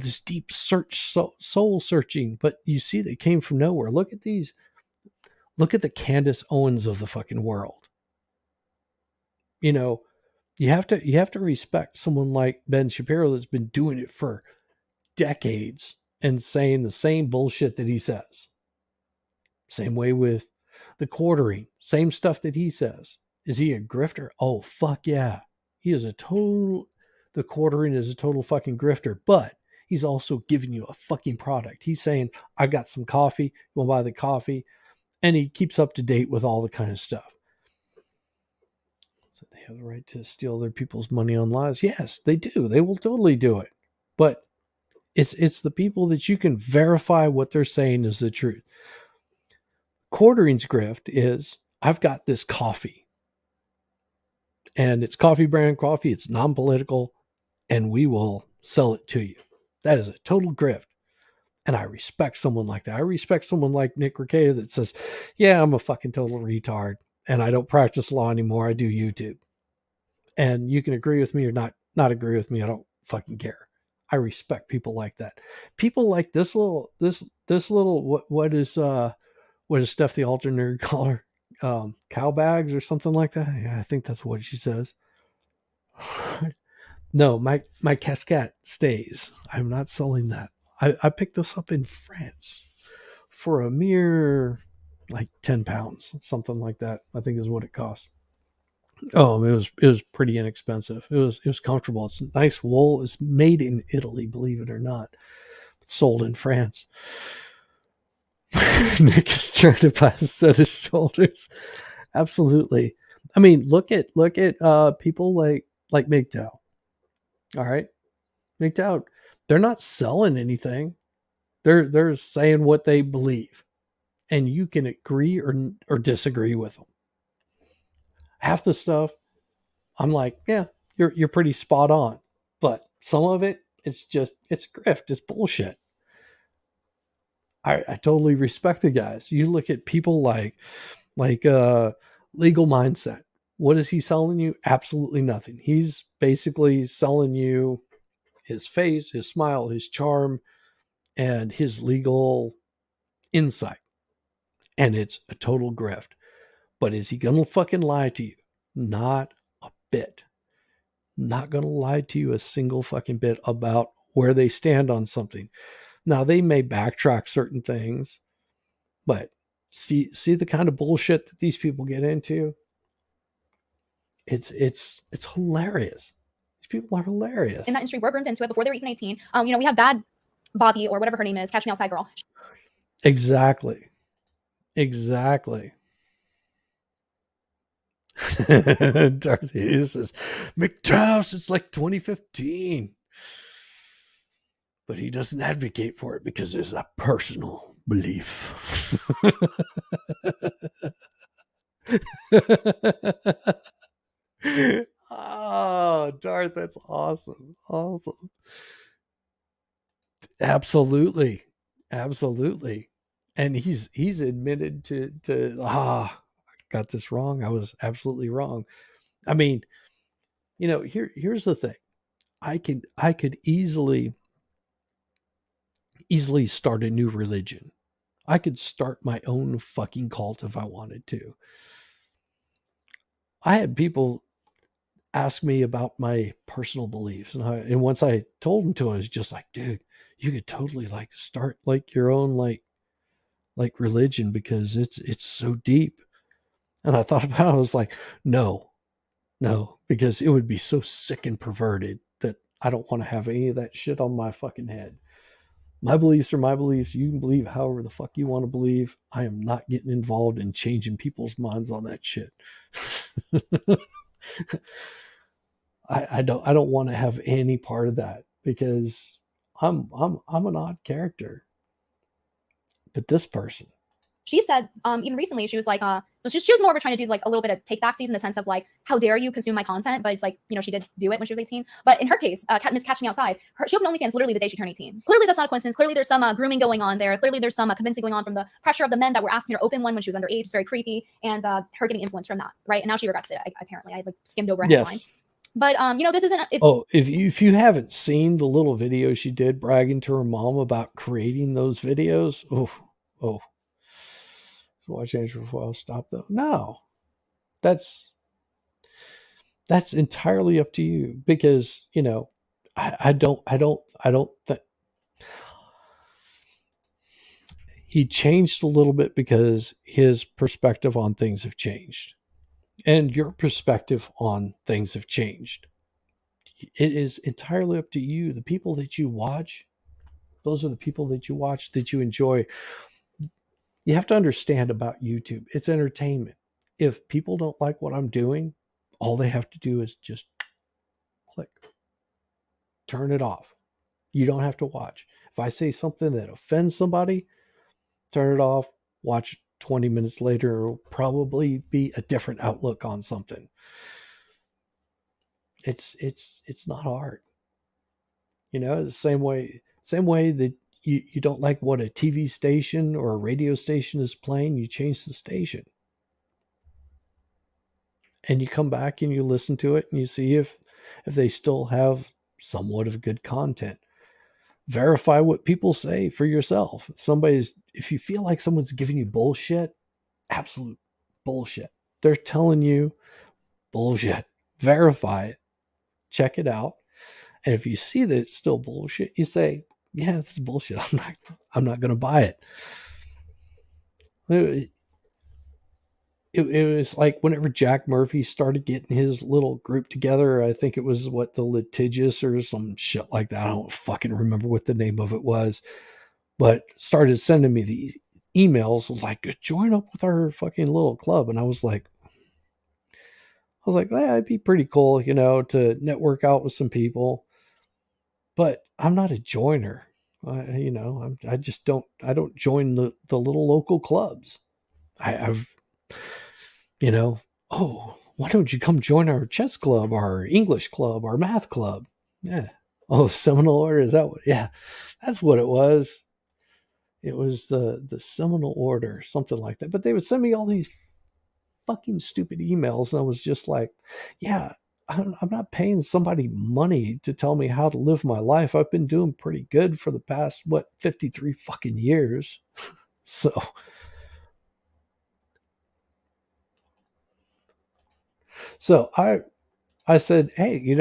Speaker 1: this deep search, soul searching, but you see they came from nowhere. Look at these. Look at the Candace Owens of the fucking world. You have to respect someone like Ben Shapiro that's been doing it for decades and saying the same bullshit that he says. Same way with the quartering, same stuff that he says. Is he a grifter? Oh, fuck yeah. The quartering is a total fucking grifter, but he's also giving you a fucking product. He's saying, I got some coffee. You want to buy the coffee? And he keeps up to date with all the kind of stuff. So they have the right to steal other people's money on lies. Yes, they do. They will totally do it. But it's the people that you can verify what they're saying is the truth. Quartering's grift is, I've got this coffee. And it's coffee brand coffee. It's non-political. And we will sell it to you. That is a total grift. And I respect someone like that. I respect someone like Nick Ricada that says, yeah, I'm a fucking total retard. And I don't practice law anymore. I do YouTube. And you can agree with me or not agree with me. I don't fucing care. I respect people like that. People like this little what is Steph the Alter Nerd call her? Cow bags or something like that. Yeah, I think that's what she says. No, my casquette stays. I'm not selling that. I picked this up in France for a mere like 10 pounds, something like that, I think is what it cost. Oh, it was pretty inexpensive. It was comfortable. It's nice wool. It's made in Italy, believe it or not. It's sold in France. Nick is trying to buy a set of shoulders. Absolutely. I mean, look at people like MGTOW. All right. MGTOW, they're not selling anything. They're saying what they believe. And you can agree or disagree with them. Half the stuff, I'm like, yeah, you're pretty spot on. But some of it, it's grift. It's bullshit. I totally respect the guys. You look at people like Legal mindset. What is he selling you? Absolutely nothing. He's basically selling you his face, his smile, his charm, and his legal insight. And it's a total grift. But is he going to fucking lie to you? Not a bit. Not going to lie to you a single fucking bit about where they stand on something. Now, they may backtrack certain things, but see the kind of bullshit that these people get into? It's hilarious. These people are hilarious.
Speaker 12: In that industry, were groomed into it before they were even 18. We have bad Bobby or whatever her name is, Catch Me Outside girl.
Speaker 1: Exactly. Darcy says, McTrouse, it's like 2015. But he doesn't advocate for it because there's a personal belief. Oh, Darth, that's awesome. Awesome. Absolutely. And he's admitted to I got this wrong. I was absolutely wrong. I mean, here's the thing. I could easily start a new religion. I could start my own fucking cult if I wanted to. I had people ask me about my personal beliefs, and once I told them to them, I was just like, dude, you could totally like start like your own like religion because it's so deep. And I thought about it, I was like, no, because it would be so sick and perverted that I don't want to have any of that shit on my fucking head. My beliefs are my beliefs. You can believe however the fuck you want to believe. I am not getting involved in changing people's minds on that shit. I don't want to have any part of that because I'm an odd character. But this person,
Speaker 12: She said, even recently, she was like, she was more of a trying to do like a little bit of take backsies in the sense of like, how dare you consume my content? But it's like, she did do it when she was 18. But in her case, Miss Catch Me Outside, she opened OnlyFans literally the day she turned 18. Clearly, that's not a coincidence. Clearly, there's some grooming going on there. Clearly, there's some convincing going on from the pressure of the men that were asking her to open one when she was underage. It's very creepy, and her getting influenced from that, right? And now she regrets it. Apparently, I like skimmed over a headline.
Speaker 1: yes.
Speaker 12: But this isn't.
Speaker 1: If you haven't seen the little video she did bragging to her mom about creating those videos, so watch Andrew before I'll stop though. No, that's entirely up to you because I don't think he changed a little bit because his perspective on things have changed, and your perspective on things have changed. It is entirely up to you. The people that you watch, those are the people that you watch, that you enjoy. You have to understand about YouTube. It's entertainment. If people don't like what I'm doing, all they have to do is just click. Turn it off. You don't have to watch. If I say something that offends somebody, turn it off. Watch 20 minutes later. It'll probably be a different outlook on something. It's not hard. The same way that you don't like what a TV station or a radio station is playing, you change the station. And you come back and you listen to it and you see if they still have somewhat of good content. Verify what people say for yourself. If you feel like someone's giving you bullshit, absolute bullshit. They're telling you bullshit. Verify it. Check it out. And if you see that it's still bullshit, you say, yeah, this is bullshit. I'm not going to buy it. It was like whenever Jack Murphy started getting his little group together, I think it was the Litigious or some shit like that. I don't fucking remember what the name of it was, but started sending me the emails. Was like, join up with our fucking little club. And I was like, well, it'd be pretty cool, to network out with some people, but I'm not a joiner. I don't join the little local clubs. Why don't you come join our chess club, our English club, our math club? Yeah. Oh, Seminole Order, is that what? Yeah, that's what it was. It was the Seminole Order, something like that. But they would send me all these fucking stupid emails. And I was just like, yeah, I'm not paying somebody money to tell me how to live my life. I've been doing pretty good for the past, 53 fucking years. So I said, hey,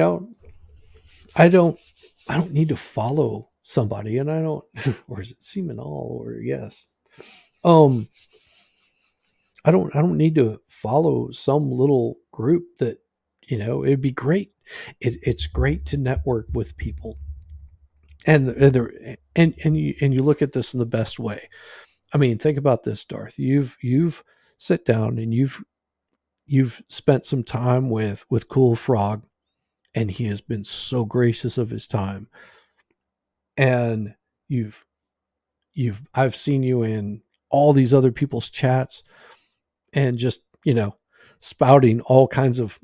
Speaker 1: I don't need to follow somebody, and I don't, or is it Seminole or yes. I don't need to follow some little group that, it'd be great. It's great to network with people. And you look at this in the best way. I mean, think about this, Darth. You've sit down and you've spent some time with Cool Frog, and he has been so gracious of his time. And I've seen you in all these other people's chats and just, spouting all kinds of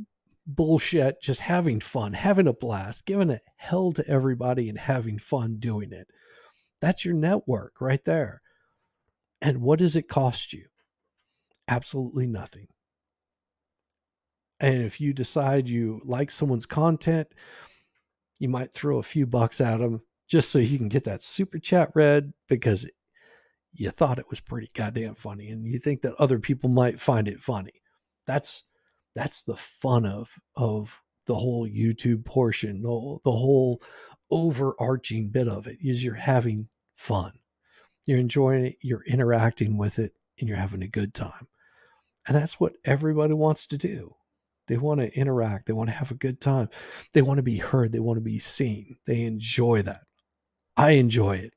Speaker 1: bullshit, just having fun, having a blast, giving it hell to everybody and having fun doing it. That's your network right there. And what does it cost you? Absolutely nothing. And if you decide you like someone's content, you might throw a few bucks at them just so you can get that super chat read because you thought it was pretty goddamn funny and you think that other people might find it funny. That's the fun of the whole YouTube portion. The whole overarching bit of it is you're having fun. You're enjoying it, you're interacting with it, and you're having a good time. And that's what everybody wants to do. They want to interact. They want to have a good time. They want to be heard. They want to be seen. They enjoy that. I enjoy it.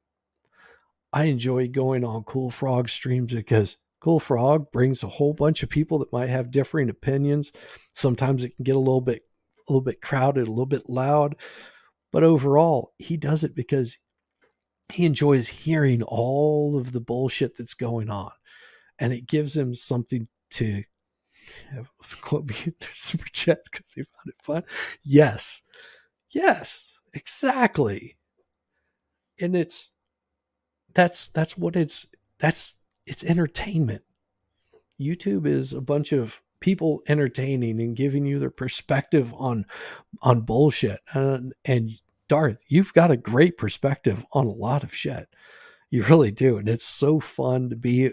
Speaker 1: I enjoy going on Cool Frog streams because Cool Frog brings a whole bunch of people that might have differing opinions. Sometimes it can get a little bit crowded, a little bit loud, but overall, he does it because he enjoys hearing all of the bullshit that's going on, and it gives him something to quote me in their super chat because they found it fun. Yes, exactly, and it's entertainment. YouTube is a bunch of people entertaining and giving you their perspective on bullshit. And Darth, you've got a great perspective on a lot of shit. You really do, and it's so fun to be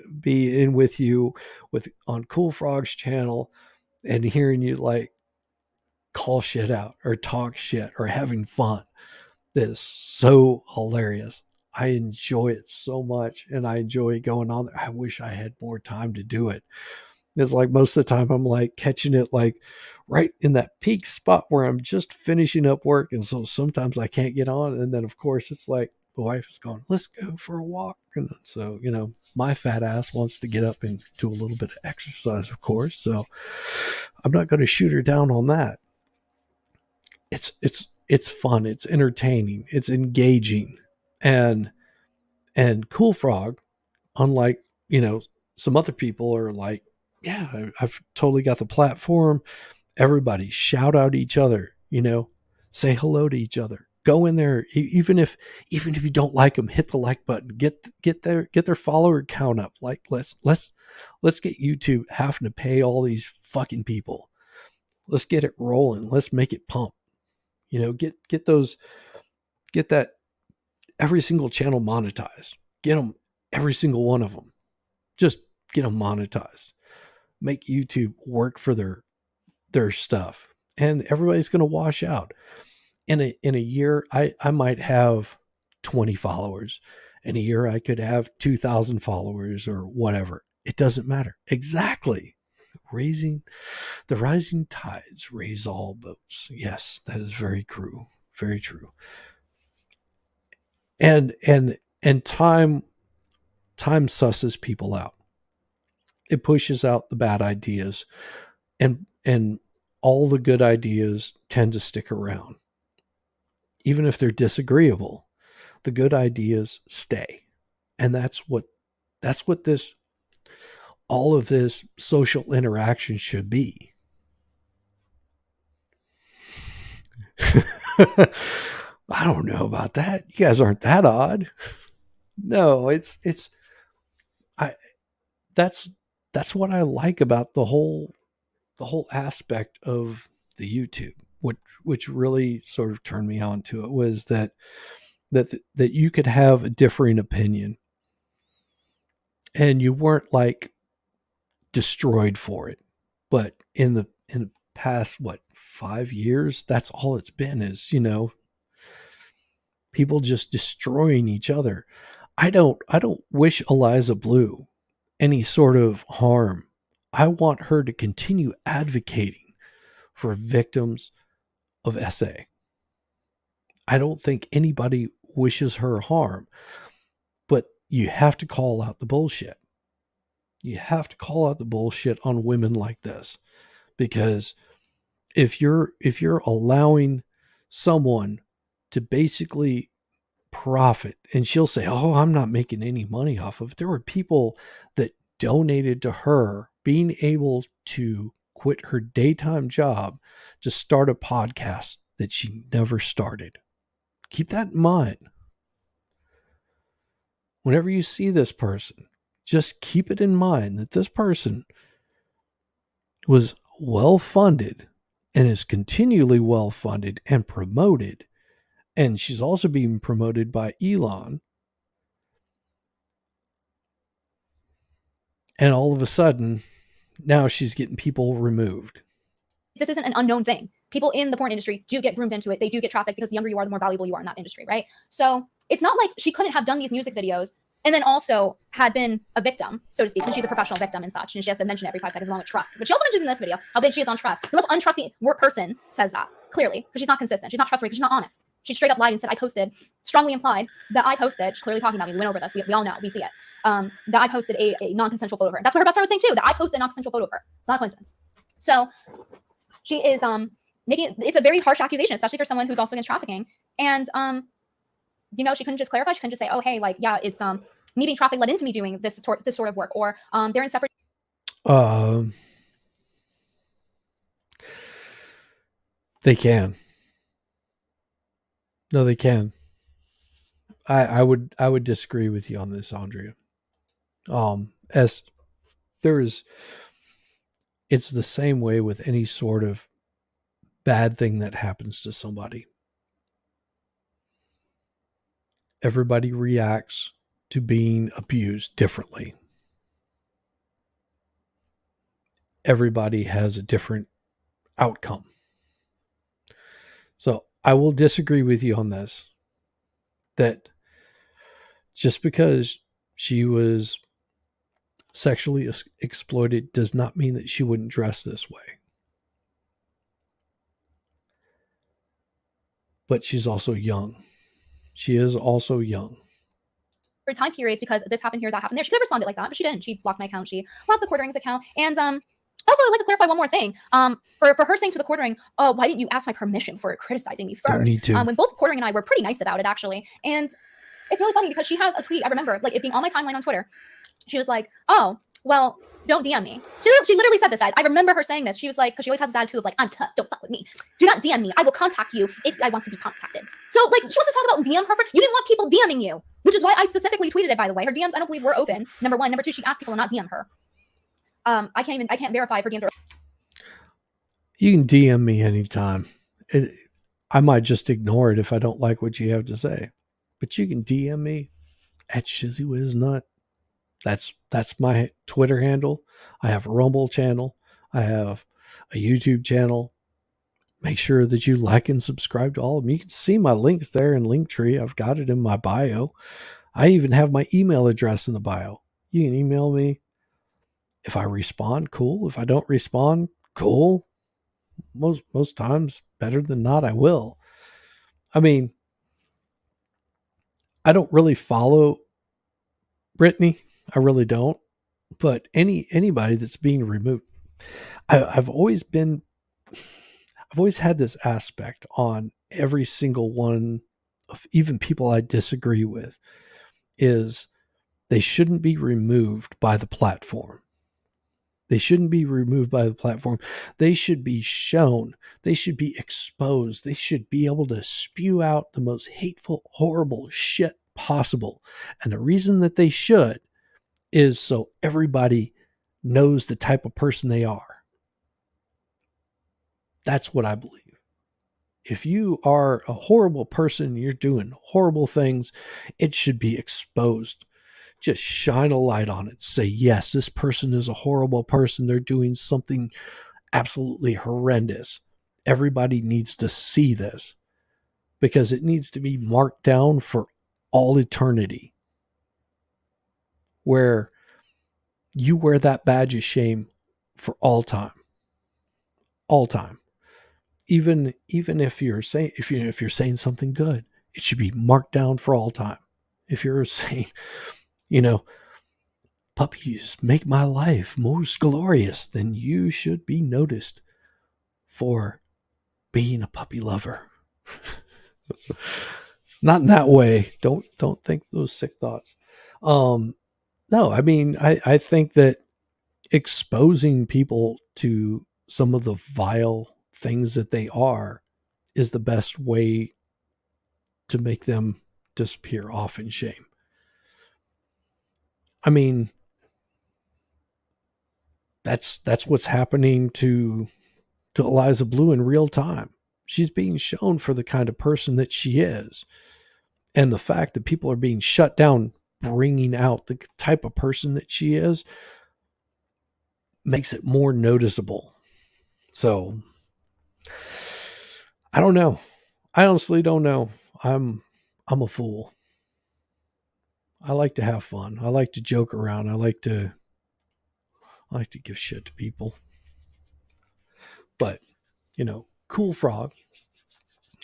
Speaker 1: in with you on Cool Frog's channel and hearing you like call shit out or talk shit or having fun. This is so hilarious. I enjoy it so much, and I enjoy going on there. I wish I had more time to do it. It's like most of the time I'm like catching it like right in that peak spot where I'm just finishing up work. And so sometimes I can't get on. And then of course it's like the wife is going, let's go for a walk. And so, my fat ass wants to get up and do a little bit of exercise, of course. So I'm not going to shoot her down on that. It's fun. It's entertaining. It's engaging. And Cool Frog, unlike, some other people are like, yeah, I've totally got the platform. Everybody shout out each other, say hello to each other. Go in there, even if you don't like them, hit the like button. Get their follower count up. Like let's get YouTube having to pay all these fucking people. Let's get it rolling. Let's make it pump. Get that every single channel monetized. Get them, every single one of them. Just get them monetized. Make YouTube work for their stuff, and everybody's going to wash out. In a year, I might have 20 followers. In a year, I could have 2,000 followers or whatever. It doesn't matter. Exactly. The rising tides raise all boats. Yes, that is very true. Very true. And time susses people out. It pushes out the bad ideas, and all the good ideas tend to stick around. Even if they're disagreeable, the good ideas stay. And that's what all of this social interaction should be. I don't know about that. You guys aren't that odd. No, that's what I like about the whole the whole aspect of the YouTube, which really sort of turned me on to it, was that you could have a differing opinion and you weren't like destroyed for it. But in the past, 5 years, that's all it's been, is, people just destroying each other. I don't wish Eliza Blue any sort of harm. I want her to continue advocating for victims of SA. I don't think anybody wishes her harm, but you have to call out the bullshit. You have to call out the bullshit on women like this, because if you're allowing someone to basically profit, and she'll say, "Oh, I'm not making any money off of it." There were people that donated to her being able to quit her daytime job to start a podcast that she never started. Keep that in mind. Whenever you see this person, just keep it in mind that this person was well funded and is continually well funded and promoted. And she's also being promoted by Elon. And all of a sudden, now she's getting people removed.
Speaker 12: This isn't an unknown thing. People in the porn industry do get groomed into it. They do get trafficked because the younger you are, the more valuable you are in that industry, right? So it's not like she couldn't have done these music videos and then also had been a victim, so to speak, since she's a professional victim and such, and she has to mention it every 5 seconds along with trust. But she also mentions in this video how big she is on trust. The most untrusty person says that, clearly, because she's not consistent. She's not trustworthy because she's not honest. She straight up lied and said, I posted, strongly implied that I posted, she's clearly talking about me, we went over this, we all know, we see it, that I posted a non-consensual photo of her. That's what her best friend was saying too, that I posted a non-consensual photo of her. It's not a coincidence. So she is making, it's a very harsh accusation, especially for someone who's also against trafficking. And she couldn't just clarify. She couldn't just say, oh, hey, like, yeah, it's me being trafficked led into me doing this sort of work, or they're in separate.
Speaker 1: They can. No, they can. I would disagree with you on this, Andrea. As there is, it's the same way with any sort of bad thing that happens to somebody. Everybody reacts to being abused differently. Everybody has a different outcome. So I will disagree with you on this, that just because she was sexually exploited does not mean that she wouldn't dress this way. But she's also young. She is also young.
Speaker 12: Time periods, because this happened here, that happened there. She could have responded like that, but she didn't. She blocked my account. She blocked the Quartering's account. And also, I'd like to clarify one more thing. For her saying to the Quartering, oh, why didn't you ask my permission for criticizing me first?
Speaker 1: Don't need to.
Speaker 12: When both Quartering and I were pretty nice about it, actually. And it's really funny because she has a tweet. I remember like it being on my timeline on Twitter. She was like, oh, well, don't DM me. She literally said this, guys. I remember her saying this. She was like, because she always has this attitude of like, I'm tough, don't fuck with me. Do not DM me. I will contact you if I want to be contacted. So like, she wants to talk about DM her. You didn't want people DMing you, which is why I specifically tweeted it, by the way. Her DMs, I don't believe, were open. Number one. Number two, she asked people to not DM her. I can't verify if her DMs are.
Speaker 1: You can DM me anytime. I might just ignore it if I don't like what you have to say. But you can DM me at ShizzyWizNut. That's my Twitter handle. I have a Rumble channel. I have a YouTube channel. Make sure that you like and subscribe to all of them. You can see my links there in Linktree. I've got it in my bio. I even have my email address in the bio. You can email me. If I respond, cool. If I don't respond, cool. Most times, better than not, I will. I mean, I don't really follow Brittany. I really don't. But anybody that's being removed, I've always had this aspect on every single one of even people I disagree with, is they shouldn't be removed by the platform. They shouldn't be removed by the platform. They should be shown. They should be exposed. They should be able to spew out the most hateful, horrible shit possible. And the reason that they should is so everybody knows the type of person they are. That's what I believe. If you are a horrible person, you're doing horrible things, it should be exposed. Just shine a light on it. Say, yes, this person is a horrible person. They're doing something absolutely horrendous. Everybody needs to see this because it needs to be marked down for all eternity, where you wear that badge of shame for all time. All time. Even if you're saying if you're saying something good, it should be marked down for all time. If you're saying, puppies make my life most glorious, then you should be noticed for being a puppy lover. Not in that way. Don't think those sick thoughts. No, I mean, I think that exposing people to some of the vile things that they are is the best way to make them disappear off in shame. I mean, that's what's happening to Eliza Blue in real time. She's being shown for the kind of person that she is. And the fact that people are being shut down, bringing out the type of person that she is, makes it more noticeable. So, I don't know. I honestly don't know. I'm a fool. I like to have fun. I like to joke around. I like to give shit to people. But, Cool Frog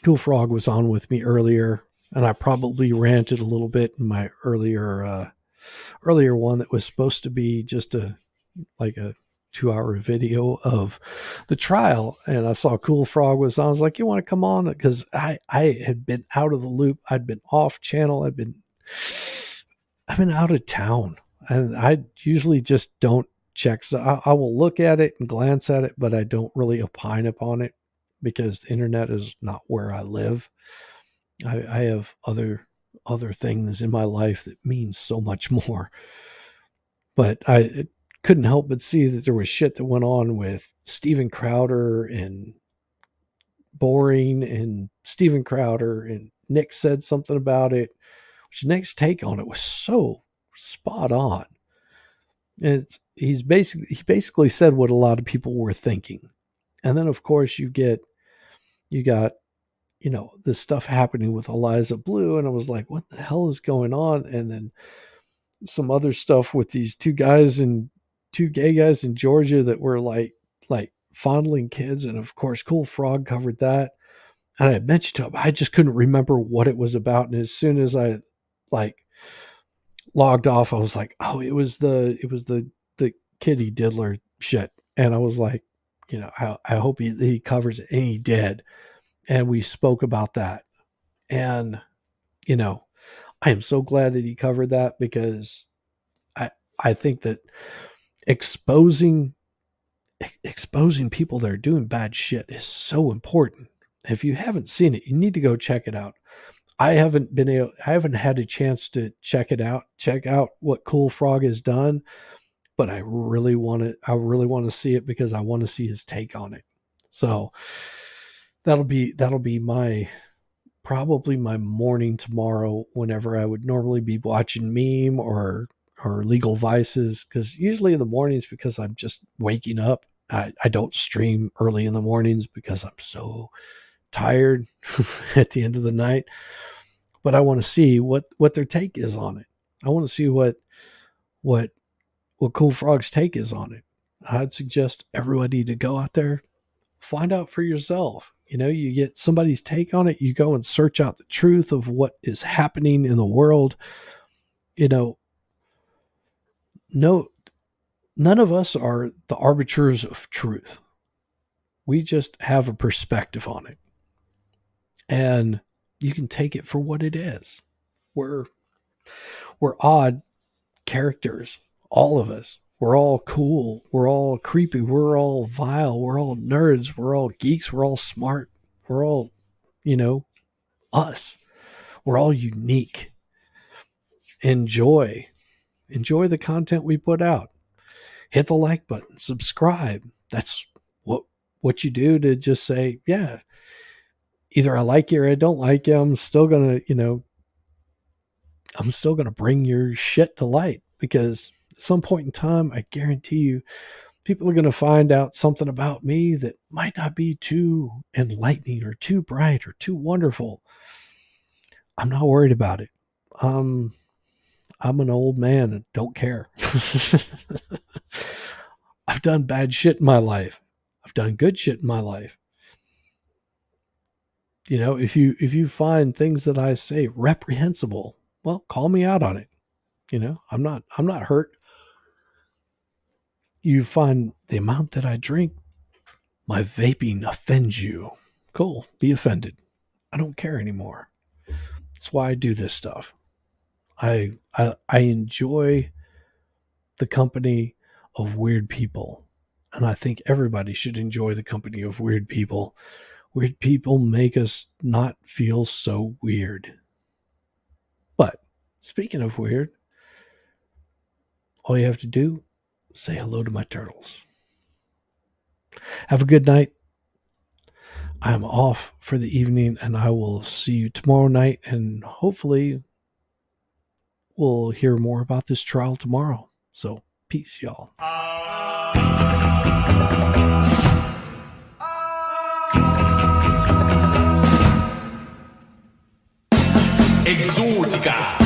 Speaker 1: was on with me earlier, and I probably ranted a little bit in my earlier one that was supposed to be just a 2-hour video of the trial. And I saw Cool Frog was on. I was like, you want to come on? Because I had been out of the loop. I'd been off channel. I've been out of town, and I usually just don't check. So I will look at it and glance at it, but I don't really opine upon it because the internet is not where I live. I have other things in my life that mean so much more. But I couldn't help but see that there was shit that went on with Steven Crowder and Boring and Steven Crowder, and Nick said something about it, which Nick's take on it was so spot on. And he basically said what a lot of people were thinking. And then of course you got this stuff happening with Eliza Blue, and I was like, what the hell is going on? And then some other stuff with these two gay guys in Georgia that were like fondling kids, and of course Cool Frog covered that. And I mentioned to him, I just couldn't remember what it was about. And as soon as I logged off, I was like, oh, it was the kitty diddler shit. And I was like, I hope he covers it, and he did. And we spoke about that. And, I am so glad that he covered that, because I think that exposing people that are doing bad shit is so important. If you haven't seen it, you need to go check it out. I haven't had a chance to check out what Cool Frog has done, but I really want to see it because I want to see his take on it. So that'll be probably my morning tomorrow, whenever I would normally be watching Meme or Legal Vices, because usually in the mornings, because I'm just waking up, I don't stream early in the mornings because I'm so tired at the end of the night. But I want to see what their take is on it. I want to see what Cool Frog's take is on it. I'd suggest everybody to go out there, find out for yourself. You get somebody's take on it, you go and search out the truth of what is happening in the world. No, none of us are the arbiters of truth. We just have a perspective on it. And you can take it for what it is. We're odd characters, all of us. We're all cool. We're all creepy. We're all vile. We're all nerds. We're all geeks. We're all smart. We're all, us. We're all unique. Enjoy the content we put out. Hit the like button. Subscribe. That's what what you do to just say, yeah, either I like you or I don't like you. I'm still going to, I'm still going to bring your shit to light, because at some point in time, I guarantee you, people are going to find out something about me that might not be too enlightening or too bright or too wonderful. I'm not worried about it. I'm an old man and don't care. I've done bad shit in my life. I've done good shit in my life. If you find things that I say reprehensible, well, call me out on it. I'm not hurt. You find the amount that I drink, my vaping offends you. Cool, be offended. I don't care anymore. That's why I do this stuff. I enjoy the company of weird people, and I think everybody should enjoy the company of weird people. Weird people make us not feel so weird. But speaking of weird, all you have to do is say hello to my turtles. Have a good night. I'm off for the evening, and I will see you tomorrow night, and hopefully we'll hear more about this trial tomorrow. So, peace, y'all.
Speaker 8: Exótica.